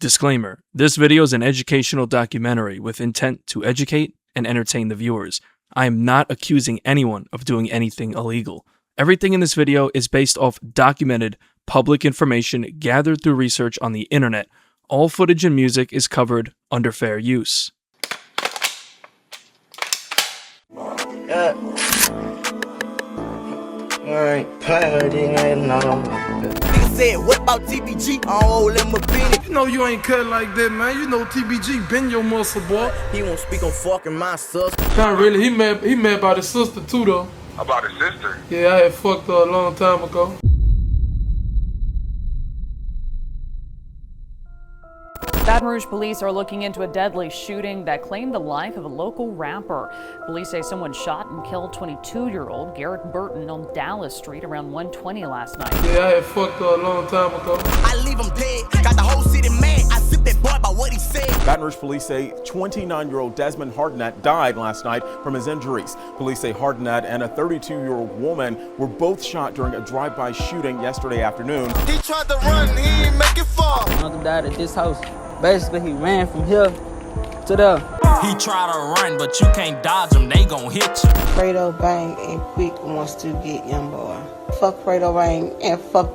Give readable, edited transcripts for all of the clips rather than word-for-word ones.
Disclaimer: this video is an educational documentary with intent to educate and entertain the viewers. I am not accusing anyone of doing anything illegal. Everything in this video is based off documented public information gathered through research on the internet. All footage and music is covered under fair use. Alright, partying and all. Nigga said, what about TBG? Oh, let me be. You know you ain't cut like that, man. You know TBG been your muscle, boy. He won't speak on fucking my sister. Not really. He mad about his sister too, though. About his sister? Yeah, I had fucked her a long time ago. Baton Rouge police are looking into a deadly shooting that claimed the life of a local rapper. Police say someone shot and killed 22-year-old Garrett Burton on Dallas Street around 1:20 last night. Yeah, I had fucked her a long time ago. I leave him dead. Got the whole city mad. I sip that boy by what he said. Baton Rouge police say 29-year-old Desmond Hardenat died last night from his injuries. Police say Hardenat and a 32-year-old woman were both shot during a drive-by shooting yesterday afternoon. He tried to run. He ain't make it far. My uncle died at this house. Basically, he ran from here to there. He try to run, but you can't dodge him. They gon' hit you. Fredo Bang and Quick wants to get YoungBoy. Fuck Fredo Bang and fuck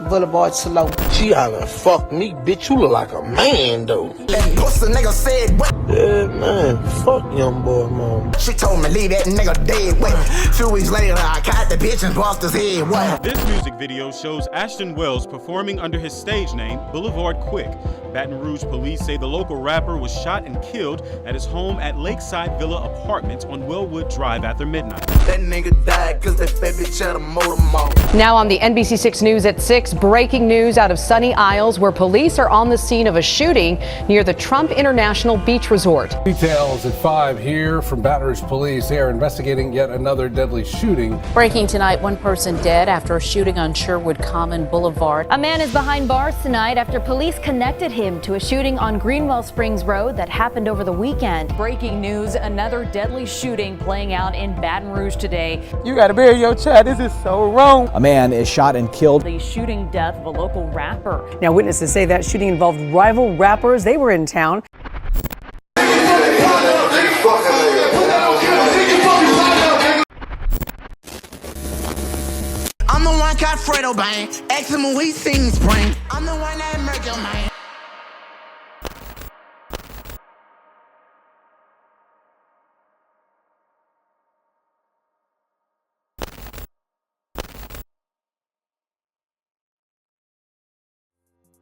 Boulevard Slow. She hollering, fuck me, bitch, you look like a man, though. That pussy nigga said, what? Yeah, man, fuck YoungBoy, mom. She told me leave that nigga dead. Wait, a few weeks later, I caught the bitch and bumped his head. What? This music video shows Ashton Wells performing under his stage name, Boulevard Quick. Baton Rouge police say the local rapper was shot and killed at his home at Lakeside Villa Apartments on Wellwood Drive after midnight. That nigga died cause that fat bitch had a motor mouth. Now on the NBC6 News at 6, breaking news out of Sunny Isles, where police are on the scene of a shooting near the Trump International Beach Resort. Details at 5 here from Baton Rouge police. They are investigating yet another deadly shooting. Breaking tonight, one person dead after a shooting on Sherwood Common Boulevard. A man is behind bars tonight after police connected him to a shooting on Greenwell Springs Road that happened over the weekend. Breaking news, another deadly shooting playing out in Baton Rouge today. You gotta bury your child. This is so wrong. A man is shot and killed. The shooting death of a local rapper. Now witnesses say that shooting involved rival rappers. They were in town. I'm the one caught Fredo Bang. Ask him when we sing spring. I'm the one that murdered your man.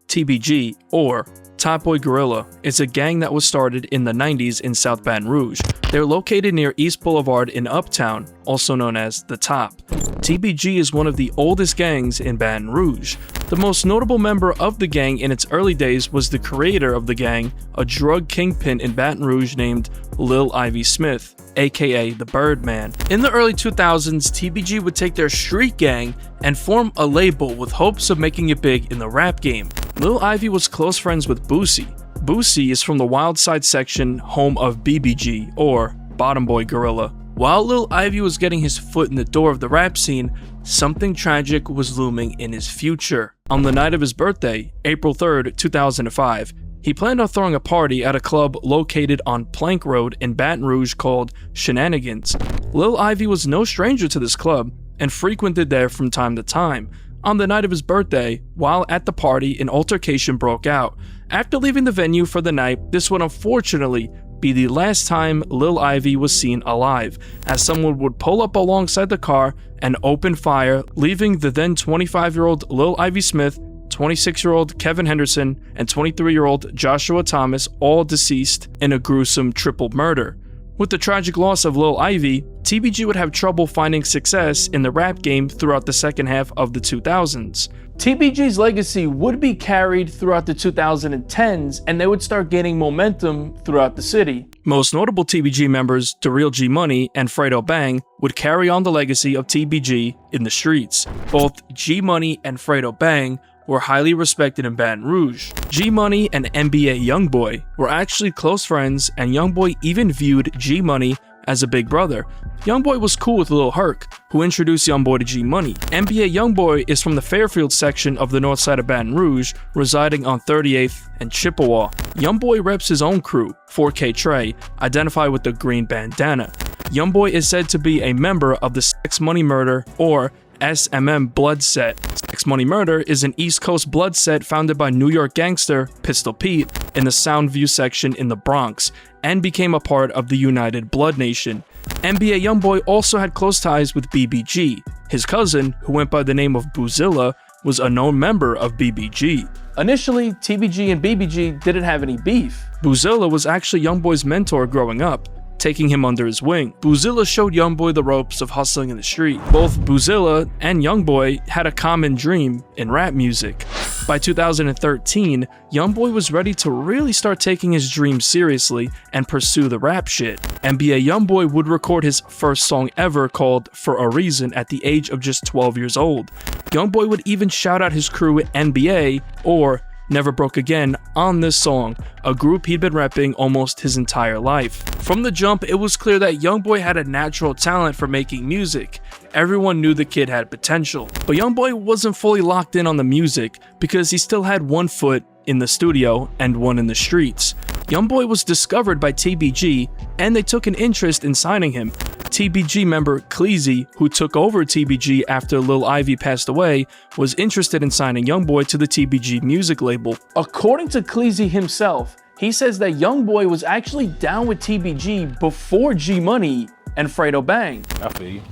TBG, or Top Boy Gorilla, is a gang that was started in the 90s in South Baton Rouge. They're located near East Boulevard in Uptown, also known as The Top. TBG is one of the oldest gangs in Baton Rouge. The most notable member of the gang in its early days was the creator of the gang, a drug kingpin in Baton Rouge named Lil Ivy Smith, aka the Birdman. In the early 2000s, TBG would take their street gang and form a label with hopes of making it big in the rap game. Lil Ivy was close friends with Boosie. Boosie is from the Wild Side section, home of BBG, or Bottom Boy Gorilla. While Lil Ivy was getting his foot in the door of the rap scene, something tragic was looming in his future. On the night of his birthday, April 3rd, 2005, he planned on throwing a party at a club located on Plank Road in Baton Rouge called Shenanigans. Lil Ivy was no stranger to this club and frequented there from time to time. On the night of his birthday, while at the party, an altercation broke out. After leaving the venue for the night, this would unfortunately be the last time Lil Ivy was seen alive, as someone would pull up alongside the car and open fire, leaving the then 25-year-old Lil Ivy Smith, 26-year-old Kevin Henderson, and 23-year-old Joshua Thomas all deceased in a gruesome triple murder. With the tragic loss of Lil Ivy, TBG would have trouble finding success in the rap game throughout the second half of the 2000s. TBG's legacy would be carried throughout the 2010s, and they would start gaining momentum throughout the city. Most notable TBG members, DeReal G Money and Fredo Bang, would carry on the legacy of TBG in the streets. Both G Money and Fredo Bang were highly respected in Baton Rouge. G Money and NBA YoungBoy were actually close friends, and YoungBoy even viewed G Money as a big brother. YoungBoy was cool with Lil Herc, who introduced YoungBoy to G Money. NBA YoungBoy is from the Fairfield section of the north side of Baton Rouge, residing on 38th and Chippewa. YoungBoy reps his own crew, 4K Trey, identified with the green bandana. YoungBoy is said to be a member of the Sex Money Murder, or SMM blood set. Sex Money Murder is an East Coast blood set founded by New York gangster Pistol Pete in the Soundview section in the Bronx, and became a part of the United Blood Nation. NBA YoungBoy also had close ties with BBG. His cousin, who went by the name of Boozilla, was a known member of BBG. Initially, TBG and BBG didn't have any beef. Boozilla was actually YoungBoy's mentor growing up, taking him under his wing. Boozilla showed YoungBoy the ropes of hustling in the street. Both Boozilla and YoungBoy had a common dream in rap music. By 2013, YoungBoy was ready to really start taking his dream seriously and pursue the rap shit. NBA YoungBoy would record his first song ever called For a Reason at the age of just 12 years old. YoungBoy would even shout out his crew at NBA, or Never Broke Again, on this song, a group he'd been repping almost his entire life. From the jump, it was clear that YoungBoy had a natural talent for making music. Everyone knew the kid had potential, but YoungBoy wasn't fully locked in on the music because he still had one foot in the studio and one in the streets. YoungBoy was discovered by TBG, and they took an interest in signing him. TBG member Cleezy, who took over TBG after Lil Ivy passed away, was interested in signing YoungBoy to the TBG music label. According to Cleezy himself, he says that YoungBoy was actually down with TBG before G Money and Fredo Bang. I feel you.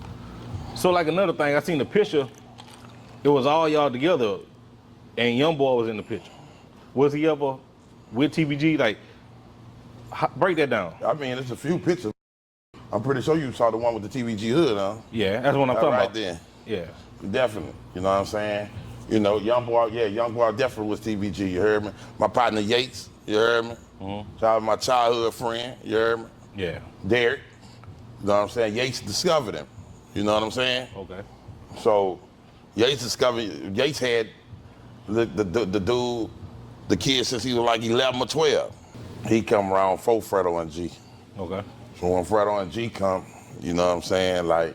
So like another thing, I seen the picture, it was all y'all together, and YoungBoy was in the picture. Was he ever with TBG? Like, break that down. I mean, it's a few pictures. I'm pretty sure you saw the one with the TBG hood, huh? Yeah, that's what I'm talking about. Then. Yeah. Definitely, you know what I'm saying? You know, YoungBoy definitely was TBG, you heard me? My partner Yates, you heard me? Shout out to my childhood friend, you heard me? Yeah. Derek, you know what I'm saying? Yates discovered him, you know what I'm saying? Okay. So, Yates had the dude, the kid since he was like 11 or 12. He come around 4 Fredo and G. Okay. So when Fredo and G come, you know what I'm saying, like,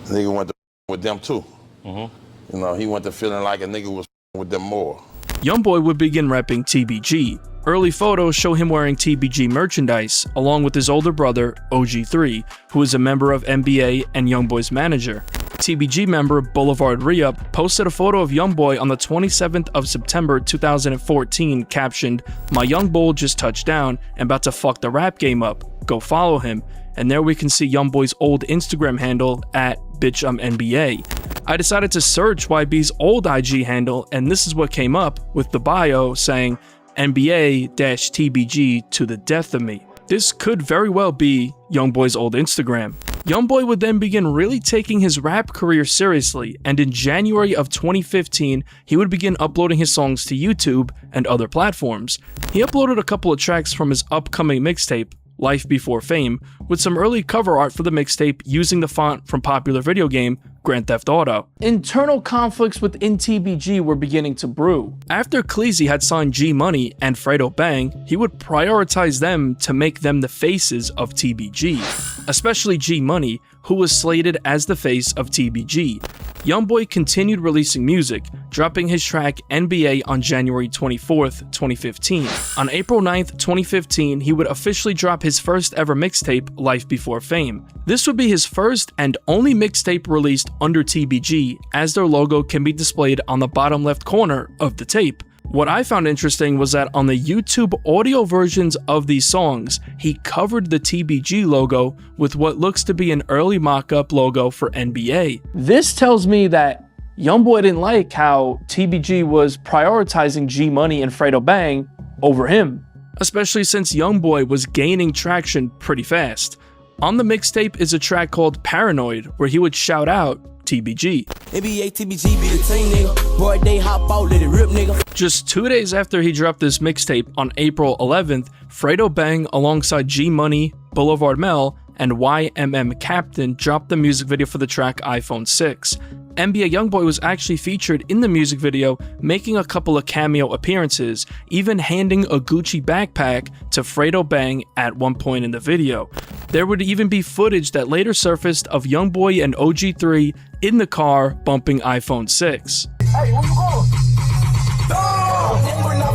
the nigga went to with them too. You know, he went to feeling like a nigga was with them more. YoungBoy would begin repping TBG. Early photos show him wearing TBG merchandise, along with his older brother, OG3, who is a member of NBA and YoungBoy's manager. TBG member Boulevard Re-Up posted a photo of YoungBoy on the 27th of September 2014 captioned, "My young bull just touched down and about to fuck the rap game up. Go follow him." And there we can see YoungBoy's old Instagram handle at bitchI'mNBA. I decided to search YB's old IG handle, and this is what came up with the bio saying, NBA-TBG to the death of me. This could very well be YoungBoy's old Instagram. YoungBoy would then begin really taking his rap career seriously, and in January of 2015, he would begin uploading his songs to YouTube and other platforms. He uploaded a couple of tracks from his upcoming mixtape, Life Before Fame, with some early cover art for the mixtape using the font from popular video game Grand Theft Auto. Internal conflicts within TBG were beginning to brew. After Cleezy had signed G Money and Fredo Bang, he would prioritize them to make them the faces of TBG, especially G Money, who was slated as the face of TBG. YoungBoy continued releasing music, dropping his track NBA on January 24th, 2015. On April 9th, 2015, he would officially drop his first ever mixtape, Life Before Fame. This would be his first and only mixtape released under TBG, as their logo can be displayed on the bottom left corner of the tape. What I found interesting was that on the YouTube audio versions of these songs, he covered the TBG logo with what looks to be an early mock-up logo for NBA. This tells me that YoungBoy didn't like how TBG was prioritizing G Money and Fredo Bang over him, especially since YoungBoy was gaining traction pretty fast. On the mixtape is a track called Paranoid, where he would shout out TBG. NBA TBG be the team, nigga. Boy, they hop out, let it rip, nigga. Just 2 days after he dropped this mixtape on April 11th, Fredo Bang alongside G Money, Boulevard Mel, and YMM Captain dropped the music video for the track iPhone 6. NBA YoungBoy was actually featured in the music video, making a couple of cameo appearances, even handing a Gucci backpack to Fredo Bang at one point in the video. There would even be footage that later surfaced of YoungBoy and OG3 in the car bumping iPhone 6. Hey, where you going?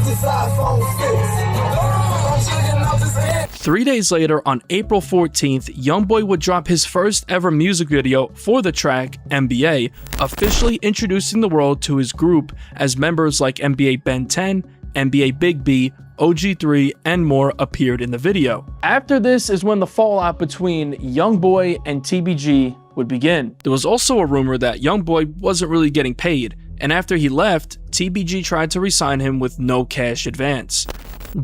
This iPhone 6. 3 days later, on April 14th, YoungBoy would drop his first ever music video for the track NBA, officially introducing the world to his group as members like NBA Ben 10, NBA Big B, OG3, and more appeared in the video. After this is when the fallout between YoungBoy and TBG would begin. There was also a rumor that YoungBoy wasn't really getting paid, and after he left, TBG tried to re-sign him with no cash advance.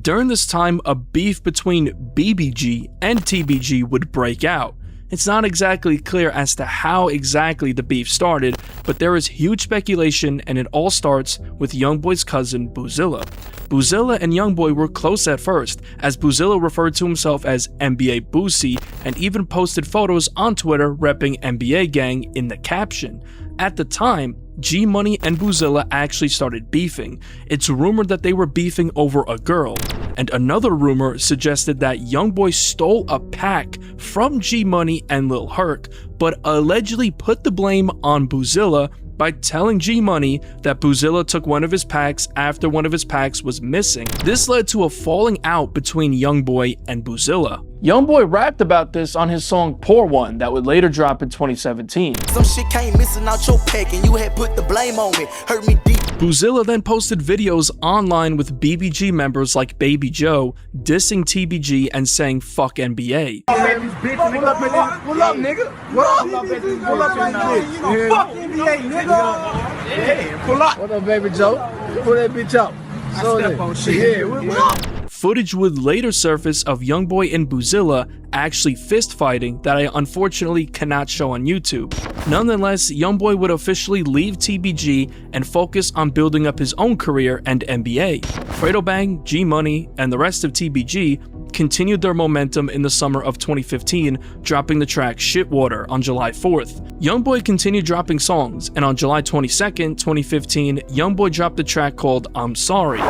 During this time, a beef between BBG and TBG would break out. It's not exactly clear as to how exactly the beef started, but there is huge speculation, and it all starts with YoungBoy's cousin Boozilla. Boozilla and YoungBoy were close at first, as Boozilla referred to himself as NBA Boosie and even posted photos on Twitter repping NBA Gang in the caption. At the time, G Money and Boozilla actually started beefing. It's rumored that they were beefing over a girl, and another rumor suggested that YoungBoy stole a pack from G Money and Lil Herc, but allegedly put the blame on Boozilla by telling G Money that Boozilla took one of his packs after one of his packs was missing. This led to a falling out between YoungBoy and Boozilla. YoungBoy rapped about this on his song Poor One that would later drop in 2017. Some shit came missing out your pack and you had put the blame on me. Hurt me deep. Boozilla then posted videos online with BBG members like Baby Joe dissing TBG and saying fuck NBA. Pull up, nigga. Pull up, nigga. Fuck NBA, nigga. Yeah, pull up. What up, Baby Joe? Pull that bitch up. I step on shit. Yeah, Footage would later surface of YoungBoy and Boozilla actually fist fighting that I unfortunately cannot show on YouTube. Nonetheless, YoungBoy would officially leave TBG and focus on building up his own career and NBA. Fredo Bang, G Money, and the rest of TBG continued their momentum in the summer of 2015, dropping the track Shitwater on July 4th. YoungBoy continued dropping songs, and on July 22nd, 2015, YoungBoy dropped a track called I'm Sorry.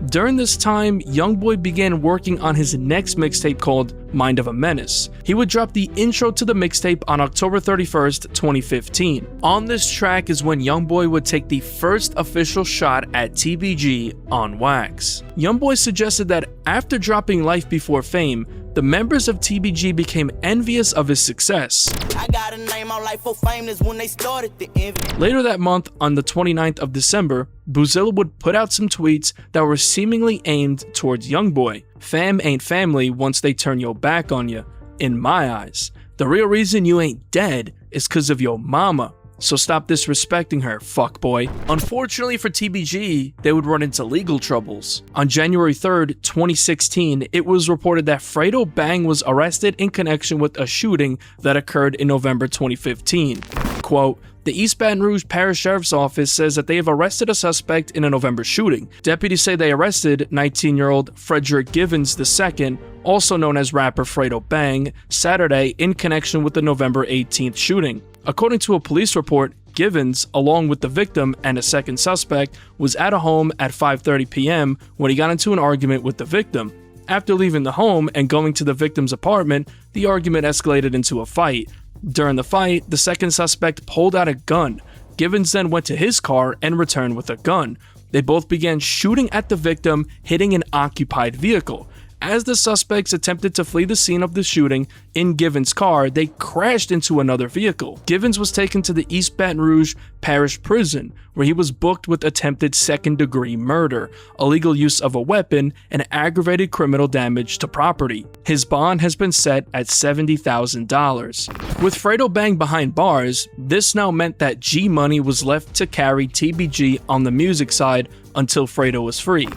During this time, YoungBoy began working on his next mixtape called Mind of a Menace. He would drop the intro to the mixtape on October 31st, 2015. On this track is when YoungBoy would take the first official shot at TBG on wax. YoungBoy suggested that after dropping Life Before Fame, the members of TBG became envious of his success. I got a name on Life for Fame is when they started the envy. Later that month, on the 29th of December, Boozilla would put out some tweets that were seemingly aimed towards YoungBoy. Fam ain't family once they turn your back on you, in my eyes. The real reason you ain't dead is cause of your mama. So stop disrespecting her, fuckboy. Unfortunately for TBG, they would run into legal troubles. On January 3rd, 2016, it was reported that Fredo Bang was arrested in connection with a shooting that occurred in November 2015. Quote, the East Baton Rouge Parish Sheriff's Office says that they have arrested a suspect in a November shooting. Deputies say they arrested 19-year-old Frederick Givens II, also known as rapper Fredo Bang, Saturday in connection with the November 18th shooting. According to a police report, Givens, along with the victim and a second suspect, was at a home at 5:30 p.m. when he got into an argument with the victim. After leaving the home and going to the victim's apartment, the argument escalated into a fight. During the fight, the second suspect pulled out a gun. Givens then went to his car and returned with a gun. They both began shooting at the victim, hitting an occupied vehicle. As the suspects attempted to flee the scene of the shooting in Givens' car, they crashed into another vehicle. Givens was taken to the East Baton Rouge Parish Prison, where he was booked with attempted second-degree murder, illegal use of a weapon, and aggravated criminal damage to property. His bond has been set at $70,000. With Fredo Bang behind bars, this now meant that G Money was left to carry TBG on the music side until Fredo was free.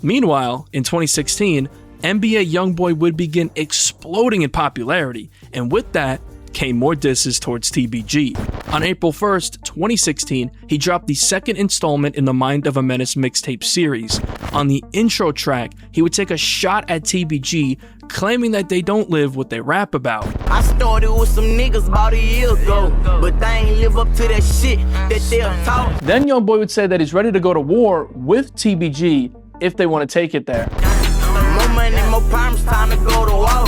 Meanwhile, in 2016, NBA YoungBoy would begin exploding in popularity, and with that came more disses towards TBG. On April 1st, 2016, he dropped the second installment in the Mind of a Menace mixtape series. On the intro track, he would take a shot at TBG, claiming that they don't live what they rap about. I started with some niggas about a year ago, but they ain't live up to that shit that they're taught. Then YoungBoy would say that he's ready to go to war with TBG if they want to take it there. More money, more problems, time to go to war.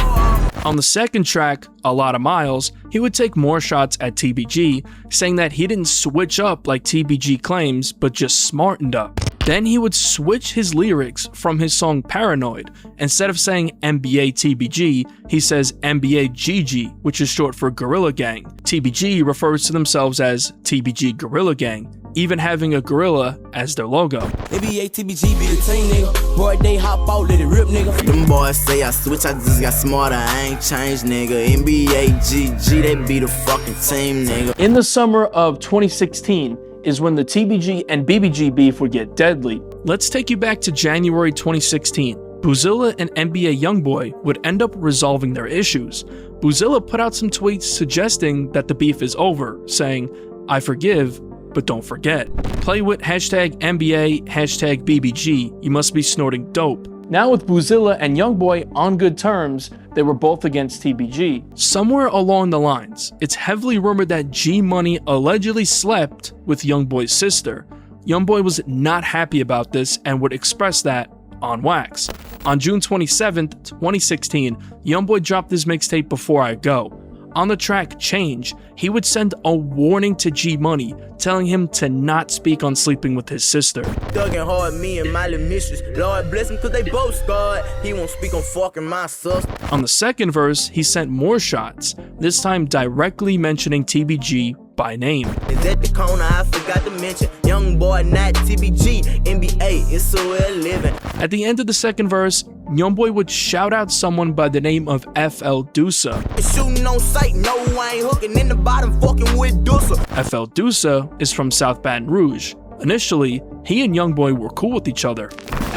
On the second track, A Lot of Miles, he would take more shots at TBG, saying that he didn't switch up like TBG claims, but just smartened up. Then he would switch his lyrics from his song Paranoid. Instead of saying NBA TBG, he says NBA GG, which is short for Gorilla Gang. TBG refers to themselves as TBG Gorilla Gang, even having a gorilla as their logo. NBA TBG be the team, nigga. Boy, they hop out, let it rip, nigga. Them boys say I switch, I just got smarter, I ain't changed, nigga. NBA GG, they be the fucking team, nigga. In the summer of 2016 is when the TBG and BBG beef would get deadly. Let's take you back to January 2016. Boozilla and NBA YoungBoy would end up resolving their issues. Boozilla put out some tweets suggesting that the beef is over, saying, "I forgive, but don't forget. Play with hashtag NBA, hashtag BBG, you must be snorting dope." Now with Boozilla and YoungBoy on good terms, they were both against TBG. Somewhere along the lines, it's heavily rumored that G Money allegedly slept with YoungBoy's sister. YoungBoy was not happy about this and would express that on wax. On June 27th, 2016, YoungBoy dropped his mixtape Before I Go. On the track Change, he would send a warning to G Money, telling him to not speak on sleeping with his sister. Thugging hard, me and my little mistress. Lord bless him, cause they both scarred. He won't speak on fucking my sister. On the second verse, he sent more shots, this time directly mentioning TBG by name. Is at the corner, I forgot to mention. YoungBoy, not TBG. NBA, it's so well living. At the end of the second verse, YoungBoy would shout out someone by the name of FL Deusa. Shooting on sight, no, I ain't hooking in the bottom, fucking with Deusa. FL Deusa is from South Baton Rouge. Initially, he and YoungBoy were cool with each other.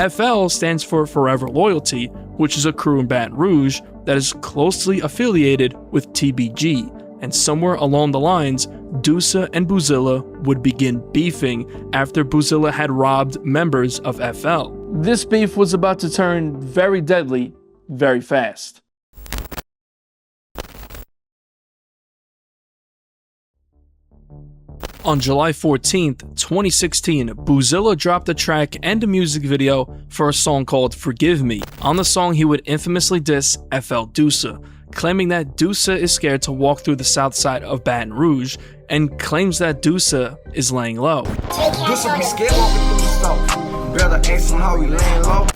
FL stands for Forever Loyalty, which is a crew in Baton Rouge that is closely affiliated with TBG. And somewhere along the lines, Deusa and Boozilla would begin beefing after Boozilla had robbed members of FL. This beef was about to turn very deadly very fast. On July 14th, 2016, Boozilla dropped a track and a music video for a song called Forgive Me. On the song, he would infamously diss FL Deusa, claiming that Deusa is scared to walk through the south side of Baton Rouge and claims that Deusa is laying low.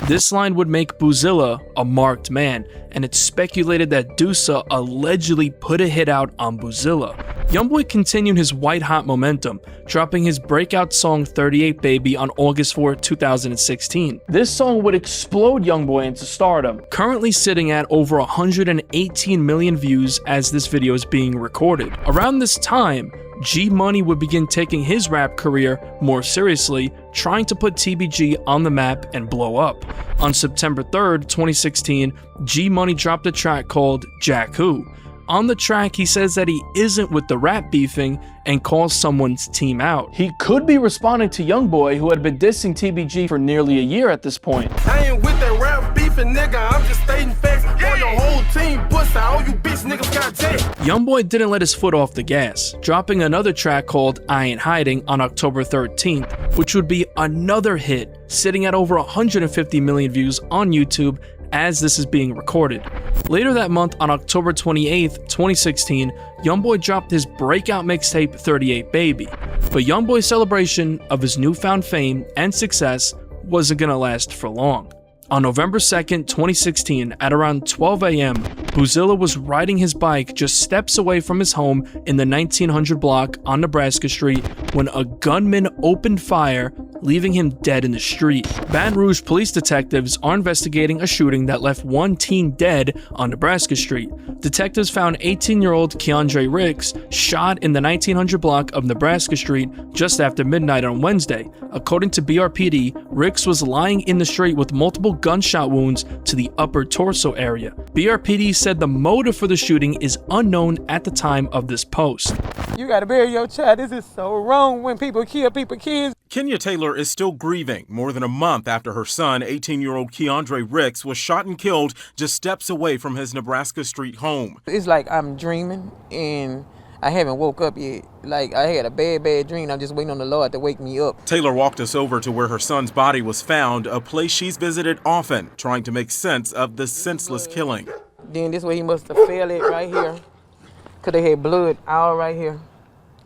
This line would make Boozilla a marked man, and it's speculated that Deusa allegedly put a hit out on Boozilla. YoungBoy continued his white-hot momentum, dropping his breakout song 38 Baby on August 4, 2016. This song would explode YoungBoy into stardom, currently sitting at over 118 million views as this video is being recorded. Around this time, G Money would begin taking his rap career more seriously, trying to put TBG on the map and blow up. On September 3rd, 2016, G Money dropped a track called Jack Who. On the track, he says that he isn't with the rap beefing and calls someone's team out. He could be responding to YoungBoy, who had been dissing TBG for nearly a year at this point. I ain't with that rap beefing, nigga. I'm just stating facts for your whole team. Pussy, all you bitch niggas got tape. YoungBoy didn't let his foot off the gas, dropping another track called I Ain't Hiding on October 13th, which would be another hit, sitting at over 150 million views on YouTube as this is being recorded. Later that month, on October 28th, 2016, YoungBoy dropped his breakout mixtape 38 Baby. But YoungBoy's celebration of his newfound fame and success wasn't gonna last for long. On November 2nd, 2016, at around 12 a.m., Boozilla was riding his bike just steps away from his home in the 1900 block on Nebraska Street when a gunman opened fire, leaving him dead in the street. Baton Rouge police detectives are investigating a shooting that left one teen dead on Nebraska Street. Detectives found 18-year-old Keandre Ricks shot in the 1900 block of Nebraska Street just after midnight on Wednesday. According to BRPD, Ricks was lying in the street with multiple gunshot wounds to the upper torso area. BRPD said the motive for the shooting is unknown at the time of this post. You gotta bury your child. This is so wrong when people kill kids. Kenya Taylor is still grieving more than a month after her son, 18-year-old Keandre Ricks, was shot and killed just steps away from his Nebraska Street home. It's like I'm dreaming and I haven't woke up yet. Like I had a bad dream. I'm just waiting on the Lord to wake me up. Taylor walked us over to where her son's body was found, a place she's visited often, trying to make sense of the senseless killing. Then this way he must have fell it right here. Cause they had blood all right here,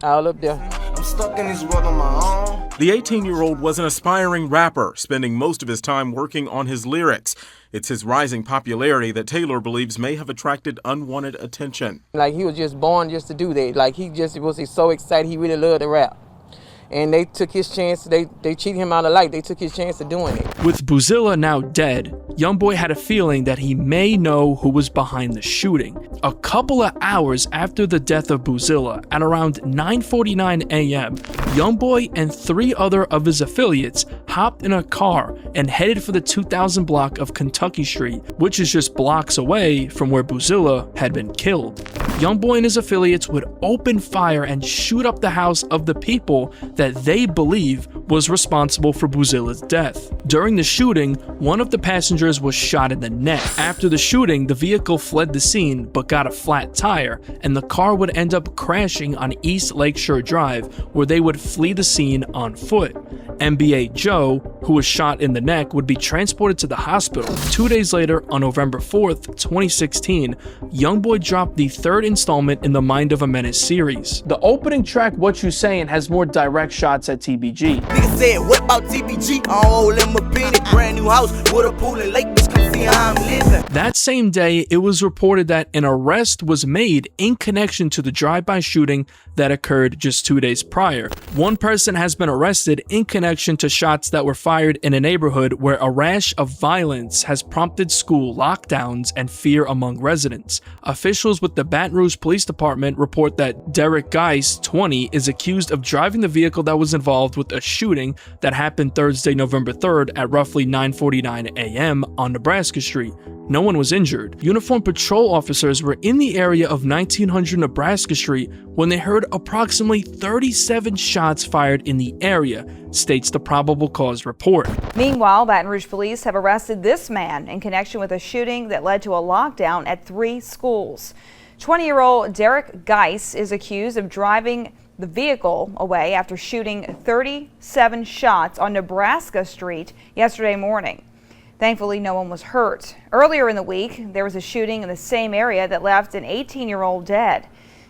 all up there. I'm stuck in this world on my own. The 18-year-old was an aspiring rapper, spending most of his time working on his lyrics. It's his rising popularity that Taylor believes may have attracted unwanted attention. Like he was just born just to do that. Like he just was so excited, he really loved to rap. And they took his chance, they cheated him out of life. They took his chance of doing it. With Boozilla now dead, YoungBoy had a feeling that he may know who was behind the shooting. A couple of hours after the death of Boozilla, at around 9:49 a.m., YoungBoy and 3 other of his affiliates hopped in a car and headed for the 2000 block of Kentucky Street, which is just blocks away from where Boozilla had been killed. YoungBoy and his affiliates would open fire and shoot up the house of the people that they believe was responsible for Boozilla's death. During the shooting, one of the passengers was shot in the neck. After the shooting, the vehicle fled the scene but got a flat tire, and the car would end up crashing on East Lakeshore Drive, where they would flee the scene on foot. NBA Joe, who was shot in the neck, would be transported to the hospital. 2 days later, on November 4th, 2016, YoungBoy dropped the 3rd installment in the Mind of a Menace series. The opening track, What You Sayin', has more direct shots at TBG. Nigga said, what about TBG? Oh, let me be in a brand new house with a pool and lake, bitch, come see how I'm living. That same day, it was reported that an arrest was made in connection to the drive-by shooting that occurred just 2 days prior. One person has been arrested in connection to shots that were fired in a neighborhood where a rash of violence has prompted school lockdowns and fear among residents. Officials with the Baton Rouge Police Department report that Derek Geis, 20, is accused of driving the vehicle that was involved with a shooting that happened Thursday, November 3rd at roughly 9:49 a.m. on Nebraska Street. No one was injured. Uniformed patrol officers were in the area of 1900 Nebraska Street when they heard approximately 37 shots fired in the area, states the probable cause report. Meanwhile, Baton Rouge police have arrested this man in connection with a shooting that led to a lockdown at 3 schools. 20-year-old Derek Geis is accused of driving the vehicle away after shooting 37 shots on Nebraska Street yesterday morning. Thankfully, no one was hurt. Earlier in the week, there was a shooting in the same area that left an 18-year-old dead.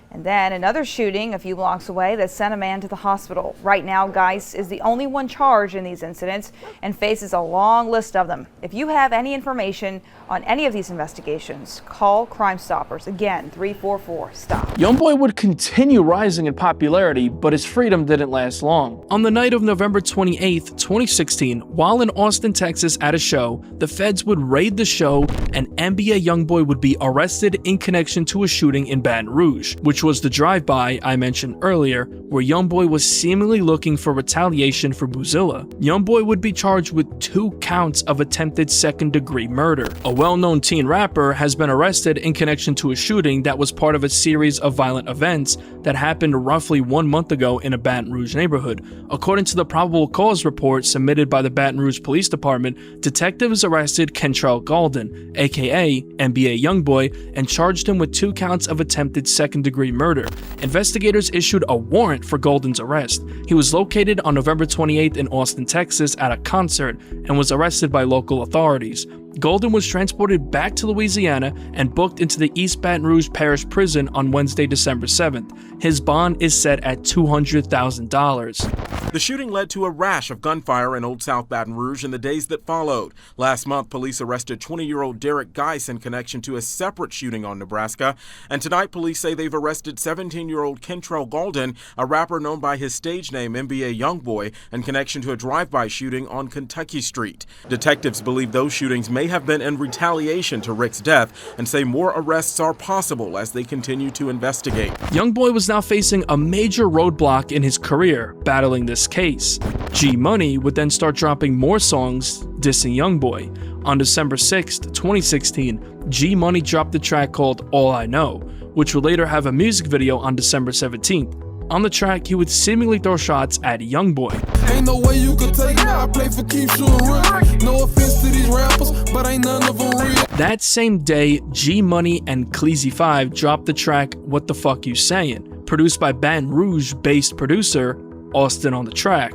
And then another shooting a few blocks away that sent a man to the hospital. Right now, Geis is the only one charged in these incidents and faces a long list of them. If you have any information on any of these investigations, call Crime Stoppers. Again, 344-STOP. YoungBoy would continue rising in popularity, but his freedom didn't last long. On the night of November 28, 2016, while in Austin, Texas at a show, the feds would raid the show and NBA YoungBoy would be arrested in connection to a shooting in Baton Rouge, which was the drive-by I mentioned earlier, where YoungBoy was seemingly looking for retaliation for Boozilla. YoungBoy would be charged with 2 counts of attempted second-degree murder. A well-known teen rapper has been arrested in connection to a shooting that was part of a series of violent events that happened roughly 1 month ago in a Baton Rouge neighborhood. According to the probable cause report submitted by the Baton Rouge Police Department, detectives arrested Kentrell Golden, aka NBA YoungBoy, and charged him with 2 counts of attempted second-degree murder. Investigators issued a warrant for Golden's arrest. He was located on November 28th in Austin, Texas at a concert and was arrested by local authorities. Golden was transported back to Louisiana and booked into the East Baton Rouge Parish Prison on Wednesday, December 7th. His bond is set at $200,000. The shooting led to a rash of gunfire in Old South Baton Rouge in the days that followed. Last month, police arrested 20-year-old Derek Geis in connection to a separate shooting on Nebraska. And tonight, police say they've arrested 17-year-old Kentrell Golden, a rapper known by his stage name NBA YoungBoy, in connection to a drive-by shooting on Kentucky Street. Detectives believe those shootings may have been in retaliation to Rick's death and say more arrests are possible as they continue to investigate. YoungBoy was now facing a major roadblock in his career, battling this case. G Money would then start dropping more songs dissing YoungBoy. On December 6th, 2016, G Money dropped the track called All I Know, which would later have a music video on December 17th. On the track, he would seemingly throw shots at YoungBoy. Ain't no way you could take it. I play for keep shooting real. No offense to these rappers, but ain't none of them real. That same day, G Money and Cleezy 5 dropped the track What the Fuck You Sayin', produced by Baton Rouge-based producer Austin on the Track.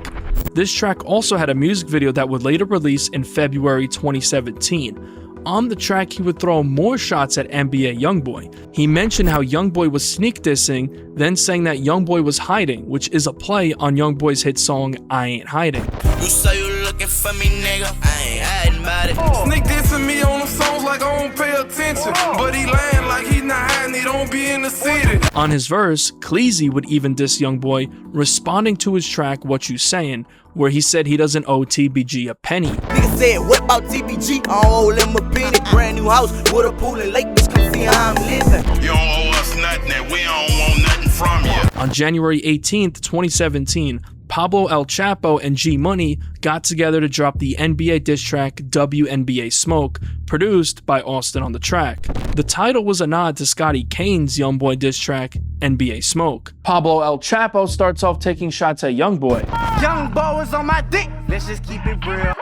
This track also had a music video that would later release in February 2017. On the track, he would throw more shots at NBA YoungBoy. He mentioned how YoungBoy was sneak dissing, then saying that YoungBoy was hiding, which is a play on YoungBoy's hit song I Ain't Hiding. You say you looking for me, nigga, I ain't hiding about it. Sneak dissing me on the songs like I don't pay attention, but he lying like he not hiding, he don't be in the city. On his verse, Cleezy would even diss YoungBoy, responding to his track What You Sayin', where he said he doesn't owe TBG a penny. Nigga said, what about TBG? I don't owe them a penny. Brand new house with a pool and lake, bitch, come see how I'm living. You don't owe us nothing, and we don't want nothing from you. On January 18th, 2017, Pablo El Chapo and G Money got together to drop the NBA diss track WNBA Smoke, produced by Austin on the Track. The title was a nod to Scotty Kane's YoungBoy diss track NBA Smoke. Pablo El Chapo starts off taking shots at YoungBoy. YoungBoy is on my dick. Let's just keep it real.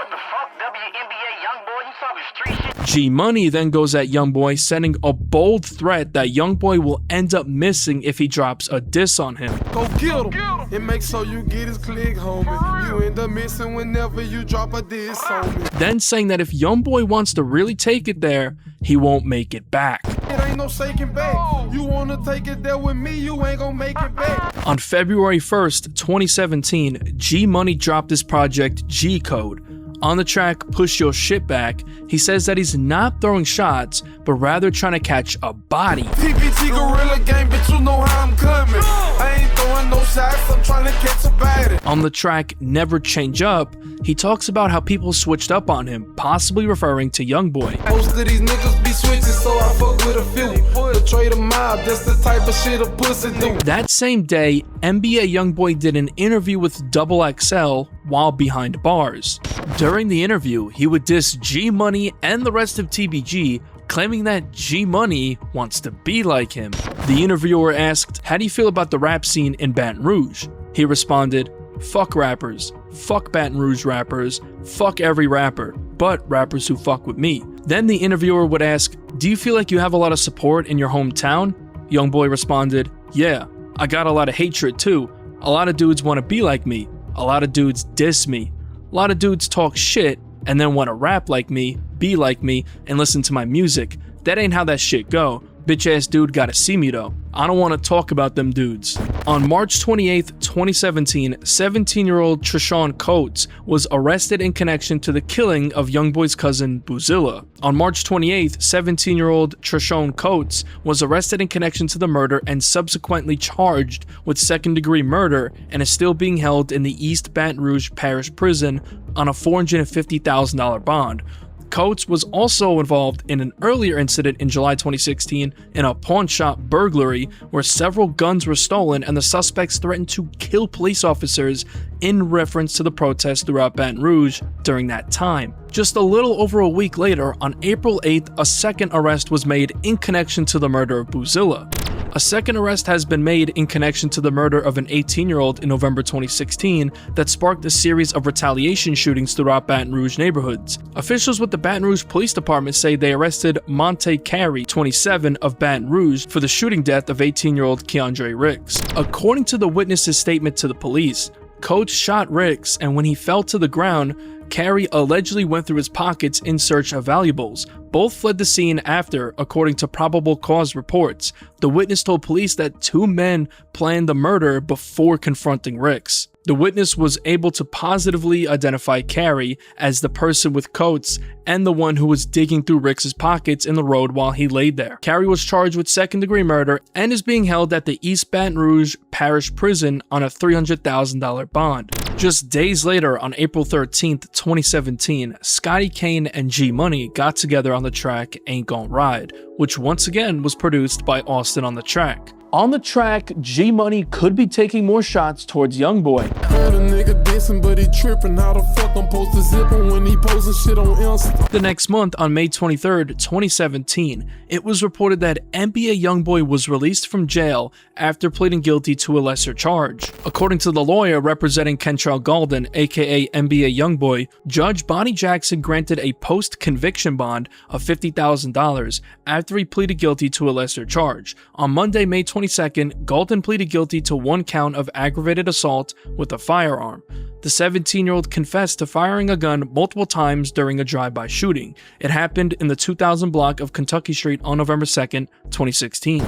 G Money then goes at YoungBoy, sending a bold threat that YoungBoy will end up missing if he drops a diss on him. Go get him. It makes so you get his click, homie. You end up missing whenever you drop a diss on me. Then saying that if YoungBoy wants to really take it there, he won't make it back. It ain't no shaking back. You wanna take it there with me, you ain't gonna make it back. On February 1st, 2017, G Money dropped his project G Code. On the track Push Your Shit Back, he says that he's not throwing shots, but rather trying to catch a body. TBG Gorilla Gang, bitch, you know how I'm coming. I ain't throwing no shots, I'm trying to catch a body. On the track Never Change Up, he talks about how people switched up on him, possibly referring to YoungBoy. Most of these niggas be switching, so I fuck with a few. Betray the mob, that's the type of shit a pussy do. That same day, NBA YoungBoy did an interview with XXL while behind bars. During the interview, he would diss G Money and the rest of TBG, claiming that G Money wants to be like him. The interviewer asked, "How do you feel about the rap scene in Baton Rouge?" He responded, "Fuck rappers, fuck Baton Rouge rappers, fuck every rapper, but rappers who fuck with me." Then the interviewer would ask, "Do you feel like you have a lot of support in your hometown?" YoungBoy responded, "Yeah, I got a lot of hatred too. A lot of dudes want to be like me. A lot of dudes diss me. A lot of dudes talk shit and then want to rap like me, be like me, and listen to my music. That ain't how that shit go. Bitch ass dude gotta see me though. I don't want to talk about them dudes." On March 28th, 2017, 17-year-old Treshawn Coates was arrested in connection to the killing of YoungBoy's cousin Boozilla. On March 28th, 17-year-old Treshawn Coates was arrested in connection to the murder and subsequently charged with second-degree murder and is still being held in the East Baton Rouge Parish Prison on a $450,000 bond. Coates was also involved in an earlier incident in July 2016 in a pawn shop burglary where several guns were stolen and the suspects threatened to kill police officers in reference to the protests throughout Baton Rouge during that time. Just a little over a week later, on April 8th, a second arrest was made in connection to the murder of Boozilla. A second arrest has been made in connection to the murder of an 18-year-old in November 2016 that sparked a series of retaliation shootings throughout Baton Rouge neighborhoods. Officials with the Baton Rouge Police Department say they arrested Monte Carey, 27, of Baton Rouge for the shooting death of 18-year-old Keandre Ricks. According to the witness's statement to the police, Coates shot Ricks, and when he fell to the ground, Carey allegedly went through his pockets in search of valuables. Both fled the scene after, according to probable cause reports. The witness told police that two men planned the murder before confronting Ricks. The witness was able to positively identify Carey as the person with Coates and the one who was digging through Ricks's pockets in the road while he laid there. Carey was charged with second-degree murder and is being held at the East Baton Rouge Parish Prison on a $300,000 bond. Just days later, on April 13th, 2017, Scotty Kane and G Money got together on the track Ain't Gon' Ride, which once again was produced by Austin on the Track. On the track, G Money could be taking more shots towards YoungBoy. Heard a nigga dissing, but he tripping. How the fuck I'm supposed to zip him when he posting shit on Insta? The next month, on May 23rd, 2017, it was reported that NBA YoungBoy was released from jail after pleading guilty to a lesser charge. According to the lawyer representing Kentrell Galden, aka NBA YoungBoy, Judge Bonnie Jackson granted a post-conviction bond of $50,000 after he pleaded guilty to a lesser charge. On Monday, May 22nd, Galden pleaded guilty to 1 count of aggravated assault with a firearm. The 17-year-old confessed to firing a gun multiple times during a drive-by shooting. It happened in the 2000 block of Kentucky Street on November 2nd, 2016.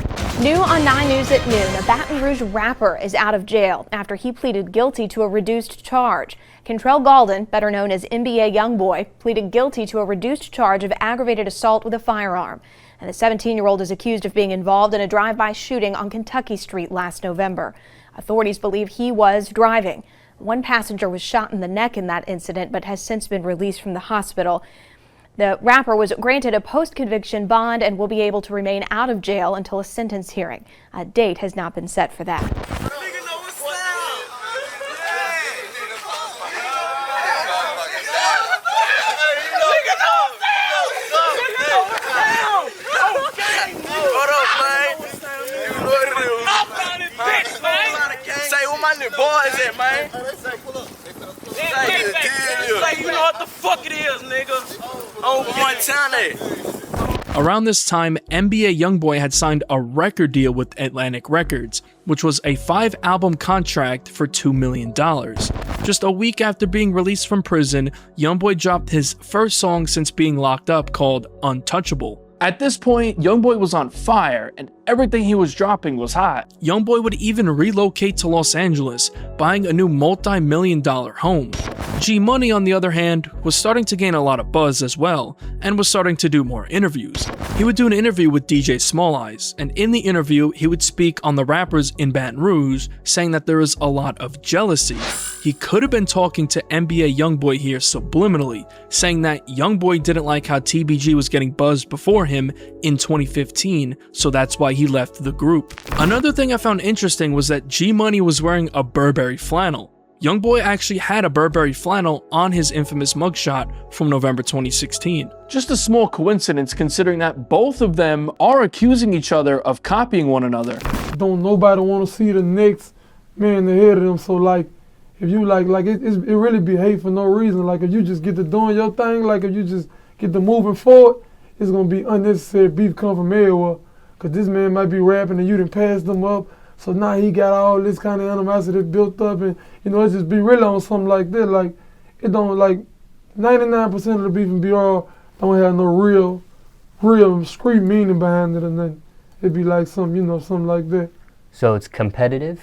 New on 9 News at noon, a Baton Rouge rapper is out of jail after he pleaded guilty to a reduced charge. Kentrell Galden, better known as NBA YoungBoy, pleaded guilty to a reduced charge of aggravated assault with a firearm. And the 17-year-old is accused of being involved in a drive-by shooting on Kentucky Street last November. Authorities believe he was driving. One passenger was shot in the neck in that incident, but has since been released from the hospital. The rapper was granted a post-conviction bond and will be able to remain out of jail until a sentence hearing. A date has not been set for that. Boys at, man. Say, you know what the fuck it is, nigga. On one time. Around this time, NBA YoungBoy had signed a record deal with Atlantic Records, which was a 5-album contract for $2 million. Just a week after being released from prison, YoungBoy dropped his first song since being locked up called Untouchable. At this point, YoungBoy was on fire, and everything he was dropping was hot. YoungBoy would even relocate to Los Angeles, buying a new multi-million-dollar home. G Money, on the other hand, was starting to gain a lot of buzz as well, and was starting to do more interviews. He would do an interview with DJ Small Eyes, and in the interview, he would speak on the rappers in Baton Rouge, saying that there is a lot of jealousy. He could have been talking to NBA YoungBoy here subliminally, saying that YoungBoy didn't like how TBG was getting buzzed before him in 2015, so that's why he left the group. Another thing I found interesting was that G Money was wearing a Burberry flannel. YoungBoy actually had a Burberry flannel on his infamous mugshot from November 2016. Just a small coincidence considering that both of them are accusing each other of copying one another. Don't nobody want to see the next man ahead of them, so like, if you like it really be hate for no reason. Like if you just get to doing your thing, like if you just get to moving forward, it's gonna be unnecessary beef come from everywhere. Cause this man might be rapping and you done passed them up. So now he got all this kind of animosity built up, and you know, it just be really on something like that. Like it don't, like 99% of the beef in BR don't have no real street meaning behind it or nothing. It'd be like something, you know, something like that. So it's competitive?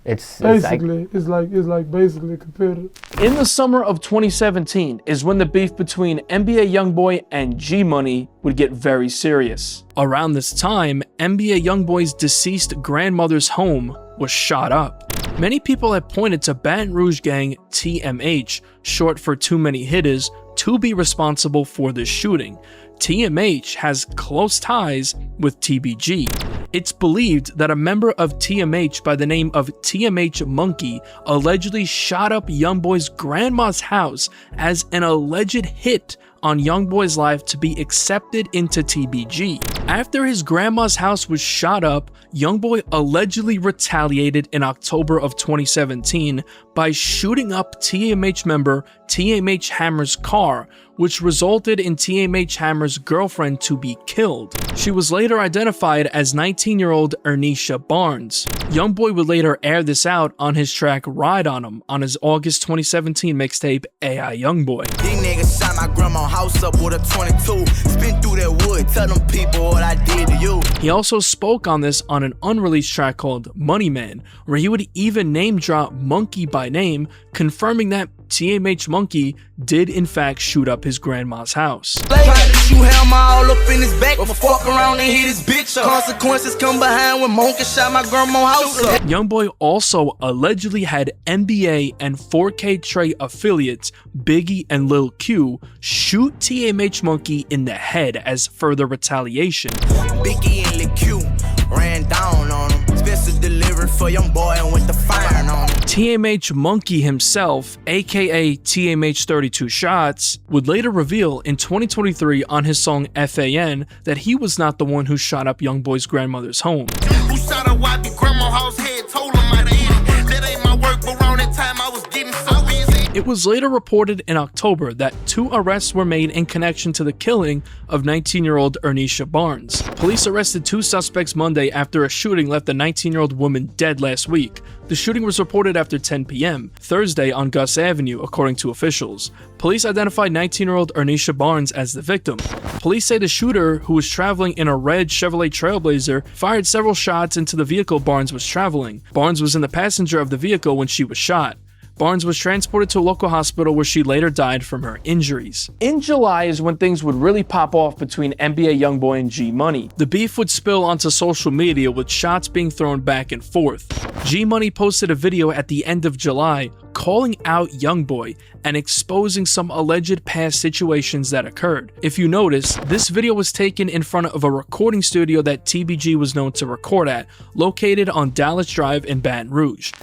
It's basically basically competitive. In the summer of 2017 is when the beef between NBA YoungBoy and G Money would get very serious. Around this time, NBA YoungBoy's deceased grandmother's home was shot up. Many people have pointed to Baton Rouge gang TMH, short for Too Many Hitters, to be responsible for this shooting. TMH has close ties with TBG. It's believed that a member of TMH by the name of TMH Monkey allegedly shot up YoungBoy's grandma's house as an alleged hit on YoungBoy's life to be accepted into TBG. After his grandma's house was shot up, YoungBoy allegedly retaliated in October of 2017 by shooting up TMH member TMH Hammer's car, which resulted in TMH Hammer's girlfriend to be killed. She was later identified as 19-year-old Ernisha Barnes. YoungBoy would later air this out on his track Ride On 'Em on his August 2017 mixtape AI YoungBoy. These niggas shot my grandma's house up with a 22. Spin through that wood, tell them people what I did to you. He also spoke on this on an unreleased track called Money Man, where he would even name drop Monkey by name, confirming that TMH Monkey did in fact shoot up his grandma's house. Tried to shoot him all up in his back, but fuck around and hit his bitch up. Consequences come behind when Monkey shot my grandma's house up. YoungBoy also allegedly had NBA and 4K Trey affiliates Biggie and Lil Q shoot TMH Monkey in the head as further retaliation. Biggie and Lil Q ran down on him. Vessel delivered for YoungBoy and with the fire on. TMH Monkey himself, aka TMH 32 Shots, would later reveal in 2023 on his song FAN that he was not the one who shot up YoungBoy's grandmother's home. Who shot a wifey grandma house head, told him I did it. That ain't my work, but around that time I was getting so busy. It was later reported in October that 2 arrests were made in connection to the killing of 19-year-old Ernisha Barnes. Police arrested 2 suspects Monday after a shooting left a 19-year-old woman dead last week. The shooting was reported after 10 p.m. Thursday on Gus Avenue, according to officials. Police identified 19-year-old Ernisha Barnes as the victim. Police say the shooter, who was traveling in a red Chevrolet Trailblazer, fired several shots into the vehicle Barnes was traveling. Barnes was in the passenger of the vehicle when she was shot. Barnes was transported to a local hospital where she later died from her injuries. In July is when things would really pop off between NBA YoungBoy and G Money. The beef would spill onto social media with shots being thrown back and forth. G Money posted a video at the end of July calling out YoungBoy and exposing some alleged past situations that occurred. If you notice, this video was taken in front of a recording studio that TBG was known to record at, located on Dallas Drive in Baton Rouge.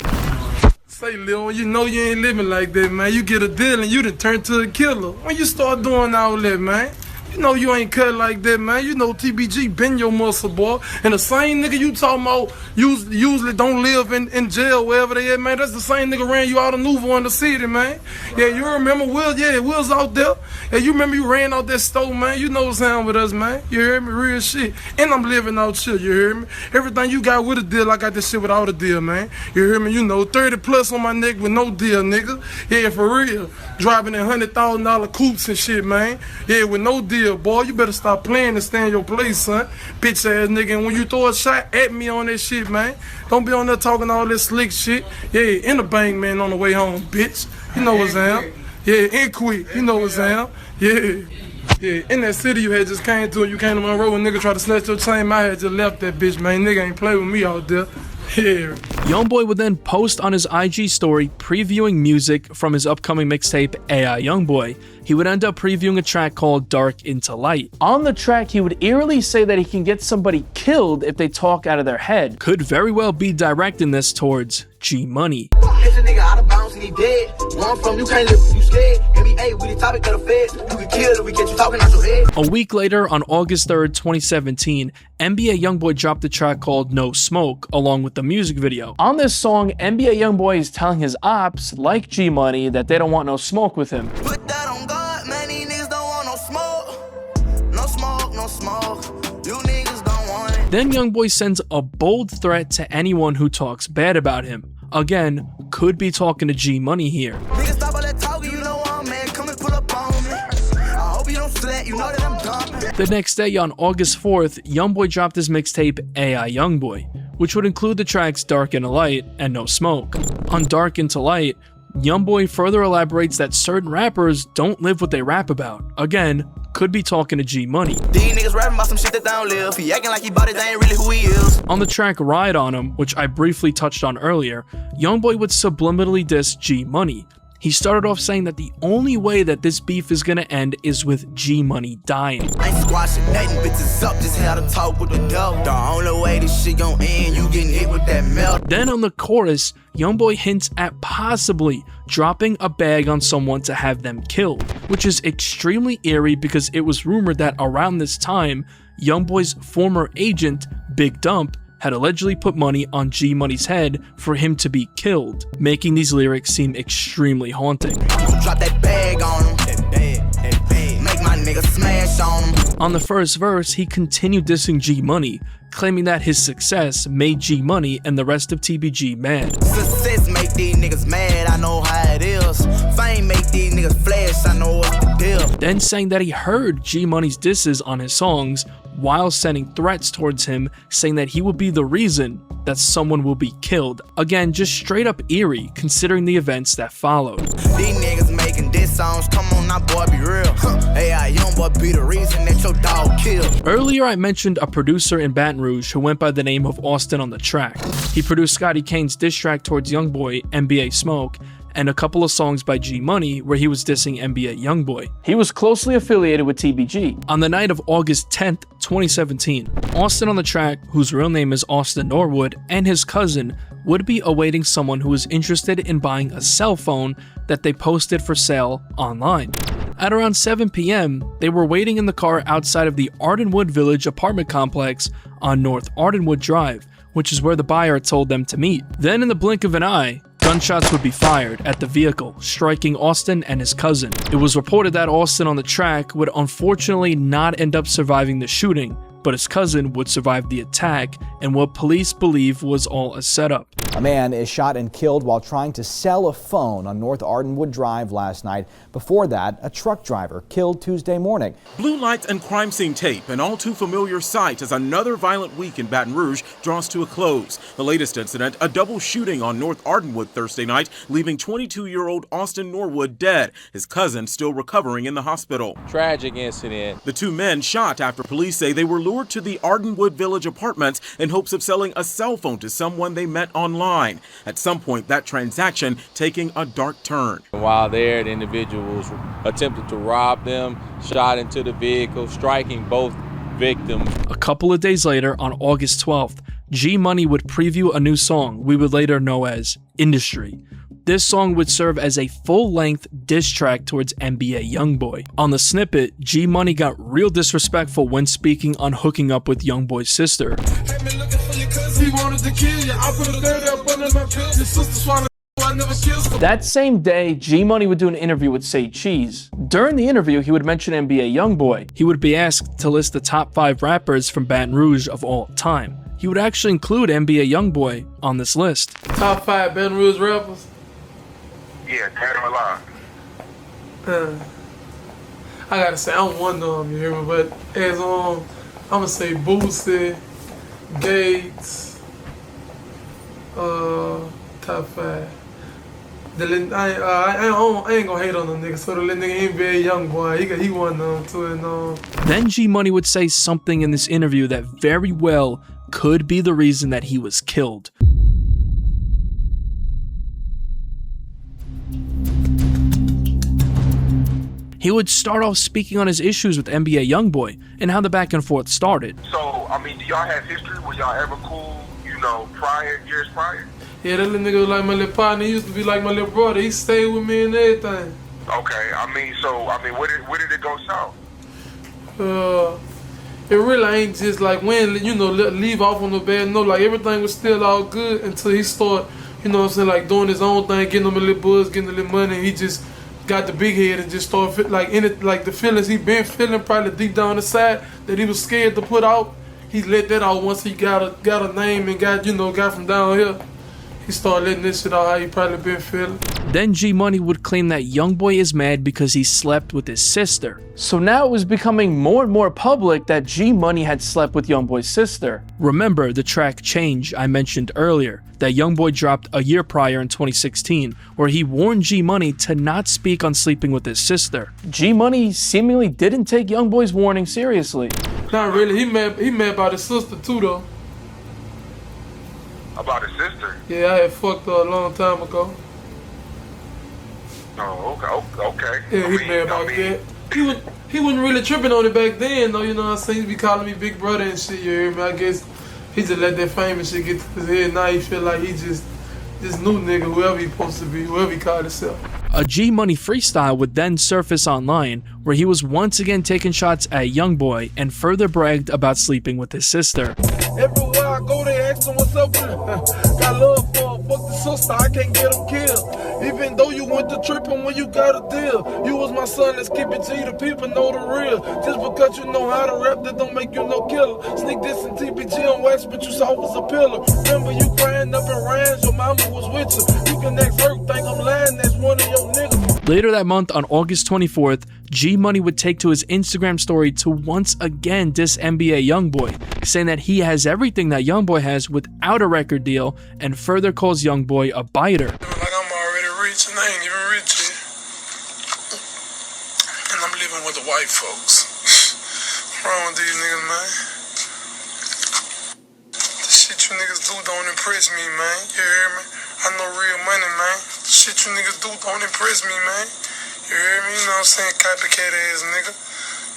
Say, Lil, you know you ain't living like that, man. You get a deal and you done turn to a killer. When you start doing all that, man, you know you ain't cut like that, man. You know TBG been your muscle, boy. And the same nigga you talking about usually don't live in jail, wherever they at, man. That's the same nigga ran you out of Nouveau in the city, man. Yeah, you remember Will? Yeah, Will's out there. Yeah, you remember you ran out that store, man. You know what's down with us, man. You hear me? Real shit. And I'm living out shit, you hear me? Everything you got with a deal, I got this shit without a deal, man. You hear me? You know, 30 plus on my neck with no deal, nigga. Yeah, for real. Driving in $100,000 coupes and shit, man. Yeah, with no deal, boy. You better stop playing and stay in your place, son. Bitch ass nigga. And when you throw a shot at me on that shit, man, don't be on there talking all this slick shit. Yeah, in the bank, man, on the way home, bitch. You know what's down. Yeah, and quick. You know what's down. Yeah. Yeah, in that city you had just came to and you came to my road and nigga tried to snatch your chain, I had just left that bitch, man. Nigga ain't play with me out there. Yeah. YoungBoy would then post on his IG story previewing music from his upcoming mixtape AI YoungBoy. He would end up previewing a track called Dark Into Light. On the track, he would eerily say that he can get somebody killed if they talk out of their head. Could very well be directing this towards G Money. Catch a nigga out of bounds and he dead. Where I'm from, you can't live if you scared. NBA, we the topic of the feds. You can kill if we get you talking out your head. A week later, on August 3rd, 2017, NBA YoungBoy dropped a track called No Smoke, along with the music video. On this song, NBA YoungBoy is telling his ops, like G Money, that they don't want no smoke with him. Put that on God, man, these niggas don't want no smoke. No smoke, no smoke. You niggas don't want it. Then YoungBoy sends a bold threat to anyone who talks bad about him. Again, could be talking to G Money here. Niggas stop all that talking, you know I'm man. Come and pull up on me. I hope you don't sweat, you know that I'm dumb. The next day, on August 4th, YoungBoy dropped his mixtape AI YoungBoy, which would include the tracks Dark Into Light and No Smoke. On Dark Into Light, YoungBoy further elaborates that certain rappers don't live what they rap about. Again, could be talking to G Money. These niggas rapping about some shit that they don't live. He acting like he bought it, they ain't really who he is. On the track Ride On Him, which I briefly touched on earlier, YoungBoy would subliminally diss G Money. He started off saying that the only way that this beef is gonna end is with G Money dying. I ain't squashing nothing, bitches up, just had to talk with the devil. The only way this shit gon' end, you getting hit with that melt. Then on the chorus, YoungBoy hints at possibly dropping a bag on someone to have them killed, which is extremely eerie because it was rumored that around this time, YoungBoy's former agent, Big Dump, had allegedly put money on G Money's head for him to be killed, making these lyrics seem extremely haunting. Drop that bag on him. Make my nigga smash on him. On the first verse, he continued dissing G Money, claiming that his success made G Money and the rest of TBG mad. Success make these niggas mad, I know how it is. Fame make these niggas flash, I know what's the deal. Then saying that he heard G Money's disses on his songs while sending threats towards him, saying that he will be the reason that someone will be killed. Again, just straight up eerie considering the events that followed. These niggas making diss songs, come on now boy, be real. AI YoungBoy be the reason that your dog killed. Earlier I mentioned a producer in Baton Rouge who went by the name of Austin on the track. He produced Scotty Kane's diss track towards YoungBoy, NBA Smoke, and a couple of songs by G Money where he was dissing NBA YoungBoy. He was closely affiliated with TBG. On the night of August 10th, 2017, Austin on the track, whose real name is Austin Norwood, and his cousin would be awaiting someone who was interested in buying a cell phone that they posted for sale online. At around 7 p.m., they were waiting in the car outside of the Ardenwood Village apartment complex on North Ardenwood Drive, which is where the buyer told them to meet. Then in the blink of an eye, gunshots would be fired at the vehicle, striking Austin and his cousin. It was reported that Austin on the track would unfortunately not end up surviving the shooting, but his cousin would survive the attack and what police believe was all a setup. A man is shot and killed while trying to sell a phone on North Ardenwood Drive last night. Before that, a truck driver killed Tuesday morning. Blue lights and crime scene tape, an all too familiar sight as another violent week in Baton Rouge draws to a close. The latest incident, a double shooting on North Ardenwood Thursday night, leaving 22-year-old Austin Norwood dead, his cousin still recovering in the hospital. Tragic incident. The two men shot after police say they were lured to the Ardenwood Village apartments in hopes of selling a cell phone to someone they met online. At some point, that transaction taking a dark turn. While there, the individuals attempted to rob them, shot into the vehicle, striking both victims. A couple of days later, on August 12th, G Money would preview a new song we would later know as Industry. This song would serve as a full-length diss track towards NBA YoungBoy. On the snippet, G Money got real disrespectful when speaking on hooking up with YoungBoy's sister. That same day, G Money would do an interview with Say Cheese. During the interview, he would mention NBA YoungBoy. He would be asked to list the top 5 rappers from Baton Rouge of all time. He would actually include NBA YoungBoy on this list. Top 5 Baton Rouge rappers? Yeah, dead or alive. I gotta say, I'm one of them, you hear me? But as I'm gonna say Boozilla, Gates, top 5. I ain't gonna hate on the nigga. So the little nigga NBA YoungBoy, he one of them too. And Then G Money would say something in this interview that very well could be the reason that he was killed. He would start off speaking on his issues with NBA YoungBoy and how the back and forth started. So, I mean, do y'all have history? Were y'all ever cool, you know, years prior? Yeah, that little nigga was like my little partner. He used to be like my little brother. He stayed with me and everything. Okay, where did it go south? It really ain't just like when, you know, leave off on the bad note. Like everything was still all good until he started, you know what I'm saying, like doing his own thing, getting him a little buzz, getting a little money. He just got the big head and just started like in it, like the feelings he been feeling probably deep down inside that he was scared to put out. He let that out once he got a name and got from down here. He started letting this shit out how he probably been feeling. Then G Money would claim that YoungBoy is mad because he slept with his sister. So now it was becoming more and more public that G Money had slept with YoungBoy's sister. Remember the track Change I mentioned earlier that YoungBoy dropped a year prior in 2016, where he warned G Money to not speak on sleeping with his sister. G Money seemingly didn't take YoungBoy's warning seriously. Not really. He mad about his sister too though. About his sister? Yeah, I had fucked her a long time ago. Oh, okay. Yeah, he's mad about that. He wasn't really tripping on it back then, though, you know what I'm saying? He be calling me big brother and shit, you hear me? I guess he just let that fame and shit get to his head. Now he feel like he just this new nigga, whoever he supposed to be, whoever he called himself. A G Money freestyle would then surface online, where he was once again taking shots at YoungBoy and further bragged about sleeping with his sister. Everywhere I go, they ask him what's up with him. Got love for him, fuck the sister, I can't get him killed. Even though you went to tripping when you got a deal. You was my son, let's keep it to you, the people know the real. Just because you know how to rap, that don't make you no killer. Sneak this in TBG on wax, but you saw was a pillar. Remember you crying up in Rams, your mama was with you. You can ask her, think I'm lying, that's one of your niggas. Later that month, on August 24th, G Money would take to his Instagram story to once again diss NBA YoungBoy, saying that he has everything that YoungBoy has without a record deal, and further calls YoungBoy a biter. Like I'm already rich and I ain't even rich yet. And I'm living with the white folks. What's wrong with these niggas, man? The shit you niggas do don't impress me, man. You hear me? I know real money, man. Shit you niggas do don't impress me, man. You hear me? You know what I'm saying? Copycat ass nigga.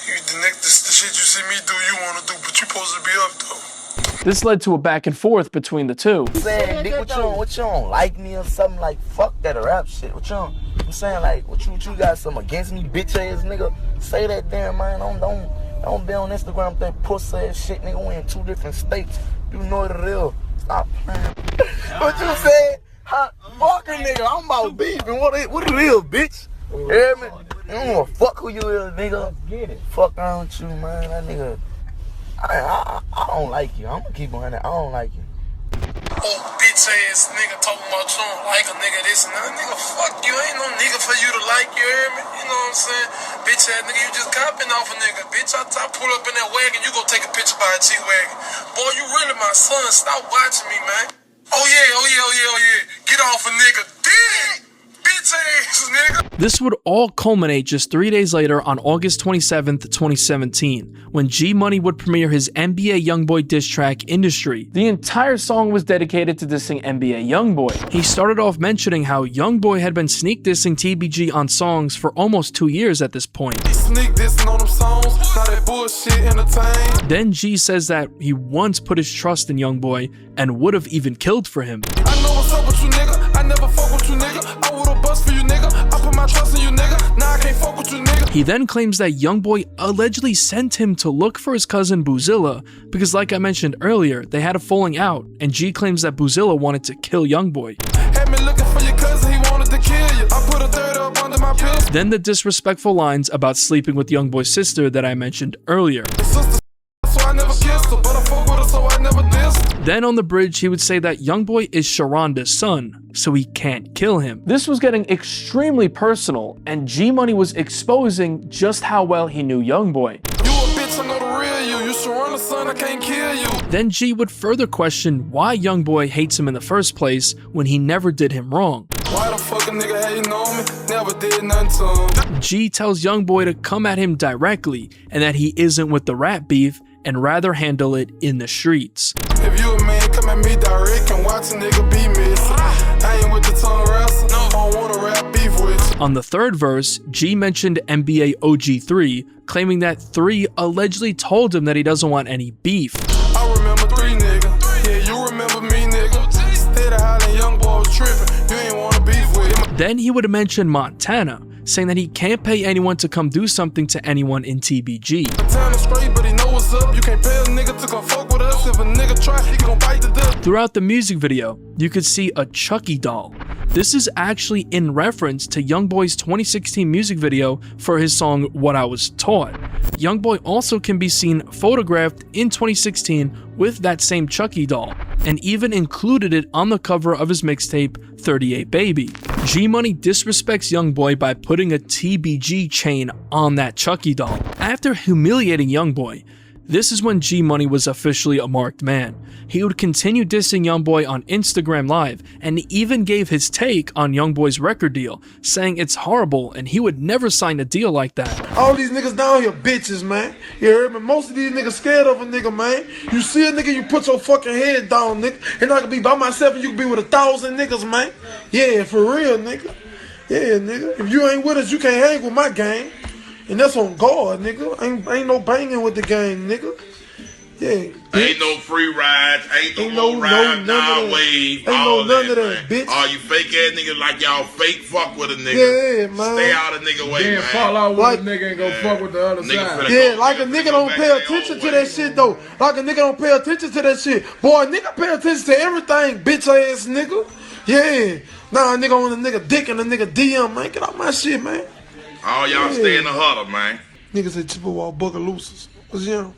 The shit you see me do, you wanna do, but you supposed to be up though. This led to a back and forth between the two. I'm saying, Dick, what you don't like me or something? Like, fuck that rap shit. What you don't? I'm saying, like, what you got something against me, bitch ass nigga? Say that damn, man. Don't be on Instagram with that pussy ass shit, nigga. We in 2 different states. You know what it is. Stop playing. What you said? Huh? Fuck a nigga. I'm about beef. And what it is, bitch? You hear me? You don't wanna fuck who you is, nigga. Get it. Fuck around with you, man. That nigga. I don't like you. I'm gonna keep on that. I don't like you. Oh, bitch ass nigga talking about you don't like a nigga this and that. Nigga, fuck you. Ain't no nigga for you to like, you hear me? You know what I'm saying? Bitch ass nigga, you just copping off a nigga. Bitch, I pull up in that wagon, you go take a picture by a G-Wagon. Boy, you really my son. Stop watching me, man. Oh yeah. Get off a nigga. Dig! Bitch ass nigga. This would all culminate just 3 days later on August 27th, 2017, when G Money would premiere his NBA YoungBoy diss track, Industry. The entire song was dedicated to dissing NBA YoungBoy. He started off mentioning how YoungBoy had been sneak dissing TBG on songs for almost 2 years at this point. Sneak dissing on them songs, not that bullshit entertain. Then G says that he once put his trust in YoungBoy and would have even killed for him. I know what's up with you, nigga. I never fuck with you, nigga. I would've bust for you, nigga. I put my trust in you, nigga. Now I can't fuck with you, nigga. He then claims that YoungBoy allegedly sent him to look for his cousin Boozilla because, like I mentioned earlier, they had a falling out, and G claims that Boozilla wanted to kill YoungBoy. Had me looking for your cousin, he wanted to kill you. I put a third up under my pills. Then the disrespectful lines about sleeping with YoungBoy's sister that I mentioned earlier. So I never kissed her, but I fuck with her, so I never dissed. Then on the bridge, he would say that YoungBoy is Sharonda's son, so he can't kill him. This was getting extremely personal, and G Money was exposing just how well he knew YoungBoy. You a bitch, I know the real you. You Sharonda's son, I can't kill you. Then G would further question why YoungBoy hates him in the first place when he never did him wrong. Why the fuck a nigga hating on me? Never did nothing to him. G tells YoungBoy to come at him directly and that he isn't with the rap beef and rather handle it in the streets. If you a man, come at me direct and watch a nigga be missing. I ain't with the tongue wrestle, I don't wanna rap beef with you. On the third verse, G mentioned NBA OG3, claiming that 3 allegedly told him that he doesn't want any beef. I remember 3, nigga. Yeah, you remember me, nigga. Steady hollering, young boy was tripping. You ain't wanna beef with him. Then he would mention Montana, saying that he can't pay anyone to come do something to anyone in TBG. Montana straight, but he know what's up. You can't pay a nigga to come fuck with us. If a nigga try, he gon' bite the dust. Throughout the music video, you could see a Chucky doll. This is actually in reference to YoungBoy's 2016 music video for his song What I Was Taught. YoungBoy also can be seen photographed in 2016 with that same Chucky doll, and even included it on the cover of his mixtape 38 Baby. G Money disrespects YoungBoy by putting a TBG chain on that Chucky doll. After humiliating YoungBoy, this is when G Money was officially a marked man. He would continue dissing YoungBoy on Instagram Live and even gave his take on YoungBoy's record deal, saying it's horrible and he would never sign a deal like that. All these niggas down here bitches, man. You heard me? Most of these niggas scared of a nigga, man. You see a nigga, you put your fucking head down, nigga. And I can be by myself and you can be with 1,000 niggas, man. Yeah, for real, nigga. Yeah, nigga. If you ain't with us, you can't hang with my gang. And that's on guard, nigga. Ain't no banging with the gang, nigga. Yeah. Ain't no free rides, ain't no ride, nah, wave, ain't no none of that, bitch. All you fake ass niggas like y'all fake fuck with a nigga. Yeah, man. Stay out of nigga way, man. Fall out with a nigga and go fuck with the other side. Yeah, like a nigga don't pay attention to that shit though. Like a nigga don't pay attention to that shit. Boy, nigga pay attention to everything, bitch ass nigga. Yeah. Nah, a nigga on a nigga dick and a nigga DM, man. Get off my shit, man. All y'all stay in the huddle, man. Niggas say Chippewa Booker Looses. What's young?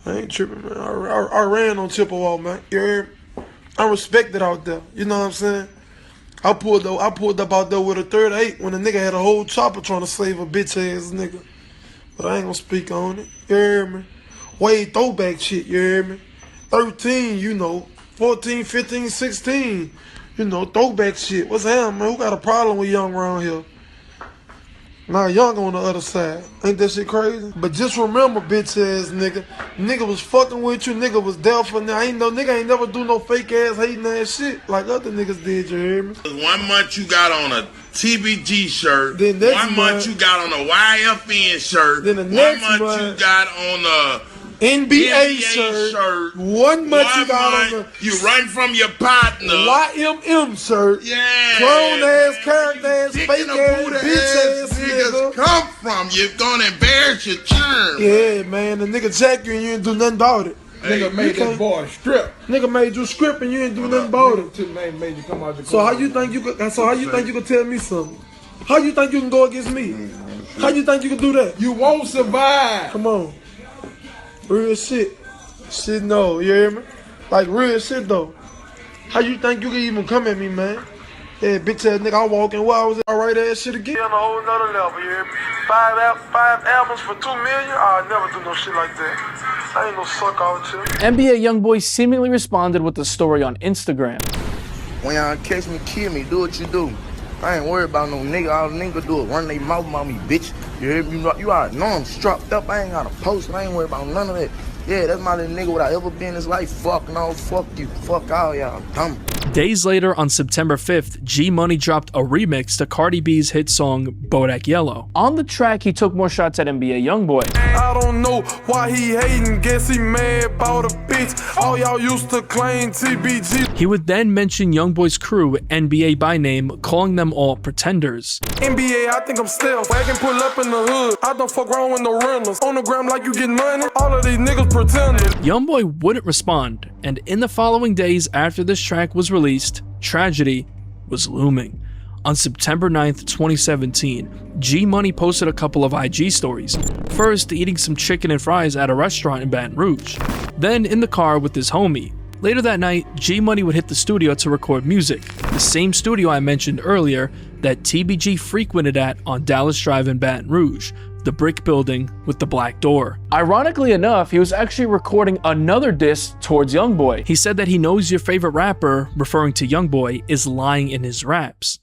I ain't tripping, man. I ran on Chippewa, man. You heard me? I'm respected out there. You know what I'm saying? I pulled up out there with a 38 when a nigga had a whole chopper trying to save a bitch ass nigga. But I ain't gonna speak on it. You heard me? Way throwback shit, you heard me? 13, you know. 14, 15, 16. You know, throwback shit. What's happening, man? Who got a problem with young around here? Now Young on the other side. Ain't that shit crazy? But just remember, bitch ass nigga. Nigga was fucking with you. Nigga was there for now. Nigga ain't never do no fake ass hating ass shit like other niggas did, you hear me? 1 month you got on a TBG shirt. Then next 1 month you got on a YFN shirt. Then the 1 next month month you got on a NBA shirt. 1 month you got on the you run from your partner. YMM shirt. Yeah. Clone ass, character ass, fake ass, bitch ass niggas nigga. come from. You're gonna embarrass your charm. Yeah, man. The nigga jack you and you ain't do nothing about it. Nigga made that boy strip. Nigga made you strip and you ain't do nothing about it. Made you come out the So how you think you could? So how you think you could tell me something? How you think you can go against me? How you think you can do that? You won't survive. Come on. Real shit. Shit, no. You hear me? Like real shit though. How you think you can even come at me, man? Yeah, bitch ass nigga, I walking while I was alright ass shit again. On a whole nother level, you hear me? Five albums for $2 million? I'll never do no shit like that. I ain't no suck out shit. NBA YoungBoy seemingly responded with the story on Instagram. When y'all catch me, kill me, do what you do. I ain't worried about no nigga. All nigga do is run they mouth about me, bitch. You hear me? You already know I'm strapped up. I ain't got a post. I ain't worried about none of that. Yeah, that's my little nigga. Would I ever be in his life? Fuck no. Fuck you. Fuck all y'all. Dumb. Days later, on September 5th, G Money dropped a remix to Cardi B's hit song Bodak Yellow. On the track, he took more shots at NBA YoungBoy. I don't know why he hating. Guess he mad about a bitch. All y'all used to claim TBG. He would then mention YoungBoy's crew, NBA by name, calling them all pretenders. NBA, I think I'm still. I can pull up in the hood. I don't fuck around with no rentals. On the gram like you get money. All of these niggas pretenders. YoungBoy wouldn't respond, and in the following days after this track was released, tragedy was looming. On September 9th, 2017, G Money posted a couple of IG stories. First, eating some chicken and fries at a restaurant in Baton Rouge. Then in the car with his homie. Later that night, G Money would hit the studio to record music, the same studio I mentioned earlier that TBG frequented at on Dallas Drive in Baton Rouge, the brick building with the black door. Ironically enough, he was actually recording another diss towards YoungBoy. He said that he knows your favorite rapper, referring to YoungBoy, is lying in his raps.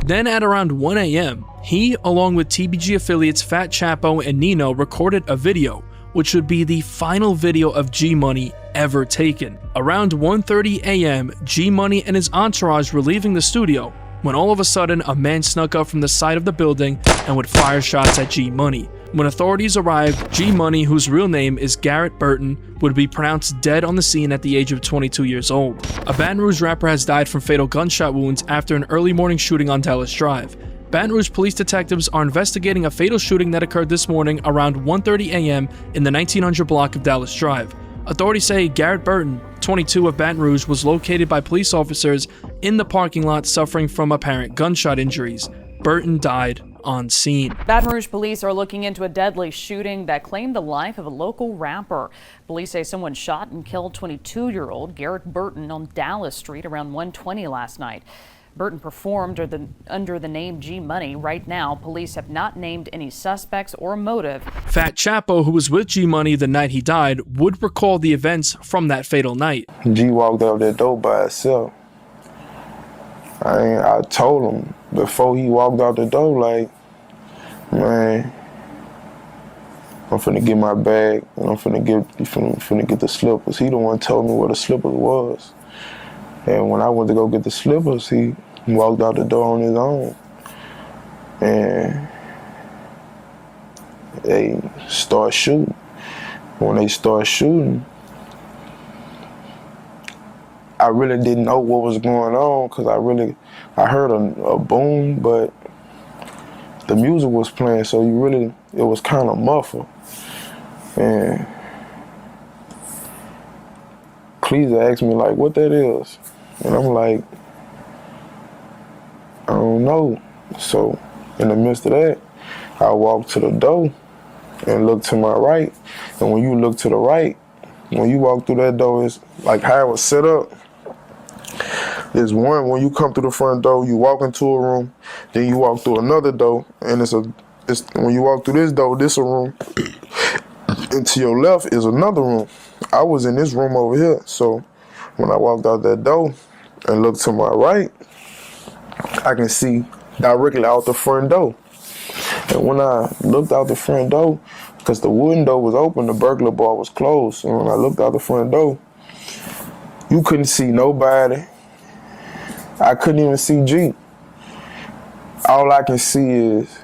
Then at around 1 a.m., he, along with TBG affiliates Fat Chapo and Nino, recorded a video, which would be the final video of G Money ever taken. Around 1:30 a.m., G Money and his entourage were leaving the studio when all of a sudden a man snuck up from the side of the building and would fire shots at G Money. When authorities arrived, G Money, whose real name is Garrett Burton, would be pronounced dead on the scene at the age of 22 years old. A Baton Rouge rapper has died from fatal gunshot wounds after an early morning shooting on Dallas Drive. Baton Rouge police detectives are investigating a fatal shooting that occurred this morning around 1:30 a.m. in the 1900 block of Dallas Drive. Authorities say Garrett Burton, 22 of Baton Rouge, was located by police officers in the parking lot suffering from apparent gunshot injuries. Burton died on scene. Baton Rouge police are looking into a deadly shooting that claimed the life of a local rapper. Police say someone shot and killed 22-year-old Garrett Burton on Dallas Street around 1:20 last night. Burton performed under the name G Money. Right now, police have not named any suspects or motive. Fat Chapo, who was with G Money the night he died, would recall the events from that fatal night. G walked out that door by himself. I told him before he walked out the door, like, man, I'm finna get my bag and I'm finna get the slippers. He the one told me where the slippers was. And when I went to go get the slippers, he walked out the door on his own. And they start shooting. When they start shooting, I really didn't know what was going on because I heard a boom, but the music was playing, so it was kind of muffled. And Cleesa asked me like, what that is? And I'm like, I don't know. So in the midst of that, I walked to the door and looked to my right. And when you look to the right, when you walk through that door, it's like how it was set up. There's one, when you come through the front door, you walk into a room, then you walk through another door, and when you walk through this door, this a room, and to your left is another room. I was in this room over here, so when I walked out that door, and look to my right, I can see directly out the front door. And when I looked out the front door, because the wooden door was open, the burglar bar was closed. And when I looked out the front door, you couldn't see nobody. I couldn't even see G. All I can see is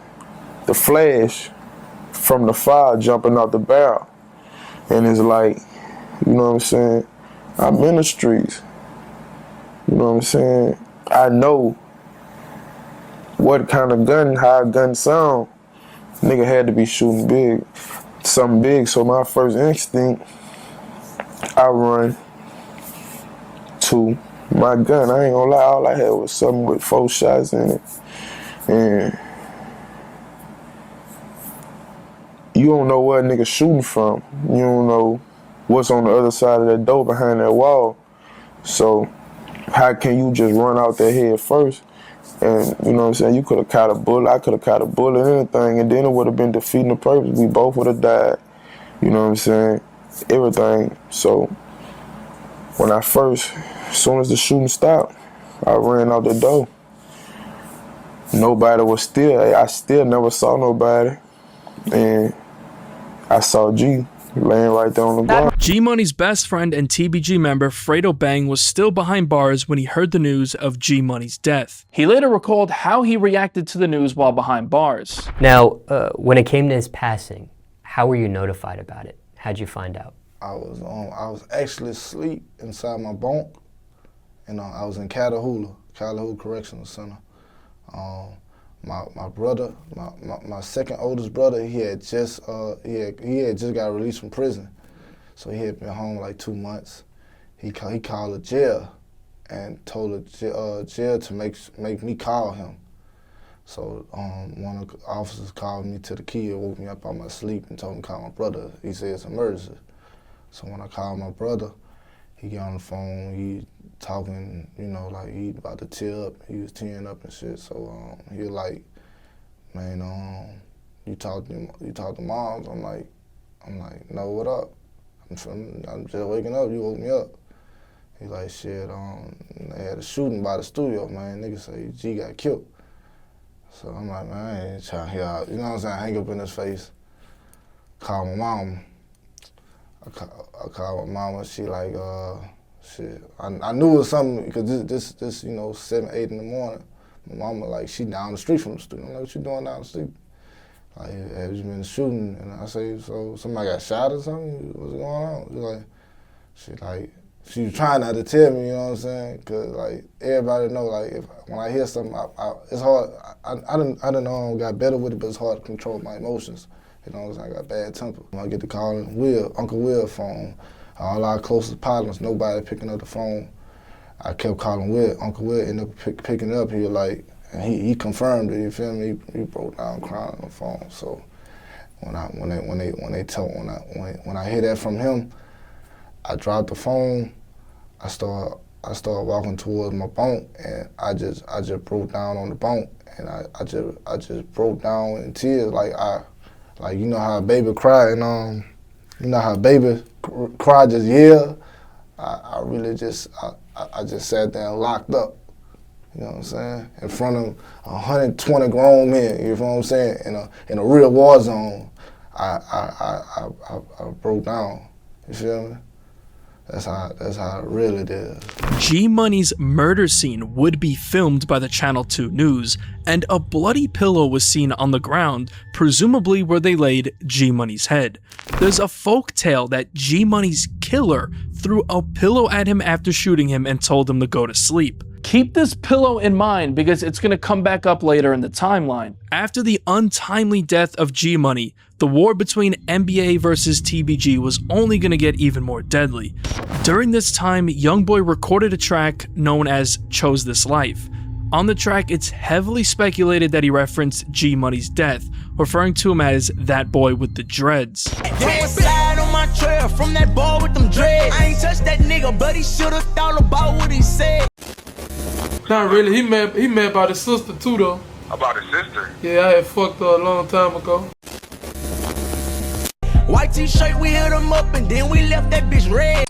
the flash from the fire jumping out the barrel. And it's like, you know what I'm saying? I'm in the streets. You know what I'm saying? I know what kind of gun, how a gun sound. Nigga had to be shooting big, something big. So my first instinct, I run to my gun. I ain't gonna lie, all I had was something with 4 shots in it. And you don't know where a nigga shooting from. You don't know what's on the other side of that door behind that wall. So how can you just run out there head first? And you know what I'm saying? You could have caught a bullet, I could have caught a bullet, anything, and then it would have been defeating the purpose. We both would have died. You know what I'm saying? Everything. So when I first, as soon as the shooting stopped, I ran out the door. Nobody was still, I still never saw nobody. And I saw G laying right there on the ground. G Money's best friend and TBG member Fredo Bang was still behind bars when he heard the news of G Money's death. He later recalled how he reacted to the news while behind bars. Now, when it came to his passing, how were you notified about it? How'd you find out? I was actually asleep inside my bunk, and I was in Catahoula Correctional Center. My brother, my second oldest brother, he had just got released from prison, so he had been home like 2 months. He called the jail and told the jail to make me call him. So one of the officers called me to the key and woke me up out of my sleep and told me to call my brother. He said it's an emergency. So when I called my brother, he got on the phone. He talking, you know, like he about to tear up. He was tearing up and shit. So he was like, man, you talk to moms. I'm like, no, what up? I'm just waking up. You woke me up. He like, shit. They had a shooting by the studio, man. Nigga say G got killed. So I'm like, man, I ain't trying to hear out. You know what I'm saying? Hang up in his face. Call my mom. I called my mama. She like, shit. I knew it was something because this, you know, 7, 8 in the morning. My mama like, she down the street from the studio. I'm like, what you doing down the street? Like, have you been shooting? And I say, so somebody got shot or something? What's going on? She was trying not to tell me, you know what I'm saying? Because, like, everybody know, like, when I hear something, it's hard. I done got better with it, but it's hard to control my emotions. You know what I'm saying? I got bad temper. When I get to calling Uncle Will's phone, all our closest partners, nobody picking up the phone. I kept calling Will. Uncle Will ended up picking it up. He was like, and he confirmed it, you feel me? He broke down crying on the phone. So when I hear that from him, I dropped the phone. I started walking towards my bunk, and I just broke down on the bunk, and I just broke down in tears, like you know how a baby cry, and you know how a baby cry just yell. I really just sat there and locked up. You know what I'm saying? In front of 120 grown men. You know what I'm saying? In a real war zone, I broke down. You feel me? That's how it really did. G Money's murder scene would be filmed by the Channel 2 News, and a bloody pillow was seen on the ground, presumably where they laid G Money's head. There's a folk tale that G Money's killer threw a pillow at him after shooting him and told him to go to sleep. Keep this pillow in mind because it's going to come back up later in the timeline. After the untimely death of G Money, the war between NBA versus TBG was only going to get even more deadly. During this time, YoungBoy recorded a track known as Chose This Life. On the track, it's heavily speculated that he referenced G Money's death, referring to him as that boy with the dreads. Slide on my trail from that boy with them dreads. I ain't touched that nigga, but he should've thought about what he said. Not really. He mad about his sister too, though. About his sister? Yeah, I had fucked her a long time ago. White t-shirt, we hit him up and then we left that bitch red.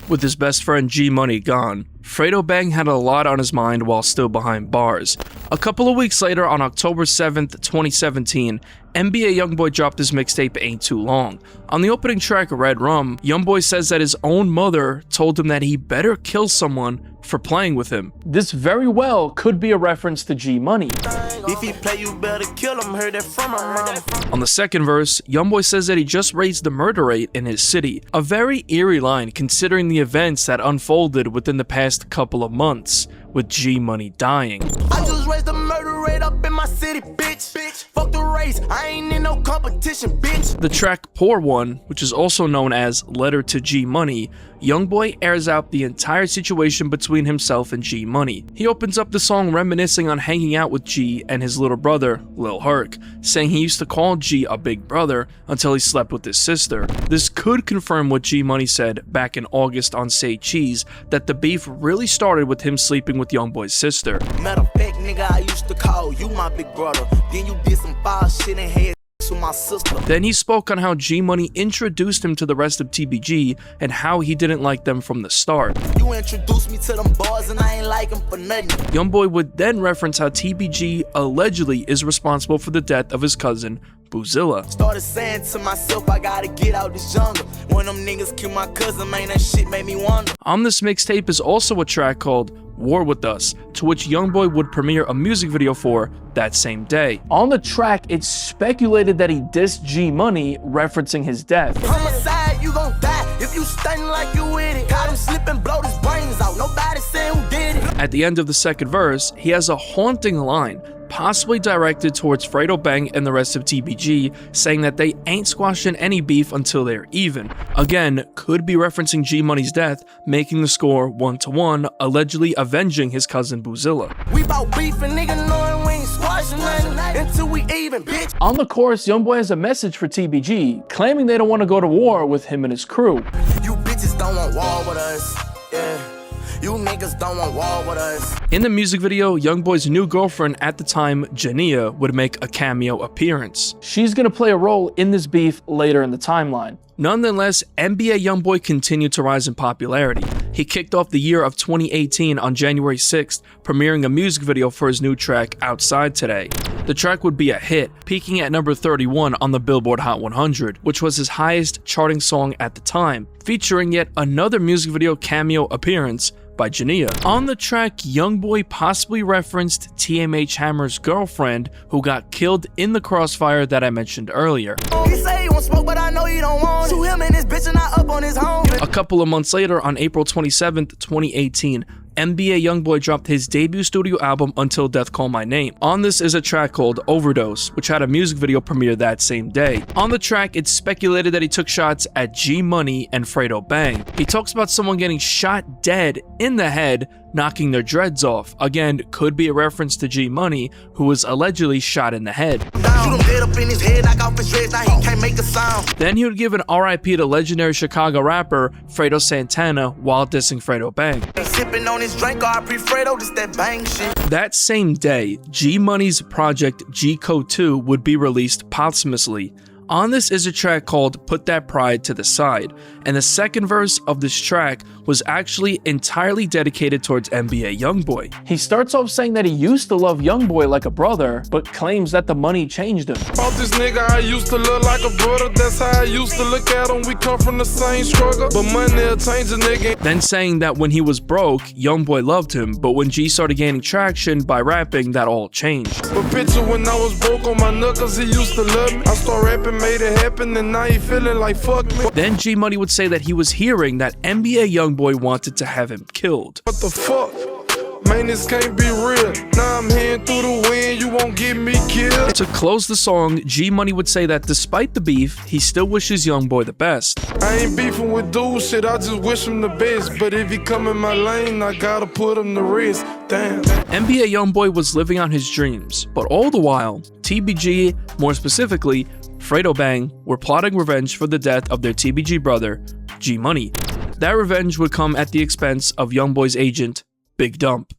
With his best friend G Money gone, Fredo Bang had a lot on his mind while still behind bars. A couple of weeks later, on October 7th, 2017, NBA YoungBoy dropped his mixtape Ain't Too Long. On the opening track, Red Rum, YoungBoy says that his own mother told him that he better kill someone for playing with him. This very well could be a reference to G Money. If he play, you better kill him. Heard that from my mama. On the second verse, YoungBoy says that he just raised the murder rate in his city. A very eerie line considering the events that unfolded within the past couple of months, with G Money dying. I just raised the murder rate up in my city, bitch. Fuck the race, I ain't in no competition, bitch. The track Poor One, which is also known as Letter to G Money, YoungBoy airs out the entire situation between himself and G Money. He opens up the song reminiscing on hanging out with G and his little brother, Lil Herc, saying he used to call G a big brother until he slept with his sister. This could confirm what G Money said back in August on Say Cheese, that the beef really started with him sleeping with YoungBoy's sister. Matter of fact, nigga, I used to call you my big brother. Then you did some foul shit and had to my sister. Then he spoke on how G Money introduced him to the rest of TBG and how he didn't like them from the start. You introduced me to them boys and I ain't like them for nothing. YoungBoy would then reference how TBG allegedly is responsible for the death of his cousin, Boozilla. Started saying to myself, I gotta get out this jungle. When them niggas kill my cousin, man, that shit made me wonder. On this mixtape is also a track called War With Us, to which YoungBoy would premiere a music video for that same day. On the track, it's speculated that he dissed G Money, referencing his death. Homicide, you gon' die if you stunning like you with it. Caught him slipping, blow his brains out. Nobody said who did it. At the end of the second verse, he has a haunting line, possibly directed towards Fredo Bang and the rest of TBG, saying that they ain't squashing any beef until they're even. Again, could be referencing G Money's death, making the score 1-1, allegedly avenging his cousin Boozilla. We bout beef and nigga knowing we ain't squashing nothing until we even, bitch. On the chorus, YoungBoy has a message for TBG, claiming they don't want to go to war with him and his crew. You bitches don't want war with us, yeah. You niggas don't want war with us. In the music video, YoungBoy's new girlfriend at the time, Jania, would make a cameo appearance. She's gonna play a role in this beef later in the timeline. Nonetheless, NBA YoungBoy continued to rise in popularity. He kicked off the year of 2018 on January 6th, premiering a music video for his new track, Outside Today. The track would be a hit, peaking at number 31 on the Billboard Hot 100, which was his highest charting song at the time, featuring yet another music video cameo appearance by Jania. On the track, YoungBoy possibly referenced TMH Hammer's girlfriend, who got killed in the crossfire that I mentioned earlier. He say he won't smoke, but I know he don't want it. Shoot him and his bitch and I up on his home. A couple of months later, on April 27th, 2018, NBA YoungBoy dropped his debut studio album Until Death Call My Name. On this is a track called Overdose, which had a music video premiere that same day. On the track, it's speculated that he took shots at G Money and Fredo Bang. He talks about someone getting shot dead in the head, knocking their dreads off. Again, could be a reference to G Money, who was allegedly shot in the head. Then he would give an RIP to legendary Chicago rapper Fredo Santana while dissing Fredo Bang. Sipping on his drink, I pre-Fredo, just that bang shit. That same day, G Money's project G Code 2 would be released posthumously. On this is a track called Put That Pride to the Side, and the second verse of this track was actually entirely dedicated towards NBA YoungBoy. He starts off saying that he used to love YoungBoy like a brother, but claims that the money changed him. About this nigga, I used to look like a brother, that's how I used to look at him, we come from the same struggle, but money'll change a nigga. Then saying that when he was broke, YoungBoy loved him, but when G started gaining traction by rapping, that all changed. But picture when I was broke on my knuckles, he used to love me, I start rapping, made it happen, and now he feeling like fuck me. Then G Money would say that he was hearing that NBA YoungBoy wanted to have him killed. What the fuck? Man, this can't be real. Now I'm heading through the wind, you won't get me killed. To close the song, G Money would say that despite the beef, he still wishes YoungBoy the best. I ain't beefing with dude shit, I just wish him the best. But if he come in my lane, I gotta put him to rest. Damn. NBA YoungBoy was living out his dreams, but all the while, TBG, more specifically, Fredo Bang, were plotting revenge for the death of their TBG brother, G Money. That revenge would come at the expense of YoungBoy's agent, Big Dump.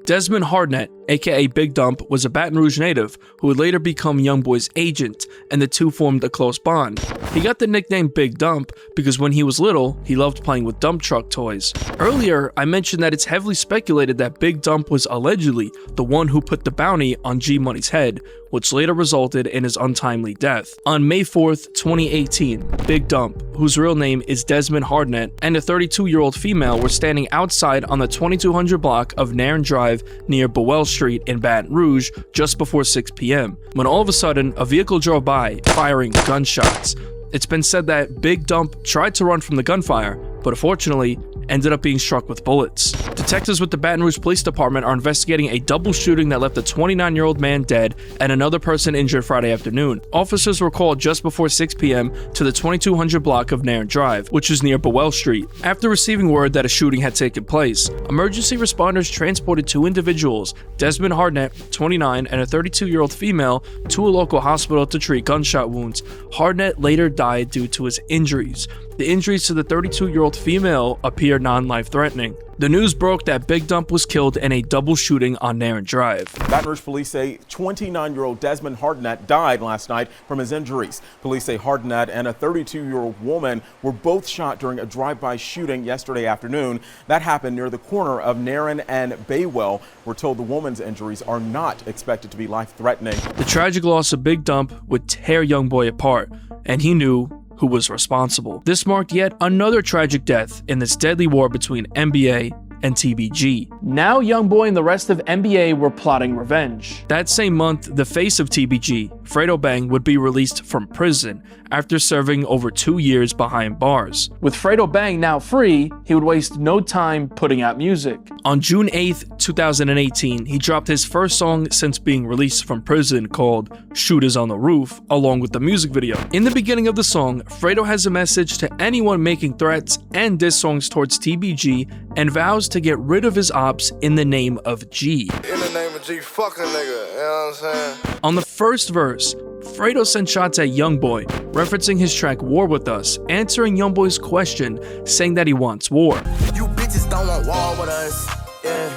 Desmond Hardnett, aka Big Dump, was a Baton Rouge native who would later become YoungBoy's agent, and the two formed a close bond. He got the nickname Big Dump because when he was little, he loved playing with dump truck toys. Earlier, I mentioned that it's heavily speculated that Big Dump was allegedly the one who put the bounty on G Money's head, which later resulted in his untimely death. On May 4th, 2018, Big Dump, whose real name is Desmond Hardnett, and a 32-year-old female were standing outside on the 2200 block of Nairn Drive near Boozilla Street in Baton Rouge just before 6 p.m. when all of a sudden a vehicle drove by, firing gunshots. It's been said that Big Dump tried to run from the gunfire, but unfortunately ended up being struck with bullets. Detectives with the Baton Rouge Police Department are investigating a double shooting that left a 29-year-old man dead and another person injured Friday afternoon. Officers were called just before 6 p.m. to the 2200 block of Nairn Drive, which is near Boozilla Street. After receiving word that a shooting had taken place, emergency responders transported two individuals, Desmond Hardnett, 29, and a 32-year-old female, to a local hospital to treat gunshot wounds. Hardnett later died due to his injuries. The injuries to the 32-year-old female appear non-life-threatening. The news broke that Big Dump was killed in a double shooting on Nairn Drive. Baton Rouge police say 29-year-old Desmond Hardnett died last night from his injuries. Police say Hardnett and a 32-year-old woman were both shot during a drive-by shooting yesterday afternoon. That happened near the corner of Nairn and Baywell. We're told the woman's injuries are not expected to be life-threatening. The tragic loss of Big Dump would tear YoungBoy apart, and he knew who was responsible. This marked yet another tragic death in this deadly war between NBA and TBG. Now YoungBoy and the rest of NBA were plotting revenge. That same month, the face of TBG, Fredo Bang, would be released from prison after serving over 2 years behind bars. With Fredo Bang now free, he would waste no time putting out music. On June 8th, 2018, he dropped his first song since being released from prison called Shooters on the Roof, along with the music video. In the beginning of the song, Fredo has a message to anyone making threats and diss songs towards TBG and vows to get rid of his ops in the name of G. In the name of G, fuck a nigga, you know what I'm saying? On the first verse, Fredo sent shots at YoungBoy, referencing his track War With Us, answering YoungBoy's question, saying that he wants war. You bitches don't want war with us, yeah.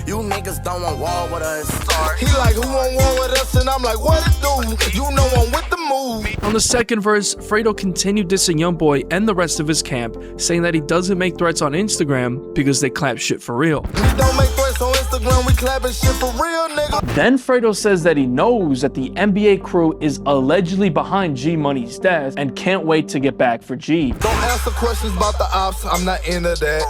You niggas don't want war with us. He like, who want war with us? And I'm like, what it do? You know I'm with the move. On the second verse, Fredo continued dissing YoungBoy and the rest of his camp, saying that he doesn't make threats on Instagram because they clap shit for real. We don't make threats on Instagram, we clapping shit for real, nigga. Then Fredo says that he knows that the NBA crew is allegedly behind G Money's death and can't wait to get back for G. Don't answer questions about the ops, I'm not into that.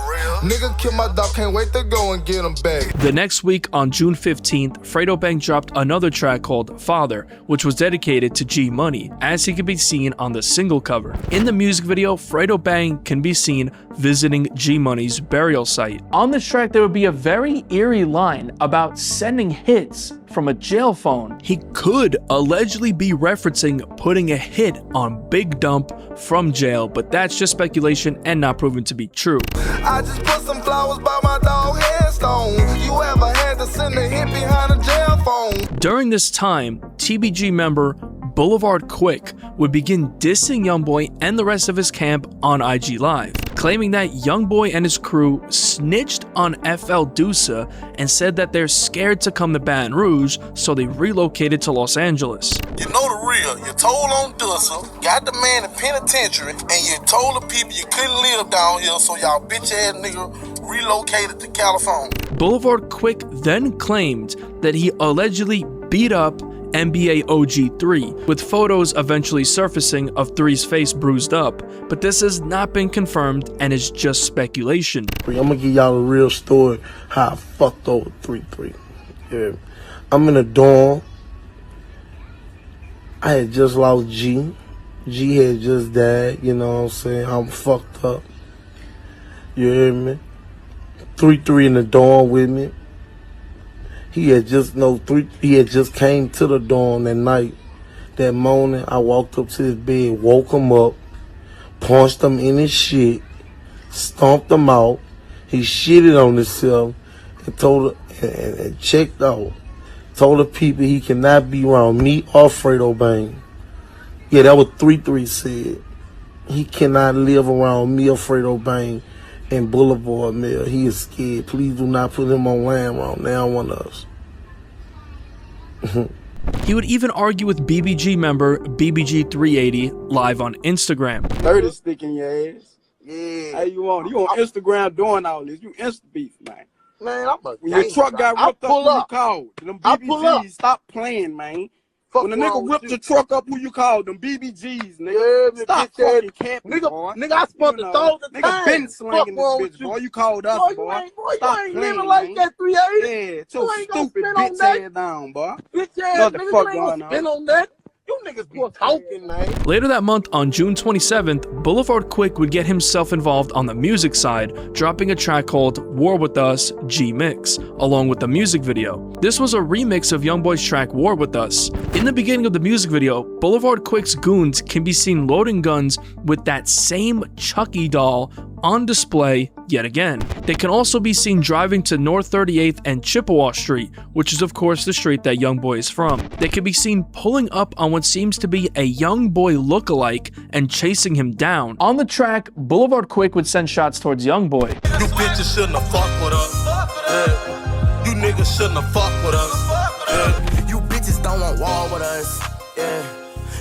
Nigga kill my dog, can't wait to go and get him back. The next week, on June 15th, Fredo Bang dropped another track called Father, which was dedicated to G Money, as he could be seen on the single cover. In the music video, Fredo Bang can be seen visiting G Money's burial site. On this track, there would be a very eerie line about sending hits from a jail phone. He could allegedly be referencing putting a hit on Big Dump from jail, but that's just speculation and not proven to be true. I just put some flowers by my dog headstone. You ever had to send a hit behind a jail phone? During this time, TBG member Boulevard Quick would begin dissing YoungBoy and the rest of his camp on IG Live, claiming that YoungBoy and his crew snitched on FL Deuce and said that they're scared to come to Baton Rouge, so they relocated to Los Angeles. You know the real. You told on Deuce, got the man in penitentiary, and you told the people you couldn't live down here, so y'all bitch ass nigga relocated to California. Boulevard Quick then claimed that he allegedly beat up NBA OG 3, with photos eventually surfacing of 3's face bruised up, but this has not been confirmed and is just speculation. I'm gonna give y'all a real story how I fucked over 3-3. Yeah. I'm in a dorm. I had just lost G. G had just died, you know what I'm saying? I'm fucked up. You hear me? 3-3 in the dorm with me. He had just came to the dorm that night. That morning, I walked up to his bed, woke him up, punched him in his shit, stomped him out. He shitted on himself and checked out. Told the people he cannot be around me or Fredo Bang. Yeah, that what 3-3 said. He cannot live around me or Fredo Bang in Boulevard Mill. He is scared. Please do not put him on land around now one of us. He would even argue with BBG member BBG 380 live on Instagram. 30 stick in your ass. Yeah. How you on? You on Instagram doing all this? You Insta beef, man. Man, I'm a When your truck got ripped up, who you called? Them I pull up. BBGs, stop playing, man. Fuck When the wrong nigga with ripped you? your truck up, who you called? Them BBGs, nigga. Yeah, Stop bitch ass fucking camping, nigga, boy. nigga, I spent You know, 1,000 nigga times. been slinging Fuck wrong this with bitch, you? boy. You called us, Boy, boy. you ain't Stop living playing, like man. that, 380. Yeah, You your ain't gonna stupid spend on bitch that. ass down, boy. Bitch ass What the nigga, fuck you ain't going gonna spend on? on that. You niggas poor talking, man. Later that month, on June 27th, Boulevard Quick would get himself involved on the music side, dropping a track called War With Us G-Mix, along with the music video. This was a remix of YoungBoy's track War With Us. In the beginning of the music video, Boulevard Quick's goons can be seen loading guns with that same Chucky doll on display yet again. They can also be seen driving to North 38th and Chippewa Street, which is of course the street that YoungBoy is from. They can be seen pulling up on what seems to be a YoungBoy lookalike and chasing him down. On the track, Boulevard Quick would send shots towards YoungBoy. You bitches shouldn't have fucked with us. Yeah. You niggas shouldn't have fucked with us. Yeah. You bitches don't want war with us. Yeah.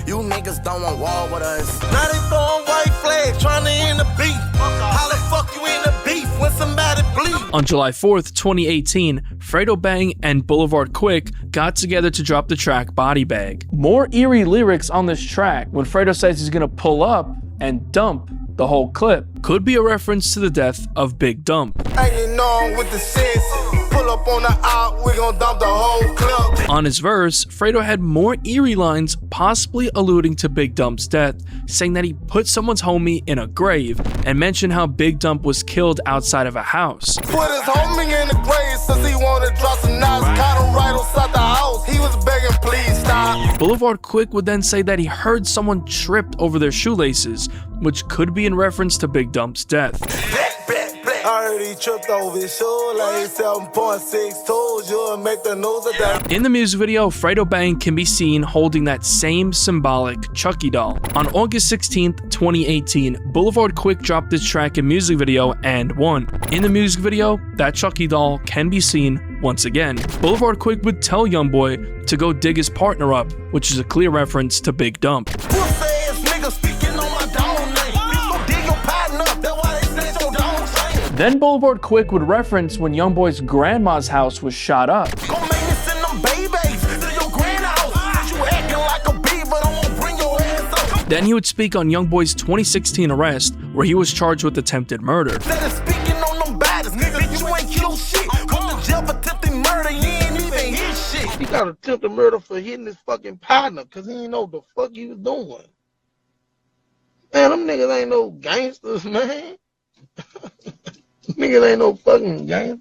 You niggas don't want war with us. Now they throwing white flags, trying to end the beef. How the fuck you in the beef when somebody bleed? On July 4th, 2018, Fredo Bang and Boulevard Quick got together to drop the track Body Bag. More eerie lyrics on this track when Fredo says he's gonna pull up and dump the whole clip. Could be a reference to the death of Big Dump. Ain't it known with the sense? Pull up on the out, we gon' dump the whole clip. On his verse, Fredo had more eerie lines, possibly alluding to Big Dump's death, saying that he put someone's homie in a grave, and mentioned how Big Dump was killed outside of a house. Put his homie in the grave since he wanted to drop some knives. Caught him right outside the house, he was begging please stop. Boulevard Quick would then say that he heard someone tripped over their shoelaces, which could be in reference to Big Dump's death. I heard he tripped over his shoelace, 7.6 told you and make the news of that. In the music video, Fredo Bang can be seen holding that same symbolic Chucky doll. On August 16th, 2018, Boulevard Quick dropped this track and music video and won. In the music video, that Chucky doll can be seen once again. Boulevard Quick would tell YoungBoy to go dig his partner up, which is a clear reference to Big Dump. Then Boulevard Quick would reference when YoungBoy's grandma's house was shot up. Then he would speak on YoungBoy's 2016 arrest, where he was charged with attempted murder. He got attempted murder for hitting his fucking partner because he didn't know what the fuck he was doing. Man, them niggas ain't no gangsters, man. Niggas ain't no fucking gangsters.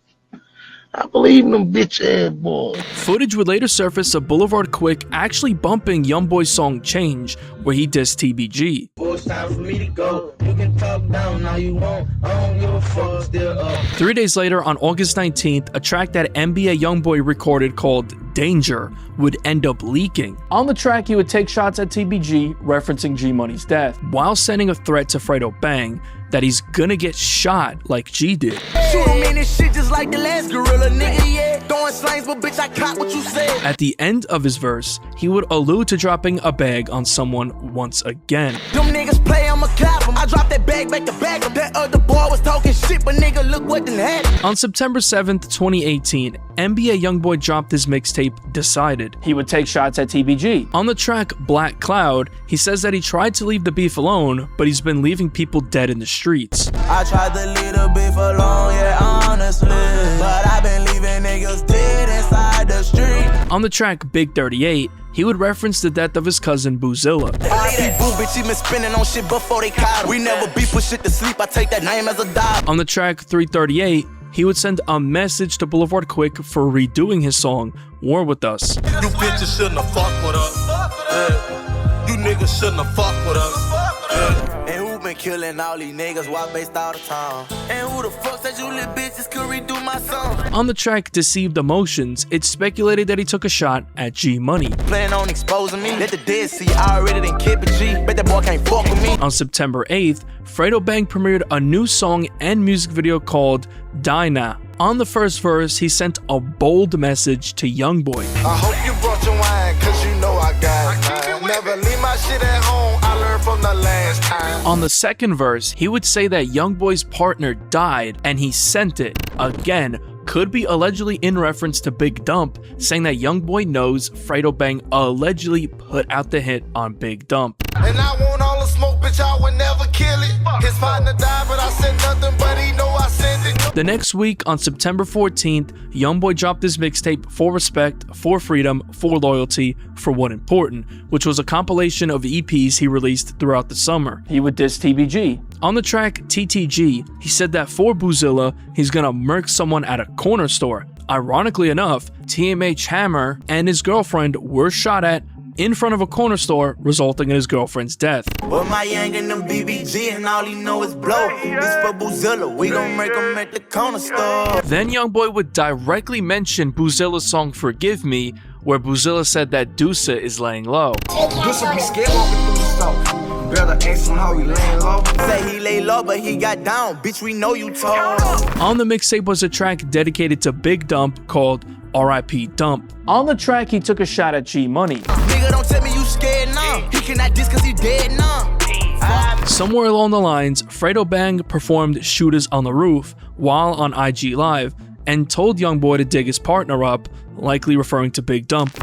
I believe in them bitch ass boys. Footage would later surface of Boulevard Quick actually bumping YoungBoy's song Change, where he dissed TBG. It's time for me to go. You can talk down now you won't. I don't give a fuck, still up. 3 days later, on August 19th, a track that NBA YoungBoy recorded called Danger would end up leaking. On the track, he would take shots at TBG, referencing G-Money's death, while sending a threat to Fredo Bang that he's gonna get shot like G did. Shoot him in this shit just like the last gorilla, nigga, yeah. Throwing slangs, but bitch, I caught what you said. At the end of his verse, he would allude to dropping a bag on someone once again. Them niggas play, I'ma clap them. I dropped that bag back to back them. That other boy was talking shit, but nigga, look what done happened. On September 7th, 2018, NBA YoungBoy dropped his mixtape Decided. He would take shots at TBG. On the track Black Cloud, he says that he tried to leave the beef alone, but he's been leaving people dead in the streets. I tried to leave the beef alone, yeah, honestly, but I've been leaving niggas dead inside the street. On the track Big 38, he would reference the death of his cousin Boozilla. Boo, bitch, he been spinning on shit before they caught him. We never beef with shit to sleep, I take that name as a dog. On the track 338, he would send a message to Boulevard Quick for redoing his song War With Us. You bitches shouldn't have fucked with us. Yeah. You niggas shouldn't have fucked with us. Yeah. And who been killing all these niggas while based out of town? And who the fuck said you little bitches could redo my song? On the track Deceived Emotions, it's speculated that he took a shot at G Money. Planning on exposing me, let the dead see I already done kept it G. Bet that boy can't fuck with me. On September 8th, Fredo Bang premiered a new song and music video called Die Now. On the first verse, he sent a bold message to YoungBoy. I hope you brought your wine, cause you know I got mine. Never leave my shit at home, I learned from the last time. On the second verse, he would say that YoungBoy's partner died and he sent it. Again, could be allegedly in reference to Big Dump, saying that YoungBoy knows Fredo Bang allegedly put out the hit on Big Dump. And I want all the smoke, bitch, I would never kill it. His partner died, but I said nothing, but he know I sent it. The next week, on September 14th, YoungBoy dropped his mixtape For Respect, For Freedom, For Loyalty, For What Important, which was a compilation of EPs he released throughout the summer. He would diss TBG. On the track TTG, he said that for Boozilla, he's gonna murk someone at a corner store. Ironically enough, TMH Hammer and his girlfriend were shot at in front of a corner store, resulting in his girlfriend's death. But my young and them BBG and all he know is blow. This for Boozilla, we gon' make him at the corner store. Then YoungBoy would directly mention Boozilla's song Forgive Me, where Boozilla said that Deusa is laying low. Deusa be scared walking through the store. Better ask him how he laying low. Say he lay low, but he got down. Bitch, we know you told. On the mixtape was a track dedicated to Big Dump called R.I.P. Dump. On the track, he took a shot at G Money. Nigga, don't tell me you scared now. He cannot diss cause he dead now. Somewhere along the lines, Fredo Bang performed Shooters on the Roof while on IG Live and told YoungBoy to dig his partner up, likely referring to Big Dump.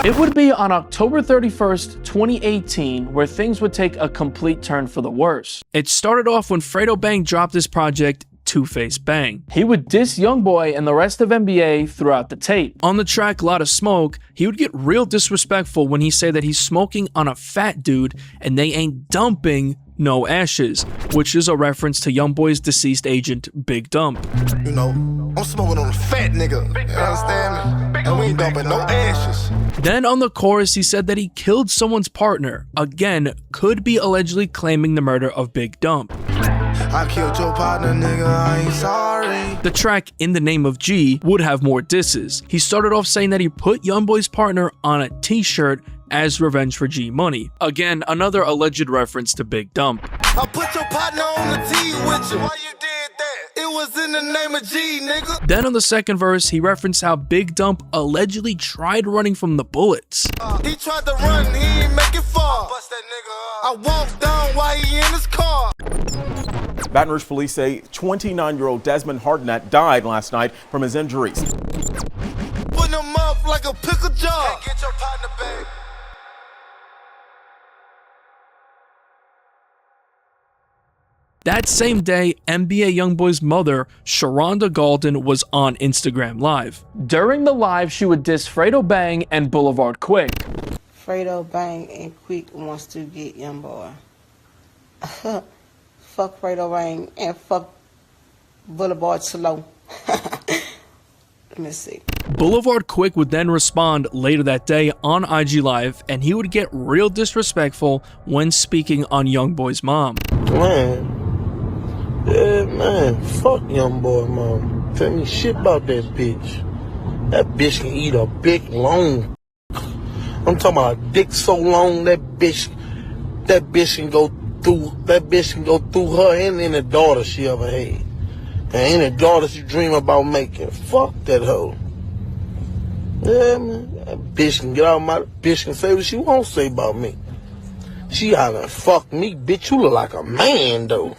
It would be on October 31st, 2018, where things would take a complete turn for the worse. It started off when Fredo Bang dropped his project, Two-Face Bang. He would diss YoungBoy and the rest of NBA throughout the tape. On the track Lot of Smoke, he would get real disrespectful when he said that he's smoking on a fat dude and they ain't dumping no ashes, which is a reference to YoungBoy's deceased agent, Big Dump. You know, I'm smoking on a fat nigga, you understand me? And we ain't dumping no ashes. Then on the chorus, he said that he killed someone's partner. Again, could be allegedly claiming the murder of Big Dump. I killed your partner, nigga, I ain't sorry. The track In the Name of G would have more disses. He started off saying that he put YoungBoy's partner on a t-shirt as revenge for G Money. Again, another alleged reference to Big Dump. I put your partner on the T with you. Why you did that? It was in the name of G, nigga. Then on the second verse, he referenced how Big Dump allegedly tried running from the bullets. He tried to run, he ain't make it far. Bust that nigga up. I walked down while he in his car. Baton Rouge police say 29-year-old Desmond Hartnett died last night from his injuries. Putting him up like a pickle jar. Hey, get your partner back. That same day, NBA YoungBoy's mother, Sharonda Galden, was on Instagram Live. During the live, she would diss Fredo Bang and Boulevard Quick. Fredo Bang and Quick wants to get YoungBoy. Fuck Fredo Bang and fuck Boulevard Slow. Let me see. Boulevard Quick would then respond later that day on IG Live, and he would get real disrespectful when speaking on YoungBoy's mom. Man. Yeah, man, fuck YoungBoy, mom. Tell me shit about that bitch. That bitch can eat a big long. I'm talking about a dick so long that bitch can go through her and any daughter she ever had. And any daughter she dream about making. Fuck that hoe. Yeah, man. That bitch can get out my bitch can say what she won't say about me. She hollering, fuck me, bitch, you look like a man though.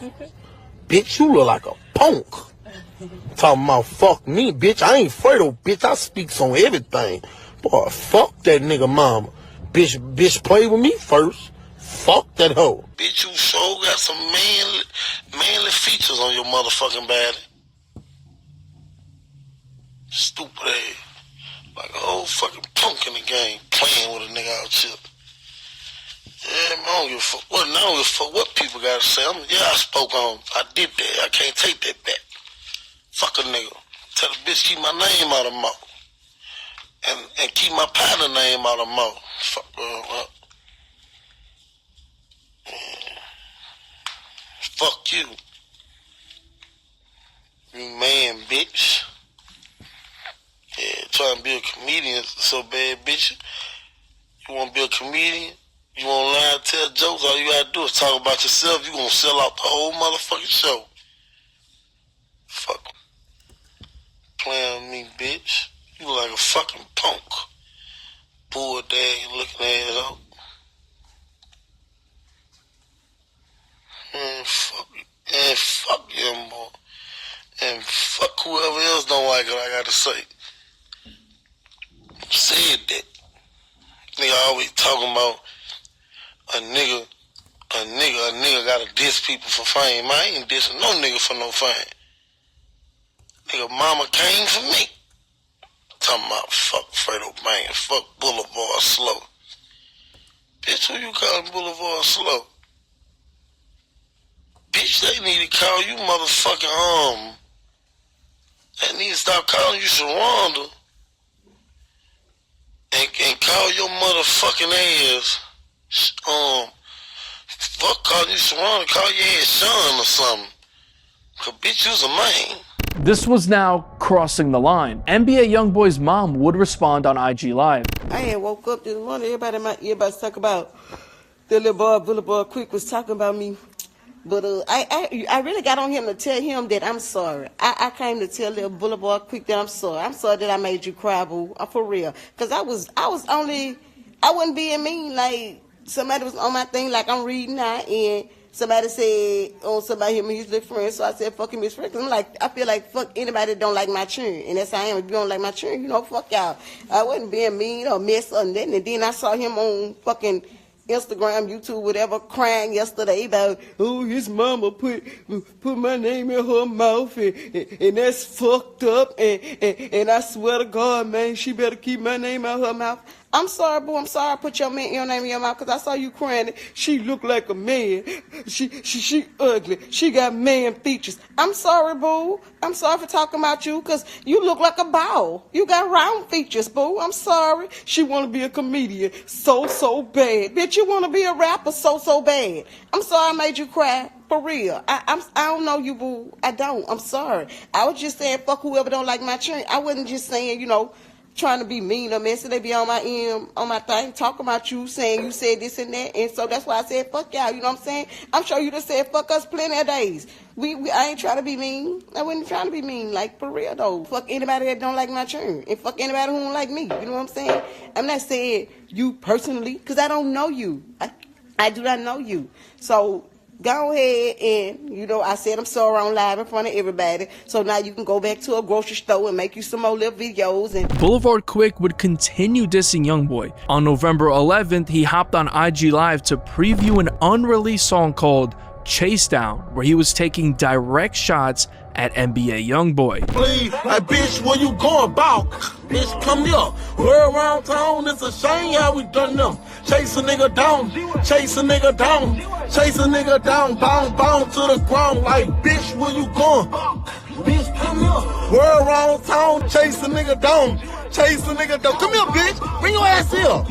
Bitch, you look like a punk. Talking about fuck me, bitch. I ain't Fredo, bitch. I speaks on everything. Boy, fuck that nigga mama. Bitch, play with me first. Fuck that hoe. Bitch, you sure got some manly features on your motherfucking body. Stupid ass. Like a whole fucking punk in the game. Playing with a nigga out here. Yeah, man, I don't give a fuck. I don't give a fuck what people gotta say. I spoke on. I did that. I can't take that back. Fuck a nigga. Tell the bitch keep my name out of mouth. And keep my partner name out of mouth. Fuck up. Fuck you. You man, bitch. Yeah, trying to be a comedian so bad, bitch. You want to be a comedian? You want to learn how to tell jokes? All you got to do is talk about yourself. You going to sell out the whole motherfucking show. Fuck. Playing with me, bitch. You look like a fucking punk. Bull dag looking ass out. And fuck him, boy. And fuck whoever else don't like it, I gotta say. Said that. Nigga always talking about a nigga gotta diss people for fame. I ain't dissing no nigga for no fame. Nigga mama came for me. Talking about fuck Fredo Bang, fuck Boulevard Slow. Bitch, who you calling Boulevard Slow? Bitch, they need to call you motherfucking, they need to stop calling you Sharonda and call your motherfucking ass, fuck calling you Sharonda, call your ass Sean or something. Cause bitch, you's a man. This was now crossing the line. NBA YoungBoy's mom would respond on IG Live. I had woke up this morning, everybody in my earbuds talk about the little boy, Boulevard Quick was talking about me. But I really got on him to tell him that I'm sorry. I came to tell little Boulevard Quick that I'm sorry. I'm sorry that I made you cry, boo. I'm for real. Cause I wasn't being mean. Like somebody was on my thing, like I'm reading now, and somebody said, somebody hit me his little friend. So I said, fuck him, his friend. Cause I'm like, I feel like fuck anybody that don't like my children, and that's how I am. If you don't like my children, fuck y'all. I wasn't being mean or mess or nothing. And then I saw him on fucking Instagram, YouTube, whatever, crying yesterday about, his mama put my name in her mouth, and that's fucked up, and I swear to God, man, she better keep my name out her mouth. I'm sorry, boo. I'm sorry I put your name in your mouth, because I saw you crying. She looked like a man. She ugly. She got man features. I'm sorry, boo. I'm sorry for talking about you, because you look like a ball. You got round features, boo. I'm sorry. She want to be a comedian so bad. Bitch, you want to be a rapper so bad. I'm sorry I made you cry. For real. I don't know you, boo. I don't. I'm sorry. I was just saying fuck whoever don't like my church. I wasn't just saying, trying to be mean or messy. They be on my thing, talking about you, saying you said this and that, and so that's why I said fuck y'all. You know what I'm saying? I'm sure you done said fuck us plenty of days. I ain't trying to be mean. I wasn't trying to be mean, like for real though. Fuck anybody that don't like my churn, and fuck anybody who don't like me. You know what I'm saying? I'm not saying you personally, because I don't know you. I do not know you. So go ahead and, I said I'm sorry on live in front of everybody. So now you can go back to a grocery store and make you some more little videos. And Boulevard Quick would continue dissing YoungBoy. On November 11th, he hopped on IG Live to preview an unreleased song called Chase Down, where he was taking direct shots at NBA YoungBoy. Please, like, bitch, where you going about? Bitch, come here. We're around town, it's a shame how we done them. Chase a nigga down, chase a nigga down, chase a nigga down, bound to the ground. Like, bitch, where you going? Bitch, come here. We're around town, chase a nigga down, chase a nigga down. Come here, bitch, bring your ass here.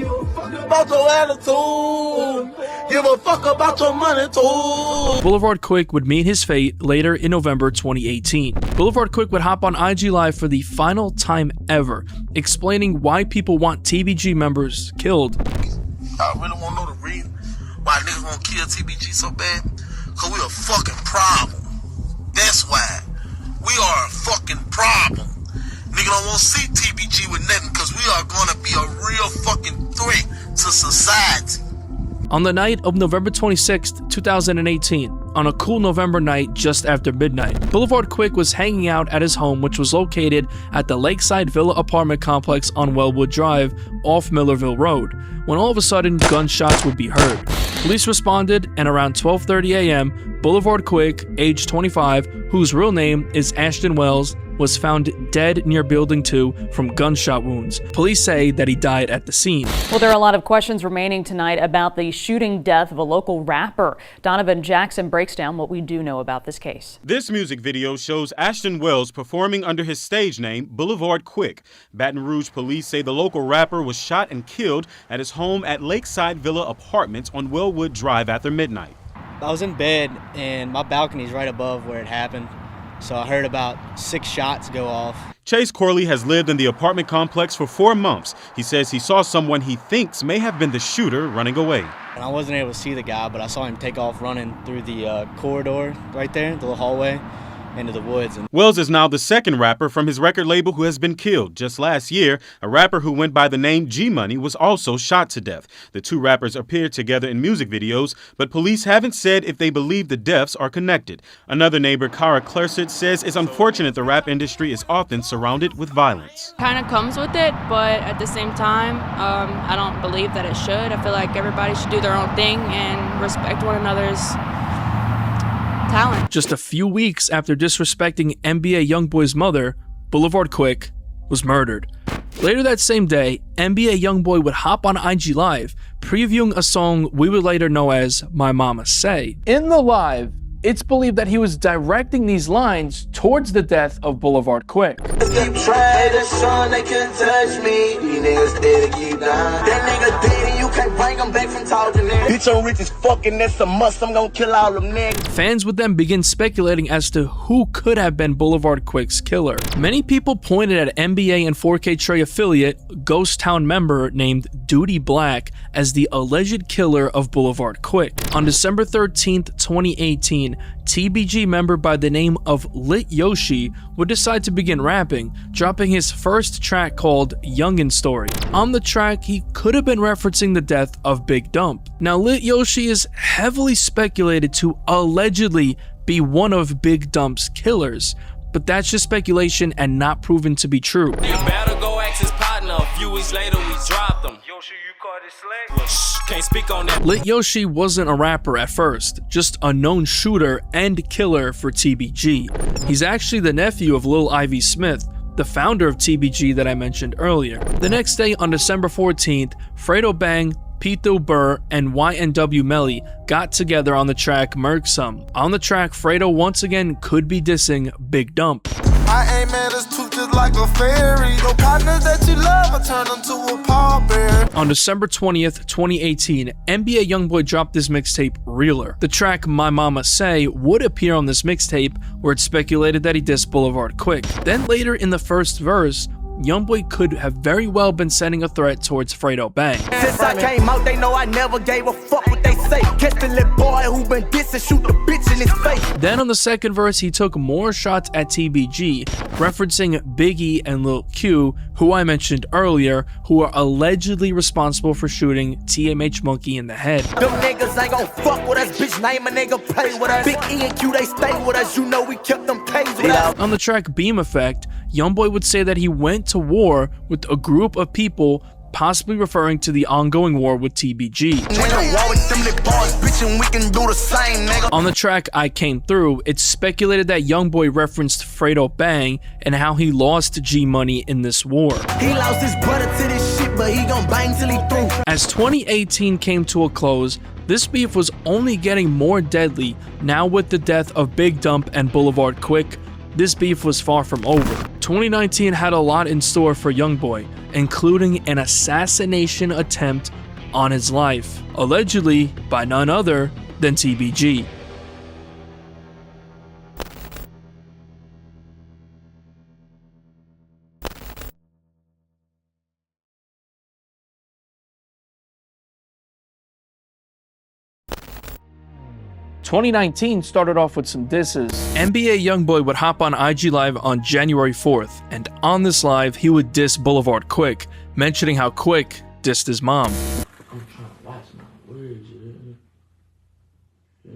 About your attitude, give a fuck about your money too. Boulevard Quick would meet his fate later in November 2018. Boulevard Quick would hop on IG Live for the final time ever, explaining why people want TBG members killed. I really want to know the reason why niggas want to kill TBG so bad. Cause we a fucking problem. That's why. We are a fucking problem. Nigga don't want to see TBG with nothing, cause we are gonna be a real fucking threat to society. On the night of November 26th, 2018, on a cool November night just after midnight, Boulevard Quick was hanging out at his home, which was located at the Lakeside Villa apartment complex on Wellwood Drive off Millerville Road, when all of a sudden gunshots would be heard. Police responded, and around 12:30 a.m., Boulevard Quick, age 25, whose real name is Ashton Wells, was found dead near Building 2 from gunshot wounds. Police say that he died at the scene. Well, there are a lot of questions remaining tonight about the shooting death of a local rapper. Donovan Jackson breaks down what we do know about this case. This music video shows Ashton Wells performing under his stage name, Boulevard Quick. Baton Rouge police say the local rapper was shot and killed at his home at Lakeside Villa Apartments on Wellwood Drive after midnight. I was in bed and my balcony's right above where it happened. So I heard about 6 shots go off. Chase Corley has lived in the apartment complex for 4 months. He says he saw someone he thinks may have been the shooter running away. And I wasn't able to see the guy, but I saw him take off running through the corridor right there, the little hallway, into the woods. Wells is now the second rapper from his record label who has been killed. Just last year, a rapper who went by the name G-Money was also shot to death. The two rappers appeared together in music videos, but police haven't said if they believe the deaths are connected. Another neighbor, Cara Clercet, says it's unfortunate the rap industry is often surrounded with violence. Kind of comes with it, but at the same time, I don't believe that it should. I feel like everybody should do their own thing and respect one another's talent. Just a few weeks after disrespecting NBA YoungBoy's mother, Boulevard Quick was murdered. Later that same day, NBA YoungBoy would hop on IG Live, previewing a song we would later know as My Mama Say. In the live, it's believed that he was directing these lines towards the death of Boulevard Quick. Keep trying to son, they can't touch me. These niggas steady keep dying. That nigga dead and you can't bring him back from talking that. Bitch, I'm rich as fucking, that's a must. I'm gonna kill all them niggas. Fans would then begin speculating as to who could have been Boulevard Quick's killer. Many people pointed at NBA and 4K Trey affiliate, Ghost Town member named Duty Black as the alleged killer of Boulevard Quick. On December 13th, 2018, TBG member by the name of Lit Yoshi would decide to begin rapping, dropping his first track called Youngin' Story. On the track, he could have been referencing the death of Big Dump. Now, Lit Yoshi is heavily speculated to allegedly be one of Big Dump's killers, but that's just speculation and not proven to be true. A few weeks later, we dropped them. Yoshi, you caught it slick? Can't speak on that. Lit Yoshi wasn't a rapper at first, just a known shooter and killer for TBG. He's actually the nephew of Lil Ivy Smith, the founder of TBG that I mentioned earlier. The next day, on December 14th, Fredo Bang, Pito Burr, and YNW Melly got together on the track Merksum. On the track, Fredo once again could be dissing Big Dump. I ain't mad as tooth just like a fairy. No partners that you love, I turn them to a pallbearer. On December 20th, 2018, NBA YoungBoy dropped this mixtape, Realer. The track My Mama Say would appear on this mixtape, where it's speculated that he dissed Boulevard Quick. Then later in the first verse, YoungBoy could have very well been sending a threat towards Fredo Bang. Since I came out, they know I never gave a fuck what they say. Catch the little boy who been dissing, shoot the bitch in his face. Then on the second verse, he took more shots at TBG, referencing Biggie and Lil Q, who I mentioned earlier, who are allegedly responsible for shooting TMH Monkey in the head. Them niggas ain't gon' fuck with us, bitch, name a nigga play with us. Big E and Q, they stay with us, you know we kept them K's with us. On the track Beam Effect, YoungBoy would say that he went to war with a group of people, possibly referring to the ongoing war with TBG. On the track I Came Through, it's speculated that YoungBoy referenced Fredo Bang and how he lost G-Money in this war. He lost his brother to this shit, but he gon' bang till he through. As 2018 came to a close, this beef was only getting more deadly. Now with the death of Big Dump and Boulevard Quick, this beef was far from over. 2019 had a lot in store for YoungBoy, including an assassination attempt on his life, allegedly by none other than TBG. "2019 started off with some disses. NBA YoungBoy would hop on IG Live on January 4th, and on this live, he would diss Boulevard Quick, mentioning how Quick dissed his mom. I'm trying to watch my words, yeah.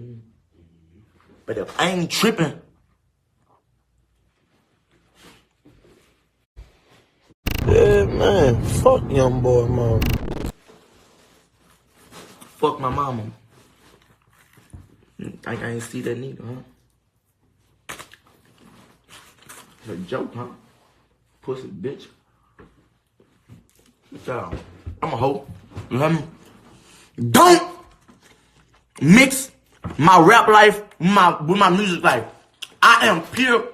But if I ain't tripping, yeah, man, fuck YoungBoy mom. Fuck my mama. Think I ain't see that nigga, huh? It's a joke, huh? Pussy bitch. I'm a hoe. You hear me? Don't mix my rap life with my music life. I am pure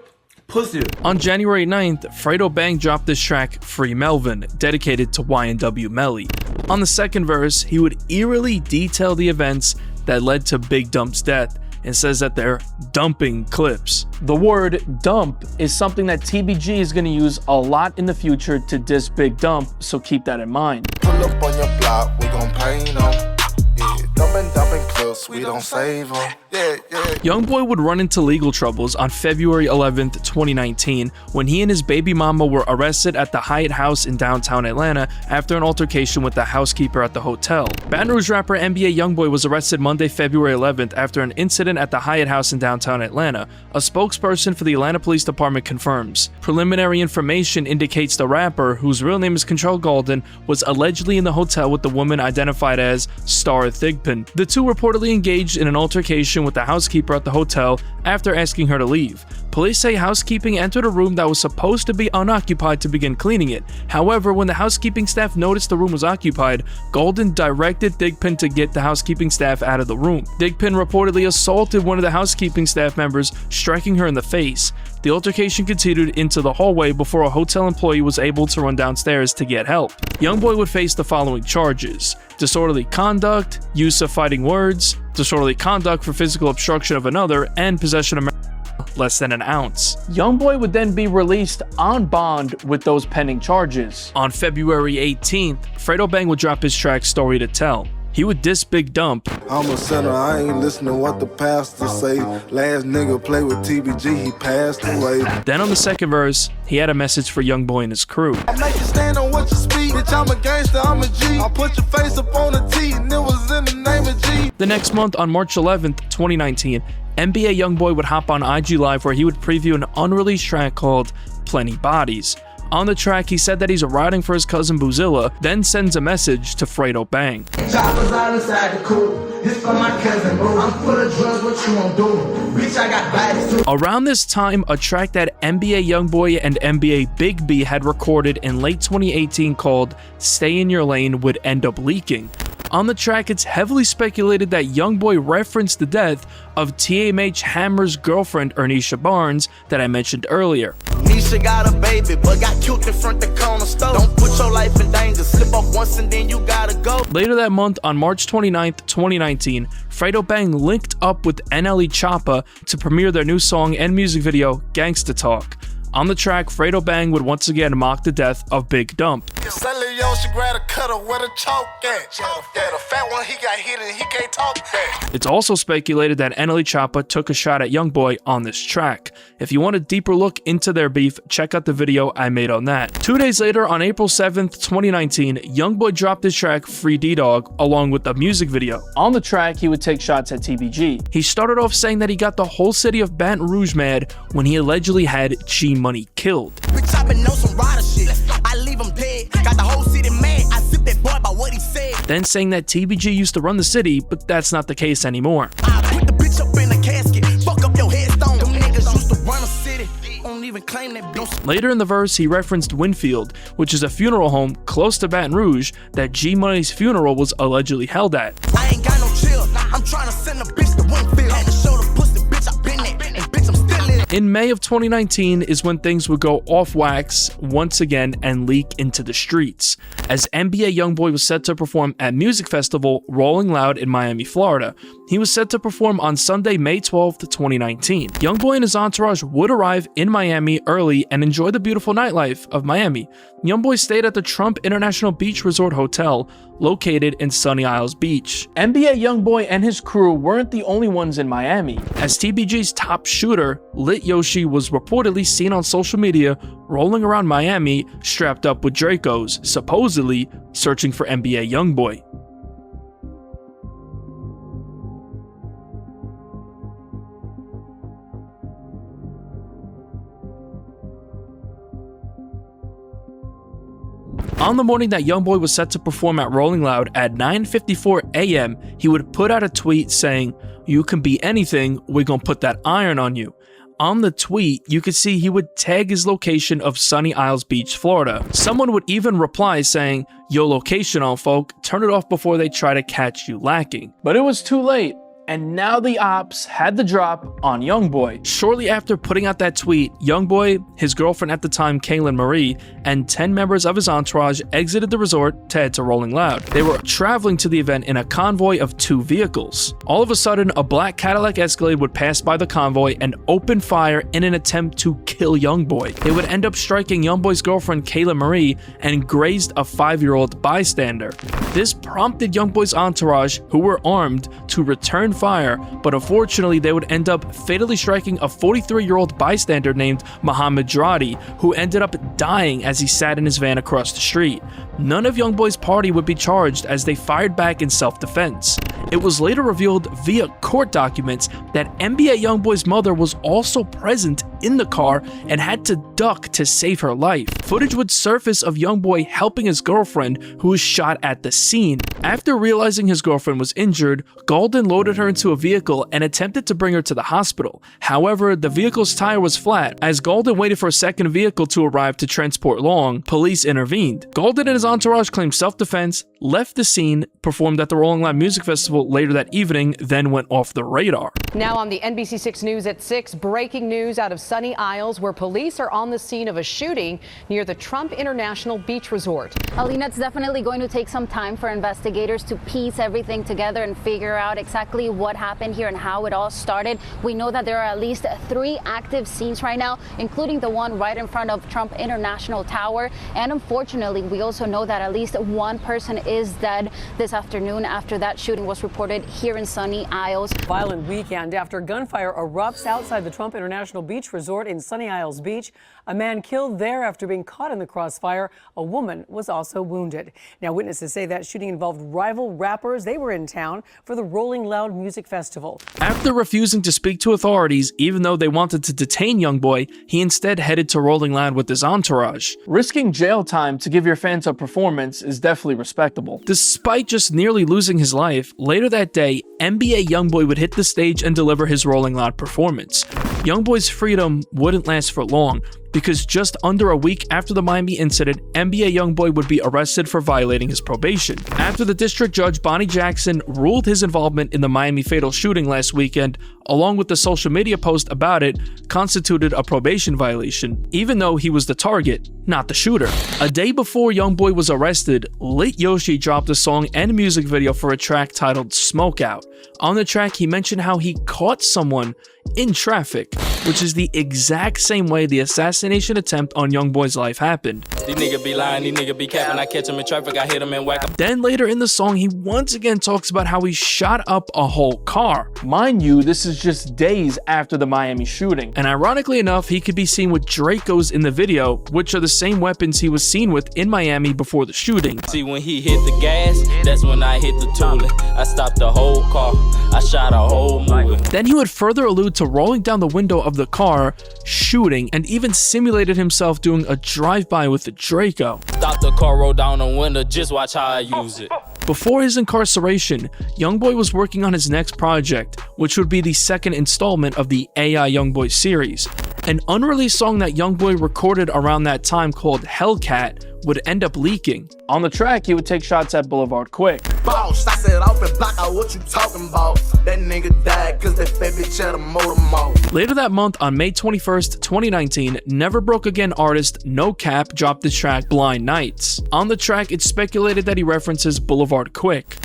pussy. On January 9th, Fredo Bang dropped this track, Free Melvin, dedicated to YNW Melly. On the second verse, he would eerily detail the events that led to Big Dump's death, and says that they're dumping clips. The word dump is something that TBG is going to use a lot in the future to diss Big Dump, so keep that in mind. Pull up on your block, we gon' paint 'em. Yeah, dumping clips, we don't save 'em. Yeah. YoungBoy would run into legal troubles on February 11th, 2019, when he and his baby mama were arrested at the Hyatt House in downtown Atlanta after an altercation with the housekeeper at the hotel. Baton Rouge rapper NBA YoungBoy was arrested Monday, February 11th after an incident at the Hyatt House in downtown Atlanta. A spokesperson for the Atlanta Police Department confirms. Preliminary information indicates the rapper, whose real name is Control Golden, was allegedly in the hotel with the woman identified as Star Thigpen. The two reportedly engaged in an altercation with the housekeeper at the hotel after asking her to leave. Police say housekeeping entered a room that was supposed to be unoccupied to begin cleaning it. However, when the housekeeping staff noticed the room was occupied, Golden directed Thigpen to get the housekeeping staff out of the room. Thigpen reportedly assaulted one of the housekeeping staff members, striking her in the face. The altercation continued into the hallway before a hotel employee was able to run downstairs to get help. YoungBoy would face the following charges: disorderly conduct, use of fighting words, disorderly conduct for physical obstruction of another, and possession of less than an ounce. YoungBoy would then be released on bond with those pending charges. On February 18th, Fredo Bang would drop his track Story to Tell. He would diss Big Dump. I'm a sinner, I ain't listening to what the pastor say. Last nigga play with TBG, he passed away. Then on the second verse, he had a message for YoungBoy and his crew. I make you stand on what you speak, bitch, I'm a gangster, I'm a G. I put your face up on the T, and it was in the name of G. The next month, on March 11th, 2019, NBA YoungBoy would hop on IG Live where he would preview an unreleased track called Plenty Bodies. On the track, he said that he's riding for his cousin Boozilla, then sends a message to Fredo Bang. Choppers all inside the coop. This for my cousin, bro. I'm full of drugs, what you gon' do? Bitch, I got bodies too. Around this time, a track that NBA YoungBoy and NBA Big B had recorded in late 2018 called Stay in Your Lane would end up leaking. On the track, it's heavily speculated that YoungBoy referenced the death of TMH Hammer's girlfriend, Ernisha Barnes, that I mentioned earlier. Nisha got a baby, but got killed in front the corner store. Don't put your life in danger. Slip off once and then you gotta go. Later that month, on March 29th, 2019, Fredo Bang linked up with NLE Choppa to premiere their new song and music video, Gangsta Talk. On the track, Fredo Bang would once again mock the death of Big Dump. It's also speculated that NLE Choppa took a shot at YoungBoy on this track. If you want a deeper look into their beef, check out the video I made on that. 2 days later, on April 7th, 2019, YoungBoy dropped his track Free D-Dog along with a music video. On the track, he would take shots at TBG. He started off saying that he got the whole city of Baton Rouge mad when he allegedly had G Money killed. Bitch, I been know some rider shit. I leave him dead. Got the whole city mad. I zip that boy by what he said. Then saying that TBG used to run the city, but that's not the case anymore. I put the bitch up in a casket. Fuck up your headstone. Them niggas used to run a city. Don't even claim that bitch. Later in the verse, he referenced Winfield, which is a funeral home close to Baton Rouge that G Money's funeral was allegedly held at. I ain't got no chill. I'm trying to send a bitch to Winfield. Had to show the pussy, bitch, I been there. And bitch, I'm still in. In May of 2019 is when things would go off wax once again and leak into the streets, as NBA YoungBoy was set to perform at music festival Rolling Loud in Miami, Florida. He was set to perform on Sunday, May 12th, 2019. YoungBoy and his entourage would arrive in Miami early and enjoy the beautiful nightlife of Miami. YoungBoy stayed at the Trump International Beach Resort Hotel, located in Sunny Isles Beach. NBA YoungBoy and his crew weren't the only ones in Miami, as TBG's top shooter, Lit Yoshi, was reportedly seen on social media rolling around Miami strapped up with Dracos, supposedly searching for NBA YoungBoy. On the morning that YoungBoy was set to perform at Rolling Loud at 9:54 a.m., he would put out a tweet saying, "You can be anything, we're gonna put that iron on you." On the tweet, you could see he would tag his location of Sunny Isles Beach, Florida. Someone would even reply saying, "Yo location on folk, turn it off before they try to catch you lacking." But it was too late. and now the ops had the drop on YoungBoy. Shortly after putting out that tweet, YoungBoy, his girlfriend at the time, Kaylin Marie, and 10 members of his entourage exited the resort to head to Rolling Loud. They were traveling to the event in a convoy of 2 vehicles. All of a sudden, a black Cadillac Escalade would pass by the convoy and open fire in an attempt to kill YoungBoy. They would end up striking YoungBoy's girlfriend, Kaylin Marie, and grazed a 5-year-old bystander. This prompted YoungBoy's entourage, who were armed, to return fire, but unfortunately they would end up fatally striking a 43-year-old bystander named Mohammed Dradi, who ended up dying as he sat in his van across the street. None of YoungBoy's party would be charged as they fired back in self-defense. It was later revealed via court documents that NBA YoungBoy's mother was also present in the car and had to duck to save her life. Footage would surface of YoungBoy helping his girlfriend, who was shot at the scene. After realizing his girlfriend was injured, Golden loaded her into a vehicle and attempted to bring her to the hospital. However, the vehicle's tire was flat. As Golden waited for a second vehicle to arrive to transport Long, police intervened. Golden and his entourage claimed self-defense, left the scene, performed at the Rolling Loud Music Festival later that evening, then went off the radar. Now on the NBC6 News at 6, breaking news out of Sunny Isles, where police are on the scene of a shooting near the Trump International Beach Resort. Alina, it's definitely going to take some time for investigators to piece everything together and figure out exactly what happened here and how it all started. We know that there are at least 3 active scenes right now, including the one right in front of Trump International Tower. And unfortunately, we also know that at least 1 person is dead this afternoon after that shooting was reported here in Sunny Isles. Violent weekend after gunfire erupts outside the Trump International Beach Resort in Sunny Isles Beach. A man killed there after being caught in the crossfire. A woman was also wounded. Now, witnesses say that shooting involved rival rappers. They were in town for the Rolling Loud Music Festival. After refusing to speak to authorities, even though they wanted to detain YoungBoy, he instead headed to Rolling Loud with his entourage. Risking jail time to give your fans a performance is definitely respectable. Despite just nearly losing his life, later that day, NBA YoungBoy would hit the stage and deliver his Rolling Loud performance. YoungBoy's freedom wouldn't last for long, because just under a week after the Miami incident, NBA YoungBoy would be arrested for violating his probation. After the district judge Bonnie Jackson ruled his involvement in the Miami fatal shooting last weekend, along with the social media post about it, constituted a probation violation, even though he was the target, not the shooter. A day before YoungBoy was arrested, Lit Yoshi dropped a song and music video for a track titled Smoke Out. On the track, he mentioned how he caught someone in traffic, which is the exact same way the assassination attempt on YoungBoy's life happened. These niggas be lying, these niggas be capping. I catch them in traffic, I hit them and whack them. Then later in the song, he once again talks about how he shot up a whole car. Mind you, this is just days after the Miami shooting. And ironically enough, he could be seen with Dracos in the video, which are the same weapons he was seen with in Miami before the shooting. See, when he hit the gas, that's when I hit the tooling. I stopped the whole car, I shot a whole movie. Then he would further allude to rolling down the window of the car, shooting, and even simulated himself doing a drive-by with the Draco. Stop the car, roll down the window, just watch how I use it. Before his incarceration, YoungBoy was working on his next project, which would be the second installment of the AI YoungBoy series. An unreleased song that YoungBoy recorded around that time called Hellcat would end up leaking. On the track, he would take shots at Boulevard Quick. Boss, I said off and block out what you talking about. That nigga died cause that fat bitch had a motor mouth. Later that month, on May 21st, 2019, Never Broke Again artist No Cap dropped the track Blind Nights. On the track, it's speculated that he references Boulevard Quick.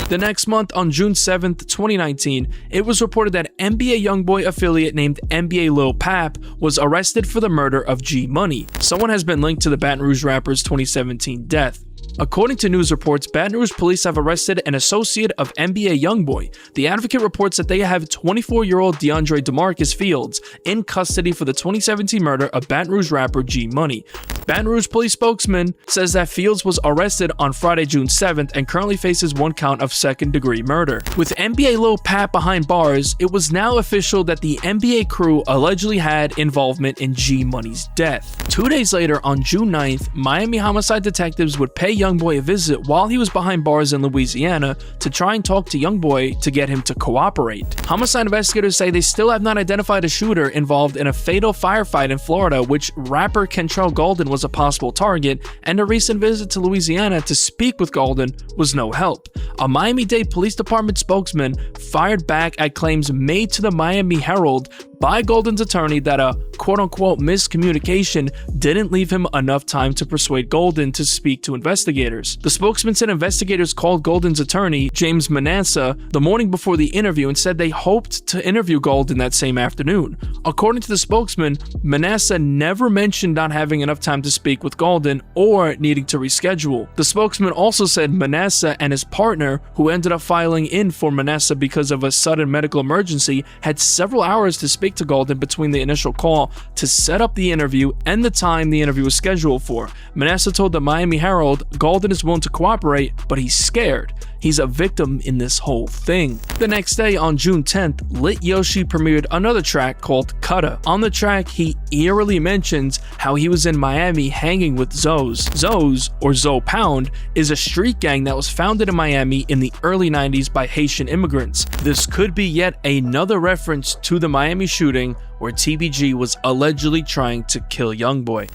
The next month, on June 7th, 2019, it was reported that NBA YoungBoy affiliate named NBA Lil Pap was arrested for the murder of G Money. Someone has been linked to the Baton Rouge rapper's 2017 death. According to news reports, Baton Rouge police have arrested an associate of NBA YoungBoy. The Advocate reports that they have 24-year-old DeAndre DeMarcus Fields in custody for the 2017 murder of Baton Rouge rapper G Money. Baton Rouge police spokesman says that Fields was arrested on Friday, June 7th and currently faces 1 count of second-degree murder. With NBA Lil Pap behind bars, it was now official that the NBA crew allegedly had involvement in G Money's death. 2 days later, on June 9th, Miami homicide detectives would pay pay YoungBoy a visit while he was behind bars in Louisiana to try and talk to YoungBoy to get him to cooperate. Homicide investigators say they still have not identified a shooter involved in a fatal firefight in Florida, which rapper Kentrell Golden was a possible target, and a recent visit to Louisiana to speak with Golden was no help. A Miami-Dade Police Department spokesman fired back at claims made to the Miami Herald by Golden's attorney that a quote-unquote miscommunication didn't leave him enough time to persuade Golden to speak to investigators. The spokesman said investigators called Golden's attorney, James Manasseh, the morning before the interview and said they hoped to interview Golden that same afternoon. According to the spokesman, Manasseh never mentioned not having enough time to speak with Golden or needing to reschedule. The spokesman also said Manasseh and his partner, who ended up filing in for Manasseh because of a sudden medical emergency, had several hours to speak to Golden between the initial call to set up the interview and the time the interview was scheduled for. Manasseh told the Miami Herald Golden is willing to cooperate, but he's scared. He's a victim in this whole thing. The next day, on June 10th, Lit Yoshi premiered another track called Cutta. On the track, he eerily mentions how he was in Miami hanging with Zoes. Zoes, or Zo Pound, is a street gang that was founded in Miami in the early 90s by Haitian immigrants. This could be yet another reference to the Miami shooting where TBG was allegedly trying to kill YoungBoy.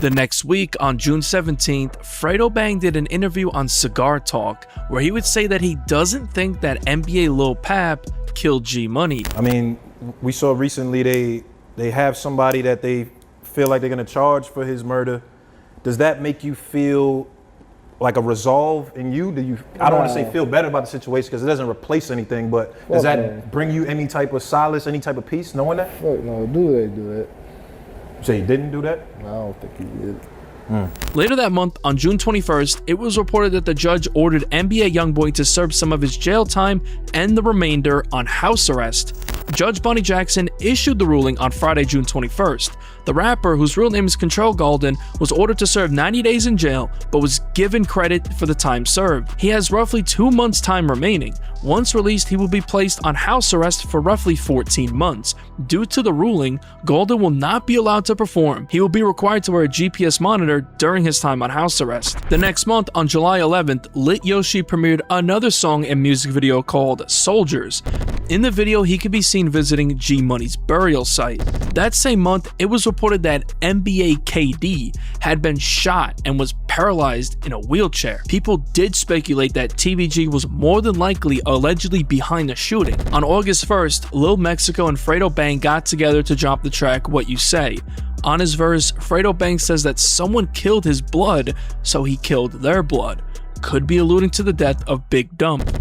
The next week, on June 17th, Fredo Bang did an interview on Cigar Talk where he would say that he doesn't think that NBA Lil Pap killed G Money. I mean, we saw recently they have somebody that they feel like they're gonna charge for his murder. Does that make you feel like a resolve in you? Do you, I don't want to say feel better about the situation because it doesn't replace anything, but does that bring you any type of solace, any type of peace knowing that? Fuck no, do that. So he didn't do that? No, I don't think he did. Later that month, on June 21st, it was reported that the judge ordered NBA YoungBoy to serve some of his jail time and the remainder on house arrest. Judge Bonnie Jackson issued the ruling on Friday, June 21st. The rapper, whose real name is Kentrell Golden, was ordered to serve 90 days in jail, but was given credit for the time served. He has roughly 2 months' time remaining. Once released, he will be placed on house arrest for roughly 14 months. Due to the ruling, Golden will not be allowed to perform. He will be required to wear a GPS monitor during his time on house arrest. The next month, on July 11th, Lit Yoshi premiered another song and music video called Soldiers. In the video, he could be seen visiting G Money's burial site. That same month, it was reported that NBA KD had been shot and was paralyzed in a wheelchair. People did speculate that TBG was more than likely allegedly behind the shooting. On August 1st, Lil Mexico and Fredo Bang got together to drop the track What You Say. On his verse, Fredo Bang says that someone killed his blood, so he killed their blood. Could be alluding to the death of Big Dump. You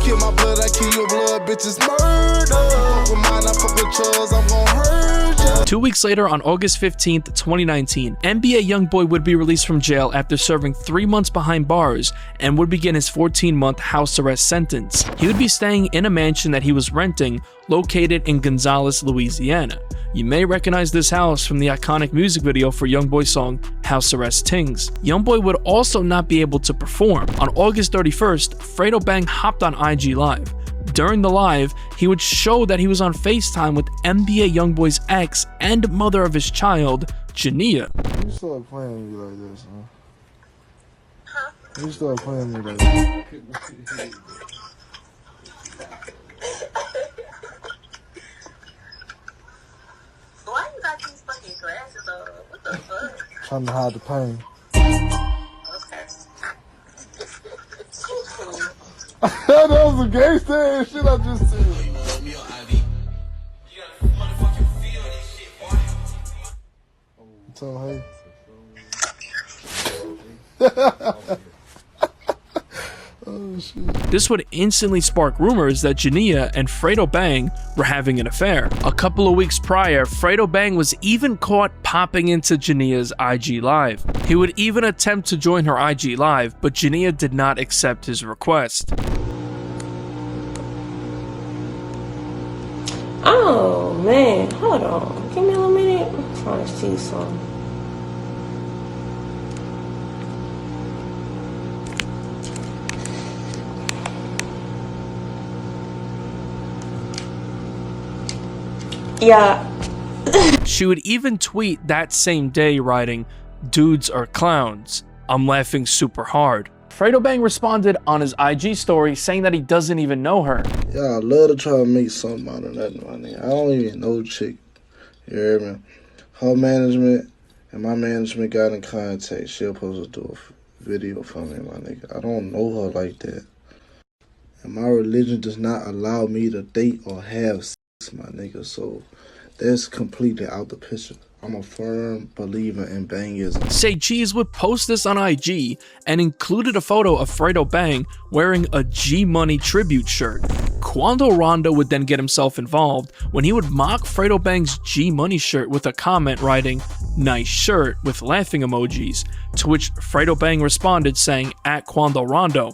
kill my blood, I kill your blood, bitches murder. Fuck with mine, I fuck with yours, I'm gon' hurt you. 2 weeks later, on August 15th, 2019, NBA YoungBoy would be released from jail after serving 3 months behind bars and would begin his 14-month house arrest sentence. He would be staying in a mansion that he was renting, located in Gonzales, Louisiana. You may recognize this house from the iconic music video for YoungBoy's song House Arrest Tings. YoungBoy would also not be able to perform. On August 31st, Fredo Bang hopped on IG Live. During the live, he would show that he was on FaceTime with NBA YoungBoy's ex and mother of his child, Jania. You start playing me like this, huh? Huh? You start playing me like this. Why you got these fucking glasses on? What the fuck? Trying to hide the pain. Okay. That was a gangster ass shit I just said. So, hey. Oh, shit. This would instantly spark rumors that Jania and Fredo Bang were having an affair. A couple of weeks prior, Fredo Bang was even caught popping into Jania's IG Live. He would even attempt to join her IG Live, but Jania did not accept his request. Oh man, hold on. Give me a minute. I'm trying to see something. Yeah, She would even tweet that same day writing, "Dudes are clowns. I'm laughing super hard." Fredo Bang responded on his IG story saying that he doesn't even know her. Yeah, I love to try to make something out of nothing, my nigga. I don't even know the chick. You hear me? Her management and my management got in contact. She'll supposed to do a video for me, my nigga. I don't know her like that. And my religion does not allow me to date or have sex, my nigga. So that's completely out the picture. I'm a firm believer in bangism. Say Cheese would post this on IG and included a photo of Fredo Bang wearing a G Money tribute shirt. Quando Rondo would then get himself involved when he would mock Fredo Bang's G Money shirt with a comment writing, "Nice shirt," with laughing emojis, to which Fredo Bang responded saying, @Quando Rondo,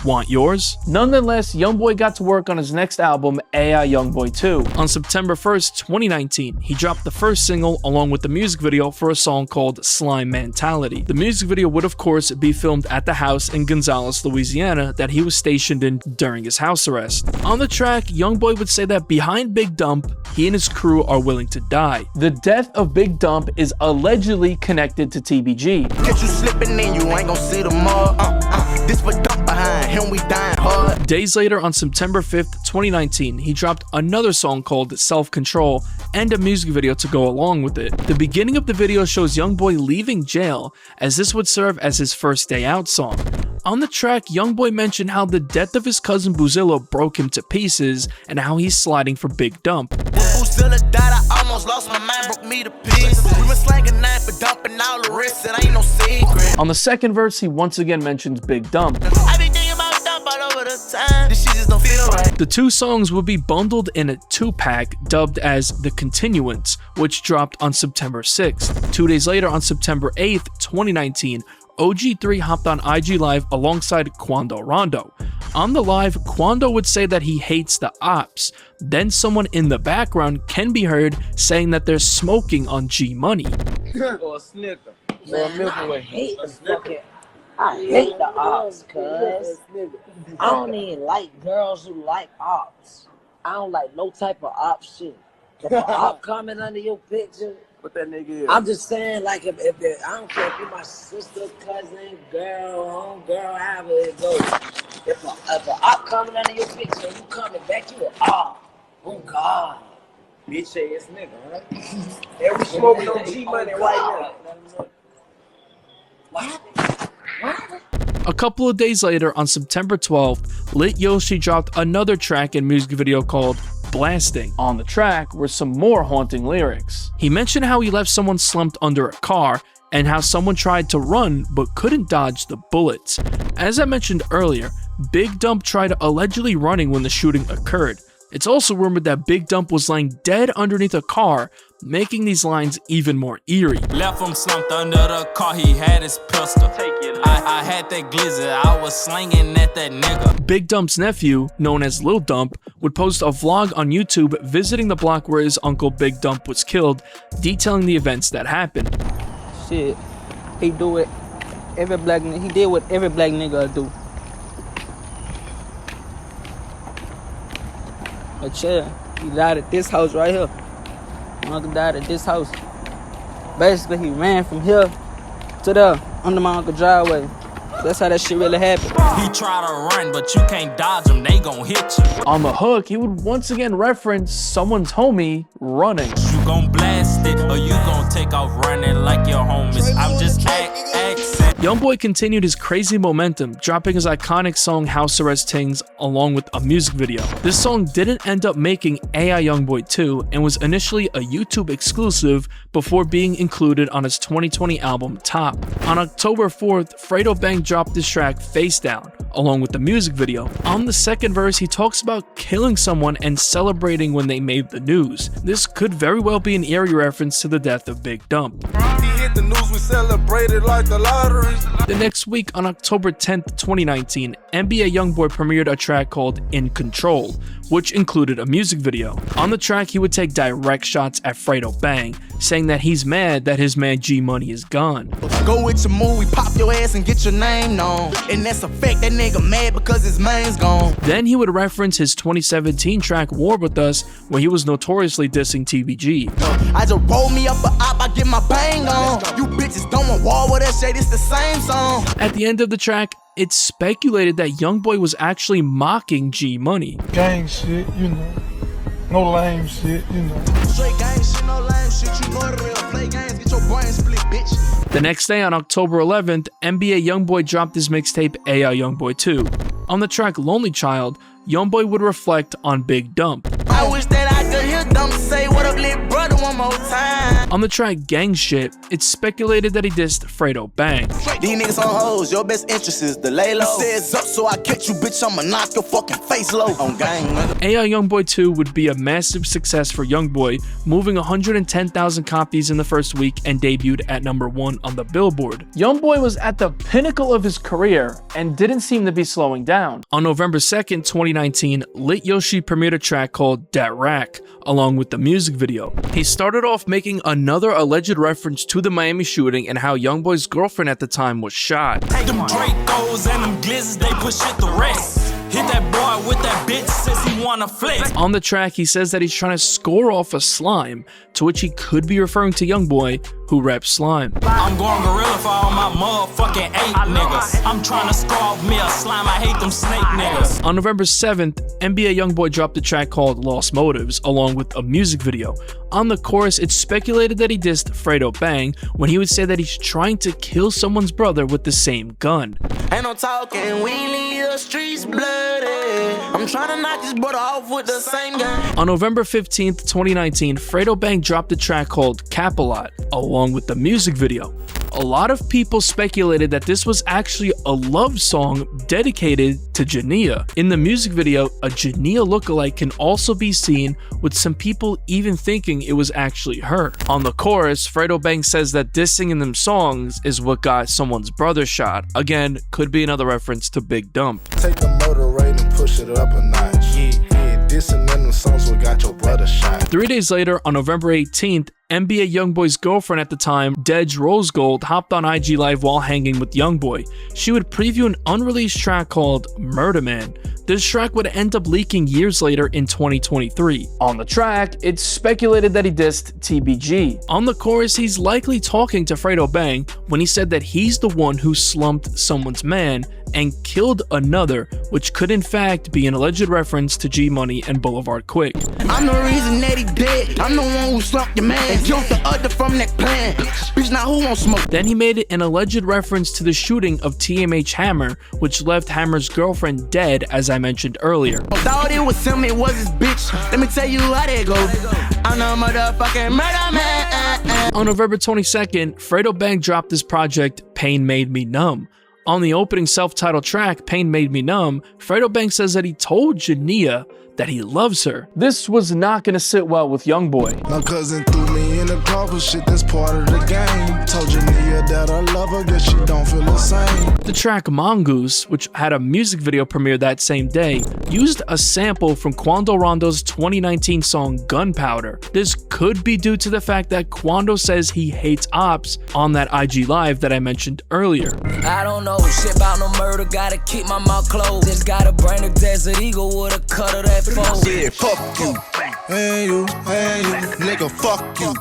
"Want yours?" Nonetheless, YoungBoy got to work on his next album, AI YoungBoy 2. On September 1st, 2019, he dropped the first single along with the music video for a song called Slime Mentality. The music video would of course be filmed at the house in Gonzales, Louisiana that he was stationed in during his house arrest. On the track, YoungBoy would say that behind Big Dump, he and his crew are willing to die. The death of Big Dump is allegedly connected to TBG. Catch you slipping in, you ain't gon' see the mud. This for Dump behind him, we dying hard. Days later, on September 5th, 2019, he dropped another song called Self-Control and a music video to go along with it. The beginning of the video shows YoungBoy leaving jail, as this would serve as his first day out song. On the track, YoungBoy mentioned how the death of his cousin Boozilla broke him to pieces and how he's sliding for Big Dump. When Boozilla died, I almost lost my mind, broke me to pieces. We been slanging knife for dumping all the rest, it ain't no secret. On the second verse, he once again mentions Big Dump. I be thinking about Dump all over the time. This shit just don't feel right. The two songs would be bundled in a 2-pack dubbed as The Continuance, which dropped on September 6th. 2 days later, on September 8th, 2019, OG3 hopped on IG Live alongside Quando Rondo. On the live, Quando would say that he hates the ops. Then someone in the background can be heard saying that they're smoking on G Money. Or a snicker. Or a Milky Way. I hate the ops, cuz I don't even like girls who like ops. I don't like no type of op shit. If an op comment under your picture, what that nigga is? I'm just saying, like, if I don't care if you're my sister, cousin, girl, home girl, however it goes. If an op comment under your picture and you coming back, you an op. Oh God. Bitch ass nigga, huh? And we smoking on G Money right now. What happened? A couple of days later, on September 12th, Lit Yoshi dropped another track and music video called Blasting. On the track were some more haunting lyrics. He mentioned how he left someone slumped under a car and how someone tried to run but couldn't dodge the bullets. As I mentioned earlier, Big Dump tried allegedly running when the shooting occurred. It's also rumored that Big Dump was laying dead underneath a car, making these lines even more eerie. Left him slumped under the car, he had his pistol. I had that glizzy, I was slinging at that nigga. Big Dump's nephew, known as Lil Dump, would post a vlog on YouTube visiting the block where his uncle Big Dump was killed, detailing the events that happened. Shit, he do it. He did what every black nigga do. But yeah, he died at this house right here. My uncle died at this house. Basically, he ran from here to there, under my uncle's driveway. That's how that shit really happened. He try to run, but you can't dodge him, they gon' hit you. On the hook, he would once again reference someone's homie running. You gon' blast it, or you gon' take off running like your homies. I'm just accent. YoungBoy continued his crazy momentum, dropping his iconic song House Arrest Tings along with a music video. This song didn't end up making AI YoungBoy 2 and was initially a YouTube exclusive before being included on his 2020 album Top. On October 4th, Fredo Bang dropped this track Face Down, along with the music video. On the second verse, he talks about killing someone and celebrating when they made the news. This could very well be an eerie reference to the death of Big Dump. He hit the news, we celebrated like the lottery. The next week, on October 10th, 2019, NBA YoungBoy premiered a track called In Control, which included a music video. On the track, he would take direct shots at Fredo Bang, saying that he's mad that his man G Money is gone. Go with your move, we pop your ass and get your name known. And that's a fact, that nigga mad because his man's gone. Then he would reference his 2017 track War With Us, where he was notoriously dissing TBG. I just roll me up a op, I get my bang on. You bitches don't want war with us, shit, it's the same song. At the end of the track, it's speculated that YoungBoy was actually mocking G Money. Gang shit, you know. No lame shit, you know. Straight gang shit, no lame shit, you know the real. Play games, get your brain split, bitch. The next day, on October 11th, NBA YoungBoy dropped his mixtape AI YoungBoy 2. On the track Lonely Child, YoungBoy would reflect on Big Dump. I wish that I could hear Dump say what up, lit brother, one more time. On the track Gang Shit, it's speculated that he dissed Fredo Bang. These niggas on hoes, your best interest is to lay low. Says up, so I catch you, bitch, I'ma knock your fucking face low. On gang, nigga. AI YoungBoy 2 would be a massive success for YoungBoy, moving 110,000 copies in the first week and debuted at #1 on the Billboard. YoungBoy was at the pinnacle of his career and didn't seem to be slowing down. On November 2nd, 2019, Lit Yoshi premiered a track called Dat Rack, along with the music video. He started off making another alleged reference to the Miami shooting and how YoungBoy's girlfriend at the time was shot. Take them Dracos and them glizzes, they push it the rest. Hit that boy with that bitch, says he wanna flex. On the track, he says that he's trying to score off a slime, to which he could be referring to YoungBoy, who reps slime. I'm going gorilla for all my motherfucking 8 niggas. I'm trying to score off me a slime, I hate them snake niggas. On November 7th, NBA YoungBoy dropped a track called Lost Motives, along with a music video. On the chorus, it's speculated that he dissed Fredo Bang when he would say that he's trying to kill someone's brother with the same gun. Ain't no talking, we leave the streets bloody. I'm trying to knock this brother off with the same gun. On November 15th, 2019, Fredo Bang dropped a track called Cap-A-Lot, along with the music video. A lot of people speculated that this was actually a love song dedicated to Jania. In the music video, a Jania lookalike can also be seen, with some people even thinking it was actually her. On the chorus, Fredo Bang says that dissing in them songs is what got someone's brother shot. Again, could be another reference to Big Dump. Take the motor rate and push it up a notch. Yeah, dissing in them songs what got your brother shot. 3 days later, on November 18th, NBA YoungBoy's girlfriend at the time, Dej Rosegold, hopped on IG Live while hanging with YoungBoy. She would preview an unreleased track called Murder Man. This track would end up leaking years later in 2023. On the track, it's speculated that he dissed TBG. On the chorus, he's likely talking to Fredo Bang when he said that he's the one who slumped someone's man and killed another, which could in fact be an alleged reference to G Money and Boulevard Quick. I'm the reason that he dead. I'm the one who slumped your man and killed the other from that plan. Bitch, now who won't smoke? Then he made an alleged reference to the shooting of TMH Hammer, which left Hammer's girlfriend dead, as I mentioned earlier. Thought it was him, it was his bitch. Let me tell you how that go. I'm the motherfucking murder man. On November 22nd, Fredo Bang dropped his project Pain Made Me Numb. On the opening self-titled track, Pain Made Me Numb, Fredo Bang says that he told Jania that he loves her. This was not gonna sit well with YoungBoy. My cousin threw me in the car for shit that's part of the game. Told Jania that I love her, guess she don't feel the same. The track Mongoose, which had a music video premiere that same day, used a sample from Quando Rondo's 2019 song Gunpowder. This could be due to the fact that Quando says he hates ops on that IG Live that I mentioned earlier. I don't know shit about no murder, gotta keep my mouth closed. Just gotta bring a Desert Eagle with a cut of that phone. Yeah, fuck you. Hey you, nigga, fuck you.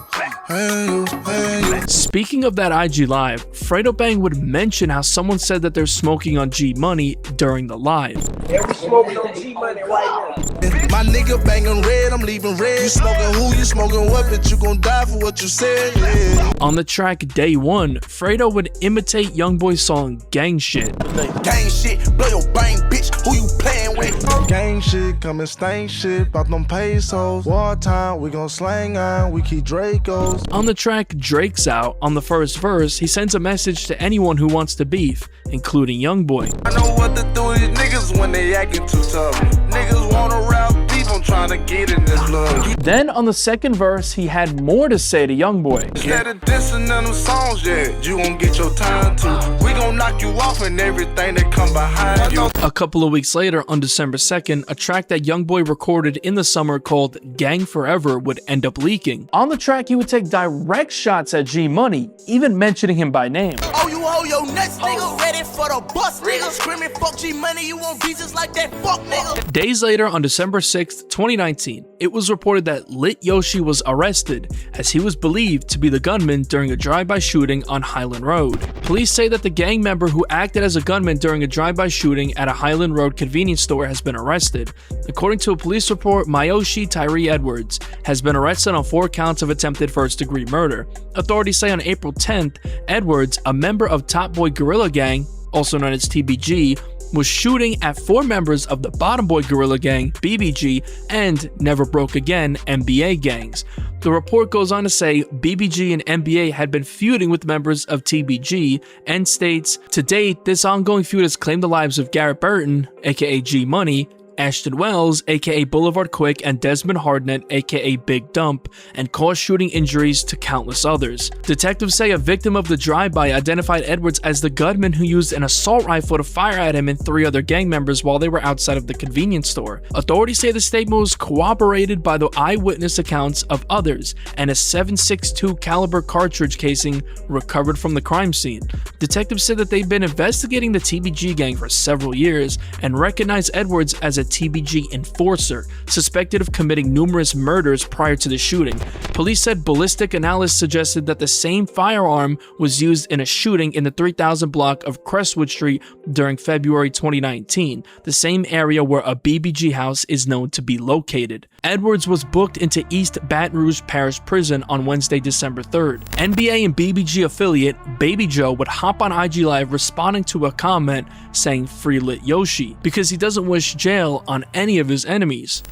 Hey you. Speaking of that IG Live, Fredo Bang would mention how someone said that they're smoking on G Money during the live. Yeah, we smoking on G Money right now. My nigga banging red, I'm leaving red. You smoking who, you smoking what, bitch, you gon' die for what you said, yeah. On the track Day One, Fredo would imitate YoungBoy's song Gang Shit. Gang shit, blow your brain, bitch, who you playing with? Gang shit, come and stain shit, about them pesos. Wartime, we gon' slang on, we keep Dracos. On the track Drake's Out, on the first verse, he sends a message to anyone who wants to beef, including YoungBoy. I know what to do with these niggas when they acting too tough. Niggas wanna route people, on trying to get in this love. Then on the second verse, he had more to say to YoungBoy. Instead of dissing on them songs, yeah, you gon' get your time too. We gon' knock you off and everything that come behind you. A couple of weeks later, on December 2nd, a track that YoungBoy recorded in the summer called Gang Forever would end up leaking. On the track, he would take direct shots at G Money, even mentioning him by name. Oh, you hold your nuts, nigga, ready for the bus, nigga. Screaming fuck G Money, you won't be just like that fuck, nigga. Days later, on December 6th, 2019, it was reported that Lit Yoshi was arrested, as he was believed to be the gunman during a drive-by shooting on Highland Road. Police say that the gang member who acted as a gunman during a drive-by shooting at a Highland Road convenience store has been arrested. According to a police report, Mayoshi Tyree Edwards has been arrested on 4 counts of attempted first-degree murder. Authorities say on April 10th, Edwards, a member of Top Boy Gorilla Gang, also known as TBG, was shooting at 4 members of the Bottom Boy Gorilla Gang, BBG, and Never Broke Again, NBA gangs. The report goes on to say BBG and NBA had been feuding with members of TBG and states, to date, this ongoing feud has claimed the lives of Garrett Burton, aka G Money, Ashton Wells, aka Boulevard Quick, and Desmond Hardnett, aka Big Dump, and caused shooting injuries to countless others. Detectives say a victim of the drive-by identified Edwards as the gunman who used an assault rifle to fire at him and 3 other gang members while they were outside of the convenience store. Authorities say the statement was corroborated by the eyewitness accounts of others and a .762 caliber cartridge casing recovered from the crime scene. Detectives said that they've been investigating the TBG gang for several years and recognized Edwards as a TBG enforcer, suspected of committing numerous murders prior to the shooting. Police said ballistic analysis suggested that the same firearm was used in a shooting in the 3000 block of Crestwood Street during February 2019, the same area where a BBG house is known to be located. Edwards was booked into East Baton Rouge Parish Prison on Wednesday, December 3rd. NBA and BBG affiliate Baby Joe would hop on IG Live responding to a comment saying "Free Lit Yoshi" because he doesn't wish jail on any of his enemies.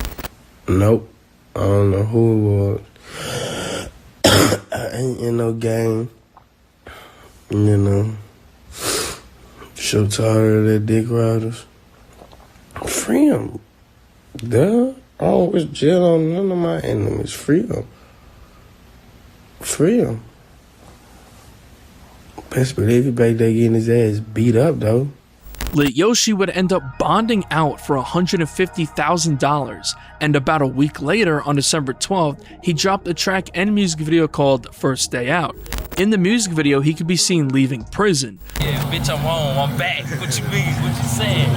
Nope. I don't know who it was. I ain't in no gang. You know. So tired of that dick riders. Free them. Duh. I don't wish jail on none of my enemies. Free them. Free them. Best believe everybody they getting his ass beat up though. Lit Yoshi would end up bonding out for $150,000, and about a week later, on December 12th, he dropped a track and music video called First Day Out. In the music video, he could be seen leaving prison. Yeah, bitch, I'm home, I'm back. What you mean? What you saying?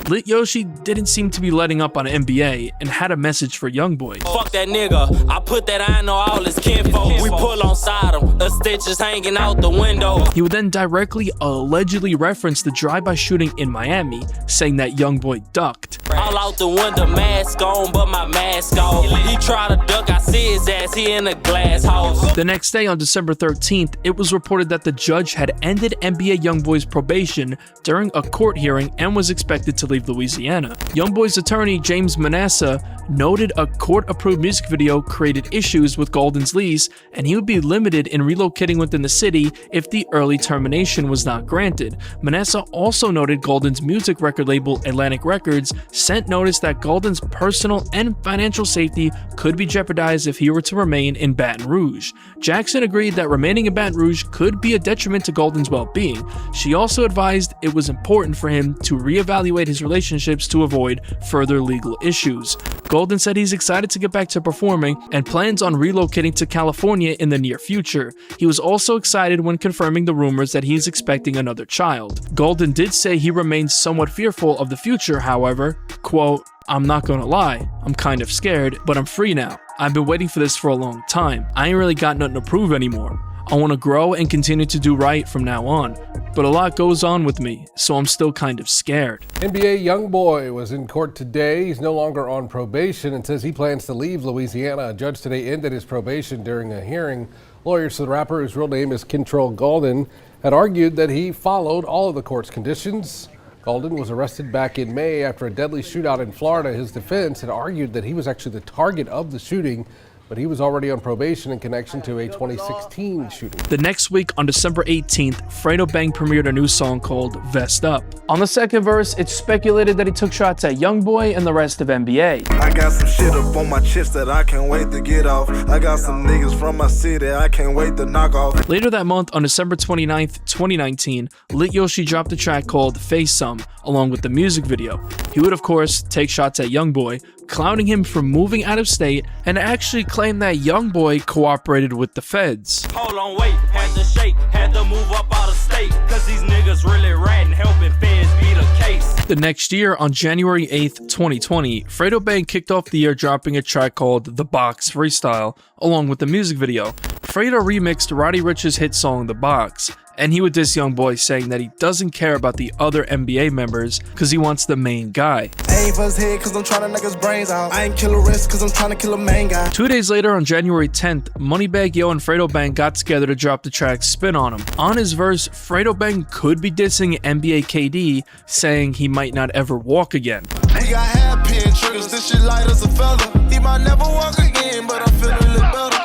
Lit Yoshi didn't seem to be letting up on NBA and had a message for YoungBoy. Fuck that nigga, I put that iron on all his kinfolk. We pull on side him, the stitches hanging out the window. He would then directly allegedly reference the drive-by shooting in Miami, saying that YoungBoy ducked. All out the window, mask on, but my mask off. He tried to duck, I see his ass, he in a glass house. The next day, on December 13th, it was reported that the judge had ended NBA YoungBoy's probation during a court hearing and was expected to leave Louisiana. YoungBoy's attorney, James Manasseh, noted a court-approved music video created issues with Golden's lease, and he would be limited in relocating within the city if the early termination was not granted. Manasseh also noted Golden's music record label, Atlantic Records, sent notice that Golden's personal and financial safety could be jeopardized if he were to remain in Baton Rouge. Jackson agreed that remaining in Baton Rouge could be a detriment to Golden's well-being. She also advised it was important for him to reevaluate his relationships to avoid further legal issues. Golden said he's excited to get back to performing and plans on relocating to California in the near future. He was also excited when confirming the rumors that he's expecting another child. Golden did say he remains somewhat fearful of the future, however, quote, "I'm not gonna lie, I'm kind of scared, but I'm free now. I've been waiting for this for a long time. I ain't really got nothing to prove anymore. I want to grow and continue to do right from now on. But a lot goes on with me, so I'm still kind of scared." NBA YoungBoy was in court today. He's no longer on probation and says he plans to leave Louisiana. A judge today ended his probation during a hearing. Lawyers for the rapper, whose real name is Kentrell Golden, had argued that he followed all of the court's conditions. Golden was arrested back in May after a deadly shootout in Florida. His defense had argued that he was actually the target of the shooting, but he was already on probation in connection to a 2016 shooting. The next week, on December 18th, Fredo Bang premiered a new song called Vest Up. On the second verse, it's speculated that he took shots at YoungBoy and the rest of NBA. I got some shit up on my chest that I can't wait to get off. I got some niggas from my city I can't wait to knock off. Later that month, on December 29th, 2019, Lit Yoshi dropped a track called Face Some, along with the music video. He would, of course, take shots at YoungBoy, clowning him for moving out of state, and actually claimed that YoungBoy cooperated with the feds. Hold on, wait, had to shake, had to move up out of state, cause these niggas really ratting, helping feds beat a case. The next year, on January 8th, 2020, Fredo Bang kicked off the year dropping a track called The Box Freestyle, along with the music video. Fredo remixed Roddy Ricch's hit song The Box, and he would diss YoungBoy, saying that he doesn't care about the other NBA members because he wants the main guy. I ain't for his head cause I'm trying to knock his brains out. I ain't kill a rest cause I'm trying to kill a main guy. 2 days later, on January 10th, Moneybagg Yo and Fredo Bang got together to drop the track Spin on Him. On his verse, Fredo Bang could be dissing NBA KD, saying he might not ever walk again. We got hairpin triggers, this shit light as a feather. He might never walk again, but I feel a little better.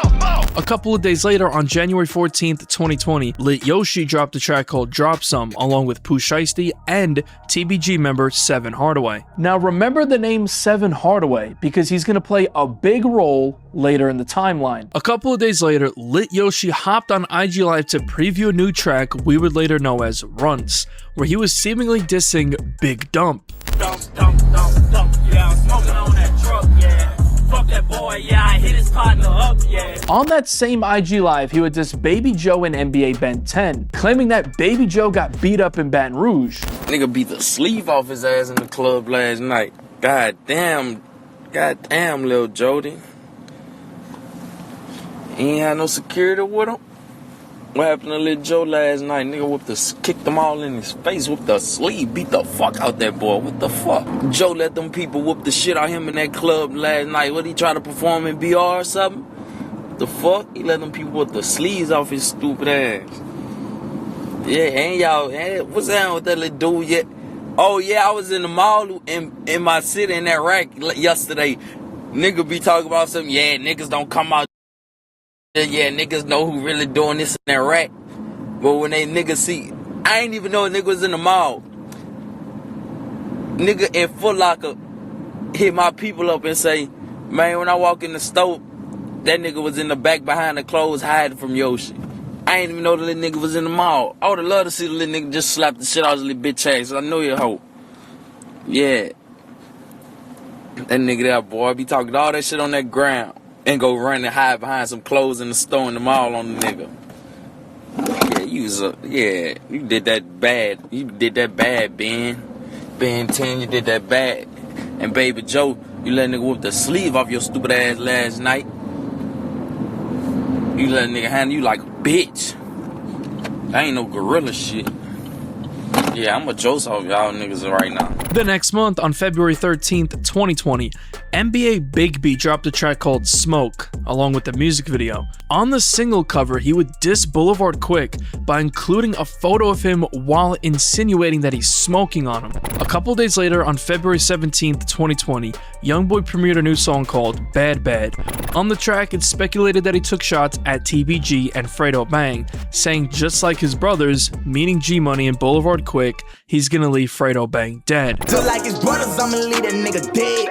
A couple of days later, on January 14th, 2020, Lit Yoshi dropped a track called Drop Some, along with Pooh Shiesty and TBG member Seven Hardaway. Now remember the name Seven Hardaway, because he's going to play a big role later in the timeline. A couple of days later, Lit Yoshi hopped on IG Live to preview a new track we would later know as Runts, where he was seemingly dissing Big Dump. Dump, dump, dump, dump, yeah, I'm smoking on that truck, yeah. Fuck that boy, yeah, I hit his partner up, yeah. On that same IG Live, he would diss Baby Joe and NBA Ben 10, claiming that Baby Joe got beat up in Baton Rouge. Nigga beat the sleeve off his ass in the club last night. God damn, Lil Jody. He ain't had no security with him. What happened to Lil Joe last night? Nigga kicked them all in his face, whooped the sleeve, beat the fuck out that boy. What the fuck? Joe let them people whoop the shit out of him in that club last night. What, he try to perform in BR or something? The fuck? He let them people whoop the sleeves off his stupid ass. Yeah, ain't y'all, what's down with that little dude yet? Oh yeah, I was in the mall in my city in that rack yesterday. Nigga be talking about something, yeah, niggas don't come out. Yeah, niggas know who really doing this in that rack. But when they niggas see, I ain't even know a nigga was in the mall. Nigga in Foot Locker hit my people up and say, man, when I walk in the store, that nigga was in the back behind the clothes hiding from Yoshi. I ain't even know the little nigga was in the mall. I would've loved to see the little nigga just slap the shit out of his little bitch ass. I know you a hoe. Yeah. That nigga there, boy, be talking all that shit on that ground. And go run and hide behind some clothes in the store in the mall on the nigga. Yeah, you did that bad. You did that bad, Ben. Ben 10, you did that bad. And Baby Joe, you let a nigga whoop the sleeve off your stupid ass last night. You let a nigga handle you like a bitch. That ain't no gorilla shit. Yeah, I'm a Jose off y'all niggas right now. The next month, on February 13th, 2020, NBA Big B dropped a track called Smoke, along with the music video. On the single cover, he would diss Boulevard Quick by including a photo of him while insinuating that he's smoking on him. A couple days later, on February 17th, 2020, YoungBoy premiered a new song called Bad Bad. On the track, it's speculated that he took shots at TBG and Fredo Bang, saying just like his brothers, meaning G-Money and Boulevard Quick, he's gonna leave Fredo Bang dead. Just like his brothers, I'ma leave that nigga dead.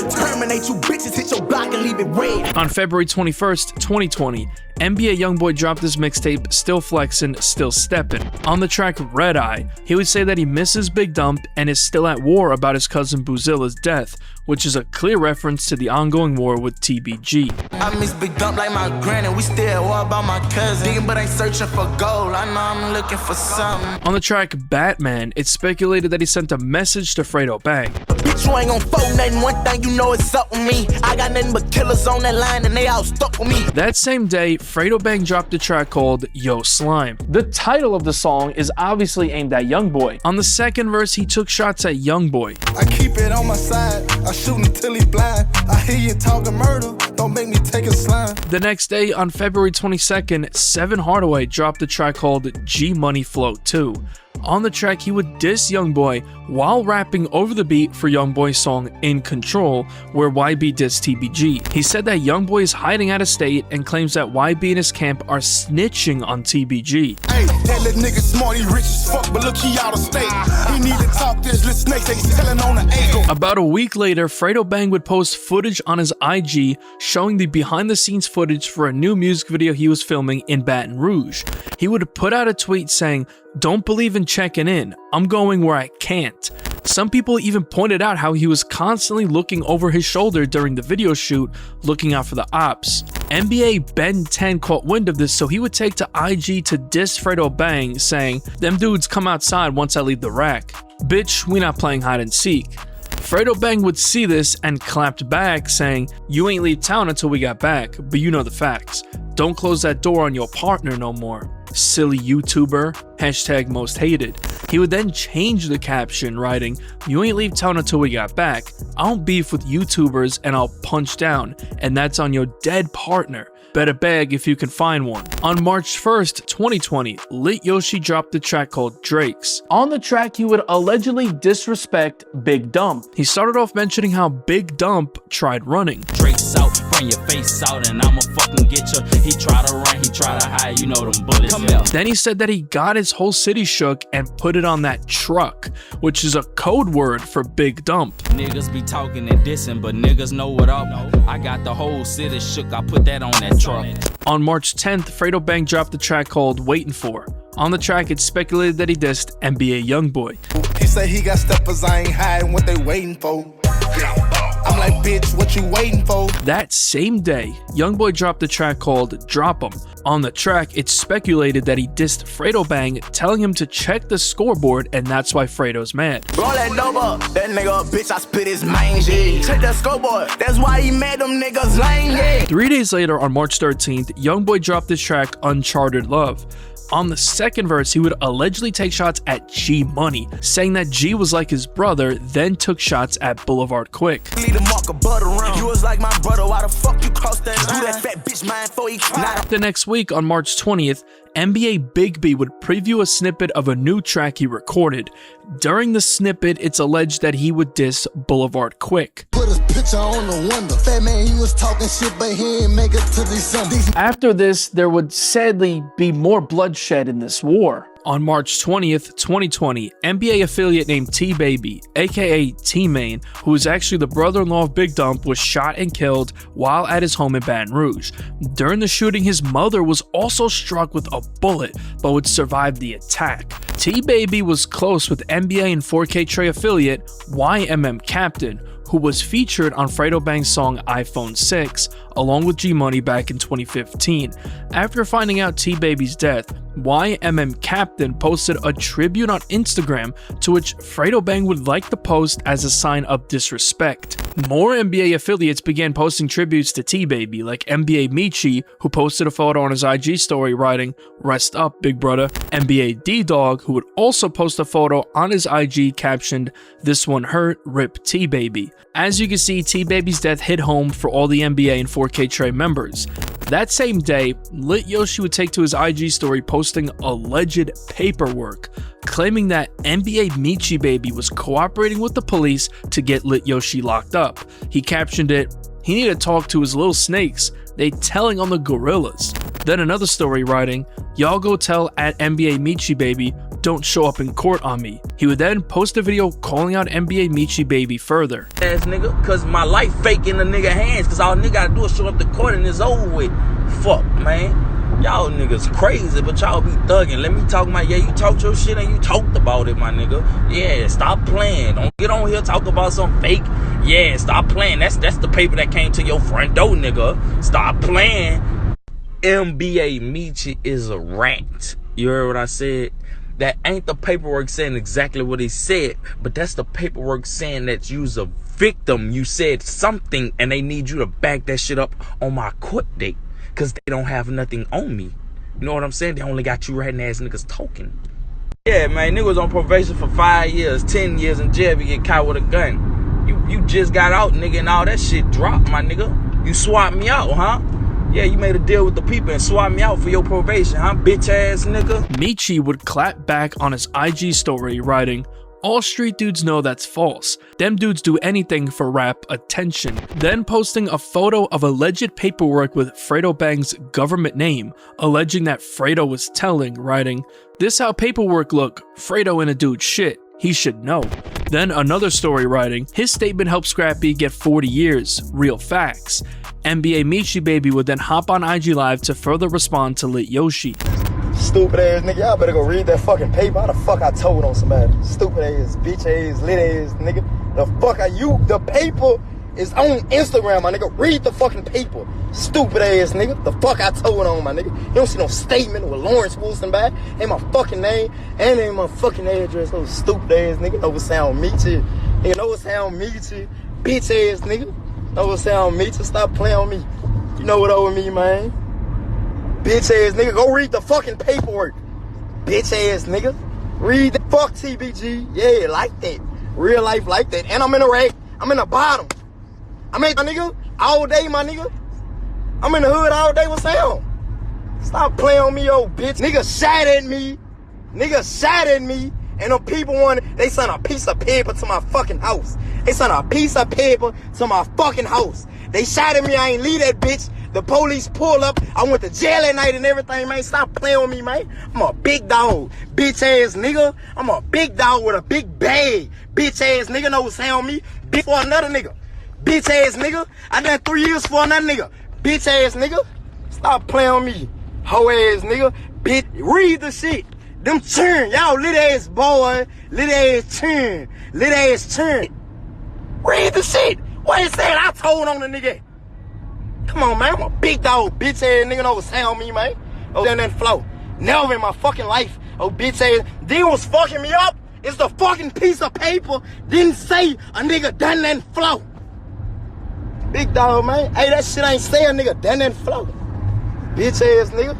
Terminate you bitches, hit your block and leave it red. On February 21st, 2020, NBA YoungBoy dropped his mixtape Still Flexin', Still Steppin'. On the track Red Eye, he would say that he misses Big Dump and is still at war about his cousin Boozilla's death, which is a clear reference to the ongoing war with TBG. I miss Big Dump like my granny, we still at war about my cousin. Digging but ain't searching for gold, I know I'm looking for something. On the track Batman, it's speculated that he sent a message to Fredo Bang. Bitch, you ain't gon' fold nothing, one thing you know it's up with me. I got nothing but killers on that line and they all stuck with me. That same day, Fredo Bang dropped a track called Yo Slime. The title of the song is obviously aimed at YoungBoy. On the second verse, he took shots at YoungBoy. I keep it on my side, I shoot until he blind. I hear you talking murder, don't make me take a slime. The next day, on February 22nd, Seven Hardaway dropped a track called G Money Flow 2. On the track, he would diss YoungBoy while rapping over the beat for YoungBoy's song In Control, where YB dissed TBG. He said that YoungBoy is hiding out of state and claims that YB and his camp are snitching on TBG. Hey, that little nigga smart, he rich as fuck, but look, he out of state. He need to talk to his little snakes, they selling on the angle. About a week later, Fredo Bang would post footage on his IG showing the behind-the-scenes footage for a new music video he was filming in Baton Rouge. He would put out a tweet saying, "Don't believe in checking in. I'm going where I can't." Some people even pointed out how he was constantly looking over his shoulder during the video shoot, looking out for the ops. NBA Ben 10 caught wind of this, so he would take to IG to diss Fredo Bang, saying, "Them dudes come outside once I leave the rack. Bitch, we not playing hide and seek." Fredo Bang would see this and clapped back, saying, "You ain't leave town until we got back, but you know the facts. Don't close that door on your partner no more. Silly YouTuber, hashtag most hated." He would then change the caption, writing, "You ain't leave town until we got back. I don't beef with YouTubers and I'll punch down, and that's on your dead partner. Better beg if you can find one." On March 1st, 2020, Lit Yoshi dropped a track called Drake's. On the track, he would allegedly disrespect Big Dump. He started off mentioning how Big Dump tried running. Drake's out, bring your face out, and I'ma fucking get you. He try to run, he try to hide, you know them bullets. Then he said that he got his whole city shook and put it on that truck, which is a code word for Big Dump. Niggas be talking and dissing, but niggas know what up. I got the whole city shook, I put that on that truck. On March 10th, Fredo Bang dropped a track called Waitin' For. On the track, it's speculated that he dissed NBA YoungBoy. He say he got steppers, I ain't hiding what they waiting for. I'm like, bitch, what you waiting for? That same day, YoungBoy dropped a track called Drop 'Em. On the track, it's speculated that he dissed Fredo Bang, telling him to check the scoreboard, and that's why Fredo's mad. Roll that dope up, that nigga, bitch, I spit his mange. Check the scoreboard, that's why he made them niggas lame. 3 days later, on March 13th, YoungBoy dropped his track Uncharted Love. On the second verse, he would allegedly take shots at G Money, saying that G was like his brother, then took shots at Boulevard Quick. The next week, on March 20th, NBA Big B would preview a snippet of a new track he recorded. During the snippet, it's alleged that he would diss Boulevard Quick. Put his picture on the window. Fat man, he was talking shit, but he ain't make it to December. After this, there would sadly be more bloodshed in this war. On March 20th, 2020, NBA affiliate named T-Baby, aka T-Main, who is actually the brother-in-law of Big Dump, was shot and killed while at his home in Baton Rouge. During the shooting, his mother was also struck with a bullet, but would survive the attack. T-Baby was close with NBA and 4K Trey affiliate YMM Captain, who was featured on Fredo Bang's song iPhone 6, along with G Money back in 2015. After finding out T-Baby's death, YMM Captain posted a tribute on Instagram, to which Fredo Bang would like the post as a sign of disrespect. More NBA affiliates began posting tributes to T-Baby, like NBA Michi, who posted a photo on his IG story writing, "Rest up, big brother." NBA D-Dog, who would also post a photo on his IG captioned, "This one hurt, rip T-Baby." As you can see, T-Baby's death hit home for all the NBA and 4K Trey members. That same day, Lit Yoshi would take to his IG story posting alleged paperwork, claiming that NBA Michi Baby was cooperating with the police to get Lit Yoshi locked up. He captioned it, "He need to talk to his little snakes, they telling on the gorillas." Then another story writing, "Y'all go tell at NBA Michi Baby, don't show up in court on me." He would then post a video calling out NBA Michi Baby further. Ass nigga, cause my life fake in the nigga hands, cause all nigga gotta do is show up to court and it's over with. Fuck, man. Y'all niggas crazy, but y'all be thugging. Let me talk my, yeah, you talked your shit and you talked about it, my nigga. Yeah, stop playing. Don't get on here talk about some fake. Yeah, stop playing. That's the paper that came to your front door, nigga. Stop playing. NBA Michi is a rat. You heard what I said? That ain't the paperwork saying exactly what he said, but that's the paperwork saying that you's a victim. You said something and they need you to back that shit up on my court date, because they don't have nothing on me. You know what I'm saying? They only got you ratting ass niggas talking. Yeah, man, niggas on probation for 5 years, 10 years in jail if you get caught with a gun. You just got out, nigga, and all that shit dropped, my nigga. You swapped me out, huh? Yeah, you made a deal with the people and swapped me out for your probation, huh, bitch ass nigga? Michi would clap back on his IG story, writing, "All street dudes know that's false. Them dudes do anything for rap attention." Then posting a photo of alleged paperwork with Fredo Bang's government name, alleging that Fredo was telling, writing, "This how paperwork look, Fredo in a dude's shit. He should know." Then another story writing, "His statement helped Scrappy get 40 years, real facts." NBA Michi Baby would then hop on IG Live to further respond to Lit Yoshi. Stupid ass nigga, y'all better go read that fucking paper. How the fuck I told on somebody? Stupid ass, bitch ass, lit ass nigga. The fuck are you? The paper is on Instagram, my nigga. Read the fucking paper. Stupid ass nigga. The fuck I told on, my nigga. You don't see no statement with Lawrence Wilson by. Ain't my fucking name and ain't my fucking address. Those stupid ass nigga. Know what sound Michi. Nigga know what sound Michi. Bitch ass nigga. Know what sound Michi. Stop playing on me. You know what over me, man. Bitch ass nigga, go read the fucking paperwork. Bitch ass nigga. Read the fuck TBG. Yeah, like that. Real life like that. And I'm in the rack. I'm in the bottom. I'm in my nigga all day, my nigga. I'm in the hood all day with Sam. Stop playing on me, old bitch. Nigga shot at me. Nigga shot at me. And them people they sent a piece of paper to my fucking house. They sent a piece of paper to my fucking house. They shot at me, I ain't leave that bitch. The police pull up, I went to jail at night and everything, man. Stop playing with me, man. I'm a big dog, bitch ass nigga. I'm a big dog with a big bag. Bitch ass nigga, know what's on me. Bitch for another nigga. Bitch ass nigga. I done 3 years for another nigga. Bitch ass nigga. Stop playing with me. Hoe ass nigga. Bitch, read the shit. Them churn, y'all lit ass boy. Lit ass churn. Lit ass churn. Read the shit. What it said, I told on the nigga. Come on, man. I'm a big dog, bitch ass nigga. Know what's on me, man. Oh, down that flow. Never in my fucking life. Oh, bitch ass. Then was fucking me up. It's the fucking piece of paper. Didn't say a nigga done that flow. Big dog, man. Hey, that shit ain't say a nigga done that flow. Bitch ass nigga.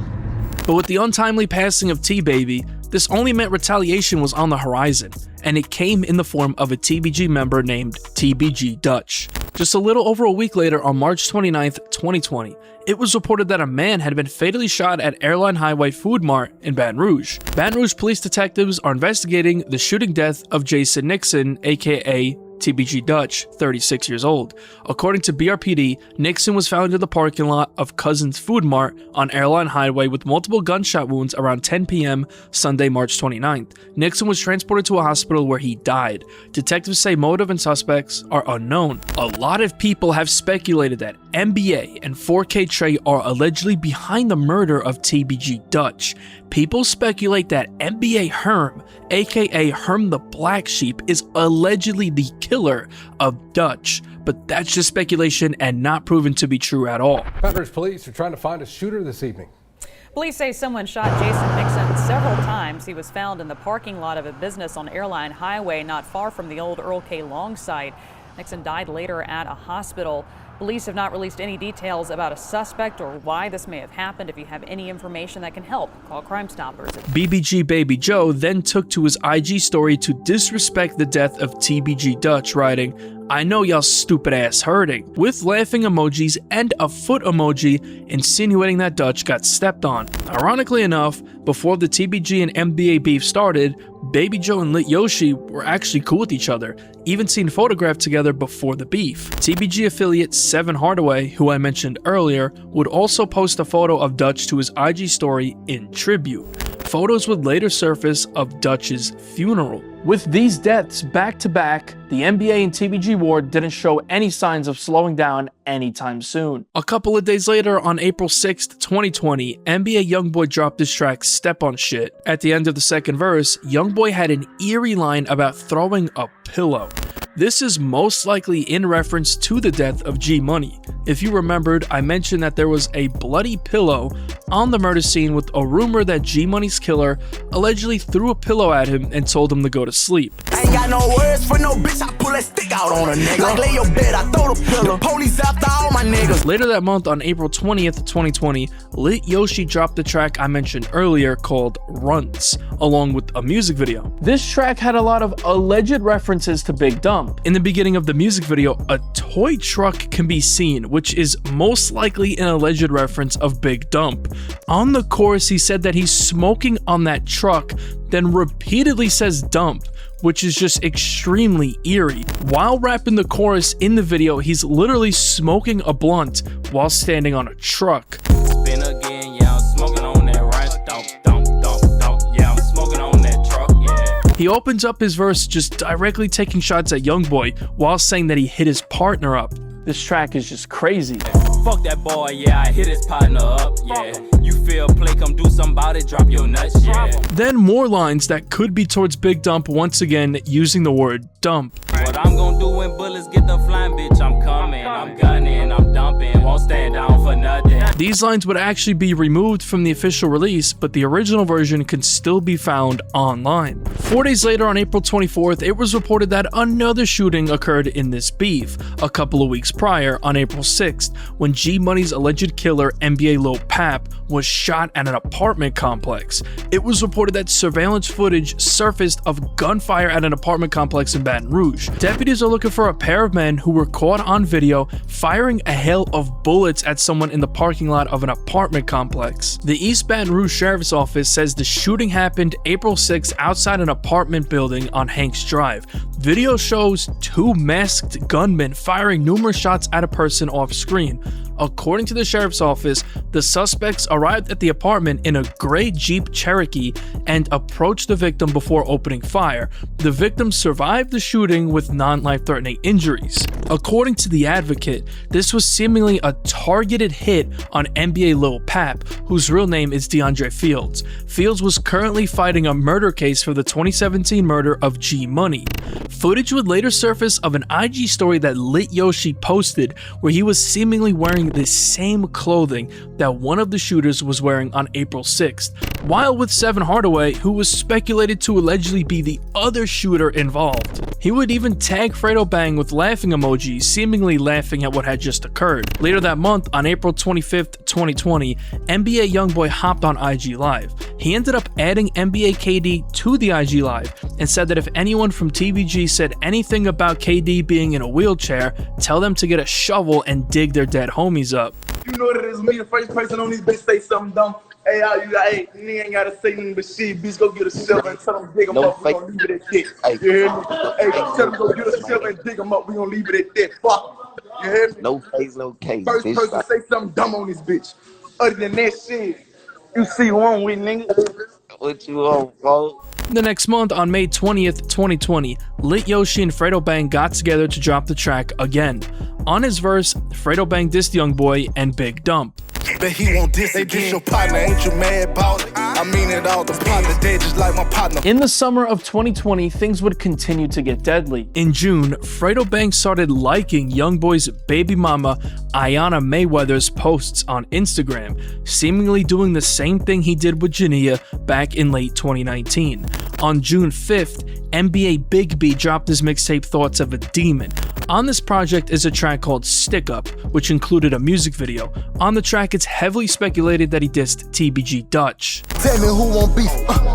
But with the untimely passing of T-Baby, this only meant retaliation was on the horizon, and it came in the form of a TBG member named TBG Dutch. Just a little over a week later, on March 29th, 2020, it was reported that a man had been fatally shot at Airline Highway Food Mart in Baton Rouge. Baton Rouge police detectives are investigating the shooting death of Jason Nixon, aka TBG Dutch, 36 years old. According to BRPD, Nixon was found in the parking lot of Cousins Food Mart on Airline Highway with multiple gunshot wounds around 10 p.m. Sunday, March 29th. Nixon was transported to a hospital where he died. Detectives say motive and suspects are unknown. A lot of people have speculated that NBA and 4K Trey are allegedly behind the murder of TBG Dutch. People speculate that NBA Herm, aka Herm the Black Sheep, is allegedly the killer of Dutch, but that's just speculation and not proven to be true at all. Baton Rouge police are trying to find a shooter this evening. Police say someone shot Jason Nixon several times. He was found in the parking lot of a business on Airline Highway not far from the old Earl K. Long site. Nixon died later at a hospital. Police have not released any details about a suspect or why this may have happened. If you have any information that can help, call Crime Stoppers. BBG Baby Joe then took to his IG story to disrespect the death of TBG Dutch, writing, "I know y'all stupid ass hurting," with laughing emojis and a foot emoji insinuating that Dutch got stepped on. Ironically enough, before the TBG and NBA beef started, Baby Joe and Lit Yoshi were actually cool with each other, even seen photographed together before the beef. TBG affiliate Seven Hardaway, who I mentioned earlier, would also post a photo of Dutch to his IG story in tribute. Photos would later surface of Dutch's funeral. With these deaths back to back, the NBA and TBG war didn't show any signs of slowing down anytime soon. A couple of days later, on April 6th, 2020, NBA YoungBoy dropped his track Step on Shit. At the end of the second verse, YoungBoy had an eerie line about throwing a pillow. This is most likely in reference to the death of G Money. If you remembered, I mentioned that there was a bloody pillow on the murder scene with a rumor that G Money's killer allegedly threw a pillow at him and told him to go to sleep. I ain't got no words for no bitch, I pull that stick out on a nigga. Like lay your bed, I throw the pillow. Police after all my niggas. Later that month, on April 20th, 2020, Lit Yoshi dropped the track I mentioned earlier called Runts, along with a music video. This track had a lot of alleged references to Big Dumb. Dump. In the beginning of the music video, a toy truck can be seen, which is most likely an alleged reference of Big Dump. On the chorus, he said that he's smoking on that truck, then repeatedly says dump, which is just extremely eerie. While rapping the chorus in the video, he's literally smoking a blunt while standing on a truck. Spin again, yeah, I'm smoking on that rice. Dump, dump, dump, dump. Yeah, I'm smoking on that truck, yeah. He opens up his verse just directly taking shots at YoungBoy while saying that he hit his partner up. This track is just crazy. Fuck that boy, yeah, I hit his partner up, yeah. You feel play, come do something about it, drop your nuts, yeah. Then more lines that could be towards Big Dump, once again using the word dump. What I'm gonna do when bullets get the flying, bitch, I'm coming, I'm gunning, I'm dumping, won't stand down for nothing. These lines would actually be removed from the official release, but the original version can still be found online. 4 days later, on April 24th, it was reported that another shooting occurred in this beef. A couple of weeks prior, on April 6th, when G Money's alleged killer, NBA Lil Pap, was shot at an apartment complex. It was reported that surveillance footage surfaced of gunfire at an apartment complex in Baton Rouge. Deputies are looking for a pair of men who were caught on video firing a hail of bullets at someone in the parking lot of an apartment complex. The East Baton Rouge Sheriff's Office says the shooting happened April 6th outside an apartment building on Hanks Drive. Video shows two masked gunmen firing numerous shots at a person off screen. According to the sheriff's office, the suspects arrived at the apartment in a gray Jeep Cherokee and approached the victim before opening fire. The victim survived the shooting with non-life-threatening injuries. According to the Advocate, this was seemingly a targeted hit on NBA Lil Pap, whose real name is DeAndre Fields. Fields was currently fighting a murder case for the 2017 murder of G Money. Footage would later surface of an IG story that Lit Yoshi posted where he was seemingly wearing the same clothing that one of the shooters was wearing on April 6th, while with Seven Hardaway, who was speculated to allegedly be the other shooter involved. He would even tag Fredo Bang with laughing emojis, seemingly laughing at what had just occurred. Later that month, on April 25th, 2020, NBA YoungBoy hopped on IG Live. He ended up adding NBA KD to the IG Live and said that if anyone from TBG said anything about KD being in a wheelchair, tell them to get a shovel and dig their dead homies up. You know that it's me, the first person on this bitch say something dumb. Hey, all you got, hey, nigga ain't gotta say nothing but shit. Bitch, go get a shovel and tell them dig them up. We gon' leave it at that. Hey. You hear me? Hey, tell them go get a shovel and dig them up. We gon' leave it at that. Fuck. You hear me? No face, no case. First bitch. person say something dumb on this bitch. Other than that shit, you see one with nigga. What you on, bro? The next month, on May 20th, 2020, Lit Yoshi and Fredo Bang got together to drop the track again. On his verse, Fredo Bang dissed YoungBoy and Big Dump. Bet he won't diss against your partner, ain't you mad about it? I mean it all, the partner dead just like my partner. In the summer of 2020, things would continue to get deadly. In June, Fredo Bang started liking YoungBoy's baby mama, Ayanna Mayweather's posts on Instagram, seemingly doing the same thing he did with Jania back in late 2019. On June 5th, NBA Big B dropped his mixtape Thoughts of a Demon. On this project is a track called Stick Up, which included a music video. On the track, it's heavily speculated that he dissed TBG Dutch. Tell me who won't beef,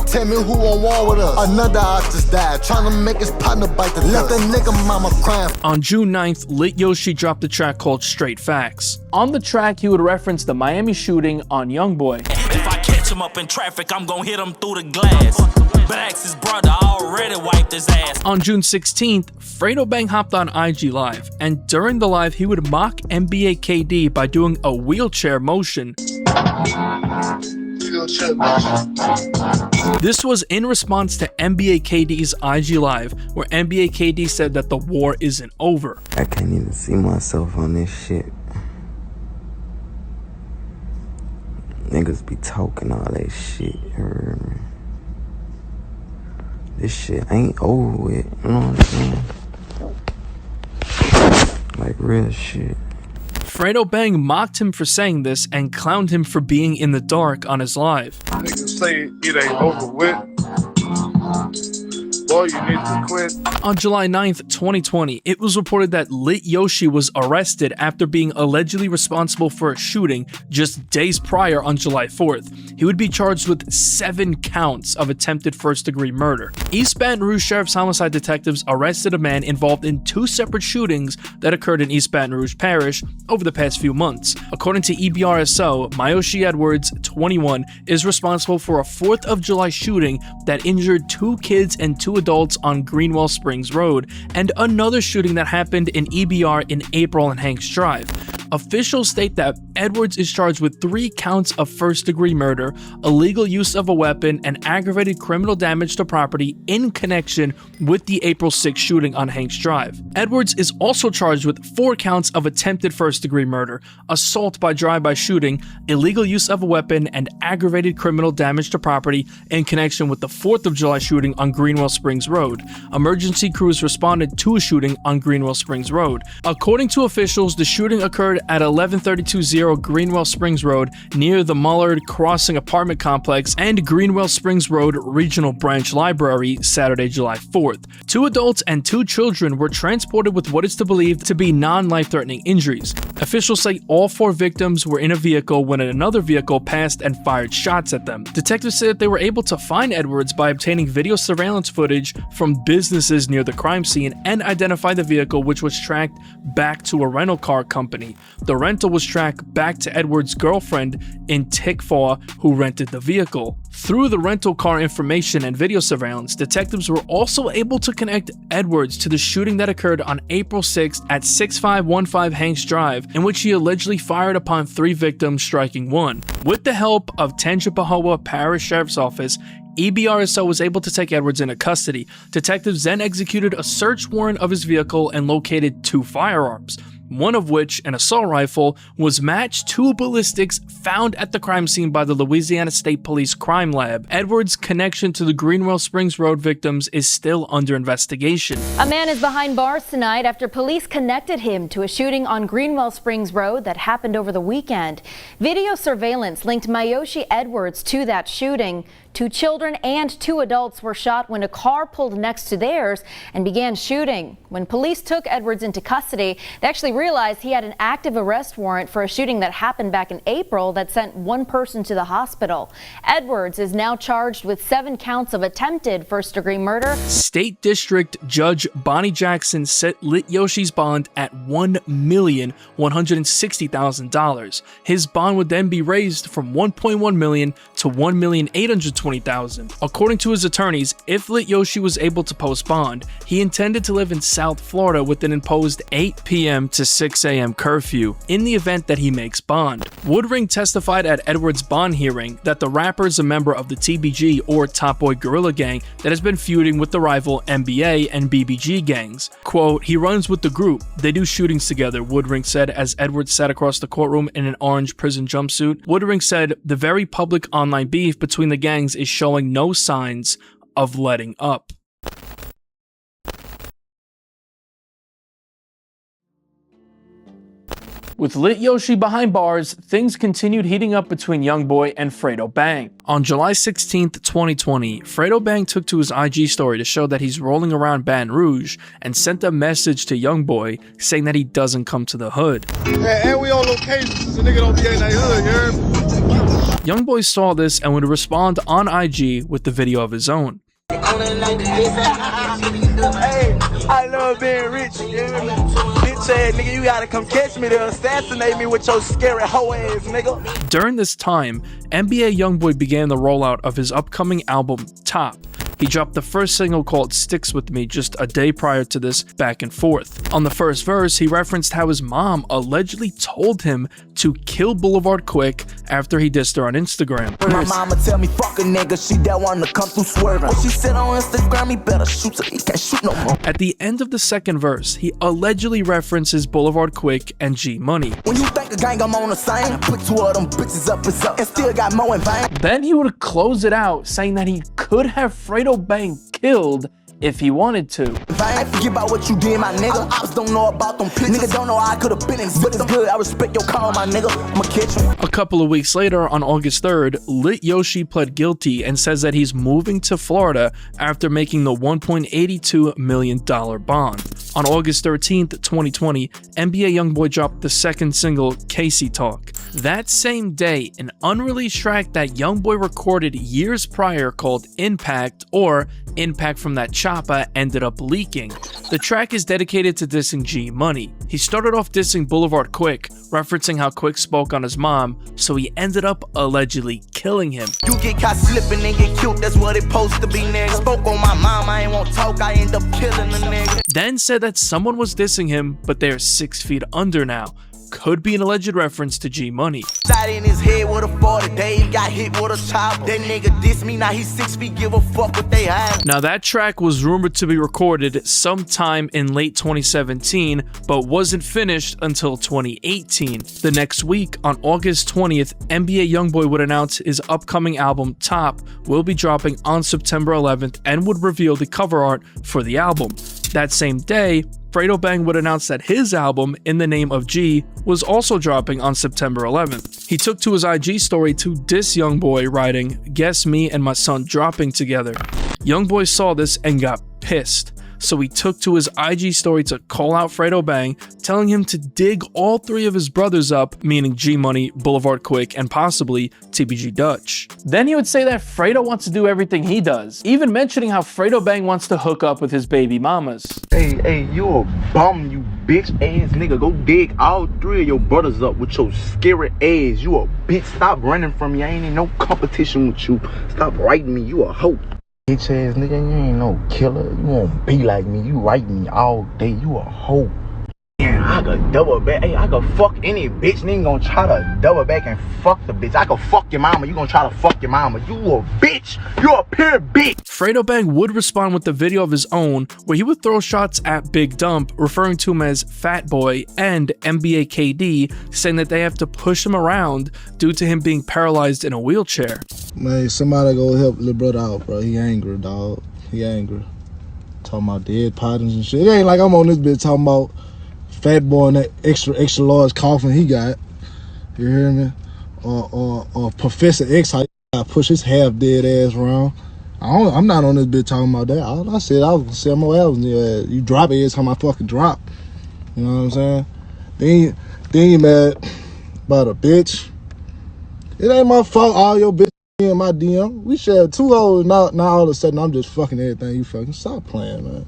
tell me who won't war with us. Another artist died, trying to make his partner bite the left. That nigga mama crying. On June 9th, Lit Yoshi dropped a track called Straight Facts. On the track, he would reference the Miami shooting on YoungBoy. If I catch him up in traffic, I'm gonna hit him through the glass. But ask his brother, I already wiped his ass. On June 16th, Fredo Bang hopped on IG Live, and during the live, he would mock NBA KD by doing a wheelchair motion. This was in response to NBA KD's IG Live, where NBA KD said that the war isn't over. I can't even see myself on this shit. Niggas be talking all that shit, you heard me? This shit ain't over with, you know what I'm saying? Like real shit. Fredo Bang mocked him for saying this and clowned him for being in the dark on his live. Niggas say it ain't over with. Boy, you need to quit. On July 9th, 2020, it was reported that Lit Yoshi was arrested after being allegedly responsible for a shooting just days prior on July 4th. he would be charged with 7 counts of attempted first-degree murder. East Baton Rouge Sheriff's homicide detectives arrested a man involved in 2 separate shootings that occurred in East Baton Rouge Parish over the past few months. According to EBRSO, Mayoshi Edwards, 21, is responsible for a 4th of July shooting that injured 2 kids and 2 adults on Greenwell Springs Road, and another shooting that happened in EBR in April on Hanks Drive. Officials state that Edwards is charged with 3 counts of first-degree murder, illegal use of a weapon, and aggravated criminal damage to property in connection with the April 6 shooting on Hanks Drive. Edwards is also charged with 4 counts of attempted first-degree murder, assault by drive-by shooting, illegal use of a weapon, and aggravated criminal damage to property in connection with the 4th of July shooting on Greenwell Springs Road. Emergency crews responded to a shooting on Greenwell Springs Road. According to officials, the shooting occurred at 11320 Greenwell Springs Road near the Mullard Crossing apartment complex and Greenwell Springs Road Regional Branch Library Saturday, July 4th. 2 adults and 2 children were transported with what is believed to be non-life-threatening injuries. Officials say all 4 victims were in a vehicle when another vehicle passed and fired shots at them. Detectives said they were able to find Edwards by obtaining video surveillance footage from businesses near the crime scene and identify the vehicle, which was tracked back to a rental car company. The rental was tracked back to Edwards' girlfriend in Tickfaw, who rented the vehicle. Through the rental car information and video surveillance, detectives were also able to connect Edwards to the shooting that occurred on April 6th at 6515 Hanks Drive, in which he allegedly fired upon 3 victims, striking 1. With the help of Tangipahoa Parish Sheriff's Office, EBRSO was able to take Edwards into custody. Detectives then executed a search warrant of his vehicle and located 2 firearms, one of which, an assault rifle, was matched to ballistics found at the crime scene by the Louisiana State Police Crime Lab. Edwards' connection to the Greenwell Springs Road victims is still under investigation. A man is behind bars tonight after police connected him to a shooting on Greenwell Springs Road that happened over the weekend. Video surveillance linked Mayoshi Edwards to that shooting. 2 children and 2 adults were shot when a car pulled next to theirs and began shooting. When police took Edwards into custody, they actually realized he had an active arrest warrant for a shooting that happened back in April that sent 1 person to the hospital. Edwards is now charged with 7 counts of attempted first-degree murder. State District Judge Bonnie Jackson set Lityoshi's bond at $1,160,000. His bond would then be raised from $1.1 million to $1,820,000. According to his attorneys, if Lityoshi was able to post bond, he intended to live in South Florida with an imposed 8 p.m. to 6 a.m. curfew in the event that he makes bond. Woodring testified at Edwards' bond hearing that the rapper is a member of the TBG or Top Boy Gorilla gang that has been feuding with the rival NBA and BBG gangs. Quote, "He runs with the group. They do shootings together," Woodring said as Edwards sat across the courtroom in an orange prison jumpsuit. Woodring said the very public online beef between the gangs is showing no signs of letting up. With Lityoshi behind bars, things continued heating up between YoungBoy and Fredo Bang. On July 16th, 2020, Fredo Bang took to his IG story to show that he's rolling around Baton Rouge and sent a message to YoungBoy saying that he doesn't come to the hood. And we on location since a nigga don't be in that hood, you heard? YoungBoy saw this and would respond on IG with the video of his own. Hey, I love being rich, you hear me? Bitch ass nigga, you gotta come catch me to assassinate me with your scary hoe ass nigga. During this time, NBA YoungBoy began the rollout of his upcoming album, Top. He dropped the first single called Sticks With Me just a day prior to this Back and Forth. On the first verse, he referenced how his mom allegedly told him to kill Boulevard quick after he dissed her on Instagram. My mama tell me fuck a nigga, she that one to come through swerving. When she said on Instagram, he better shoot so he can't shoot no more. At the end of the second verse, he allegedly references Boulevard Quick and G Money. When you think a gang, I'm on the same. Put 2 of them bitches up and still got more in vain. Then he would close it out saying that he could have Fredo Bang killed if he wanted to. If I ain't forget about what you did, my nigga. Ops don't know about them pictures. Nigga don't know I could've been in victim. But it's good, I respect your call, my nigga. I'ma catch him. A couple of weeks later, on August 3rd, Lit Yoshi pled guilty and says that he's moving to Florida after making the $1.82 million bond. On August 13th, 2020, NBA YoungBoy dropped the second single, Casey Talk. That same day, an unreleased track that YoungBoy recorded years prior called Impact, or Impact from That Chopper, ended up leaking. The track is dedicated to dissing G Money. He started off dissing Boulevard Quick, referencing how Quick spoke on his mom, so he ended up allegedly killing him. You get caught slipping and get killed, that's what it supposed to be, nigga. Spoke on my mom, I ain't want talk, I end up killing the nigga. Then said that someone was dissing him, but they're 6 feet under now. Could be an alleged reference to G Money. Shot in his head with a 40, Dave got hit with a chopper. That nigga diss me, now he's 6 feet, give a fuck what they have. Now that track was rumored to be recorded sometime in late 2017, but wasn't finished until 2018. The next week, on August 20th, NBA YoungBoy would announce his upcoming album, Top, will be dropping on September 11th and would reveal the cover art for the album. That same day, Fredo Bang would announce that his album, In the Name of G, was also dropping on September 11th. He took to his IG story to diss YoungBoy, writing, "Guess me and my son dropping together." YoungBoy saw this and got pissed, so he took to his IG story to call out Fredo Bang, telling him to dig all three of his brothers up, meaning G Money, Boulevard Quick, and possibly TBG Dutch. Then he would say that Fredo wants to do everything he does, even mentioning how Fredo Bang wants to hook up with his baby mamas. Hey, you a bum, you bitch ass nigga. Go dig all three of your brothers up with your scary ass. You a bitch. Stop running from me. I ain't in no competition with you. Stop writing me. You a hoe. Bitch ass nigga, you ain't no killer. You won't be like me. You write me all day. You a hoe. Yeah, I could double back. Hey, I could fuck any bitch. Nigga gonna try to double back and fuck the bitch. I could fuck your mama. You gonna try to fuck your mama. You a bitch. You a pure bitch. Fredo Bang would respond with a video of his own where he would throw shots at Big Dump, referring to him as Fat Boy and NBA KD, saying that they have to push him around due to him being paralyzed in a wheelchair. Man, somebody go help little brother out, bro. He angry, dog. He angry. Talking about dead partners and shit. It ain't like I'm on this bitch talking about Fat Boy and that extra large coffin he got. You hear me? Or Professor X, how I push his half dead ass around. I'm not on this bitch talking about that. All I said, I was gonna say my album. You drop it every time I fucking drop. You know what I'm saying? Then you mad about a bitch. It ain't my fault all your bitch in my DM. We shared 2 hoes, now all of a sudden I'm just fucking everything you fucking. Stop playing, man.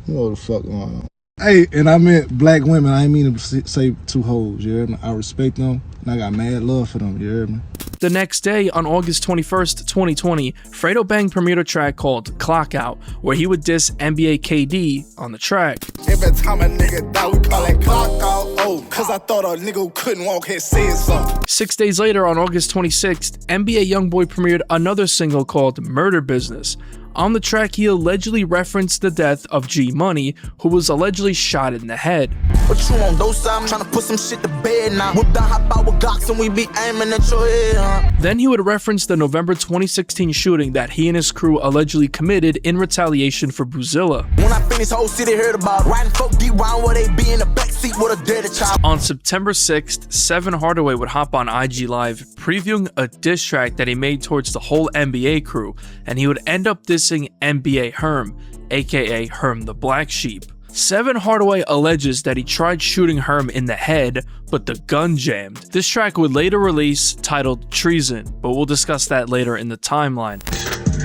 You know what the fuck going on. Hey, and I meant black women. I ain't mean to say 2 hoes, you hear me? I respect them, and I got mad love for them, you hear me? The next day, on August 21st, 2020, Fredo Bang premiered a track called Clock Out, where he would diss NBA KD on the track. Every time a nigga die, we call it clock out. Oh, cause I thought a nigga who couldn't walk had said something. 6 days later, on August 26th, NBA YoungBoy premiered another single called Murder Business. On the track, he allegedly referenced the death of G Money, who was allegedly shot in the head. What you on those side? I'm trying to put some shit to bed now. Whip down, hop out with Glocks and we be aiming at your head, huh? Then he would reference the November 2016 shooting that he and his crew allegedly committed in retaliation for Boozilla. When I finish, whole city heard about riding folk deep round where they be in the backseat with a dirty child. On September 6th, Seven Hardaway would hop on IG Live previewing a diss track that he made towards the whole NBA crew, and he would end up dissing NBA Herm, aka Herm the Black Sheep. Seven Hardaway alleges that he tried shooting Herm in the head, but the gun jammed. This track would later release titled Treason, but we'll discuss that later in the timeline.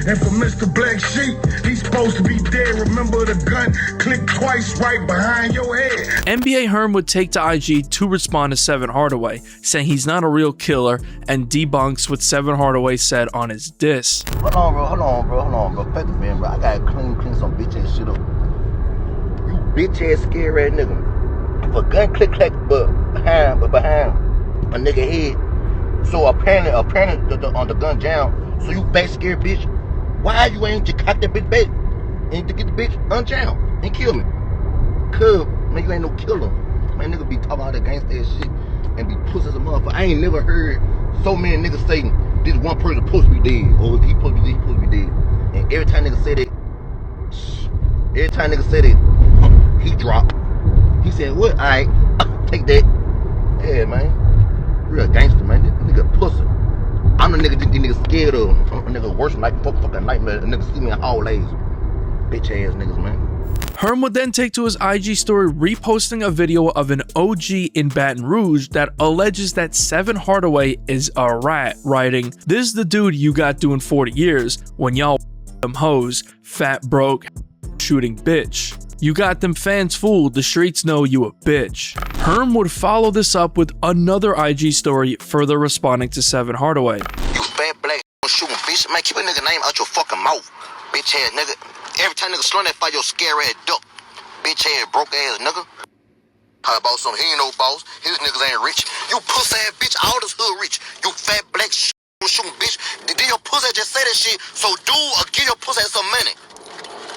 And for Mr. Black Sheep, he's supposed to be dead. Remember the gun, click twice right behind your head. NBA Herm would take to IG to respond to Seven Hardaway, saying he's not a real killer, and debunks what Seven Hardaway said on his diss. Hold on, bro. Fuck the man, bro. I gotta clean some bitch ass shit up. You bitch ass scary ass nigga. If a gun click clack but behind a nigga head, so apparently on the gun jam, so you back scared bitch. Why you ain't just cock that bitch back and to get the bitch unjammed and kill me? Cuz, man, you ain't no killer. Man, nigga be talking all that gangsta ass shit and be pussy as a motherfucker. I ain't never heard so many niggas say this one person supposed to be dead or he supposed to be dead. And every time niggas say that, Every time nigga said it, he dropped. He said, what? Alright, take that. Yeah, man. Real gangster, man. This nigga pussy. I'm the nigga these niggas scared of. I'm a nigga worse than like fucking nightmare. The niggas see me in hallways. Bitch ass niggas, man. Herm would then take to his IG story reposting a video of an OG in Baton Rouge that alleges that 7 Hardaway is a rat, writing, "This is the dude you got doing 40 years when y'all them hoes, fat broke, shooting bitch. You got them fans fooled, the streets know you a bitch." Herm would follow this up with another IG story further responding to 7 Hardaway. You fat black shooting bitch. Man, keep a nigga name out your fucking mouth. Bitch ass nigga. Every time nigga slung that fire, your scare ass duck. Bitch ass broke ass nigga. How about some? He ain't no boss. His niggas ain't rich. You pussy ass bitch. All this hood rich. You fat black shooting bitch. Did your pussy just say that shit? So do or give your pussy some money.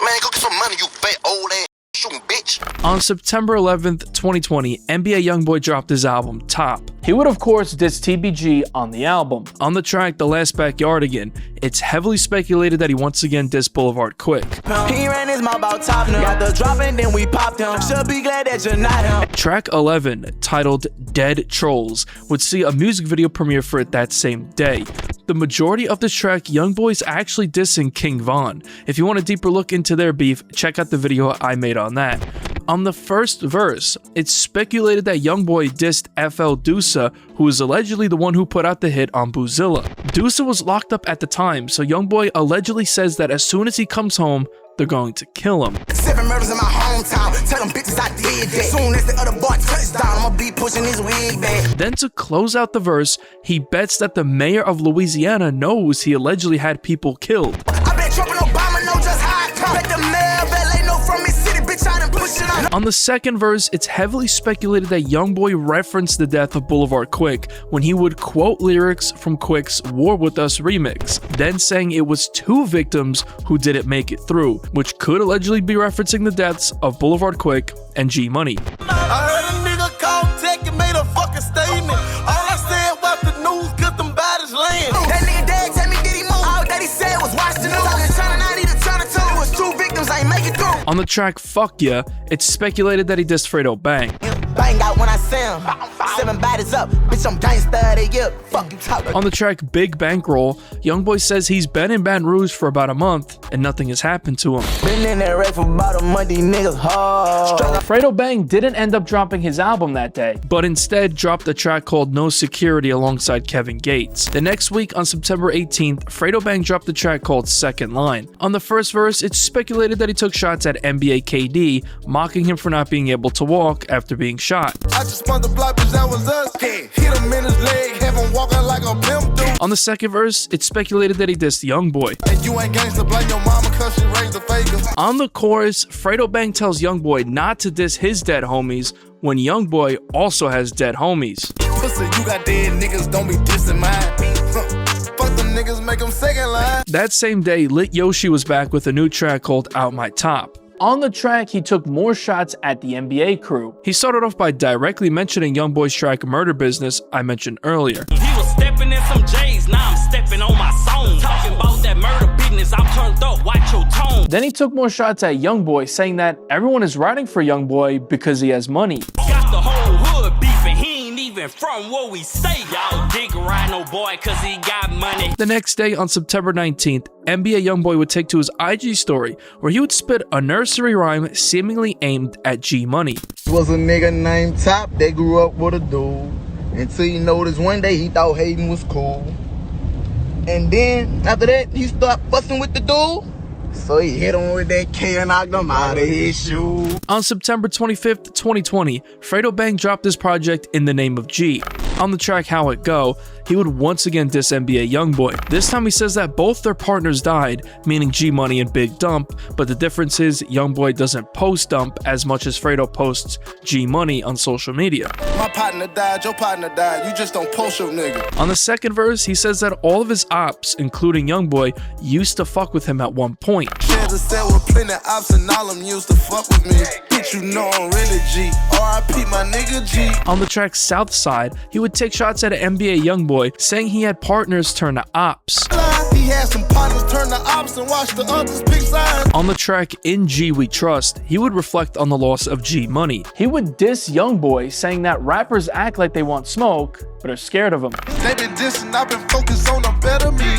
Man, go get some money, you fat old ass shooting bitch. On September 11th, 2020, NBA YoungBoy dropped his album, Top. He would of course diss TBG on the album. On the track, The Last Backyardigan, it's heavily speculated that he once again dissed Boulevard Quick. He ran his mouth about top now. Got the drop and then we popped him. Should be glad that you're not him. Track 11, titled Dead Trolls, would see a music video premiere for it that same day. The majority of this track, YoungBoy's actually dissing King Von. If you want a deeper look into their beef, check out the video I made on that. On the first verse, it's speculated that YoungBoy dissed FL Deusa, who is allegedly the one who put out the hit on Boozilla. Deusa was locked up at the time, so YoungBoy allegedly says that as soon as he comes home, they're going to kill him. 7 murders in my hometown. Tell them bitches I did that. Soon as the other boy touchdown, I'ma be pushing his wig back. Then to close out the verse, he bets that the mayor of Louisiana knows he allegedly had people killed. I bet Trump and Obama know just how I come. Let the mayor of LA know from his city, bitch, I done push it on. On the second verse, it's heavily speculated that YoungBoy referenced the death of Boulevard Quick when he would quote lyrics from Quick's War With Us remix, then saying it was 2 victims who didn't make it through, which could allegedly be referencing the deaths of Boulevard Quick and G Money. I heard a nigga call Tech and made a fucking statement. All I said was the news, cause them bodies laying. That nigga dad tell me did he move? All that he said was watch the news. Talking China 90 to China 2. It was 2 victims, I ain't make it through. On the track Fuck Ya, it's speculated that he dissed Fredo Bang. Bang out when I see him. 7 bodies up, bitch, I'm gangsta, they get fuck you talking. On the track Big Bankroll, YoungBoy says he's been in Baton Rouge for about a month and nothing has happened to him. Been in that race for about a month, these niggas hard. Fredo Bang didn't end up dropping his album that day, but instead dropped a track called No Security alongside Kevin Gates. The next week, on September 18th, Fredo Bang dropped a track called Second Line. On the first verse, it's speculated that he took shots at NBA KD, mocking him for not being able to walk after being shot. I just spun the block, bitch, that was us. Hit him in his leg, have him walking like a pimp dude. On the second verse, it's speculated that he dissed YoungBoy. And you ain't gangsta, blame your mama cause she raised a faker. On the chorus, Fredo Bang tells YoungBoy not to diss his dead homies when YoungBoy also has dead homies. Pussy, you got dead niggas, don't be dissing mine. Fuck them niggas, make them second line. That same day, Lit Yoshi was back with a new track called Out My Top. On the track, he took more shots at the NBA crew. He started off by directly mentioning YoungBoy's track Murder Business I mentioned earlier. He was stepping in some J's, now I'm stepping on my song. Talking about that murder business, I'm turned up, watch your tone. Then he took more shots at YoungBoy, saying that everyone is riding for YoungBoy because he has money. Got the whole hood beefing, he ain't even from where we stay. Y'all dig around no boy cause he got money. The next day, on September 19th, NBA YoungBoy would take to his IG story where he would spit a nursery rhyme seemingly aimed at G Money. Was a nigga named Top that grew up with a dude. Until he noticed one day he thought hating was cool. And then after that he started fussing with the dude. So he hit him with that K and knocked him out of his shoe. On September 25th, 2020, Fredo Bang dropped his project In the Name of G. On the track How It Go, he would once again diss NBA YoungBoy. This time he says that both their partners died, meaning G Money and Big Dump, but the difference is YoungBoy doesn't post Dump as much as Fredo posts G Money on social media. My partner died, your partner died, you just don't post your nigga. On the second verse, he says that all of his ops, including YoungBoy, used to fuck with him at one point. Shares a cell with plenty ops and all them used to fuck with me. Bitch, you know I'm really G. R.I.P. my nigga G. On the track Southside, he would take shots at an NBA YoungBoy, saying he had partners turn to ops. He had some partners turn the ops and watch the others pick sides. On the track In G We Trust, he would reflect on the loss of G Money. He would diss YoungBoy, saying that rappers act like they want smoke, but are scared of him. They been dissing, I've been focused on a better me.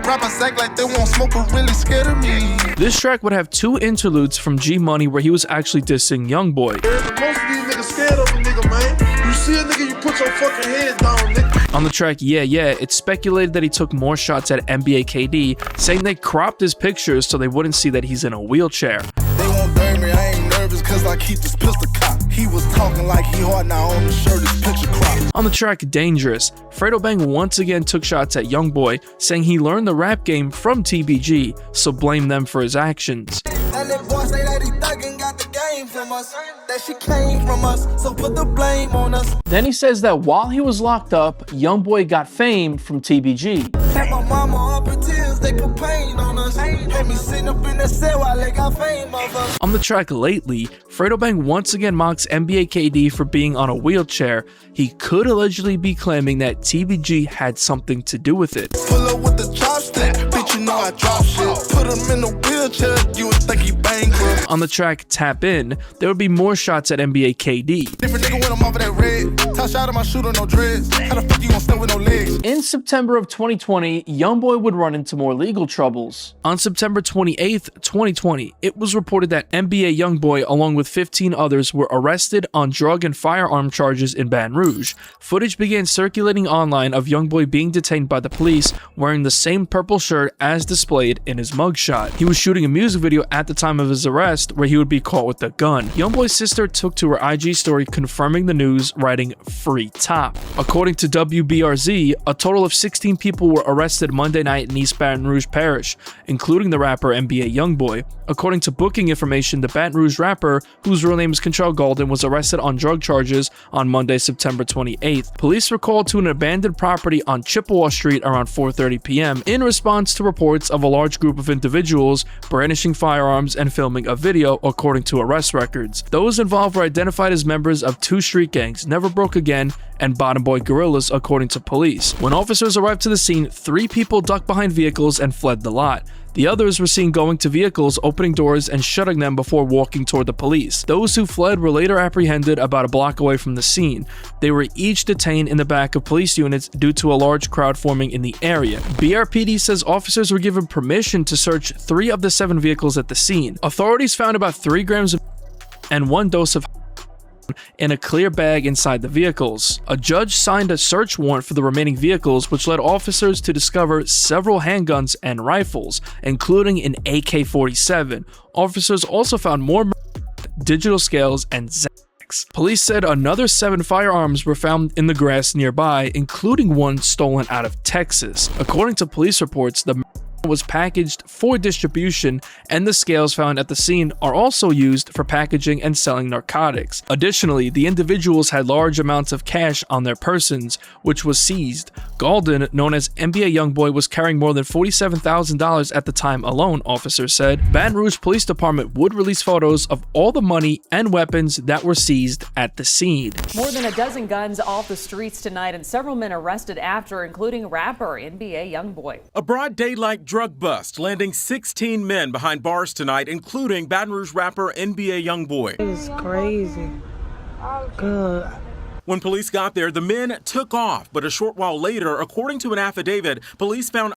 Rappers act like they want smoke, but really scared of me. This track would have 2 interludes from G Money where he was actually dissing YoungBoy. Most of these niggas scared of a nigga, man. You see a nigga, you put your fucking head down, nigga. On the track Yeah Yeah, it's speculated that he took more shots at NBA KD, saying they cropped his pictures so they wouldn't see that he's in a wheelchair. They won't burn me, I ain't nervous cause I keep this pistol cocked. He was talking like he hard, now on the shirt his picture cropped. On the track Dangerous, Fredo Bang once again took shots at YoungBoy, saying he learned the rap game from TBG, so blame them for his actions. And that boy say that he thuggin' got the game from us, that she came from us, so put the blame on us. Then he says that while he was locked up, YoungBoy got fame from TBG. Had my mama up in tears, they put pain on us. Had me sitting up in the cell while they got fame of us. On the track Lately, Fredo Bang once again mocks NBA KD for being on a wheelchair. He could allegedly be claiming that TBG had something to do with it. Pull up with the chopstick, bitch, you know I drop shit. Put him in the wheelchair, you would think he bankrupt. On the track Tap In, there would be more shots at NBA KD. Different nigga when I'm off of that red. Touch out of my shooter, no dreads. How the fuck you gon' stand with no legs? In September of 2020, YoungBoy would run into more legal troubles. On September 28th, 2020, it was reported that NBA YoungBoy, along with 15 others, were arrested on drug and firearm charges in Baton Rouge. Footage began circulating online of YoungBoy being detained by the police wearing the same purple shirt as displayed in his mugshot. He was shooting a music video at the time of his arrest where he would be caught with a gun. YoungBoy's sister took to her IG story confirming the news, writing "Free Top." According to WBRZ, a total of 16 people were arrested Monday night in East Baton Rouge Parish, including the rapper NBA YoungBoy. According to booking information, the Baton Rouge rapper, whose real name is Kentrell Golden, was arrested on drug charges on Monday, September 28th. Police were called to an abandoned property on Chippewa Street around 4:30 p.m. in response to reports of a large group of individuals brandishing firearms and filming a video, according to arrest records. Those involved were identified as members of 2 street gangs, Never Broke Again and Bottom Boy Gorillas, according to police. When officers arrived to the scene, 3 people ducked behind vehicles and fled the lot. The others were seen going to vehicles, opening doors, and shutting them before walking toward the police. Those who fled were later apprehended about a block away from the scene. They were each detained in the back of police units due to a large crowd forming in the area. BRPD says officers were given permission to search 3 of the 7 vehicles at the scene. Authorities found about 3 grams of and 1 dose of in a clear bag inside the vehicles. A judge signed a search warrant for the remaining vehicles, which led officers to discover several handguns and rifles, including an AK-47. Officers also found more digital scales and Xanax. Police said another 7 firearms were found in the grass nearby, including one stolen out of Texas. According to police reports, the was packaged for distribution, and the scales found at the scene are also used for packaging and selling narcotics. Additionally, the individuals had large amounts of cash on their persons, which was seized. Golden, known as NBA YoungBoy, was carrying more than $47,000 at the time alone, officers said. Baton Rouge Police Department would release photos of all the money and weapons that were seized at the scene. More than a dozen guns off the streets tonight and several men arrested after, including rapper NBA YoungBoy. A broad daylight drug bust, landing 16 men behind bars tonight, including Baton Rouge rapper NBA YoungBoy. It was crazy. Good. When police got there, the men took off, but a short while later, according to an affidavit, police found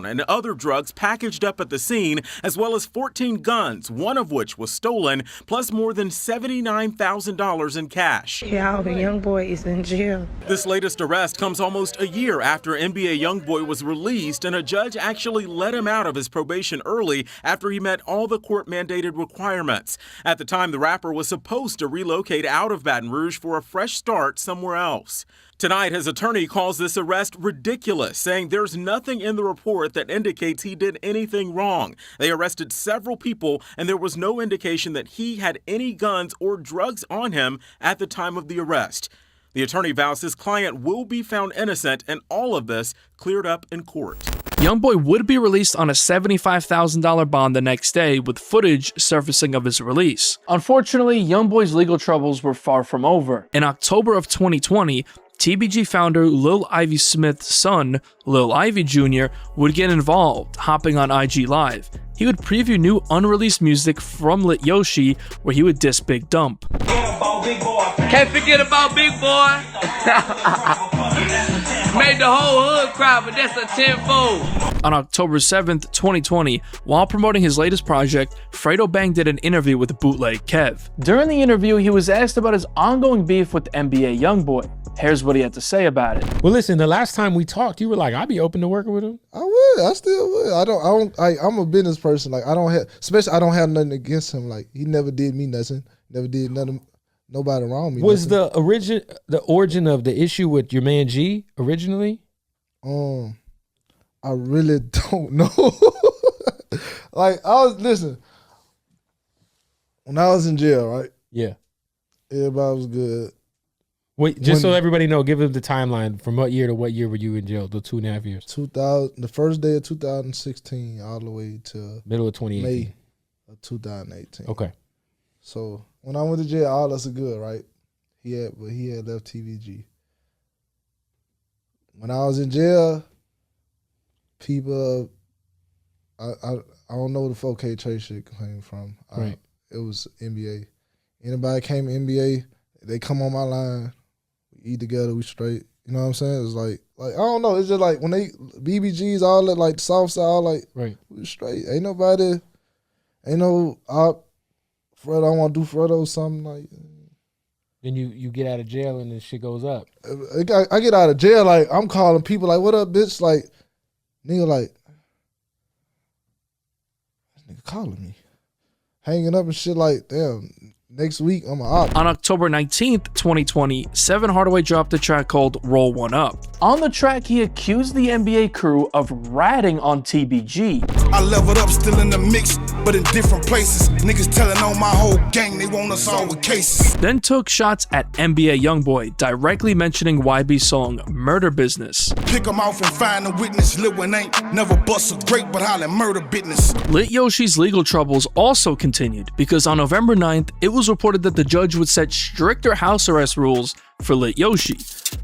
and other drugs packaged up at the scene, as well as 14 guns, one of which was stolen, plus more than $79,000 in cash. Yeah, the YoungBoy is in jail. This latest arrest comes almost a year after NBA YoungBoy was released, and a judge actually let him out of his probation early after he met all the court-mandated requirements. At the time, the rapper was supposed to relocate out of Baton Rouge for a fresh start somewhere else. Tonight, his attorney calls this arrest ridiculous, saying there's nothing in the report that indicates he did anything wrong. They arrested several people, and there was no indication that he had any guns or drugs on him at the time of the arrest. The attorney vows his client will be found innocent, and all of this cleared up in court. YoungBoy would be released on a $75,000 bond the next day, with footage surfacing of his release. Unfortunately, YoungBoy's legal troubles were far from over. In October of 2020, TBG founder Lil Ivy Smith's son, Lil Ivy Jr., would get involved, hopping on IG Live. He would preview new unreleased music from Lit Yoshi, where he would diss Big Dump. Can't forget about Big Boy. Made the whole hood cry, but that's a tenfold. On October 7th, 2020, while promoting his latest project, Fredo Bang did an interview with Bootleg Kev. During the interview, he was asked about his ongoing beef with NBA YoungBoy. Here's what he had to say about it. Well, listen, the last time we talked, you were like, I'd be open to working with him. I would. I still would. I'm a business person. Like, I don't have nothing against him. Like, he never did me nothing. Never did nothing. Nobody around me. Was the origin of the issue with your man G originally? I really don't know. Like, listen, when I was in jail, right? Yeah. Everybody was good. Wait, so everybody know, give them the timeline. From what year to what year were you in jail? The 2.5 years? The first day of 2016 all the way to middle of 2018. May of 2018. Okay. So when I went to jail, all us are good, right? He had left TBG. When I was in jail, people, I don't know where the 4K trade shit came from. Right. It was NBA. Anybody came to NBA, they come on my line, we eat together, we straight. You know what I'm saying? It's like I don't know. It's just like when they BBGs, all that, like South Side, all like we straight. Ain't no Fred, I want to do Fredo something like. Then you get out of jail and then shit goes up. I get out of jail, like I'm calling people like, "What up, bitch?" Like, nigga, like, this nigga calling me, hanging up and shit. Like, damn. Next week, I'm up. On October 19th, 2020, Seven Hardaway dropped a track called Roll One Up. On the track, he accused the NBA crew of ratting on TBG. I leveled up, still in the mix, but in different places. Niggas telling on my whole gang, they want us all with cases. Then took shots at NBA YoungBoy, directly mentioning YB's song Murder Business. Pick them off and find a witness. Lil Wayne ain't never bust a grape, but holla murder business. Lit Yoshi's legal troubles also continued, because on November 9th, it was reported that the judge would set stricter house arrest rules for Lit Yoshi.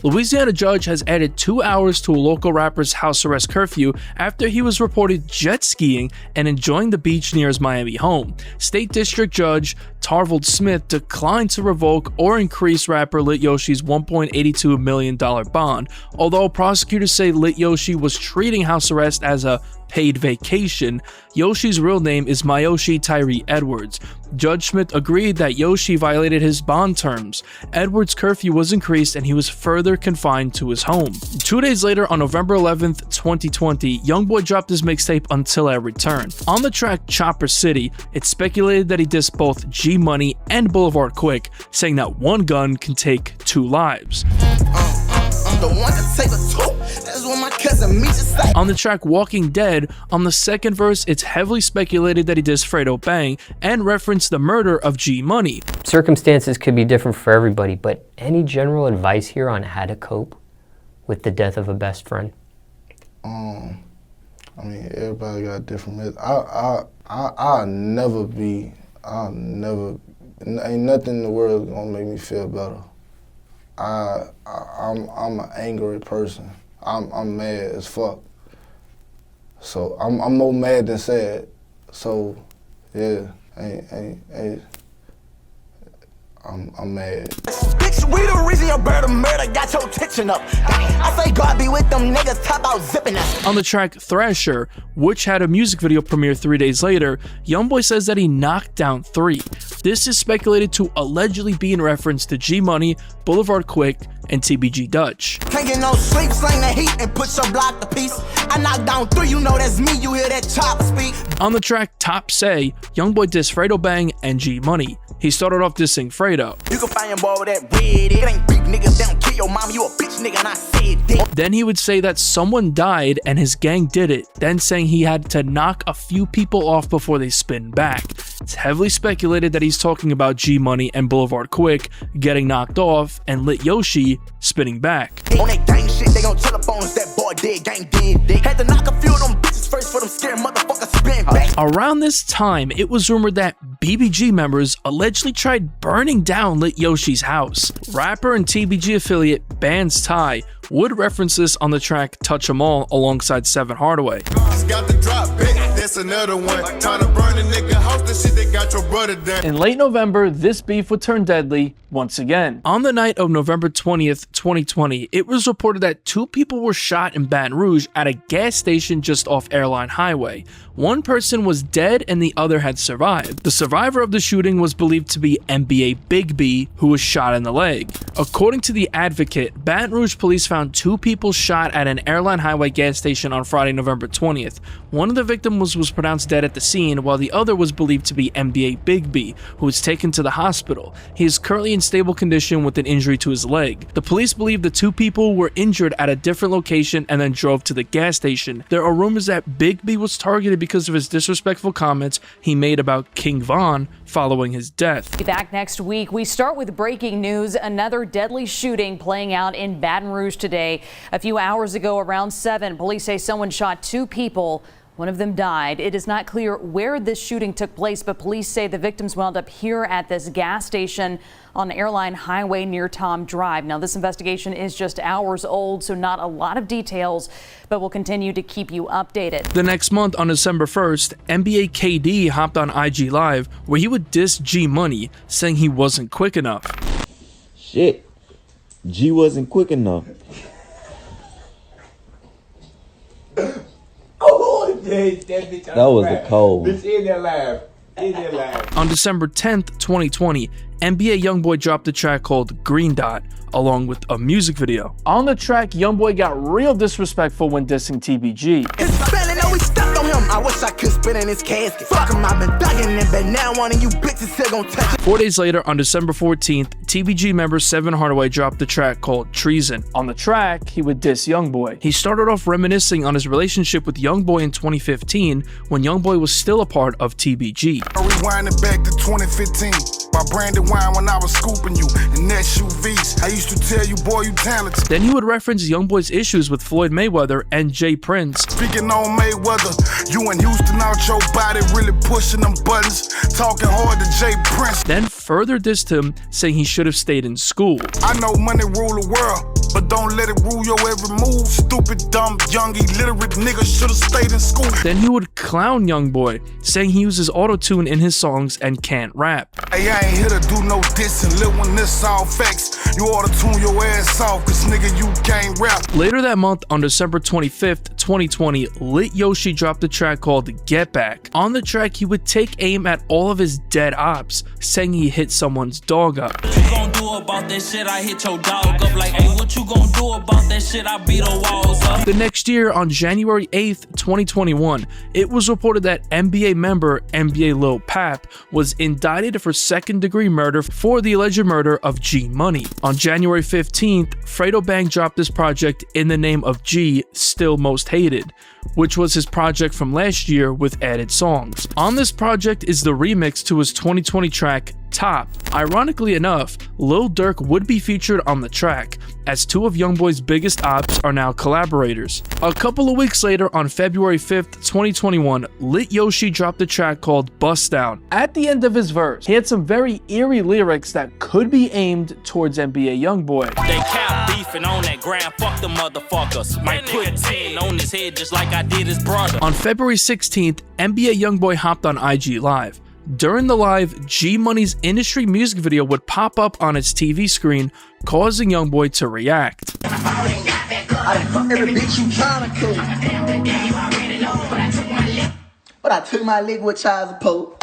Louisiana judge has added 2 hours to a local rapper's house arrest curfew after he was reported jet skiing and enjoying the beach near his Miami home. State District Judge Tarvold Smith declined to revoke or increase rapper Lit Yoshi's $1.82 million bond, although prosecutors say Lit Yoshi was treating house arrest as a paid vacation. Yoshi's real name is Mayoshi Tyree Edwards. Judge Smith agreed that Yoshi violated his bond terms. Edwards' curfew was increased and he was further confined to his home. 2 days later, on November 11th, 2020, YoungBoy dropped his mixtape Until I Return. On the track Chopper City, it's speculated that he dissed both G Money and Boulevard Quick, saying that one gun can take 2 lives. I'm the one to take a two. That's what my cousin me just like. On the track Walking Dead, on the second verse, it's heavily speculated that he dissed Fredo Bang and referenced the murder of G Money. Circumstances could be different for everybody, but any general advice here on how to cope with the death of a best friend? I mean, everybody got different. I'll never, ain't nothing in the world gonna make me feel better. I'm an angry person. I'm mad as fuck. So I'm more mad than sad. So yeah, I'm mad. Bitch, we the reason your bird of murder got your attention up. I say God be with them niggas, top out zipping us. On the track Thrasher, which had a music video premiere 3 days later, YoungBoy says that he knocked down 3. This is speculated to allegedly be in reference to G Money, Boulevard Quick, and TBG Dutch. Can't get no sleep, slang the heat and put your block to piece. I knocked down 3, you know that's me, you hear that chop speak. On the track Top Say, YoungBoy dissed Fredo Bang and G Money. He started off dissing Fredo. You can find your boy with that red, it ain't big niggas, they don't kill your mom, you a bitch nigga and I said that. Then he would say that someone died and his gang did it, then saying he had to knock a few people off before they spin back. It's heavily speculated that he's talking about G Money and Boulevard Quick getting knocked off and Lit Yoshi spinning back. On that gang shit, they gon' tell up on us that boy dead, gang dead. Had to knock a few of them bitches first for them scared motherfuckers spin back. Around this time, it was rumored that BBG members allegedly tried burning down Lit Yoshi's house. Rapper and TBG affiliate Bands Ty would reference this on the track Touch 'Em All alongside Seven Hardaway. In late November, this beef would turn deadly once again. On the night of November 20th, 2020, it was reported that 2 people were shot in Baton Rouge at a gas station just off Airline Highway. One person was dead and the other had survived. The survivor of the shooting was believed to be NBA Big B, who was shot in the leg. According to the Advocate, Baton Rouge police found 2 people shot at an Airline Highway gas station on Friday, November 20th. One of the victims was pronounced dead at the scene, while the other was believed to be NBA Big B, who was taken to the hospital. He is currently in stable condition with an injury to his leg. The police believe the 2 people were injured at a different location and then drove to the gas station. There are rumors that Big B was targeted because of his disrespectful comments he made about King Von following his death. Be back next week. We start with breaking news. Another deadly shooting playing out in Baton Rouge today. A few hours ago, around 7, police say someone shot 2 people. One of them died. It is not clear where this shooting took place, but police say the victims wound up here at this gas station on Airline Highway near Tom Drive. Now, this investigation is just hours old, so not a lot of details, but we'll continue to keep you updated. The next month, on December 1st, NBA KD hopped on IG Live where he would diss G Money, saying he wasn't quick enough. Shit, G wasn't quick enough. That was a cold. On December 10th, 2020, NBA YoungBoy dropped a track called Green Dot, along with a music video. On the track, YoungBoy got real disrespectful when dissing TBG. I wish I could spit in his casket. Fuck him, I've been thugging it, but now one of you bitches still gon' touch it. 4 days later, on December 14th, TBG member Seven Hardaway dropped a track called Treason. On the track, he would diss YoungBoy. He started off reminiscing on his relationship with YoungBoy in 2015, when YoungBoy was still a part of TBG. Rewinding back to 2015. My branded wine when I was scooping you in SUVs. I used to tell you, boy, you talented. Then he would reference YoungBoy's issues with Floyd Mayweather and Jay Prince. Speaking on Mayweather, you in Houston out your body, really pushing them buttons, talking hard to Jay Prince. Then further dissed him, saying he should have stayed in school. I know money rule the world, but don't let it rule your every move. Stupid, dumb, young, illiterate nigga should have stayed in school. Then he would clown YoungBoy, saying he uses auto-tune in his songs and can't rap. Hey, I ain't here to do no dissing. Lit when this all facts. You auto-tune your ass off, cause nigga, you can't rap. Later that month, on December 25th, 2020, Lit Yoshi dropped a track called Get Back. On the track, he would take aim at all of his dead ops, saying he hit someone's dog up. What you gon' do about that shit? I hit your dog up. Like, hey, what you gon' do about that shit? I beat the walls up. The next year, on January 8th, 2021, it was reported that NBA member NBA Lil Pap was indicted for second-degree murder for the alleged murder of G Money. On January 15th, Fredo Bang dropped this project in the name of G, Still Most Hated, which was his project from last year with added songs. On this project is the remix to his 2020 track, Top. Ironically enough, Lil Durk would be featured on the track, as 2 of YoungBoy's biggest ops are now collaborators. A couple of weeks later, on February 5th, 2021, Lit Yoshi dropped a track called Bust Down. At the end of his verse, he had some very eerie lyrics that could be aimed towards NBA YoungBoy. They cap beefing on that ground, fuck the motherfuckers. Might put 10 on his head just like I did his brother. On February 16th, NBA YoungBoy hopped on IG Live. During the live, G Money's industry music video would pop up on its TV screen, causing YoungBoy to react. Every bitch you tryna cook. But I took my lick with child support.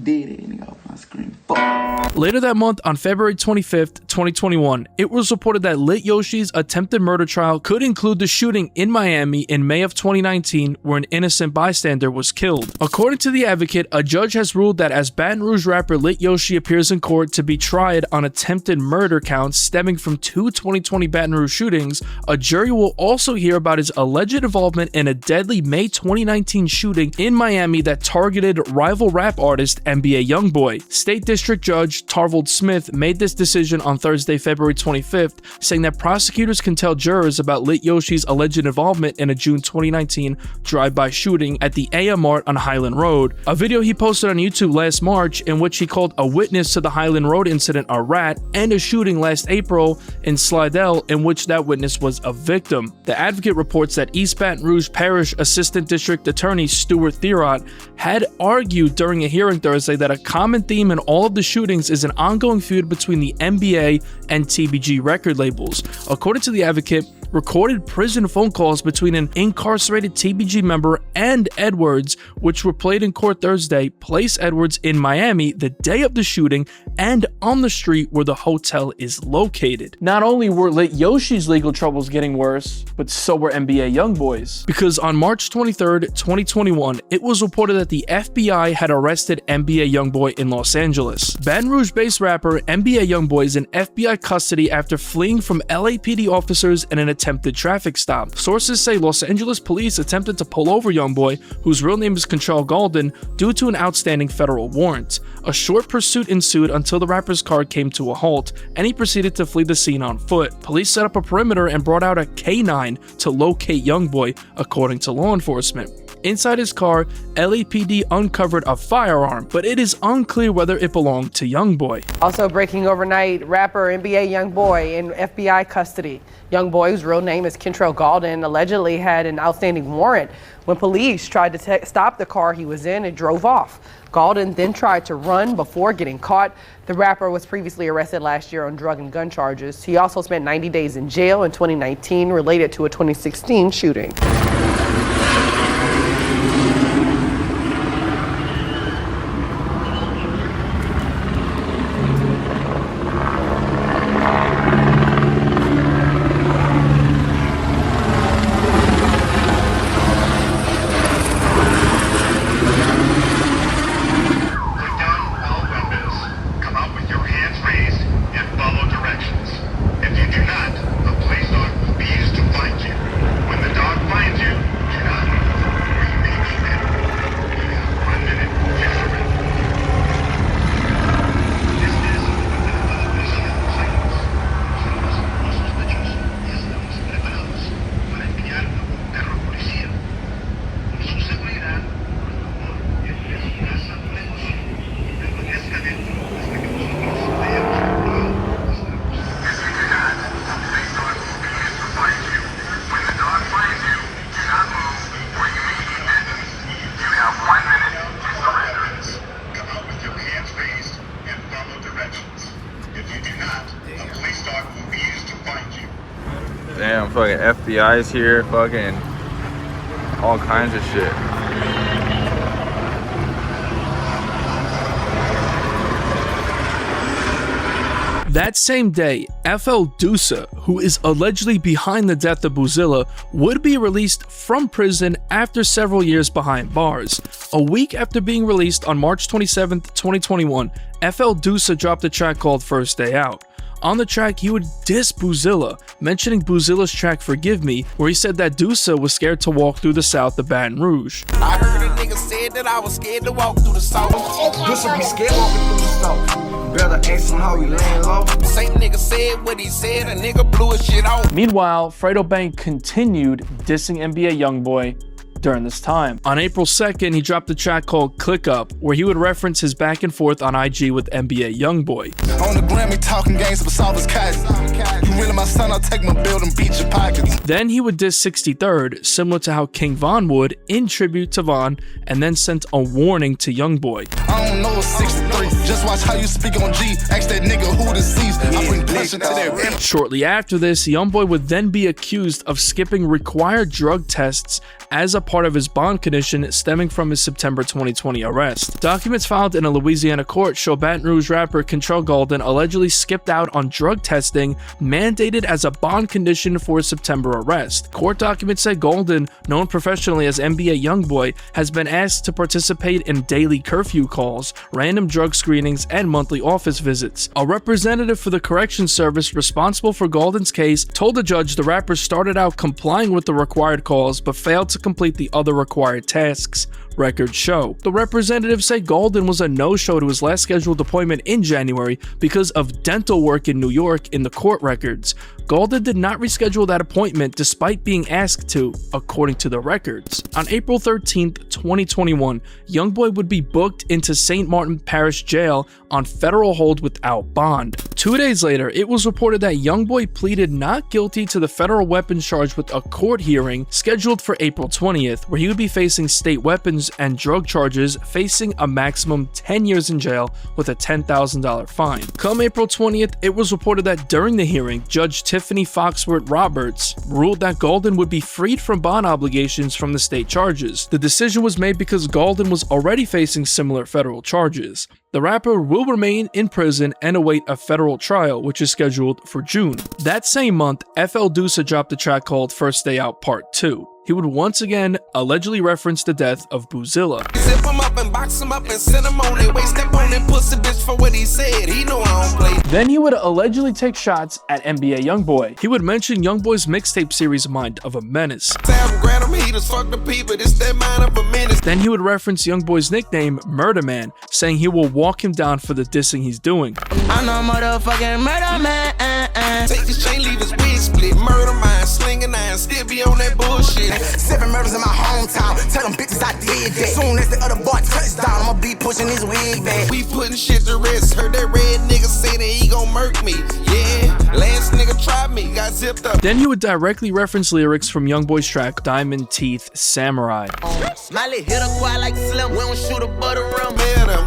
Did it, nigga, off my screen. Fuck. Later that month, on February 25th, 2021, it was reported that Lit Yoshi's attempted murder trial could include the shooting in Miami in May of 2019 where an innocent bystander was killed. According to the Advocate, a judge has ruled that as Baton Rouge rapper Lit Yoshi appears in court to be tried on attempted murder counts stemming from 2 2020 Baton Rouge shootings, a jury will also hear about his alleged involvement in a deadly May 2019 shooting in Miami that targeted rival rap artist NBA YoungBoy. State District Judge Tarvold Smith made this decision on Thursday, February 25th, saying that prosecutors can tell jurors about Lit Yoshi's alleged involvement in a June 2019 drive-by shooting at the AM Mart on Highland Road. A video he posted on YouTube last March in which he called a witness to the Highland Road incident a rat, and a shooting last April in Slidell in which that witness was a victim. The Advocate reports that East Baton Rouge Parish Assistant District Attorney Stuart Thierot had argued during a hearing Thursday that a common theme in all of the shootings is an ongoing feud between the NBA and TBG record labels. According to the Advocate, recorded prison phone calls between an incarcerated TBG member and Edwards, which were played in court Thursday, place Edwards in Miami the day of the shooting and on the street where the hotel is located. Not only were Lit Yoshi's legal troubles getting worse, but so were NBA YoungBoy's. Because on March 23rd, 2021, it was reported that the FBI had arrested NBA YoungBoy in Los Angeles. Baton Rouge-based rapper NBA YoungBoy is in FBI custody after fleeing from LAPD officers in an attempted traffic stop. Sources say Los Angeles police attempted to pull over YoungBoy, whose real name is Control Golden, due to an outstanding federal warrant. A short pursuit ensued until the rapper's car came to a halt, and he proceeded to flee the scene on foot. Police set up a perimeter and brought out a K9 to locate YoungBoy, according to law enforcement. Inside his car, LAPD uncovered a firearm, but it is unclear whether it belonged to YoungBoy. Also breaking overnight, rapper NBA YoungBoy in FBI custody. YoungBoy, whose real name is Kentrell Gaulden, allegedly had an outstanding warrant when police tried to stop the car he was in and drove off. Gaulden then tried to run before getting caught. The rapper was previously arrested last year on drug and gun charges. He also spent 90 days in jail in 2019 related to a 2016 shooting. Damn, fucking FBI's here, fucking all kinds of shit. That same day, FL Dusa, who is allegedly behind the death of Boozilla, would be released from prison after several years behind bars. A week after being released on March 27, 2021, FL Dusa dropped a track called First Day Out. On the track, he would diss Boozilla, mentioning Boozilla's track Forgive Me, where he said that Dusa was scared to walk through the south of Baton Rouge. I heard a nigga said that I was scared to walk through the south. Dusa be scared walking through the south. Better ask him how he laying low. Same nigga said what he said, a nigga blew his shit off. Meanwhile, Fredo Bang continued dissing NBA YoungBoy during this time. On April 2nd, he dropped a track called Click Up, where he would reference his back and forth on IG with NBA YoungBoy. On the Grammy talking games for Salva's cousin. You really my son, I'll take my build and beat your pockets. Then he would diss 63rd, similar to how King Von would, in tribute to Von, and then sent a warning to YoungBoy. I don't know a 63, just watch how you speak on G. Ask that nigga who deceased, I bring pressure to their... Shortly after this, YoungBoy would then be accused of skipping required drug tests as a part of his bond condition stemming from his September 2020 arrest. Documents filed in a Louisiana court show Baton Rouge rapper Control Golden allegedly skipped out on drug testing mandated as a bond condition for his September arrest. Court documents say Golden, known professionally as NBA YoungBoy, has been asked to participate in daily curfew calls, random drug screenings, and monthly office visits. A representative for the corrections service responsible for Golden's case told the judge the rapper started out complying with the required calls but failed to complete the the other required tasks, records show. The representatives say Golden was a no-show to his last scheduled appointment in January because of dental work in New York in the court records. Golden did not reschedule that appointment despite being asked to, according to the records. On April 13th, 2021, YoungBoy would be booked into St. Martin Parish Jail on federal hold without bond. 2 days later, it was reported that YoungBoy pleaded not guilty to the federal weapons charge with a court hearing scheduled for April 20th, where he would be facing state weapons and drug charges, facing a maximum 10 years in jail with a $10,000 fine. Come April 20th, it was reported that during the hearing, Judge Tiffany Foxworth Roberts ruled that Golden would be freed from bond obligations from the state charges. The decision was made because Golden was already facing similar federal charges. The rapper will remain in prison and await a federal trial, which is scheduled for June. That same month, FL Deuce dropped a track called First Day Out Part 2. He would once again allegedly reference the death of Boozilla. Zip him up and box him up and send him on their way. Step on that pussy bitch for what he said. He know I don't play. Then he would allegedly take shots at NBA YoungBoy. He would mention YoungBoy's mixtape series Mind of a Menace. Then he would reference YoungBoy's nickname Murder Man, saying he will walk him down for the dissing he's doing. I know motherfucking murder man. Take his chain, leave his wig split. Murder man, slinging iron, still be on that bullshit. 7 murders in my hometown. Tell them bitches I did that. Soon as the other boy touchdown, I'ma be pushing his wig back. We putting shit to rest. Heard that red nigga say that he gon' murk me. Yeah, last nigga tried me, got zipped up. Then he would directly reference lyrics from YoungBoy's track Diamond Teeth Samurai. Smiley hit a quad like Slim. We don't shoot a butter rum.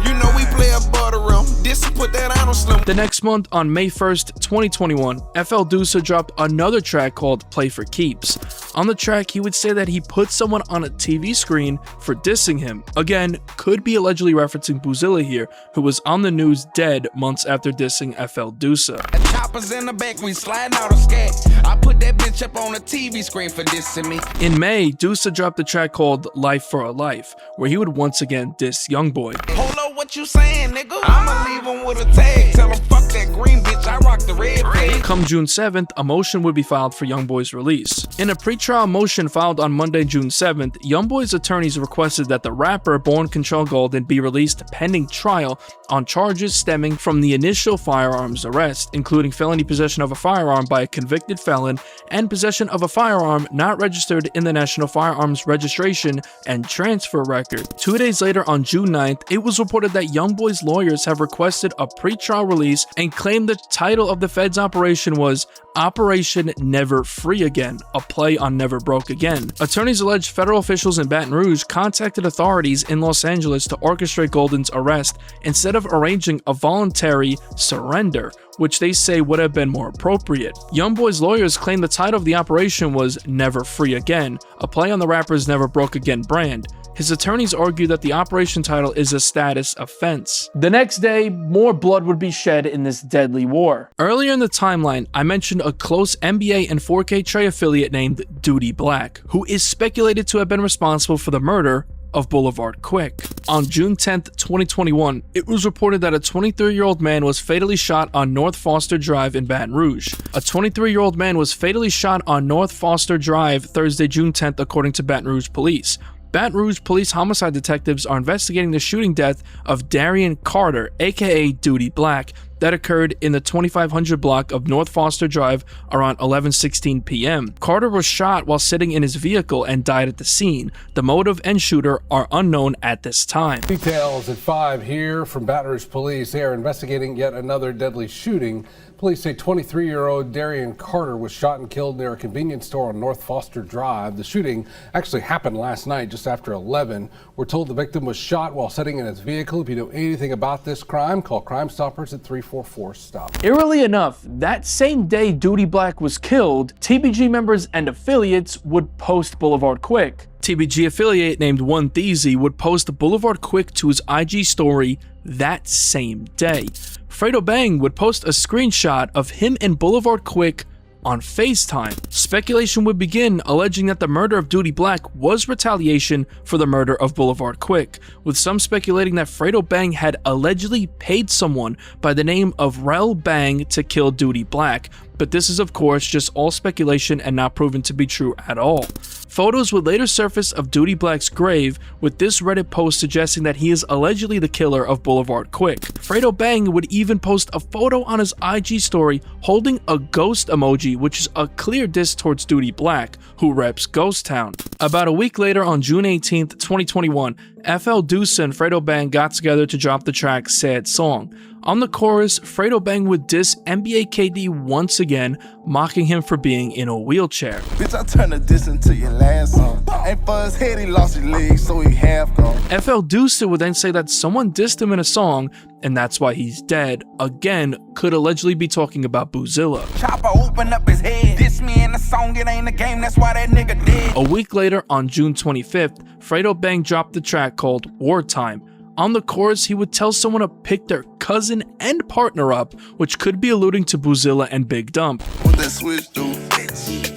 You know we play a butter rum. This put that on Slim. The next month, on May 1st, 2021, FL Deuce dropped another track called Play for Keeps. On the track, he would say that he put someone on a TV screen for dissing him. Again, could be allegedly referencing Boozilla here, who was on the news dead months after dissing FL Deuce. Choppers in the back, we sliding out of scat. I put that bitch up on a TV screen for dissing me. In May, Deuce dropped a track called Life for a Life, where he would once again diss YoungBoy. Hold up, what you saying, nigga? I'ma leave him with a tag. Tell him fuck that green bitch, I rock the red page. Come June 7th, a motion would be filed for YoungBoy's release. In a pretrial motion filed on Monday, June 7th, YoungBoy's attorneys requested that the rapper Born Control Golden be released pending trial on charges stemming from the initial firearms arrest, including felony possession of a firearm by a convicted felon and possession of a firearm not registered in the National Firearms Registration and Transfer Record. 2 days later, on June 9th, it was reported that YoungBoy's lawyers have requested a pretrial release and claimed the title of the Fed's operation was Operation Never Free Again, a play on Never Broke Again. Attorneys allege federal officials in Baton Rouge contacted authorities in Los Angeles to orchestrate Golden's arrest instead of arranging a voluntary surrender, which they say would have been more appropriate. YoungBoy's lawyers claim the title of the operation was Never Free Again, a play on the rapper's Never Broke Again brand. His attorneys argue that the operation title is a status offense. The next day, more blood would be shed in this deadly war. Earlier in the timeline, I mentioned a close NBA and 4K Trey affiliate named Duty Black, who is speculated to have been responsible for the murder of Boulevard Quick. On June 10th, 2021, it was reported that a 23-year-old man was fatally shot on North Foster Drive in Baton Rouge. A 23-year-old man was fatally shot on North Foster Drive Thursday, June 10th, according to Baton Rouge police. Baton Rouge police homicide detectives are investigating the shooting death of Darian Carter, aka Duty Black, that occurred in the 2500 block of North Foster Drive around 11:16 p.m. Carter was shot while sitting in his vehicle and died at the scene. The motive and shooter are unknown at this time. Details at 5 here from Baton Rouge police. They are investigating yet another deadly shooting. Police say 23-year-old Darian Carter was shot and killed near a convenience store on North Foster Drive. The shooting actually happened last night just after 11. We're told the victim was shot while sitting in his vehicle. If you know anything about this crime, call Crime Stoppers at 344-STOP. Eerily enough, that same day Duty Black was killed, TBG members and affiliates would post Boulevard Quick. TBG affiliate named One Theezy would post Boulevard Quick to his IG story that same day. Fredo Bang would post a screenshot of him and Boulevard Quick on FaceTime. Speculation would begin, alleging that the murder of Duty Black was retaliation for the murder of Boulevard Quick, with some speculating that Fredo Bang had allegedly paid someone by the name of Rel Bang to kill Duty Black, but this is of course just all speculation and not proven to be true at all. Photos would later surface of Duty Black's grave, with this Reddit post suggesting that he is allegedly the killer of Boulevard Quick. Fredo Bang would even post a photo on his IG story holding a ghost emoji, which is a clear diss towards Duty Black, who reps Ghost Town. About a week later, on June 18th, 2021, FL Deuce and Fredo Bang got together to drop the track Sad Song. On the chorus, Fredo Bang would diss NBA KD once again, mocking him for being in a wheelchair. Bitch, I turned a diss into your last song. Ain't for his head, he lost his legs, so he half gone. FL Deuce would then say that someone dissed him in a song, and that's why he's dead. Again, could allegedly be talking about Boozilla. Chopper open up his head. Diss me in the song, it ain't a game, that's why that nigga dead. A week later, on June 25th, Fredo Bang dropped the track called Wartime. On the chorus, he would tell someone to pick their cousin and partner up, which could be alluding to Boozilla and Big Dump. What that switch do?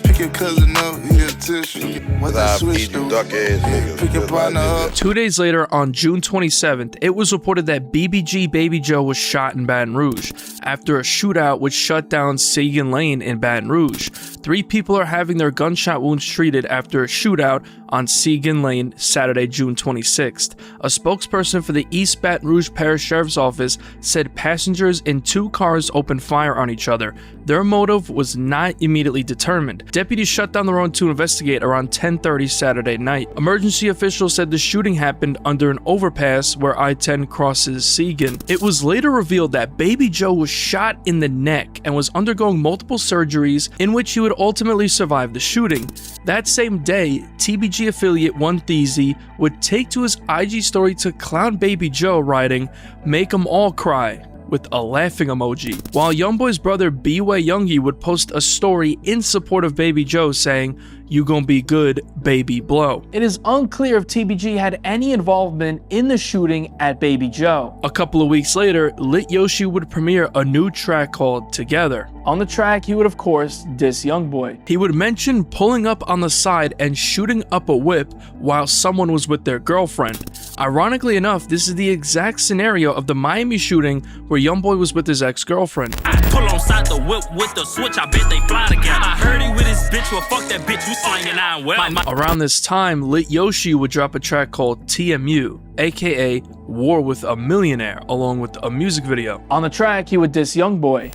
Pick your cousin up, he'll tissue. What that switch do? Pick your partner up. 2 days later, on June 27th, it was reported that BBG Baby Joe was shot in Baton Rouge after a shootout which shut down Seguin Lane in Baton Rouge. 3 people are having their gunshot wounds treated after a shootout on Seguin Lane Saturday, June 26th. A spokesperson for the East Baton Rouge Parish Sheriff's Office said passengers in 2 cars opened fire on each other. Their motive was not immediately determined. Deputies shut down the road to investigate around 10:30 Saturday night. Emergency officials said the shooting happened under an overpass where I-10 crosses Seguin. It was later revealed that Baby Joe was shot in the neck and was undergoing multiple surgeries in which he would ultimately survive the shooting. That same day, TBG affiliate One Theezy would take to his IG story to clown Baby Joe, writing, "Make 'em all cry," with a laughing emoji, while YoungBoy's brother B-Way Youngie would post a story in support of Baby Joe saying, "You gon' be good, baby blow." It is unclear if TBG had any involvement in the shooting at Baby Joe. A couple of weeks later, Lit Yoshi would premiere a new track called Together. On the track, he would of course diss YoungBoy. He would mention pulling up on the side and shooting up a whip while someone was with their girlfriend. Ironically enough, this is the exact scenario of the Miami shooting where YoungBoy was with his ex-girlfriend. I pull on side the whip with the switch, I bet they fly together. I heard he with his bitch, well fuck that bitch, you slanging on well. Around this time, Lit Yoshi would drop a track called TMU, aka War with a Millionaire, along with a music video. On the track, he would diss YoungBoy.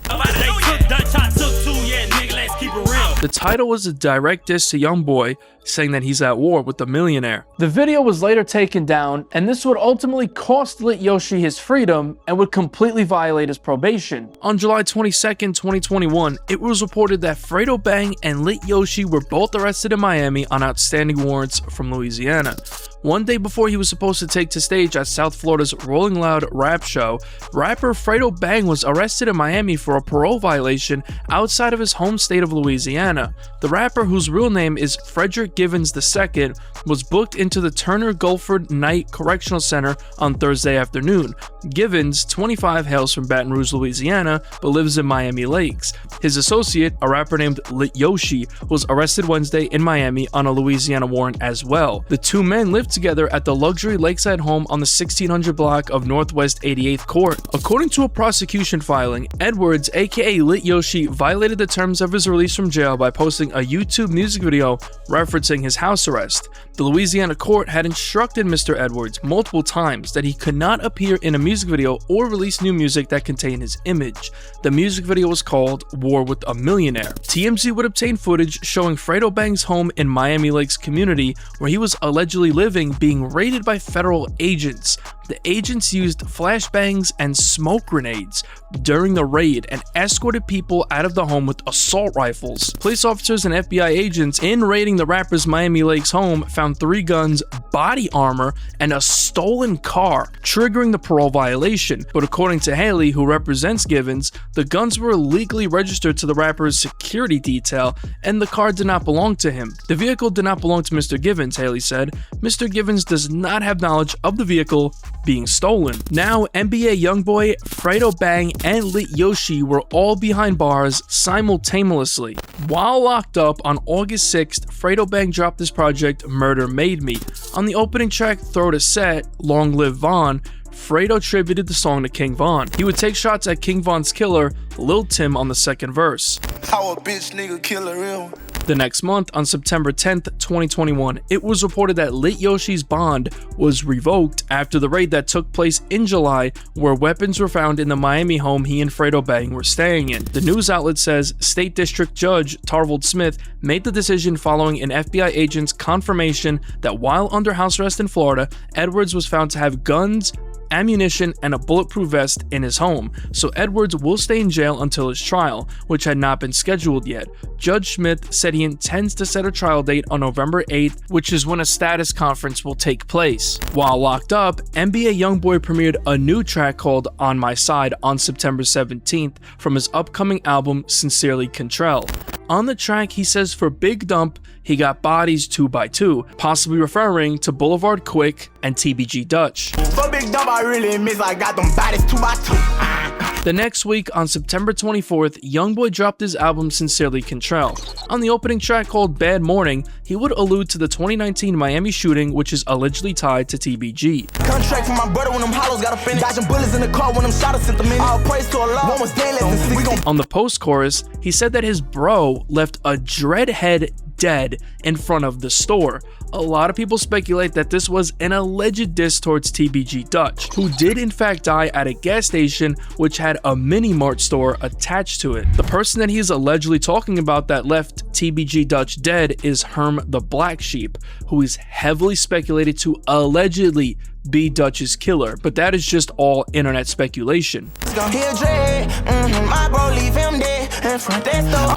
The title was a direct diss to YoungBoy, saying that he's at war with the millionaire. The video was later taken down, and this would ultimately cost Lit Yoshi his freedom and would completely violate his probation. On July 22nd, 2021, it was reported that Fredo Bang and Lit Yoshi were both arrested in Miami on outstanding warrants from Louisiana. One day before he was supposed to take to stage at South Florida's Rolling Loud rap show, rapper Fredo Bang was arrested in Miami for a parole violation outside of his home state of Louisiana. The rapper, whose real name is Frederick Givens II, was booked into the Turner Gulford Knight Correctional Center on Thursday afternoon. Givens, 25, hails from Baton Rouge, Louisiana, but lives in Miami Lakes. His associate, a rapper named Lit Yoshi, was arrested Wednesday in Miami on a Louisiana warrant as well. The two men lived together at the luxury lakeside home on the 1600 block of Northwest 88th Court. According to a prosecution filing, Edwards, aka Lit Yoshi, violated the terms of his release from jail by posting a YouTube music video referencing his house arrest. The Louisiana court had instructed Mr. Edwards multiple times that he could not appear in a music video or release new music that contained his image. The music video was called War with a Millionaire. TMZ would obtain footage showing Fredo Bang's home in Miami Lakes community, where he was allegedly living, being raided by federal agents. The agents used flashbangs and smoke grenades during the raid and escorted people out of the home with assault rifles. Police officers and FBI agents in raiding the rapper's Miami Lakes home found 3 guns, body armor, and a stolen car, triggering the parole violation. But according to Haley, who represents Givens, the guns were illegally registered to the rapper's security detail and the car did not belong to him. The vehicle did not belong to Mr. Givens, Haley said. Mr. Givens does not have knowledge of the vehicle being stolen. Now, NBA YoungBoy, Fredo Bang, and Lit Yoshi were all behind bars simultaneously. While locked up on August 6th, Fredo Bang dropped his project Murder Made Me. On the opening track, Throw the Set, Long Live Vaughn, Fredo attributed the song to King Von. He would take shots at King Von's killer, Lil Tim, on the second verse. How a bitch nigga kill a real. The next month, on September 10th, 2021, it was reported that Lit Yoshi's bond was revoked after the raid that took place in July, where weapons were found in the Miami home he and Fredo Bang were staying in. The news outlet says State District Judge Tarvold Smith made the decision following an FBI agent's confirmation that while under house arrest in Florida, Edwards was found to have guns, ammunition, and a bulletproof vest in his home, so Edwards will stay in jail until his trial, which had not been scheduled yet. Judge Smith said he intends to set a trial date on November 8th, which is when a status conference will take place. While locked up, NBA YoungBoy premiered a new track called On My Side on September 17th from his upcoming album Sincerely Contrell. On the track, he says for Big Dump, he got bodies 2x2, possibly referring to Boulevard Quick and TBG Dutch. For Big Dump, I really miss I got them bodies 2x2. The next week, on September 24th, YoungBoy dropped his album Sincerely Contrell. On the opening track called Bad Morning, he would allude to the 2019 Miami shooting, which is allegedly tied to TBG. Contract for my brother when them hollows got offended. Dodging bullets in the car when them shotters sent them in. All praise to Allah. One was deadliest than 16. On the post-chorus, he said that his bro left a dreadhead dead in front of the store. A lot of people speculate that this was an alleged diss towards TBG Dutch, who did in fact die at a gas station which had a mini-mart store attached to it. The person that he is allegedly talking about that left TBG Dutch dead is Herm the Black Sheep, who is heavily speculated to allegedly be Dutch's killer, but that is just all internet speculation.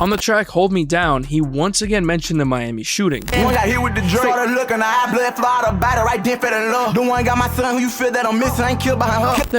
On the track Hold Me Down, he once again mentioned the Miami shooting. The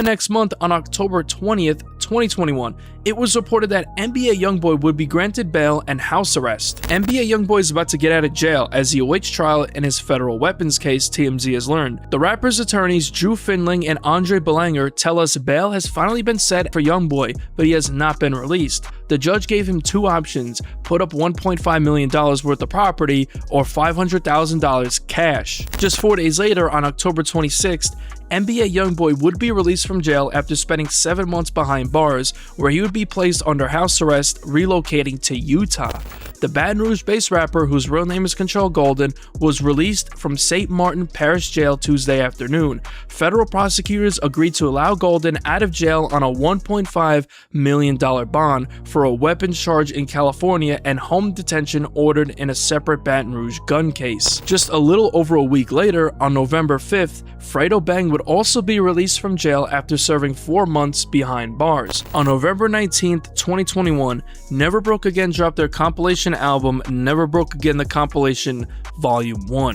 next month, on October 20th, 2021, it was reported that NBA YoungBoy would be granted bail and house arrest. NBA YoungBoy is about to get out of jail as he awaits trial in his federal weapons case, TMZ has learned. The rapper's attorneys Drew Finling and Andre Belanger tell us bail has finally been set for YoungBoy, but he has not been released. The judge gave him two options: put up $1.5 million worth of property or $500,000 cash. Just 4 days later, on October 26th, NBA YoungBoy would be released from jail after spending 7 months behind bars, where he would be placed under house arrest, relocating to Utah. The Baton Rouge-based rapper, whose real name is Contrell Golden, was released from St. Martin Parish Jail Tuesday afternoon. Federal prosecutors agreed to allow Golden out of jail on a $1.5 million bond for a weapons charge in California and home detention ordered in a separate Baton Rouge gun case. Just a little over a week later, on November 5th, Fredo Bang would also be released from jail after serving 4 months behind bars. On November 19th, 2021, Never Broke Again dropped their compilation album Never Broke Again the Compilation Volume 1.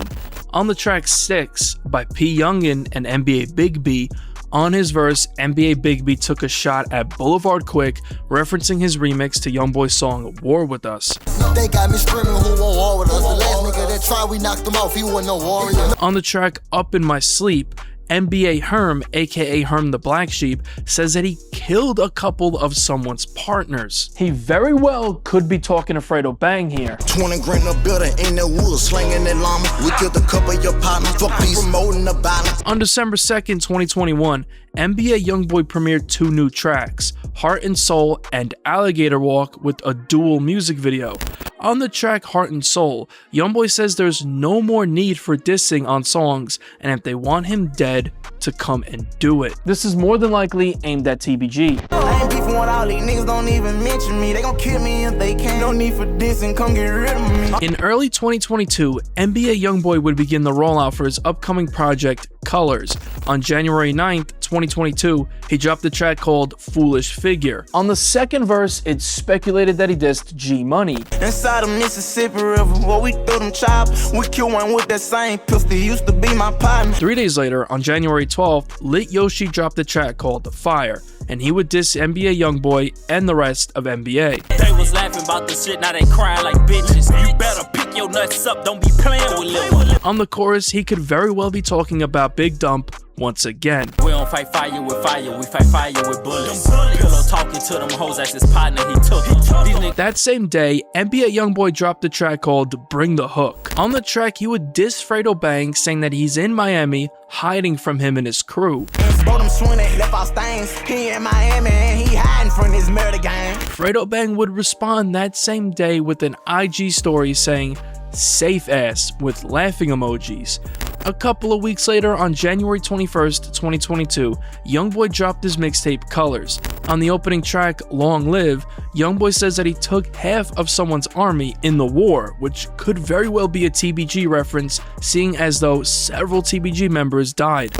On the track 6 by P. Youngin and NBA Big B, on his verse, NBA Big B took a shot at Boulevard Quick, referencing his remix to YoungBoy's song War With Us. They got me screaming who won't war with us. The last nigga that tried, we knocked him off. He wasn't no warrior. On the track Up In My Sleep, NBA Herm, aka Herm the Black Sheep, says that he killed a couple of someone's partners. He very well could be talking to Fredo Bang here. 20 grand a building in the woods, slinging that llama. We killed a couple of your partners, fuck peace, promoting the violence. On December 2nd, 2021, NBA YoungBoy premiered 2 new tracks, Heart and Soul and Alligator Walk, with a dual music video. On the track Heart and Soul, YoungBoy says there's no more need for dissing on songs, and if they want him dead, to come and do it. This is more than likely aimed at TBG. I ain't beefing with all these niggas, don't even mention me. They gon' kill me if they can. No need for dissing, come get rid of me. In early 2022, NBA YoungBoy would begin the rollout for his upcoming project, Colors. On January 9th, 2022, he dropped a track called Foolish Figure. On the second verse, it's speculated that he dissed G Money. Inside of Mississippi River, where we threw them choppers, we killed one with that same pistol, he used to be my partner. 3 days later, on January 12th, Lit Yoshi dropped a track called Fire, and he would diss NBA YoungBoy and the rest of NBA. They was laughing about the shit, now they crying like bitches. You better pick your nuts up, don't be playing with little. On the chorus, he could very well be talking about Big Dump, once again. We don't fight fire with fire, we fight fire with bullets. Pillow talking to them hoes as his partner, he took them. That same day, NBA YoungBoy dropped a track called Bring the Hook. On the track, he would diss Fredo Bang, saying that he's in Miami, hiding from him and his crew. Fredo Bang would respond that same day with an IG story saying, "Safe ass," with laughing emojis. A couple of weeks later, on January 21st, 2022, YoungBoy dropped his mixtape Colors. On the opening track, Long Live, YoungBoy says that he took half of someone's army in the war, which could very well be a TBG reference, seeing as though several TBG members died.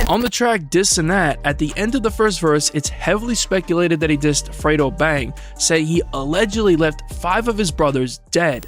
On the track Diss and That, at the end of the first verse, it's heavily speculated that he dissed Fredo Bang, saying he allegedly left 5 of his brothers dead.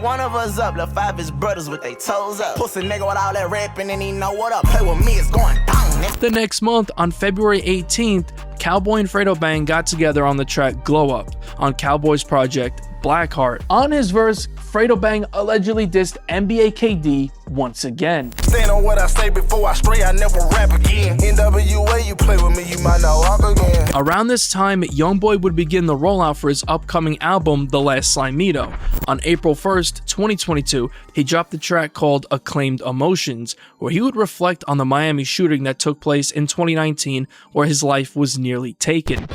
One of us up, left 5 his brothers with their toes up. Pussy nigga with all that rapping and he know what up. Play with me, it's going down. The next month, on February 18th, Cowboy and Fredo Bang got together on the track Glow Up on Cowboy's project Blackheart. On his verse, Fredo Bang allegedly dissed NBA KD once again. Stand on what I say before I stray, I never rap again. NWA, you play with me, you might not walk again. Around this time, YoungBoy would begin the rollout for his upcoming album, The Last Slimeito. On April 1st, 2022, he dropped the track called Acclaimed Emotions, where he would reflect on the Miami shooting that took place in 2019, where his life was nearly taken.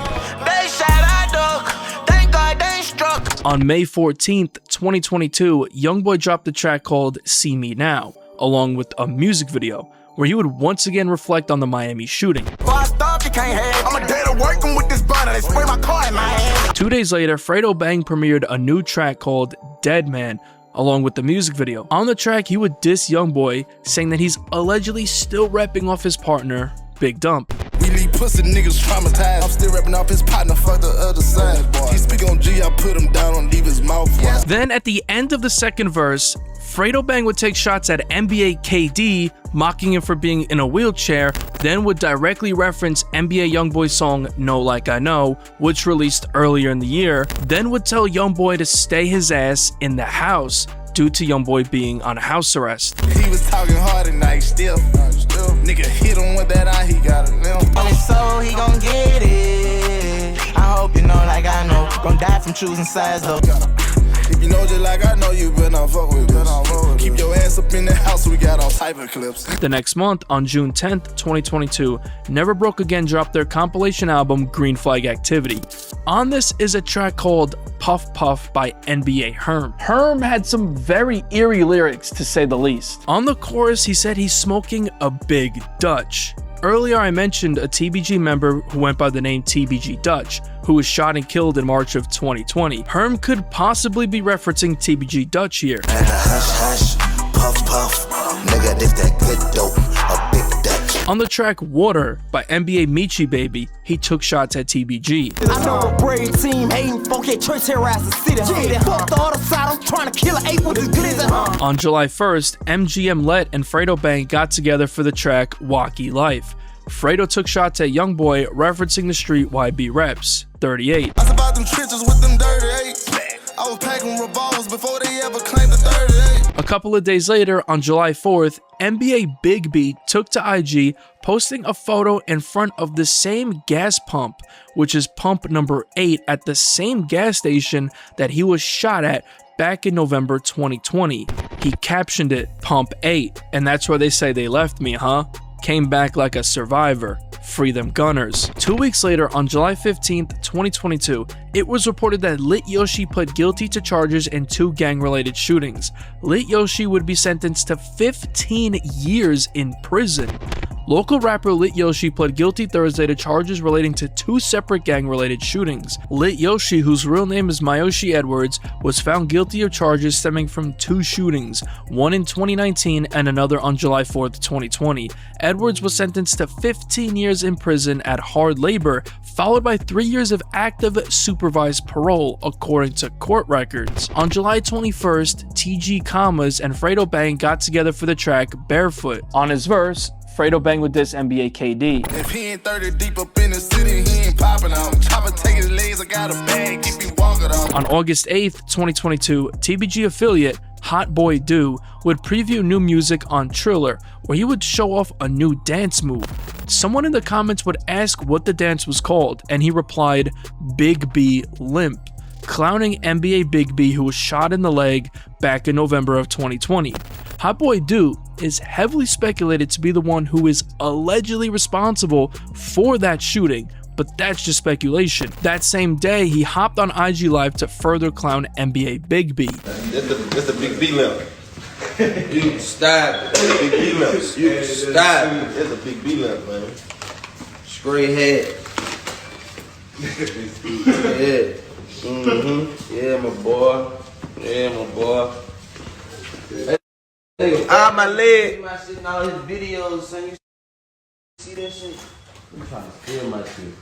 On May 14th, 2022, YoungBoy dropped a track called See Me Now, along with a music video, where he would once again reflect on the Miami shooting. 2 days later, Fredo Bang premiered a new track called Dead Man, along with the music video. On the track, he would diss YoungBoy, saying that he's allegedly still repping off his partner, Big Dump. We leave pussy niggas traumatized. I'm still rapping off his partner, fuck the other side, boy. He speak on G, I put him down, don't leave his mouth. Then at the end of the second verse, Fredo Bang would take shots at NBA KD, mocking him for being in a wheelchair, then would directly reference NBA YoungBoy's song Know Like I Know, which released earlier in the year, then would tell YoungBoy to stay his ass in the house, due to YoungBoy being on house arrest. He was talking hard and night still. Nigga hit him with that eye, he got it now. On his soul, he gon' get it. I hope you know like I know. Gon' die from choosing sides though. If you know just like I know, you better not fuck with us. Keep your ass up in the house, we got all type of clips. The next month, on June 10th, 2022, Never Broke Again dropped their compilation album Green Flag Activity. On this is a track called Puff Puff by NBA Herm. Herm had some very eerie lyrics, to say the least. On the chorus, he said he's smoking a big Dutch. Earlier, I mentioned a TBG member who went by the name TBG Dutch, who was shot and killed in March of 2020. Herm could possibly be referencing TBG Dutch here. On the track Water by NBA Michi Baby, he took shots at TBG. I know a brave team hating 4K church terrorize the city. Fuck the other side, I'm trying to kill an ape with his glizzy. On July 1st, MGM Let and Fredo Bang got together for the track Wacky Life. Fredo took shots at YoungBoy, referencing the street YB reps, 38. I was about them trenches with them dirty eights. I was packing revolvers before they ever claimed the 38. A couple of days later, on July 4th, NBA Big B took to IG, posting a photo in front of the same gas pump, which is pump number 8 at the same gas station that he was shot at back in November 2020. He captioned it, Pump 8, and that's where they say they left me, huh? Came back like a survivor. Free them gunners. 2 weeks later, on July 15th, 2022, it was reported that Lit Yoshi pled guilty to charges in 2 gang-related shootings. Lit Yoshi would be sentenced to 15 years in prison. Local rapper Lit Yoshi pled guilty Thursday to charges relating to 2 separate gang-related shootings. Lit Yoshi, whose real name is Mayoshi Edwards, was found guilty of charges stemming from 2 shootings, one in 2019 and another on July 4th, 2020. Edwards was sentenced to 15 years in prison at hard labor, followed by 3 years of active supervised parole, according to court records. On July 21st, TG Commas and Fredo Bang got together for the track Barefoot. On his verse, Fredo Bang would diss NBA KD. If he ain't 30 deep up in the city, he ain't popping out. Chopper take his legs, I got a bag, keep me walking out. On August 8th, 2022, TBG affiliate Hot Boy Do would preview new music on Triller, where he would show off a new dance move. Someone in the comments would ask what the dance was called, and he replied, Big B Limp, clowning NBA Big B, who was shot in the leg back in November of 2020. Hot Boy Do is heavily speculated to be the one who is allegedly responsible for that shooting, but that's just speculation. That same day, he hopped on IG Live to further clown NBA Big B. That's the Big B limp. You stop. Big B limp. You stop. That's a Big B limp, man. Straight head. Yeah. Yeah, my boy. Yeah, my boy. My leg. My shit in all his videos, son. You see that shit? I'm trying to steal my shit.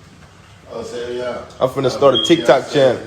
I'm finna start a TikTok channel.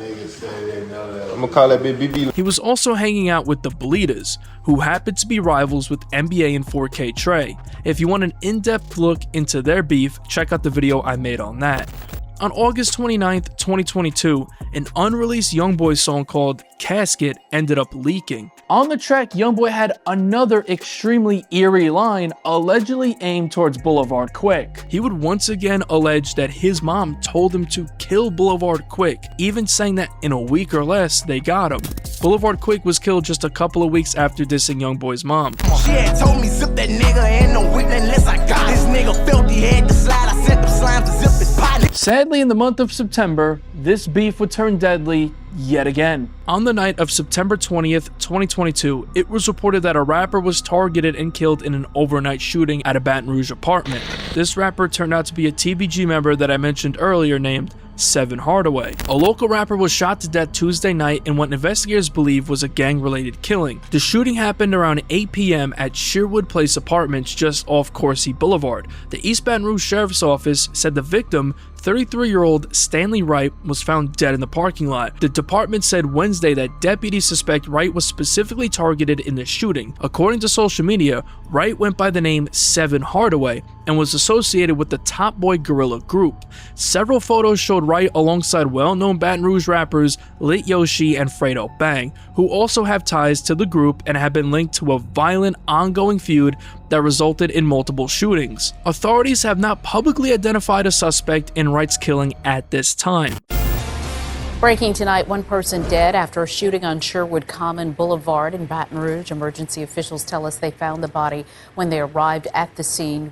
I'm gonna call that Big BB. He was also hanging out with the Bleeders, who happened to be rivals with NBA and 4K Trey. If you want an in-depth look into their beef, check out the video I made on that. On August 29th, 2022, an unreleased YoungBoy song called Casket ended up leaking. On the track, YoungBoy had another extremely eerie line allegedly aimed towards Boulevard Quick. He would once again allege that his mom told him to kill Boulevard Quick, even saying that in a week or less, they got him. Boulevard Quick was killed just a couple of weeks after dissing YoungBoy's mom. She had told me zip that nigga, ain't no whip unless I got this nigga felt he had to slide. I sent them slimes to zip his potty. Sadly, in the month of September, this beef would turn deadly yet again. On the night of September 20th, 2022, it was reported that a rapper was targeted and killed in an overnight shooting at a Baton Rouge apartment. This rapper turned out to be a TBG member that I mentioned earlier named Seven Hardaway. A local rapper was shot to death Tuesday night in what investigators believe was a gang-related killing. The shooting happened around 8 p.m. at Sherwood Place Apartments just off Coursey Boulevard. The East Baton Rouge Sheriff's Office said the victim, 33-year-old Stanley Wright, was found dead in the parking lot. The department said Wednesday that deputies suspect Wright was specifically targeted in the shooting. According to social media, Wright went by the name Seven Hardaway and was associated with the Top Boy Gorilla group. Several photos showed Wright alongside well-known Baton Rouge rappers Lit Yoshi and Fredo Bang, who also have ties to the group and have been linked to a violent, ongoing feud that resulted in multiple shootings. Authorities have not publicly identified a suspect in Wright's killing at this time. Breaking tonight, one person dead after a shooting on Sherwood Common Boulevard in Baton Rouge. Emergency officials tell us they found the body when they arrived at the scene.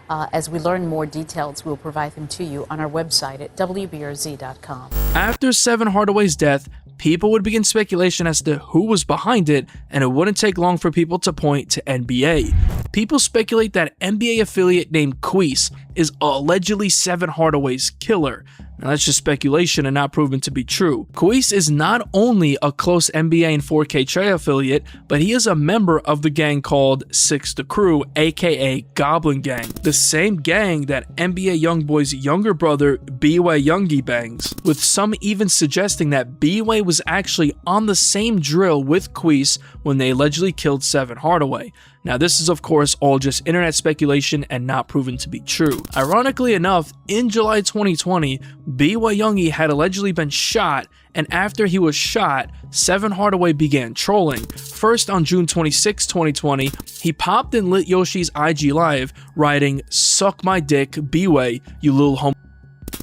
As we learn more details, we'll provide them to you on our website at WBRZ.com. After Seven Hardaway's death, people would begin speculation as to who was behind it, and it wouldn't take long for people to point to NBA. People speculate that NBA affiliate named Queese is allegedly Seven Hardaway's killer. Now that's just speculation and not proven to be true. Queese is not only a close NBA and 4K Trey affiliate, but he is a member of the gang called Six the Crew, aka Goblin Gang, the same gang that NBA YoungBoy's younger brother B-Way Youngie bangs, with some even suggesting that B-Way was actually on the same drill with Queese when they allegedly killed Seven Hardaway. Now this is of course all just internet speculation and not proven to be true. Ironically enough, in July 2020, B.Y. Youngie had allegedly been shot, and after he was shot, Seven Hardaway began trolling. First on June 26, 2020, he popped in Lit Yoshi's IG Live writing, "Suck my dick, B-Way, you little homo."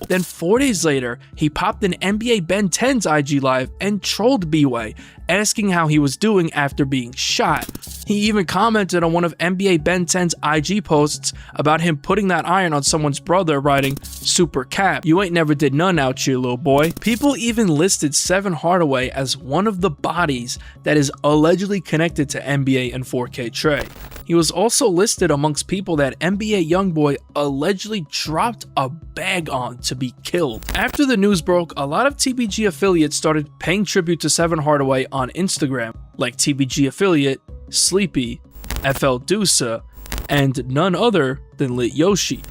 Then 4 days later, he popped in NBA Ben 10's IG Live and trolled B-Way, asking how he was doing after being shot. He even commented on one of NBA Ben 10's IG posts about him putting that iron on someone's brother, writing, "Super cap, you ain't never did none out here, little boy." People even listed Seven Hardaway as one of the bodies that is allegedly connected to NBA and 4K Trey. He was also listed amongst people that NBA YoungBoy allegedly dropped a bag on to be killed. After the news broke, a lot of TBG affiliates started paying tribute to Seven Hardaway on Instagram, like TBG affiliate Sleepy, FL Dusa, and none other than Lit Yoshi.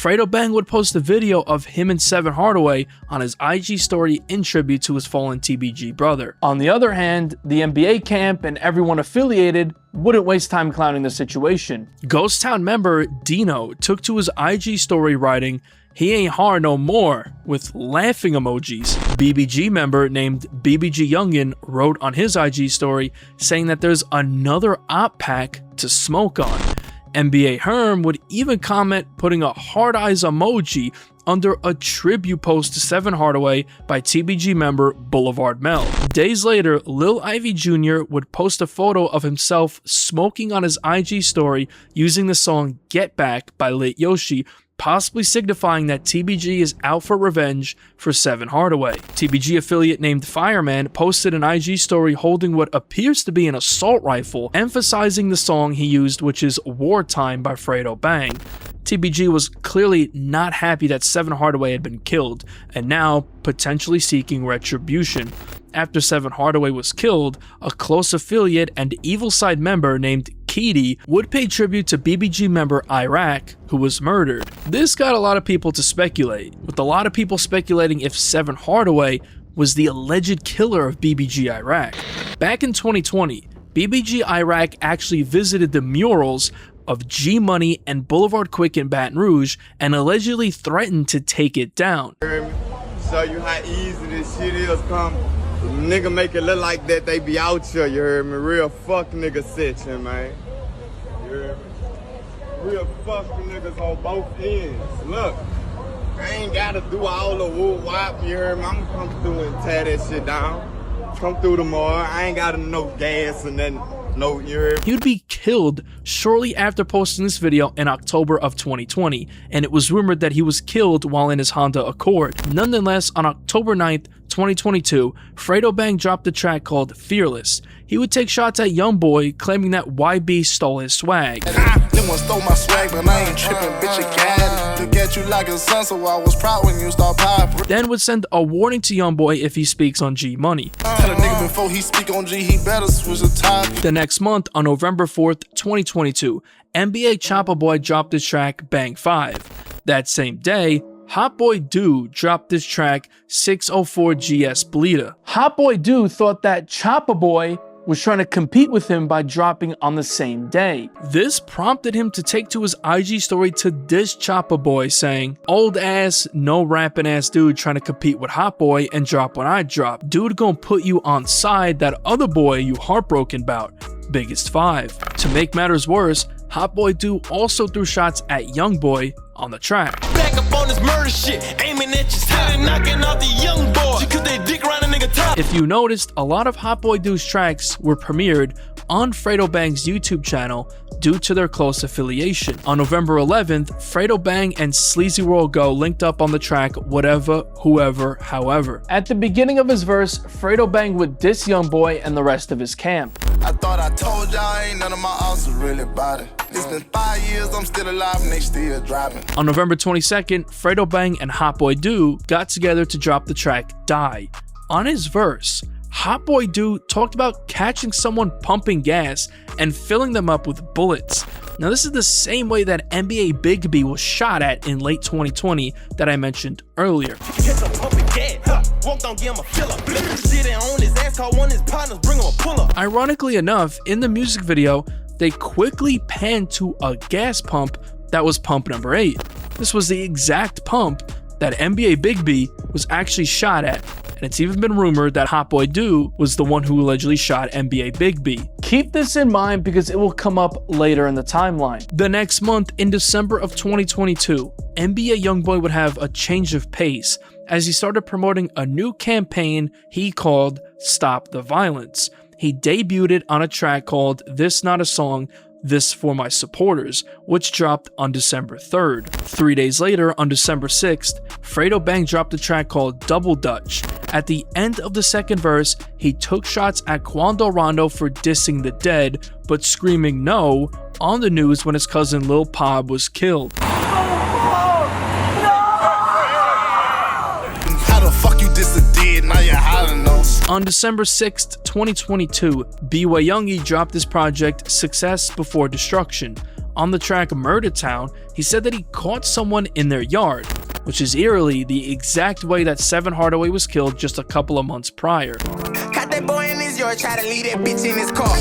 Fredo Bang would post a video of him and Seven Hardaway on his IG story in tribute to his fallen TBG brother. On the other hand, the NBA camp and everyone affiliated wouldn't waste time clowning the situation. Ghost Town member Dino took to his IG story writing, "He ain't hard no more," with laughing emojis. BBG member named BBG Youngin wrote on his IG story saying that there's another op pack to smoke on. NBA Herm would even comment putting a hard eyes emoji under a tribute post to Seven Hardaway by TBG member Boulevard Mel. Days later, Lil Ivy Jr. would post a photo of himself smoking on his IG story using the song Get Back by Late Yoshi, possibly signifying that TBG is out for revenge for Seven Hardaway. TBG affiliate named Fireman posted an IG story holding what appears to be an assault rifle, emphasizing the song he used, which is Wartime by Fredo Bang. TBG was clearly not happy that Seven Hardaway had been killed, and now potentially seeking retribution. After Seven Hardaway was killed, a close affiliate and Evil Side member named Keedy would pay tribute to BBG member Iraq, who was murdered. This got a lot of people to speculate, with a lot of people speculating if Seven Hardaway was the alleged killer of BBG Iraq. Back in 2020, BBG Iraq actually visited the murals of G Money and Boulevard Quick in Baton Rouge and allegedly threatened to take it down. Show you how easy this shit is, come. Nigga make it look like that they be out here, you heard me? Real fuck nigga section, man. You heard me? Real fuck niggas on both ends. Look, I ain't gotta do all the woo wop, you heard me? I'm gonna come through and tear that shit down. Come through tomorrow, I ain't got no gas and then no, you heard me? He would be killed shortly after posting this video in October of 2020, and it was rumored that he was killed while in his Honda Accord. Nonetheless, on October 9th, 2022, Fredo Bang dropped a track called Fearless. He would take shots at YoungBoy, claiming that YB stole his swag. Them ones stole my swag, but I ain't tripping, bitch, again. Look at you like a son, so I was proud when you start popping. Then would send a warning to YoungBoy if he speaks on G Money. Tell a nigga before he speak on G, he better switch the topic. The next month, on November 4th, 2022, NBA Choppa Boy dropped his track Bang 5. That same day, Hot Boy Do dropped this track 604 GS Bleeder. Hot Boy Do thought that Choppa Boy was trying to compete with him by dropping on the same day. This prompted him to take to his IG story to diss Choppa Boy, saying, "Old ass, no rapping ass dude trying to compete with Hot Boy and drop when I drop. Dude gonna put you on side that other boy you heartbroken about. Biggest 5. To make matters worse, Hot Boy Do also threw shots at YoungBoy on the track. Back up on this murder shit, aiming at your head, knocking out the young boy. Because they dick around a nigga top. If you noticed, a lot of Hot Boy Do's tracks were premiered on Fredo Bang's YouTube channel due to their close affiliation. On November 11th, Fredo Bang and Sleazy World Go linked up on the track Whatever, Whoever, However. At the beginning of his verse, Fredo Bang would diss YoungBoy and the rest of his camp. I thought I told y'all ain't none of my answers really about it. It's been 5 years, I'm still alive and they still dropping. On November 22nd, Fredo Bang and Hot Boy Do got together to drop the track Die. On his verse, Hot Boy Do talked about catching someone pumping gas and filling them up with bullets. Now this is the same way that NBA Big B was shot at in late 2020 that I mentioned earlier. Ironically enough, in the music video, they quickly panned to a gas pump that was pump number 8. This was the exact pump that NBA Big B was actually shot at, and it's even been rumored that Hot Boy Do was the one who allegedly shot NBA Big B. Keep this in mind because it will come up later in the timeline. The next month, in December of 2022, NBA YoungBoy would have a change of pace as he started promoting a new campaign he called Stop the Violence. He debuted it on a track called This Not a Song, This For My Supporters, which dropped on December 3rd. 3 days later, on December 6th, Fredo Bang dropped a track called Double Dutch. At the end of the second verse, he took shots at Quando Rondo for dissing the dead, but screaming no on the news when his cousin Lil Pob was killed. How the fuck you diss a dead, now you're hiding those. On December 6th, 2022, B-Way Youngie dropped his project Success Before Destruction. On the track Murder Town, he said that he caught someone in their yard, which is eerily the exact way that Seven Hardaway was killed just a couple of months prior. Caught that boy in his yard, try to leave that bitch in his car.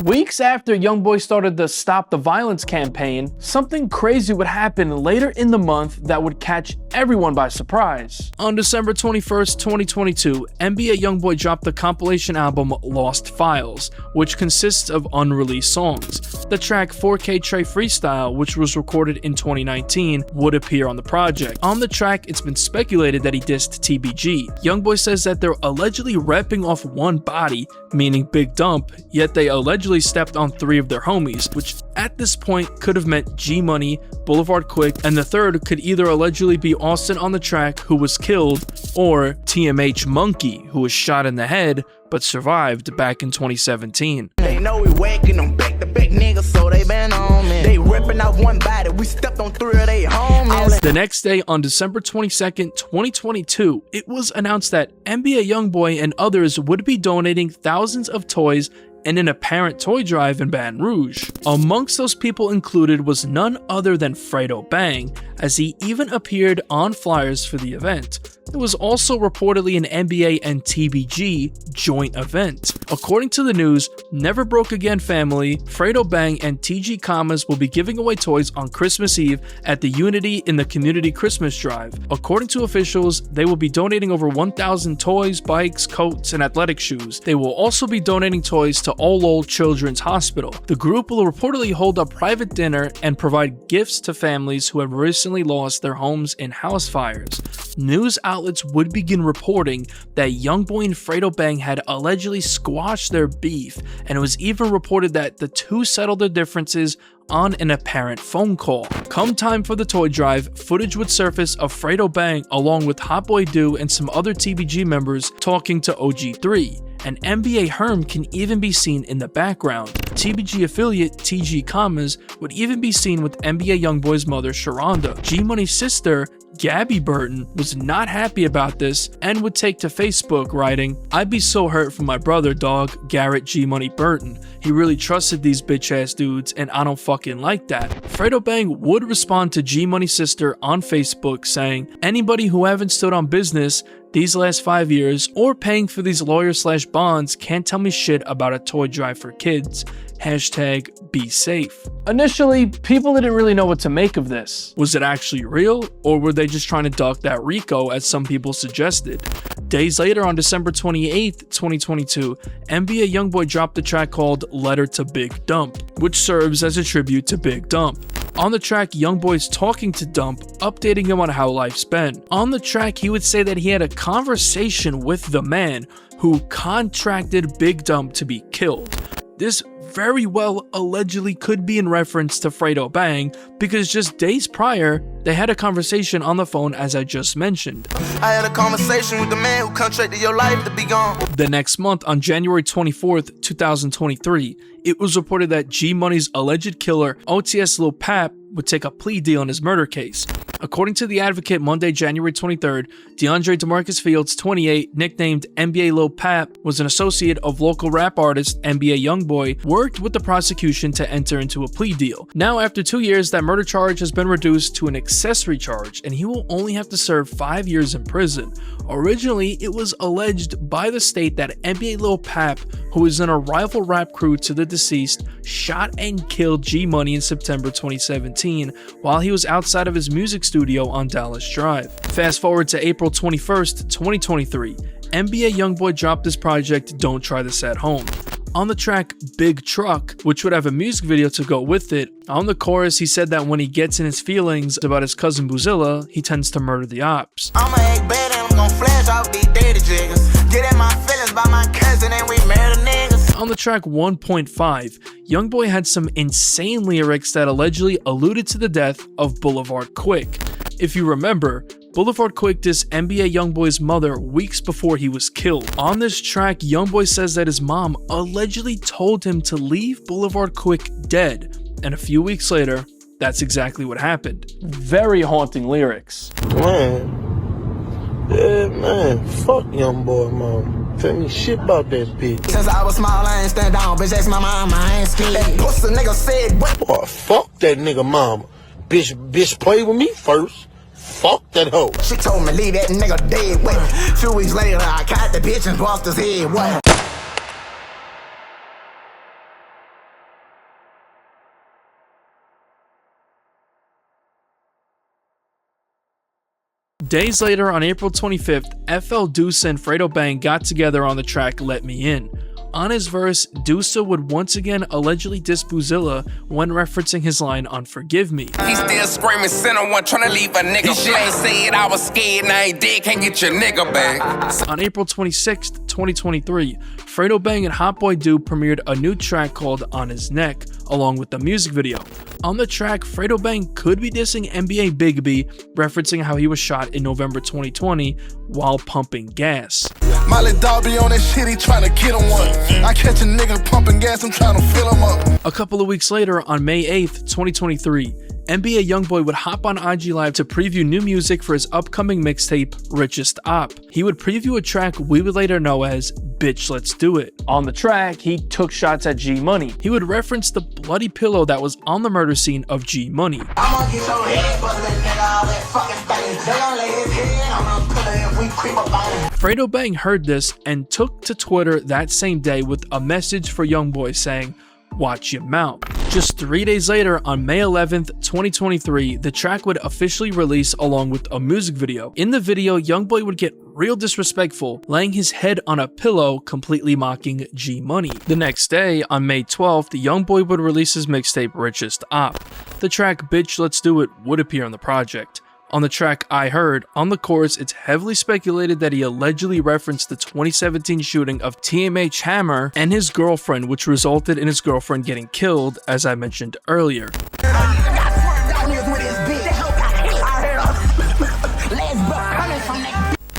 Weeks after YoungBoy started the Stop the Violence campaign, something crazy would happen later in the month that would catch everyone by surprise. On December 21st, 2022, NBA YoungBoy dropped the compilation album Lost Files, which consists of unreleased songs. The track 4K Trey Freestyle, which was recorded in 2019, would appear on the project. On the track, it's been speculated that he dissed TBG. YoungBoy says that they're allegedly repping off one body, meaning Big Dump, yet they allegedly stepped on 3 of their homies, which at this point could have meant G Money, Boulevard Quick, and the third could either allegedly be Austin on the track, who was killed, or TMH Monkey, who was shot in the head but survived back in 2017. They know we whacking them back-to-back niggas, so they been on me. They ripping off one body, we stepped on 3 of they homies. The next day, on December 22nd, 2022, it was announced that NBA YoungBoy and others would be donating thousands of toys in an apparent toy drive in Baton Rouge. Amongst those people included was none other than Fredo Bang, as he even appeared on flyers for the event. It was also reportedly an NBA and TBG joint event. According to the news, Never Broke Again family, Fredo Bang, and TG Commas will be giving away toys on Christmas Eve at the Unity in the Community Christmas Drive. According to officials, they will be donating over 1,000 toys, bikes, coats, and athletic shoes. They will also be donating toys to All Old Children's Hospital. The group will reportedly hold a private dinner and provide gifts to families who have recently lost their homes in house fires. News outlets would begin reporting that YoungBoy and Fredo Bang had allegedly squashed their beef, and it was even reported that the two settled their differences on an apparent phone call. Come time for the toy drive, footage would surface of Fredo Bang along with Hot Boy Do and some other TBG members talking to OG3. And NBA Herm can even be seen in the background. TBG affiliate TG Commas would even be seen with NBA YoungBoy's mother Sharonda. G Money's sister Gabby Burton was not happy about this and would take to Facebook writing, "I'd be so hurt for my brother, dog, Garrett G Money Burton. He really trusted these bitch ass dudes and I don't fucking like that." Fredo Bang would respond to G Money's sister on Facebook saying, "Anybody who haven't stood on business these last 5 years or paying for these lawyer/bonds can't tell me shit about a toy drive for kids. Hashtag be safe." Initially, people didn't really know what to make of this. Was it actually real, or were they just trying to duck that RICO as some people suggested? Days later, on December 28th, 2022, NBA YoungBoy dropped a track called Letter to Big Dump, which serves as a tribute to Big Dump. On the track, YoungBoy's talking to Dump, updating him on how life's been. On the track, he would say that he had a conversation with the man who contracted Big Dump to be killed. This very well allegedly could be in reference to Fredo Bang, because just days prior, they had a conversation on the phone as I just mentioned. I had a conversation with the man who contracted your life to be gone. The next month, on January 24th, 2023, it was reported that G Money's alleged killer, OTS Lil Pap, would take a plea deal in his murder case. According to The Advocate, Monday, January 23rd, DeAndre DeMarcus Fields, 28, nicknamed NBA Lil Pap, was an associate of local rap artist NBA YoungBoy, worked with the prosecution to enter into a plea deal. Now, after 2 years, that murder charge has been reduced to an accessory charge, and he will only have to serve 5 years in prison. Originally, it was alleged by the state that NBA Lil Pap, who was in a rival rap crew to the deceased, shot and killed G Money in September 2017 while he was outside of his music studio on Dallas Drive. Fast forward to April 21st, 2023, NBA YoungBoy dropped his project Don't Try This at Home. On the track Big Truck, which would have a music video to go with it, on the chorus he said that when he gets in his feelings about his cousin Boozilla, he tends to murder the ops. I'ma act bad and I'm gon' flash off these dirty jiggers. Get in my feelings by my cousin and we murder niggas. On the track 1.5, YoungBoy had some insane lyrics that allegedly alluded to the death of Boulevard Quick. If you remember, Boulevard Quick dissed NBA YoungBoy's mother weeks before he was killed. On this track, YoungBoy says that his mom allegedly told him to leave Boulevard Quick dead, and a few weeks later, that's exactly what happened. Very haunting lyrics. Man, yeah, man, fuck YoungBoy, mom. Tell me shit about that bitch. Since I was small, I ain't stand down, bitch. That's my mama, I ain't scared. That pussy nigga said, what? Boy, fuck that nigga mama. Bitch, play with me first. Fuck that hoe. She told me leave that nigga dead. Wait, 2 weeks later, I caught the bitch and bust his head. What? Days later, on April 25th, FL Deuce and Fredo Bang got together on the track Let Me In. On his verse, Deuce would once again allegedly diss Boozilla when referencing his line on Forgive Me. He still screaming, center one, trying to leave a nigga. He ain't said I was scared, now he dead, can't get your nigga back. On April 26th, 2023, Fredo Bang and Hot Boy Dew premiered a new track called On His Neck, along with the music video. On the track, Fredo Bang could be dissing NBA Big B, referencing how he was shot in November 2020 while pumping gas. Molly dog be on that shit, he tryna get him one. I catch a nigga pumping gas, I'm tryna fill him up. A couple of weeks later, on May 8th, 2023, NBA YoungBoy would hop on IG Live to preview new music for his upcoming mixtape, Richest Op. He would preview a track we would later know as Bitch Let's Do It. On the track, he took shots at G Money. He would reference the bloody pillow that was on the murder scene of G Money. I'ma get your head busted, nigga, all that fucking thing. They gon' lay his head on the pillow if we creep up on him. Fredo Bang heard this and took to Twitter that same day with a message for YoungBoy saying, "Watch your mouth." Just 3 days later, on May 11th, 2023, the track would officially release along with a music video. In the video, YoungBoy would get real disrespectful, laying his head on a pillow, completely mocking G Money. The next day, on May 12th, YoungBoy would release his mixtape Richest Op. The track Bitch Let's Do It would appear on the project. On the track I Heard, on the chorus, it's heavily speculated that he allegedly referenced the 2017 shooting of TMH Hammer and his girlfriend, which resulted in his girlfriend getting killed, as I mentioned earlier.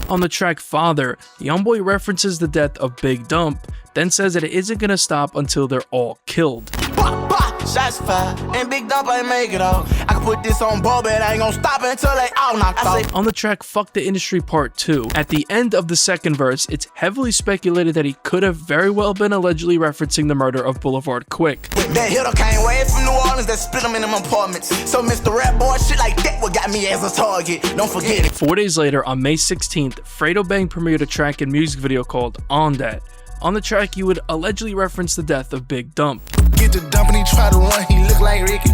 On the track Father, YoungBoy references the death of Big Dump, then says that it isn't gonna stop until they're all killed. Shots fired, and Big Dump ain't make it all. I can put this on ball, but I ain't gonna stop it until they all knocked off. On the track Fuck the Industry Part 2, at the end of the second verse, it's heavily speculated that he could have very well been allegedly referencing the murder of Boulevard Quick. That hitter came way from New Orleans that split them in them apartments. So Mr. Rap Boy, shit like that what got me as a target. Don't forget it. 4 days later, on May 16th, Fredo Bang premiered a track and music video called On That. On the track, he would allegedly reference the death of Big Dump. Get the dump and he try to run, he look like Ricky.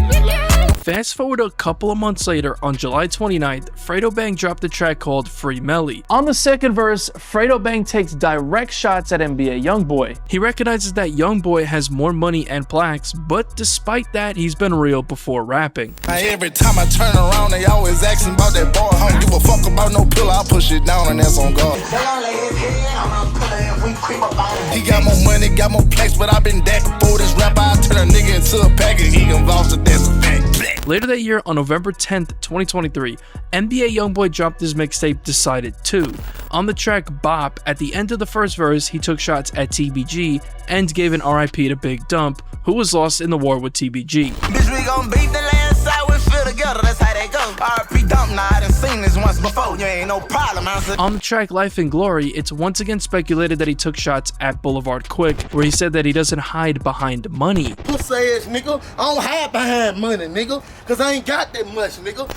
Fast forward a couple of months later, on July 29th, Fredo Bang dropped a track called Free Melly. On the second verse, Fredo Bang takes direct shots at NBA YoungBoy. He recognizes that YoungBoy has more money and plaques, but despite that, he's been real before rapping. Every time I turn around, they always asking about that boy. I don't give a fuck about no pillow, I push it down and that's on God. He got more money, got more plaques, but I've been dead before this rapper. I turn a nigga into a package, he involves a that's a fact. Later that year, on November 10th, 2023, NBA YoungBoy dropped his mixtape Decided 2. On the track Bop, at the end of the first verse, he took shots at TBG and gave an RIP to Big Dump, who was lost in the war with TBG. Bitch, we gon' beat the landslide, we feel together, that's how they go. RIP Dump, nah, I done seen this once before, you ain't no problem, I said. On the track Life and Glory, it's once again speculated that he took shots at Boulevard Quick, where he said that he doesn't hide behind money. Pussy ass nigga, I don't hide behind money, nigga, cause I ain't got that much, nigga.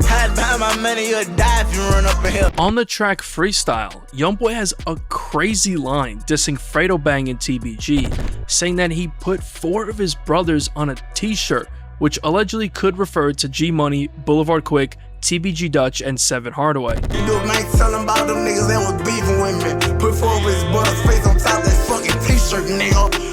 Hide behind my money, you'll die if you run up a hill. On the track Freestyle, YoungBoy has a crazy line dissing Fredo Bang and TBG, saying that he put 4 of his brothers on a t-shirt, which allegedly could refer to G Money, Boulevard Quick, TBG Dutch, and Seven Hardaway. You do night telling about them niggas that was beefing with me. Put 4 of his brother's face on top of that fucking t-shirt, nigga.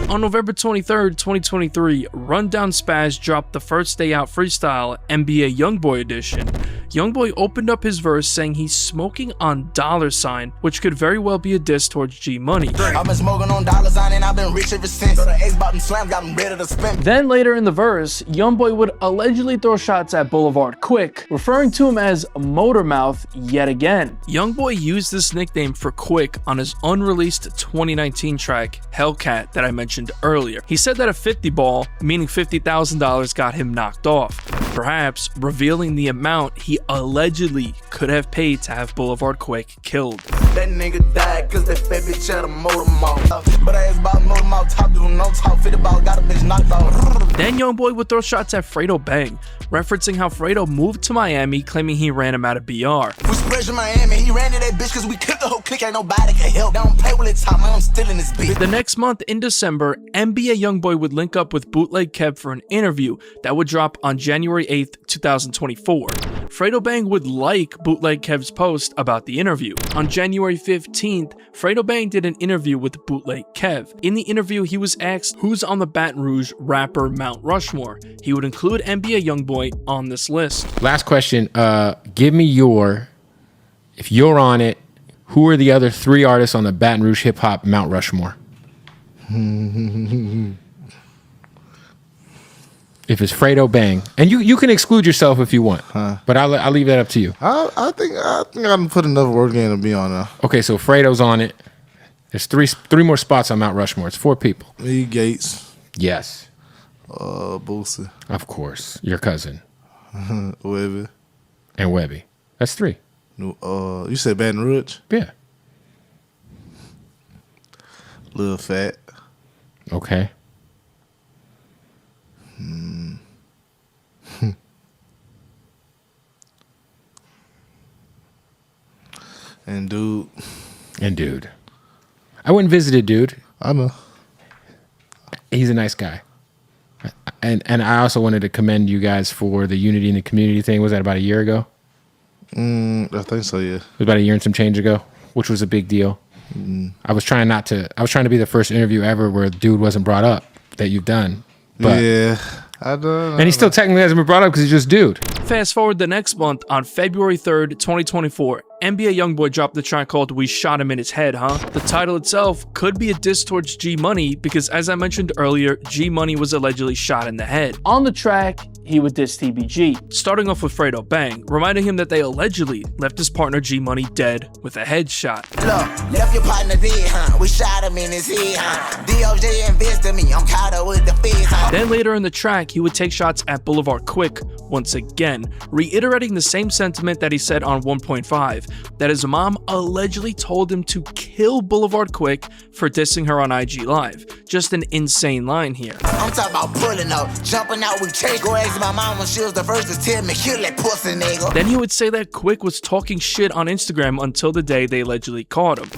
On November 23rd, 2023, Rundown Spaz dropped the First Day Out Freestyle NBA YoungBoy edition. YoungBoy opened up his verse saying he's smoking on $, which could very well be a diss towards G Money. I've been smoking on $, and I've been rich ever since. So the Ace bottom slam got them ready to spend. Then later in the verse, YoungBoy would allegedly throw shots at Boulevard Quick, referring to him as Motormouth yet again. YoungBoy used this nickname for Quick on his unreleased 2019 track Hellcat that I mentioned earlier. He said that a 50 ball, meaning $50,000, got him knocked off. perhaps revealing the amount he allegedly could have paid to have Boulevard Quick killed. That nigga died cause that fat bitch had a motor mouth. But I asked about motor mouth, talk to him, no talk, fit about, got a bitch knocked out. Then YoungBoy would throw shots at Fredo Bang, referencing how Fredo moved to Miami, claiming he ran him out of BR. We spread in Miami, he ran to that bitch cause we killed the whole clique, ain't nobody can help. Don't play with it, time, I'm still in this bitch. The next month in December, NBA YoungBoy would link up with Bootleg Kev for an interview that would drop on January 8th, 2024. Fredo Bang would like Bootleg Kev's post about the interview. On January 15th, Fredo Bang did an interview with Bootleg Kev. In the interview, he was asked who's on the Baton Rouge rapper Mount Rushmore. He would include NBA YoungBoy on this list. Last question. Give me if you're on it, who are the other 3 artists on the Baton Rouge hip hop Mount Rushmore? If it's Fredo Bang, and you can exclude yourself if you want, but I'll leave that up to you. I think I can put enough work in to be on there. Okay, so Fredo's on it. There's three more spots on Mount Rushmore. It's 4 people. E. Gates. Yes. Boosie. Of course, your cousin. Webby. And Webby. That's 3. You said Baton Rouge? Yeah. Lil Fat. Okay. And Dude. I went and visited Dude. I know. He's a nice guy. And I also wanted to commend you guys for the Unity in the Community thing. Was that about a year ago? I think so, yeah. It was about a year and some change ago, which was a big deal. I was trying to be the first interview ever where Dude wasn't brought up that you've done. But, yeah, I done. And he still technically hasn't been brought up because he's just Dude. Fast forward the next month, on February 3rd, 2024, NBA YoungBoy dropped the track called We Shot Him in His Head, Huh? The title itself could be a diss towards G Money because, as I mentioned earlier, G Money was allegedly shot in the head. On the track, he would diss TBG, starting off with Fredo Bang, reminding him that they allegedly left his partner G Money dead with a headshot. Look, left your partner dead, huh? We shot him in his head, huh? DOJ invested me, I'm caught up with the feds, huh? Then later in the track, he would take shots at Boulevard Quick once again, reiterating the same sentiment that he said on 1.5, that his mom allegedly told him to kill Boulevard Quick for dissing her on IG Live. Just an insane line here. I'm talking about pulling up, jumping out with Chase. Go ask my mama, she was the first to tell me, kill that pussy nigga. Then he would say that Quick was talking shit on Instagram until the day they allegedly caught him.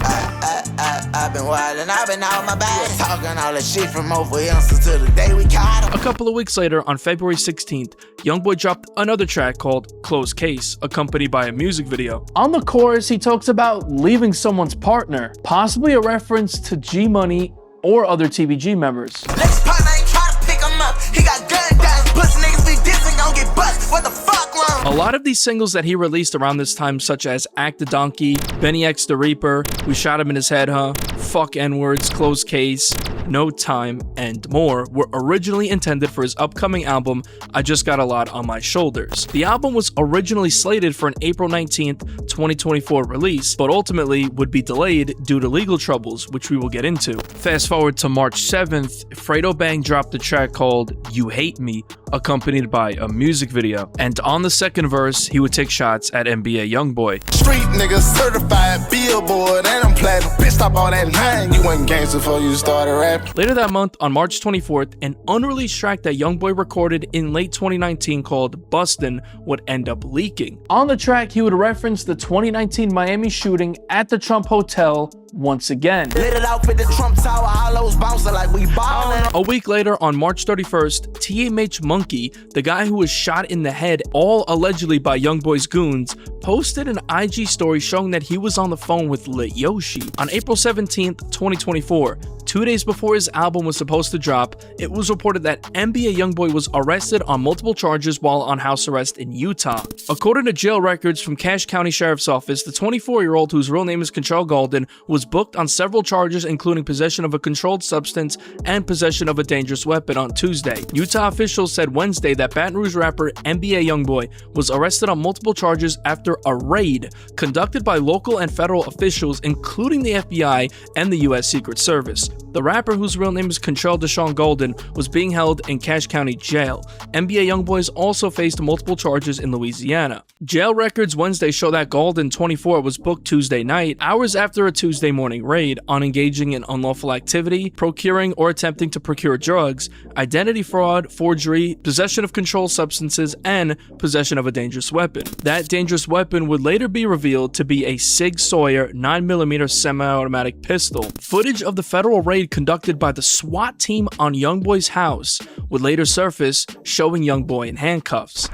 I've been wildin', I've been out my bag, talking all that shit from over instance to the day we caught him. A couple of weeks later, on February 16th, YoungBoy dropped another track called Closed Case, accompanied by a music video. On the chorus, he talks about leaving someone's partner, possibly a reference to G Money or other TBG members. Next partner ain't try to pick him up, he got gun guns, pussy niggas be dissing, gon' get bust, what the fuck wrong? A lot of these singles that he released around this time, such as Act the Donkey, Benny X the Reaper, We Shot Him in His Head, Huh? Fuck N-Words, Closed Case, No Time, and more, were originally intended for his upcoming album, I Just Got a Lot on My Shoulders. The album was originally slated for an April 19th, 2024 release, but ultimately would be delayed due to legal troubles, which we will get into. Fast forward to March 7th, Fredo Bang dropped a track called You Hate Me, accompanied by a music video. And on the second verse, he would take shots at NBA YoungBoy. Street nigga certified billboard and I'm platinum. Bitch, stop all that line. You wasn't gangster before you started rapping. Later that month, on March 24th, an unreleased track that YoungBoy recorded in late 2019 called Bustin' would end up leaking. On the track, he would reference the 2019 Miami shooting at the Trump Hotel once again. Lit it out for the Trump Tower, hollows bouncing like we ballin'. A week later, on March 31st, TMH Monkey, the guy who was shot in the head, all allegedly by YoungBoy's goons, posted an IG story showing that he was on the phone with Lit Yoshi. On April 17th, 2024, 2 days before his album was supposed to drop, it was reported that NBA YoungBoy was arrested on multiple charges while on house arrest in Utah. According to jail records from Cache County Sheriff's Office, the 24-year-old, whose real name is Control Golden, was booked on several charges including possession of a controlled substance and possession of a dangerous weapon on Tuesday. Utah officials said Wednesday that Baton Rouge rapper NBA YoungBoy was arrested on multiple charges after a raid conducted by local and federal officials, including the FBI and the U.S. Secret Service. The rapper, whose real name is Kentrell Deshaun Golden, was being held in Cache County Jail. NBA YoungBoy also faced multiple charges in Louisiana. Jail records Wednesday show that Golden, 24, was booked Tuesday night, hours after a Tuesday morning raid, on engaging in unlawful activity, procuring or attempting to procure drugs, identity fraud, forgery, possession of controlled substances, and possession of a dangerous weapon. That dangerous weapon would later be revealed to be a Sig Sauer 9mm semi-automatic pistol. Footage of the federal raid conducted by the SWAT team on YoungBoy's house would later surface, showing YoungBoy in handcuffs.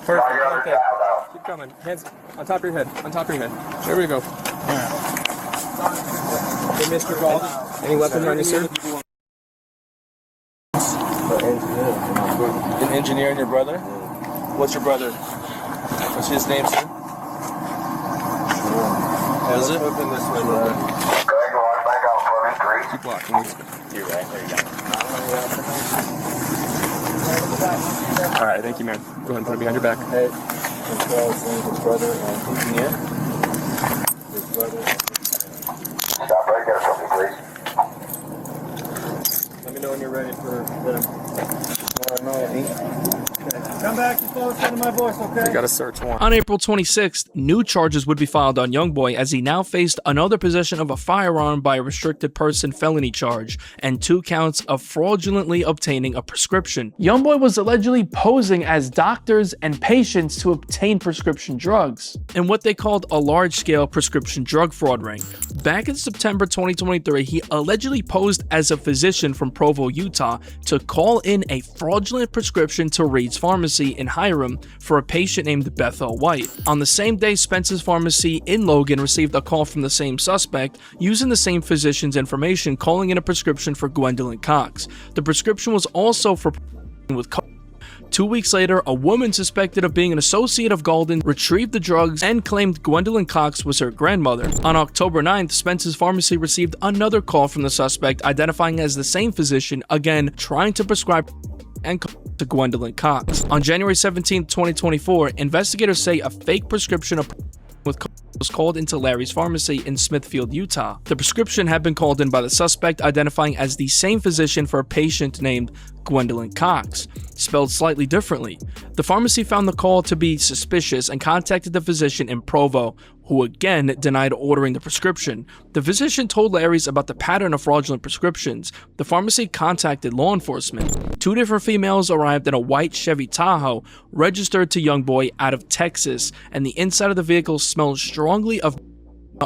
Perfect. Okay. Keep coming. Hands on top of your head. On top of your head. There we go. Hey, Mr. Gold. Any weapons on you, sir? An engineer and your brother? What's your brother? What's his name, sir? What is it? Open this way, brother. Keep walking. You're right. There you go. Alright, thank you, man. Go ahead and put it behind your back. Hey, his brother and engineer. His brother. Stop right there for me, please. Let me know when you're ready for them. Come back to close to my voice, okay? We got a search warrant. On April 26th, new charges would be filed on YoungBoy as he now faced another possession of a firearm by a restricted person felony charge and 2 counts of fraudulently obtaining a prescription. YoungBoy was allegedly posing as doctors and patients to obtain prescription drugs in what they called a large-scale prescription drug fraud ring. Back in September 2023, he allegedly posed as a physician from Provo, Utah, to call in a fraudulent prescription to Reed's Pharmacy in Hiram for a patient named Bethel White. On the same day, Spence's Pharmacy in Logan received a call from the same suspect using the same physician's information, calling in a prescription for Gwendolyn Cox. The prescription was also for with 2 weeks later, a woman suspected of being an associate of Golden retrieved the drugs and claimed Gwendolyn Cox was her grandmother. On October 9th, Spence's Pharmacy received another call from the suspect identifying as the same physician, again trying to prescribe and to Gwendolyn Cox. On January 17, 2024, investigators say a fake prescription of was called into Larry's Pharmacy in Smithfield, Utah. The prescription had been called in by the suspect identifying as the same physician for a patient named Gwendolyn Cox, spelled slightly differently. The pharmacy found the call to be suspicious and contacted the physician in Provo, who again denied ordering the prescription. The physician told Larry's about the pattern of fraudulent prescriptions. The pharmacy contacted law enforcement. 2 different females arrived in a white Chevy Tahoe registered to YoungBoy out of Texas, and the inside of the vehicle smelled strongly of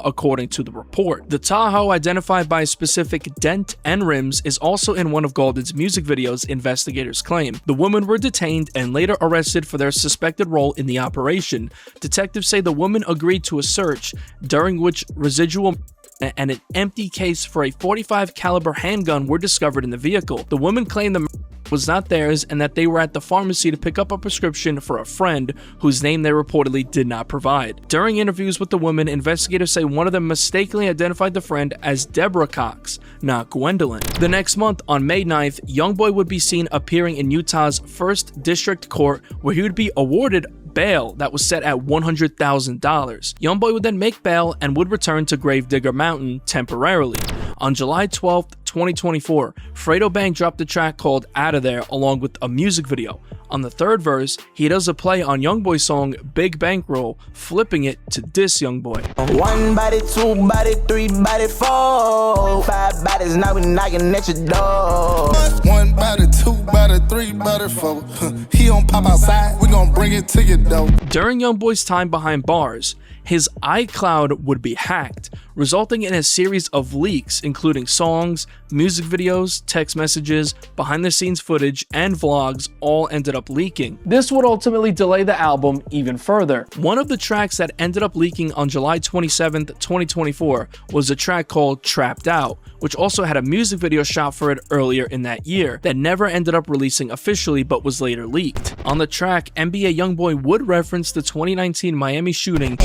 according to the report. The Tahoe, identified by a specific dent and rims, is also in one of Golden's music videos, investigators claim. The women were detained and later arrested for their suspected role in the operation. Detectives say the woman agreed to a search, during which residual and an empty case for a .45 caliber handgun were discovered in the vehicle. The woman claimed the was not theirs and that they were at the pharmacy to pick up a prescription for a friend whose name they reportedly did not provide. During interviews with the woman, investigators say one of them mistakenly identified the friend as Deborah Cox, not Gwendolyn. The next month, on May 9th, YoungBoy would be seen appearing in Utah's 1st District Court, where he would be awarded bail that was set at $100,000. YoungBoy would then make bail and would return to Gravedigger Mountain temporarily. On July 12th, 2024, Fredo Bang dropped a track called Outta There along with a music video. On the 3rd verse, he does a play on YoungBoy's song Big Bankroll, flipping it to diss YoungBoy. 1 body, 2 body, 3 body, 4, 5 bodies, now we knocking at your door. 1 body, 2 body, 3 body, 4. He don't pop outside, we gon' bring it to your door. During YoungBoy's time behind bars, his iCloud would be hacked, resulting in a series of leaks including songs, music videos, text messages, behind-the-scenes footage, and vlogs all ended up leaking. This would ultimately delay the album even further. One of the tracks that ended up leaking on July 27th, 2024 was a track called Trapped Out, which also had a music video shot for it earlier in that year that never ended up releasing officially but was later leaked. On the track, NBA YoungBoy would reference the 2019 Miami shooting,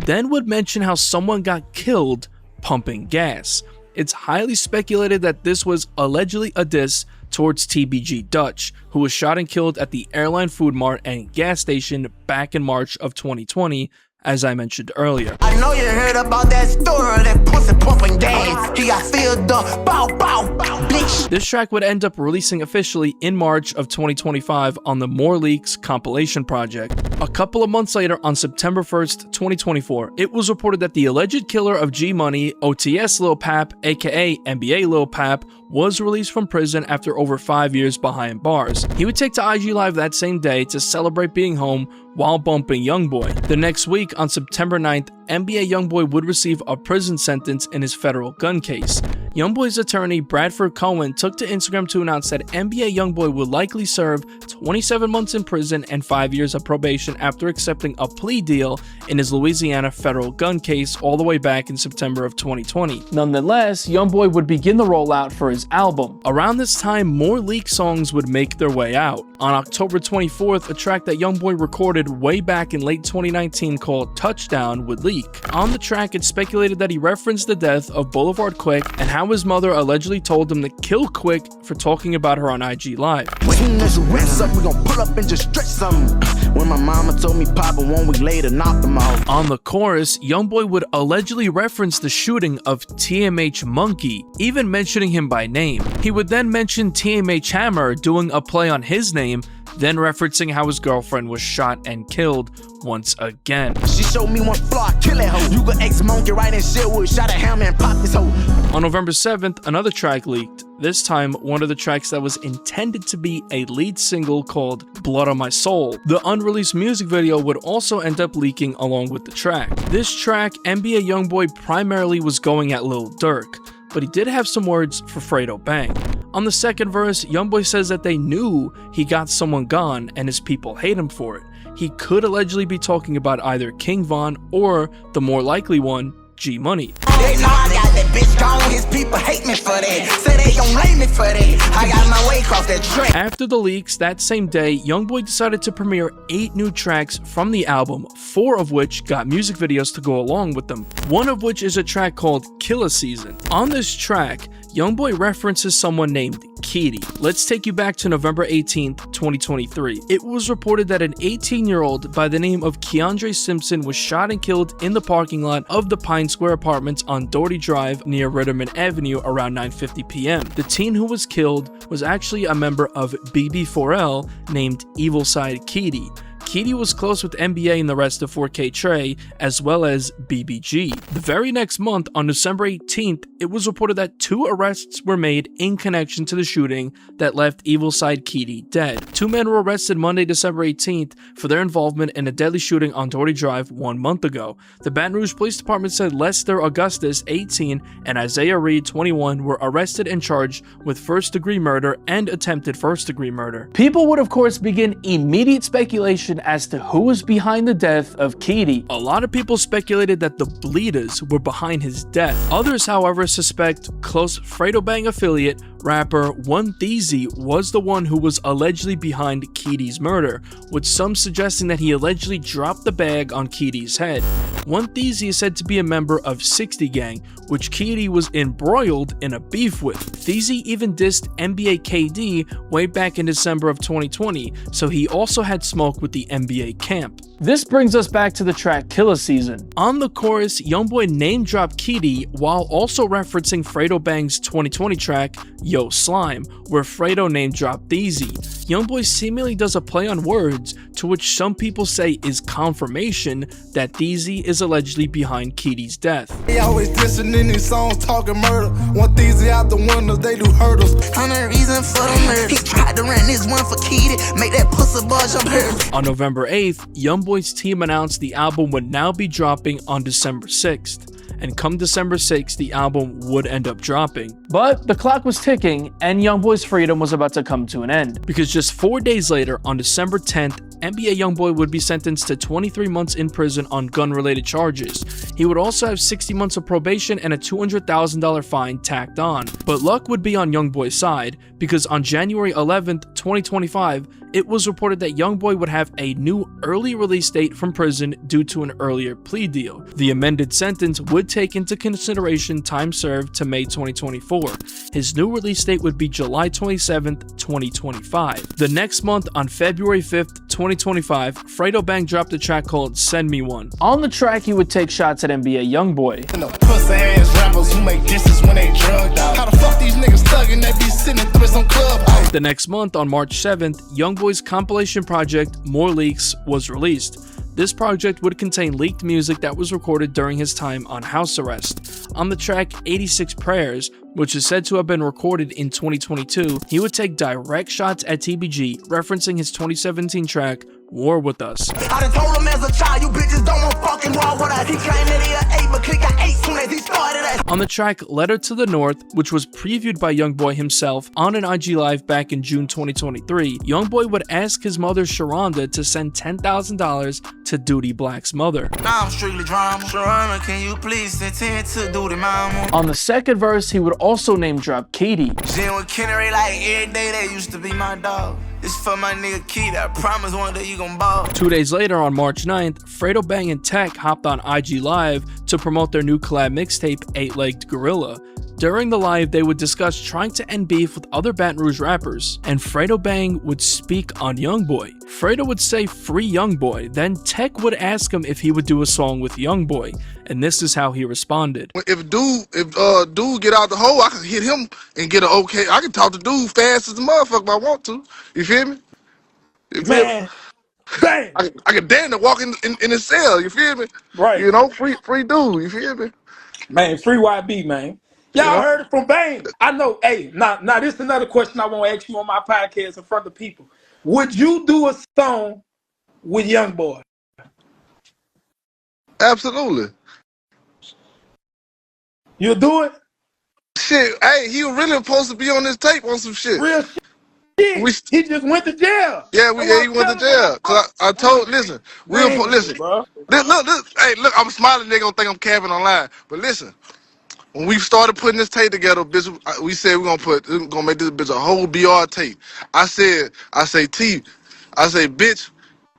then would mention how someone got killed pumping gas. It's highly speculated that this was allegedly a diss towards TBG Dutch, who was shot and killed at the Airline Food Mart and gas station back in March of 2020 as I mentioned earlier. I know you heard about that story, that pussy pumping gas. He got filled up, bow, bow, bow, bitch. This track would end up releasing officially in March of 2025 on the More Leaks compilation project. A couple of months later, on September 1st, 2024, it was reported that the alleged killer of G Money, OTS Lil Pap, aka NBA Lil Pap, was released from prison after over 5 years behind bars. He would take to IG Live that same day to celebrate being home while bumping YoungBoy. The next week, on September 9th, NBA YoungBoy would receive a prison sentence in his federal gun case. YoungBoy's attorney, Bradford Cohen, took to Instagram to announce that NBA YoungBoy would likely serve 27 months in prison and 5 years of probation after accepting a plea deal in his Louisiana federal gun case all the way back in September of 2020. Nonetheless, YoungBoy would begin the rollout for his album. Around this time, more leaked songs would make their way out. On October 24th, a track that YoungBoy recorded way back in late 2019 called Touchdown would leak. On the track, it's speculated that he referenced the death of Boulevard Quick and how his mother allegedly told him to kill Quick for talking about her on IG Live. When this rest up, we gon' pull up and just stretch something. When my mama told me Papa 1 week later knocked them out. On the chorus, YoungBoy would allegedly reference the shooting of TMH Monkey, even mentioning him by name. He would then mention TMH Hammer doing a play on his name, then referencing how his girlfriend was shot and killed once again. She showed me one flaw, kill that hoe. You got ex-monkey right in Sherwood, shot a hammer and pop this hoe. On November 7th, another track leaked. This time, one of the tracks that was intended to be a lead single called Blood on My Soul. The unreleased music video would also end up leaking along with the track. This track, NBA YoungBoy primarily was going at Lil Durk, but he did have some words for Fredo Bang. On the second verse, YoungBoy says that they knew he got someone gone and his people hate him for it. He could allegedly be talking about either King Von or, the more likely one, G Money. They know I got that bitch gone, his people hate me for that. Say they gon' blame me for that. I got my way across that track. After the leaks, that same day, YoungBoy decided to premiere 8 new tracks from the album, 4 of which got music videos to go along with them. One of which is a track called Killer Season. On this track, YoungBoy references someone named Kitty. Let's take you back to November 18th, 2023. It was reported that an 18-year-old by the name of Keandre Simpson was shot and killed in the parking lot of the Pine Square Apartments on Doherty Drive near Ritterman Avenue around 9:50 p.m. The teen who was killed was actually a member of BB4L named Evil Side Kitty. Kitty was close with NBA and the rest of 4K Trey, as well as BBG. The very next month, on December 18th, it was reported that 2 arrests were made in connection to the shooting that left Evil Side Kitty dead. 2 men were arrested Monday, December 18th for their involvement in a deadly shooting on Doherty Drive 1 month ago. The Baton Rouge Police Department said Lester Augustus, 18, and Isaiah Reed, 21, were arrested and charged with first-degree murder and attempted first-degree murder. People would, of course, begin immediate speculation as to who was behind the death of Kitty. A lot of people speculated that the Bleeders were behind his death. Others, however, suspect close Fredo Bang affiliate rapper One Theezy was the one who was allegedly behind Kitty's murder, with some suggesting that he allegedly dropped the bag on Kitty's head. One Theezy is said to be a member of 60 Gang, which Kitty was embroiled in a beef with. Theezy even dissed NBA KD way back in December of 2020, so he also had smoke with the NBA camp. This brings us back to the track Killer Season. On the chorus, YoungBoy name-dropped Kitty while also referencing Fredo Bang's 2020 track Yo Slime, where Fredo name-dropped Theezy. YoungBoy seemingly does a play on words, to which some people say is confirmation that Theezy is allegedly behind Kitty's death. They always dissing in these songs, talking murder. Want Theezy out the windows, they do hurdles. I'm the reason for the murder. He tried to run this one for Kitty, make that pussy boy jump hurt. On November 8th, YoungBoy's team announced the album would now be dropping on December 6th. And come December 6th, the album would end up dropping. But the clock was ticking, and YoungBoy's freedom was about to come to an end. Because just 4 days later, on December 10th, NBA YoungBoy would be sentenced to 23 months in prison on gun-related charges. He would also have 60 months of probation and a $200,000 fine tacked on. But luck would be on YoungBoy's side, because on January 11th, 2025, it was reported that YoungBoy would have a new early release date from prison due to an earlier plea deal. The amended sentence would take into consideration time served to May 2024. His new release date would be July 27th, 2025. The next month, on February 5th, 2025, 2025, Fredo Bang dropped a track called Send Me One. On the track, he would take shots at NBA YoungBoy. Pussy ass rappers who make disses when they drugged out. How the fuck these niggas thuggin'? They be sitting through some club. The next month, on March 7th, YoungBoy's compilation project, More Leaks, was released. This project would contain leaked music that was recorded during his time on house arrest. On the track 86 Prayers, which is said to have been recorded in 2022, he would take direct shots at TBG, referencing his 2017 track, War With Us. I done told him as a child, you bitches don't want fucking war with us. He claimed that he a 8, but click got 8 soon as he started us. On the track Letter to the North, which was previewed by YoungBoy himself on an IG Live back in June 2023, YoungBoy would ask his mother Sharonda to send $10,000 to Duty Black's mother. Now I'm strictly drama. Sharonda, can you please send 10 to Duty mama? On the second verse, he would also name drop Katie. Jen with Kennery like every day, that used to be my dog. This for my nigga Keith, I promise one day you gon' ball. 2 days later, on March 9th, Fredo Bang and Tech hopped on IG Live to promote their new collab mixtape, 8-Legged Gorilla. During the live, they would discuss trying to end beef with other Baton Rouge rappers, and Fredo Bang would speak on YoungBoy. Fredo would say free YoungBoy, then Tech would ask him if he would do a song with YoungBoy, and this is how he responded. If dude get out the hole, I can hit him and get an okay. I can talk to dude fast as a motherfucker if I want to. You feel me? Man, bang! I can damn near walk in his cell. You feel me? Right. You know, free dude. You feel me? Man, free YB, man. Y'all heard it from Bang. I know. Hey, now this is another question I want to ask you on my podcast in front of people. Would you do a song with YoungBoy? Absolutely. You'll do it? Shit, hey, he was really supposed to be on this tape on some shit. Real shit. He just went to jail. Yeah, he went to jail. Cause I told, listen, listen, bro. Look, hey, look, I'm smiling. They gonna think I'm capping online, but listen. When we started putting this tape together, bitch, we said we're gonna make this bitch a whole BR tape. I say, bitch,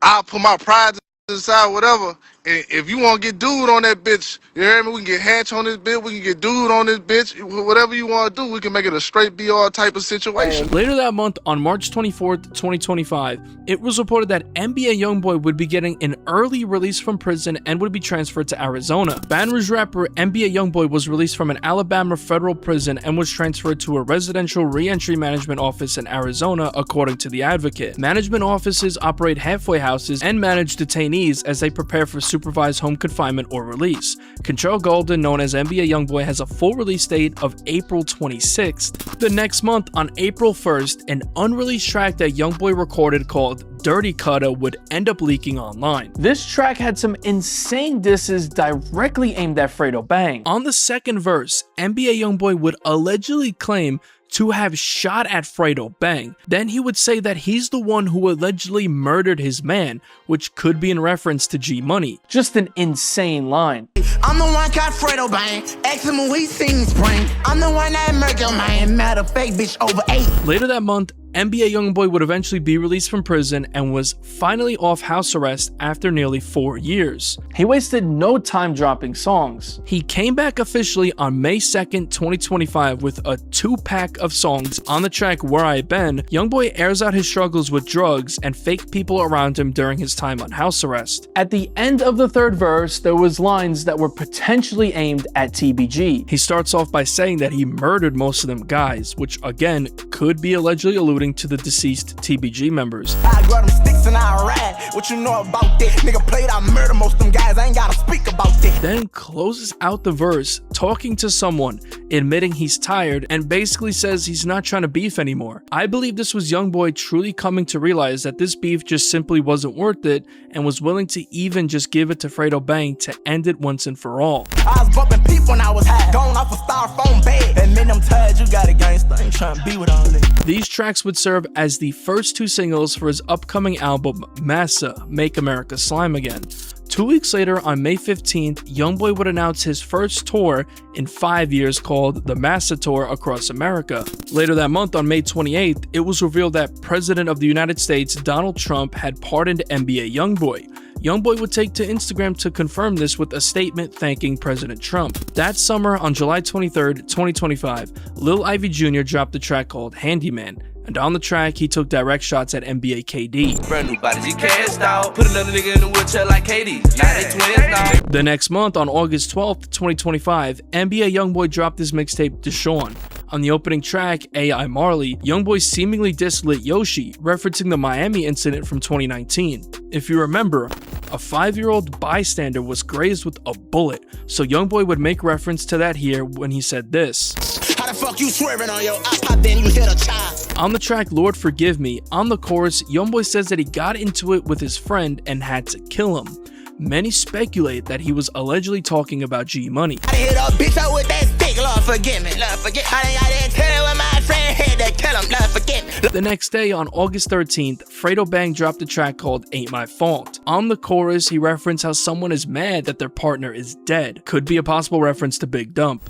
I'll put my pride to the side, whatever. And if you want to get dude on that bitch, you hear me? We can get Hatch on this bitch. We can get dude on this bitch. Whatever you want to do, we can make it a straight BR type of situation. Later that month, on March 24th, 2025, it was reported that NBA YoungBoy would be getting an early release from prison and would be transferred to Arizona. Baton Rouge rapper NBA YoungBoy was released from an Alabama federal prison and was transferred to a residential re-entry management office in Arizona, according to The Advocate. Management offices operate halfway houses and manage detainees as they prepare for supervised home confinement or release. Control Golden, known as NBA YoungBoy, has a full release date of April 26th. The next month, on April 1st, an unreleased track that YoungBoy recorded called Dirty Cutter would end up leaking online. This track had some insane disses directly aimed at Fredo Bang. On the second verse, NBA YoungBoy would allegedly claim to have shot at Fredo Bang. Then he would say that he's the one who allegedly murdered his man, which could be in reference to G Money. Just an insane line. I'm the one got Fredo Bang. Ask him who he seen spring. I'm the one that murdered your man. Matter of fact, bitch, over 8. Later that month, NBA YoungBoy would eventually be released from prison and was finally off house arrest after nearly 4 years. He wasted no time dropping songs. He came back officially on May 2nd, 2025 with a 2-pack of songs. On the track Where I Been, YoungBoy airs out his struggles with drugs and fake people around him during his time on house arrest. At the end of the third verse, there was lines that were potentially aimed at TBG. He starts off by saying that he murdered most of them guys, which again could be allegedly alluding to the deceased TBG members. I grab them sticks and I ride. What you know about that? Nigga played, I murder most of them guys. I ain't gotta speak about that. Then closes out the verse talking to someone, admitting he's tired, and basically says he's not trying to beef anymore. I believe this was YoungBoy truly coming to realize that this beef just simply wasn't worth it and was willing to even just give it to Fredo Bang to end it once and for all. I was bumping peep when I was high. Going off a styrofoam bed. Admit I'm tired, you got a gangsta. I ain't trying to be with all that. These tracks would serve as the first 2 singles for his upcoming album, Massa, Make America Slime Again. 2 weeks later, on May 15th, YoungBoy would announce his first tour in 5 years called the Massa Tour across America. Later that month, on May 28th, it was revealed that President of the United States, Donald Trump, had pardoned NBA YoungBoy. YoungBoy would take to Instagram to confirm this with a statement thanking President Trump. That summer, on July 23rd, 2025, Lil Ivy Jr. dropped a track called Handyman. And on the track, he took direct shots at NBA KD. Brand new bodies, he cast out. Put another nigga in the wheelchair like KD. Now they twins now. The next month, on August 12th, 2025, NBA YoungBoy dropped his mixtape Deshaun. On the opening track, A.I. Marley, YoungBoy seemingly dissed Lit Yoshi, referencing the Miami incident from 2019. If you remember, a 5-year-old bystander was grazed with a bullet, so YoungBoy would make reference to that here when he said this. How the fuck you swerving on your iPod, then you hit a child? On the track Lord Forgive Me, on the chorus, YoungBoy says that he got into it with his friend and had to kill him. Many speculate that he was allegedly talking about G Money. I hit a bitch out with that stick, Lord forgive me, Lord forgive me. I got that tell when my friend had to kill him, Lord forgive me. The next day, on August 13th, Fredo Bang dropped a track called Ain't My Fault. On the chorus, he referenced how someone is mad that their partner is dead. Could be a possible reference to Big Dump.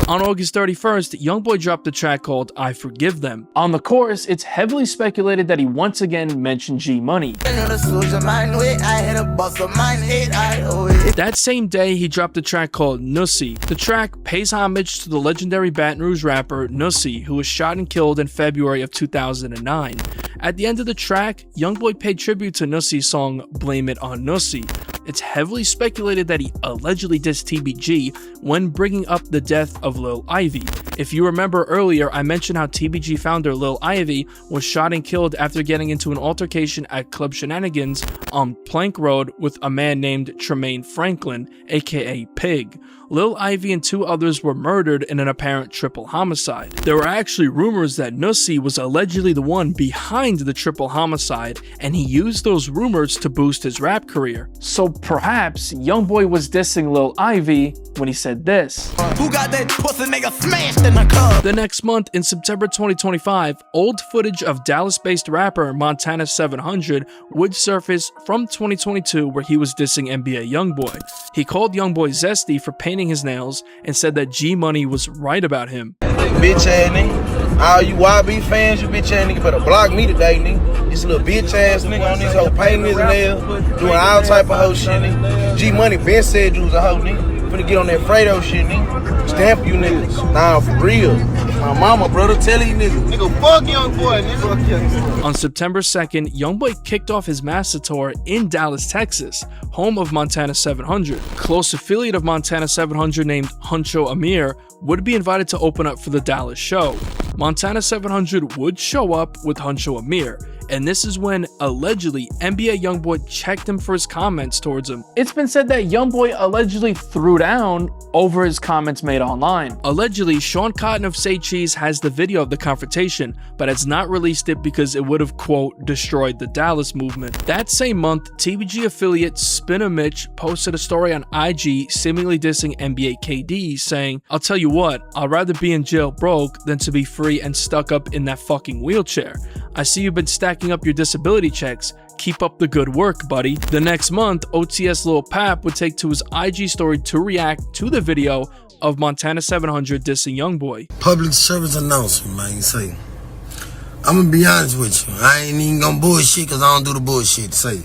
On August 31st, YoungBoy dropped a track called I Forgive Them. On the chorus, it's heavily speculated that he once again mentioned G Money. That same day, he dropped a track called Nussie. The track pays homage to the legendary Baton Rouge rapper Nussie, who was shot and killed in February of 2009. At the end of the track, YoungBoy paid tribute to Nussie's song Blame It on Nussie. It's heavily speculated that he allegedly dissed TBG when bringing up the death of Lil Ivy. If you remember earlier, I mentioned how TBG founder Lil Ivy was shot and killed after getting into an altercation at Club Shenanigans on Plank Road with a man named Tremaine Franklin, aka Pig. Lil Ivy and 2 others were murdered in an apparent triple homicide. There were actually rumors that Nussie was allegedly the one behind the triple homicide, and he used those rumors to boost his rap career. So perhaps YoungBoy was dissing Lil Ivy when he said this. Who got that pussy nigga smashed in the club? The next month, in September 2025, old footage of Dallas-based rapper Montana 700 would surface from 2022 where he was dissing NBA YoungBoy. He called YoungBoy zesty for painting his nails and said that G Money was right about him. Bitch ass nigga. All you YB fans, you bitch ass nigga better block me today, nigga. This little bitch ass nigga on this hoe painting his nails, doing all type of hoe shit, nigga. G Money been said you was a hoe, nigga. Finna get on that Fredo shit, nigga. Stamp you niggas. Nah, for real. My mama, brother, tell you niggas. Nigga, fuck YoungBoy, nigga. On September 2nd, YoungBoy kicked off his master tour in Dallas, Texas, home of Montana 700. Close affiliate of Montana 700 named Huncho Amir would be invited to open up for the Dallas show. Montana 700 would show up with Huncho Amir, and this is when, allegedly, NBA YoungBoy checked him for his comments towards him. It's been said that YoungBoy allegedly threw down over his comments made online. Allegedly, Sean Cotton of Say Cheese has the video of the confrontation, but has not released it because it would have, quote, destroyed the Dallas movement. That same month, TBG affiliate Spinner Mitch posted a story on IG seemingly dissing NBA KD, saying, I'll tell you what, I'd rather be in jail broke than to be free and stuck up in that fucking wheelchair. I see you've been stacking up your disability checks. Keep up the good work, buddy. The next month, OTS Lil Pap would take to his IG story to react to the video of Montana 700 dissing YoungBoy. Public service announcement, man. Say, I'm gonna be honest with you. I ain't even gonna bullshit because I don't do the bullshit. Say,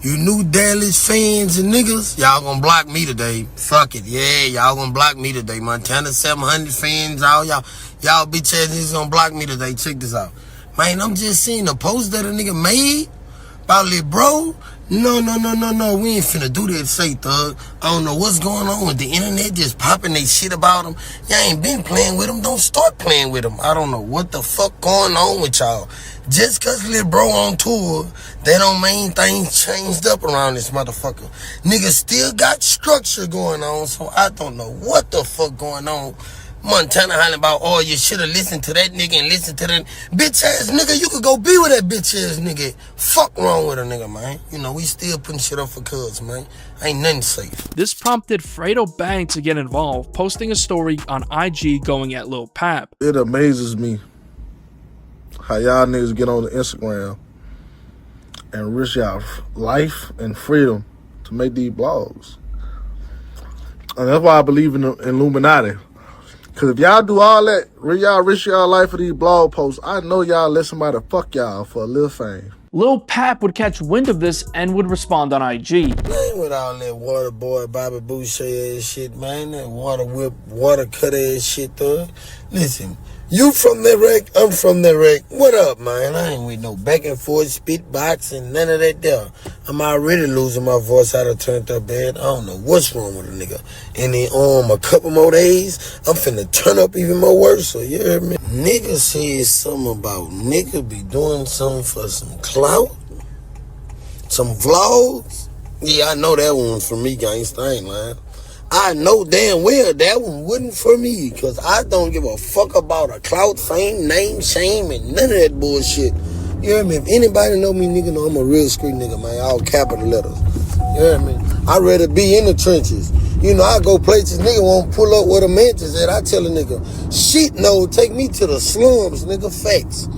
you new Dallas fans and niggas, y'all gonna block me today. Fuck it, yeah, y'all gonna block me today. Montana 700 fans, all y'all bitch ass niggas gonna block me today. Check this out. Man, I'm just seeing the post that a nigga made about Lil Bro. No, we ain't finna do that, say, thug. I don't know what's going on with the internet, just popping they shit about him. Y'all ain't been playing with him, don't start playing with him. I don't know what the fuck going on with y'all. Just cause Lil Bro on tour, that don't mean things changed up around this motherfucker. Niggas still got structure going on, so I don't know what the fuck going on. Montana hollering about, oh, you should have listened to that nigga and listened to that bitch ass nigga. You could go be with that bitch ass nigga. Fuck wrong with a nigga, man. You know, we still putting shit up for cuz, man. Ain't nothing safe. This prompted Fredo Bang to get involved, posting a story on IG going at Lil Pap. It amazes me how y'all niggas get on the Instagram and risk y'all life and freedom to make these blogs. And that's why I believe in the Illuminati. Because if y'all do all that, y'all risk y'all life for these blog posts, I know y'all let somebody fuck y'all for a little fame. Lil Pap would catch wind of this and would respond on IG. Man, with all that water boy, Bobby Boucher ass shit, man, that water whip, water cut ass shit, though. Listen, you from that wreck, I'm from that wreck. What up, man? I ain't with no back and forth, spit boxing, none of that there. I'm already losing my voice out of turned up bed. I don't know what's wrong with a nigga. And then a couple more days, I'm finna turn up even more worse, so you hear me? Nigga said something about nigga be doing something for some clout, some vlogs. Yeah, I know that one for me, gangsta, I ain't lying. I know damn well that one wasn't for me, because I don't give a fuck about a clout, fame, name, shame, and none of that bullshit. You hear me? If anybody know me, nigga, know I'm a real street nigga, man, all capital letters. You hear me? I'd rather be in the trenches. You know, I go places, nigga won't pull up where the mansions at. I tell a nigga, shit, no, take me to the slums, nigga, facts.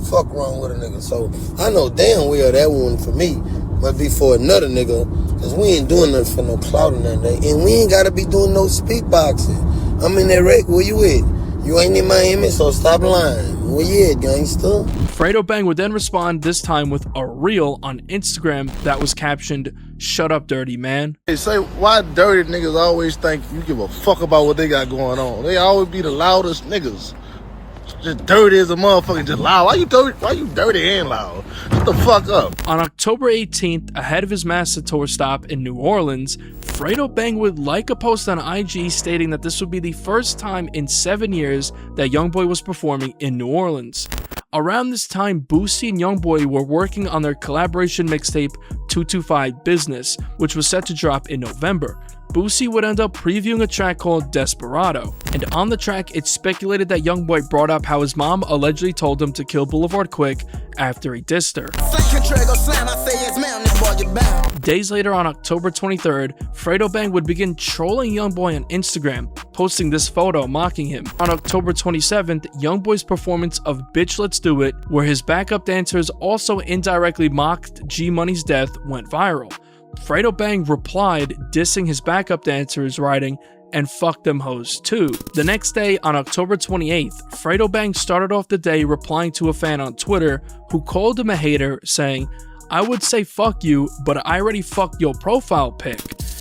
Fuck wrong with a nigga. So I know damn well that one for me must be for another nigga, because we ain't doing nothing for no clout or nothing. And we ain't got to be doing no speed boxing. I'm in that wreck. Where you at? You ain't in Miami, so stop lying. Where you at, gangster? Fredo Bang would then respond, this time with a reel on Instagram that was captioned, "Shut up, dirty man." They say, why dirty niggas always think you give a fuck about what they got going on? They always be the loudest niggas. Just dirty as a motherfucker, just loud. Why you dirty and loud? Shut the fuck up. On October 18th, ahead of his massive tour stop in New Orleans, Fredo Bang would like a post on IG stating that this would be the first time in 7 years that YoungBoy was performing in New Orleans. Around this time, Boosie and YoungBoy were working on their collaboration mixtape 225 Business, which was set to drop in November. Boosie would end up previewing a track called Desperado, and on the track it's speculated that YoungBoy brought up how his mom allegedly told him to kill Boulevard quick after he dissed her. Days later, on October 23rd, Fredo Bang would begin trolling YoungBoy on Instagram, posting this photo mocking him. On October 27th, YoungBoy's performance of Bitch Let's Do It, where his backup dancers also indirectly mocked G Money's death, went viral. Fredo Bang replied, dissing his backup dancers, writing, "And fuck them hoes too." The next day, on October 28th, Fredo Bang started off the day replying to a fan on Twitter who called him a hater, saying, "I would say fuck you, but I already fucked your profile pic."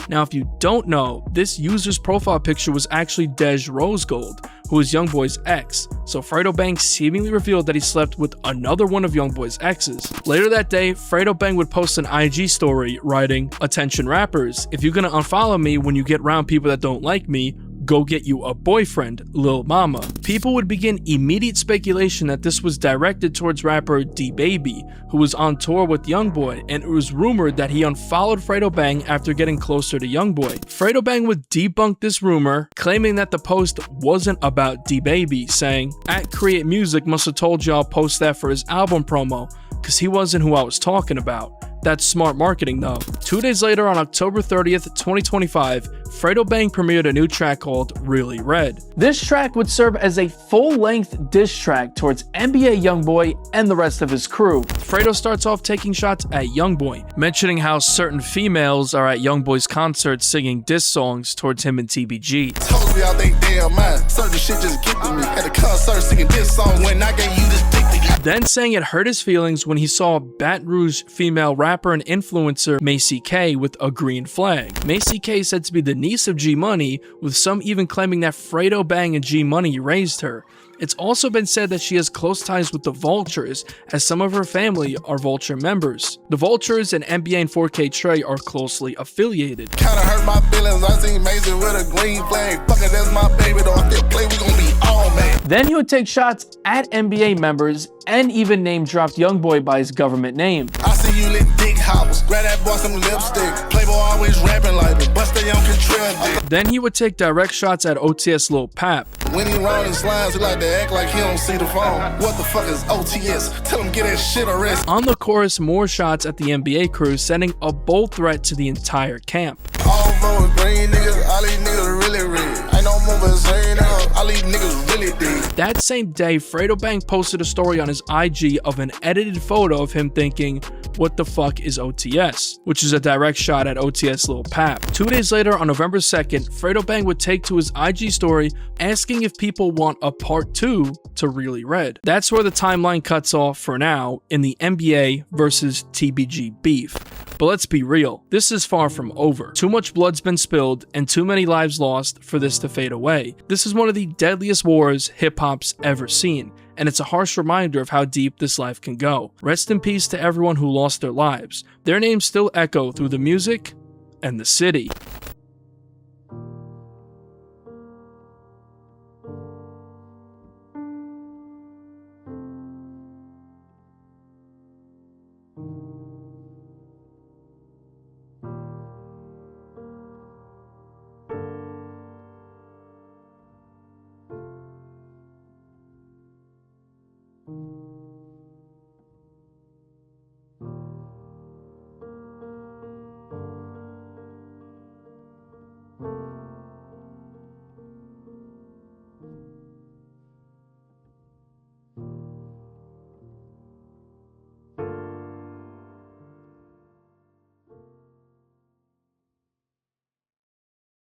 Now, if you don't know, this user's profile picture was actually Dej Rosegold, who is YoungBoy's ex, so Fredo Bang seemingly revealed that he slept with another one of YoungBoy's exes. Later that day, Fredo Bang would post an IG story writing, "Attention rappers, if you're gonna unfollow me when you get around people that don't like me, go get you a boyfriend, Lil Mama." People would begin immediate speculation that this was directed towards rapper DaBaby, who was on tour with YoungBoy, and it was rumored that he unfollowed Fredo Bang after getting closer to YoungBoy. Fredo Bang would debunk this rumor, claiming that the post wasn't about DaBaby, saying, "Create Music must have told y'all post that for his album promo, cause he wasn't who I was talking about. That's smart marketing though." 2 days later, on October 30th, 2025, Fredo Bang premiered a new track called Really Red. This track would serve as a full-length diss track towards NBA YoungBoy and the rest of his crew. Fredo starts off taking shots at YoungBoy, mentioning how certain females are at YoungBoy's concerts singing diss songs towards him and TBG. Told me I think damn mine. Certain shit just get to me. At the concert singing this song when I gave you this dick to get. Then saying it hurt his feelings when he saw Baton Rouge female rapper and influencer Macy K with a green flag. Macy K is said to be the niece of G Money, with some even claiming that Fredo Bang and G Money raised her. It's also been said that she has close ties with the Vultures, as some of her family are Vulture members. The Vultures and NBA and 4K Trey are closely affiliated. Kinda hurt my feelings. I seen Macy with a green flag. Fuck it, that's my baby. Though I feel play, we gon' be all man. Then he would take shots at NBA members and even name-dropped YoungBoy by his government name. I see you lit dick hoppers. Grab that boy some lipstick. Playboy always rapping like me. Bust they on control. Then he would take direct shots at OTS Lil Pap. When he round his lines, he like to act like he don't see the phone. What the fuck is OTS? Tell him get that shit arrested. On the chorus, more shots at the NBA crew, sending a bold threat to the entire camp. All voting green niggas, all these niggas really red. Ain't no I'm insane now. I leave niggas really deep. That same day, Fredo Bang posted a story on his IG of an edited photo of him thinking, "What the fuck is OTS?" which is a direct shot at OTS Lil Pap. 2 days later, on November 2nd, Fredo Bang would take to his IG story asking if people want a part 2 to Really Red. That's where the timeline cuts off for now in the NBA versus TBG beef. But let's be real, this is far from over. Too much blood's been spilled and too many lives lost for this to fade away. This is one of the deadliest wars hip-hop's ever seen, and it's a harsh reminder of how deep this life can go. Rest in peace to everyone who lost their lives. Their names still echo through the music and the city.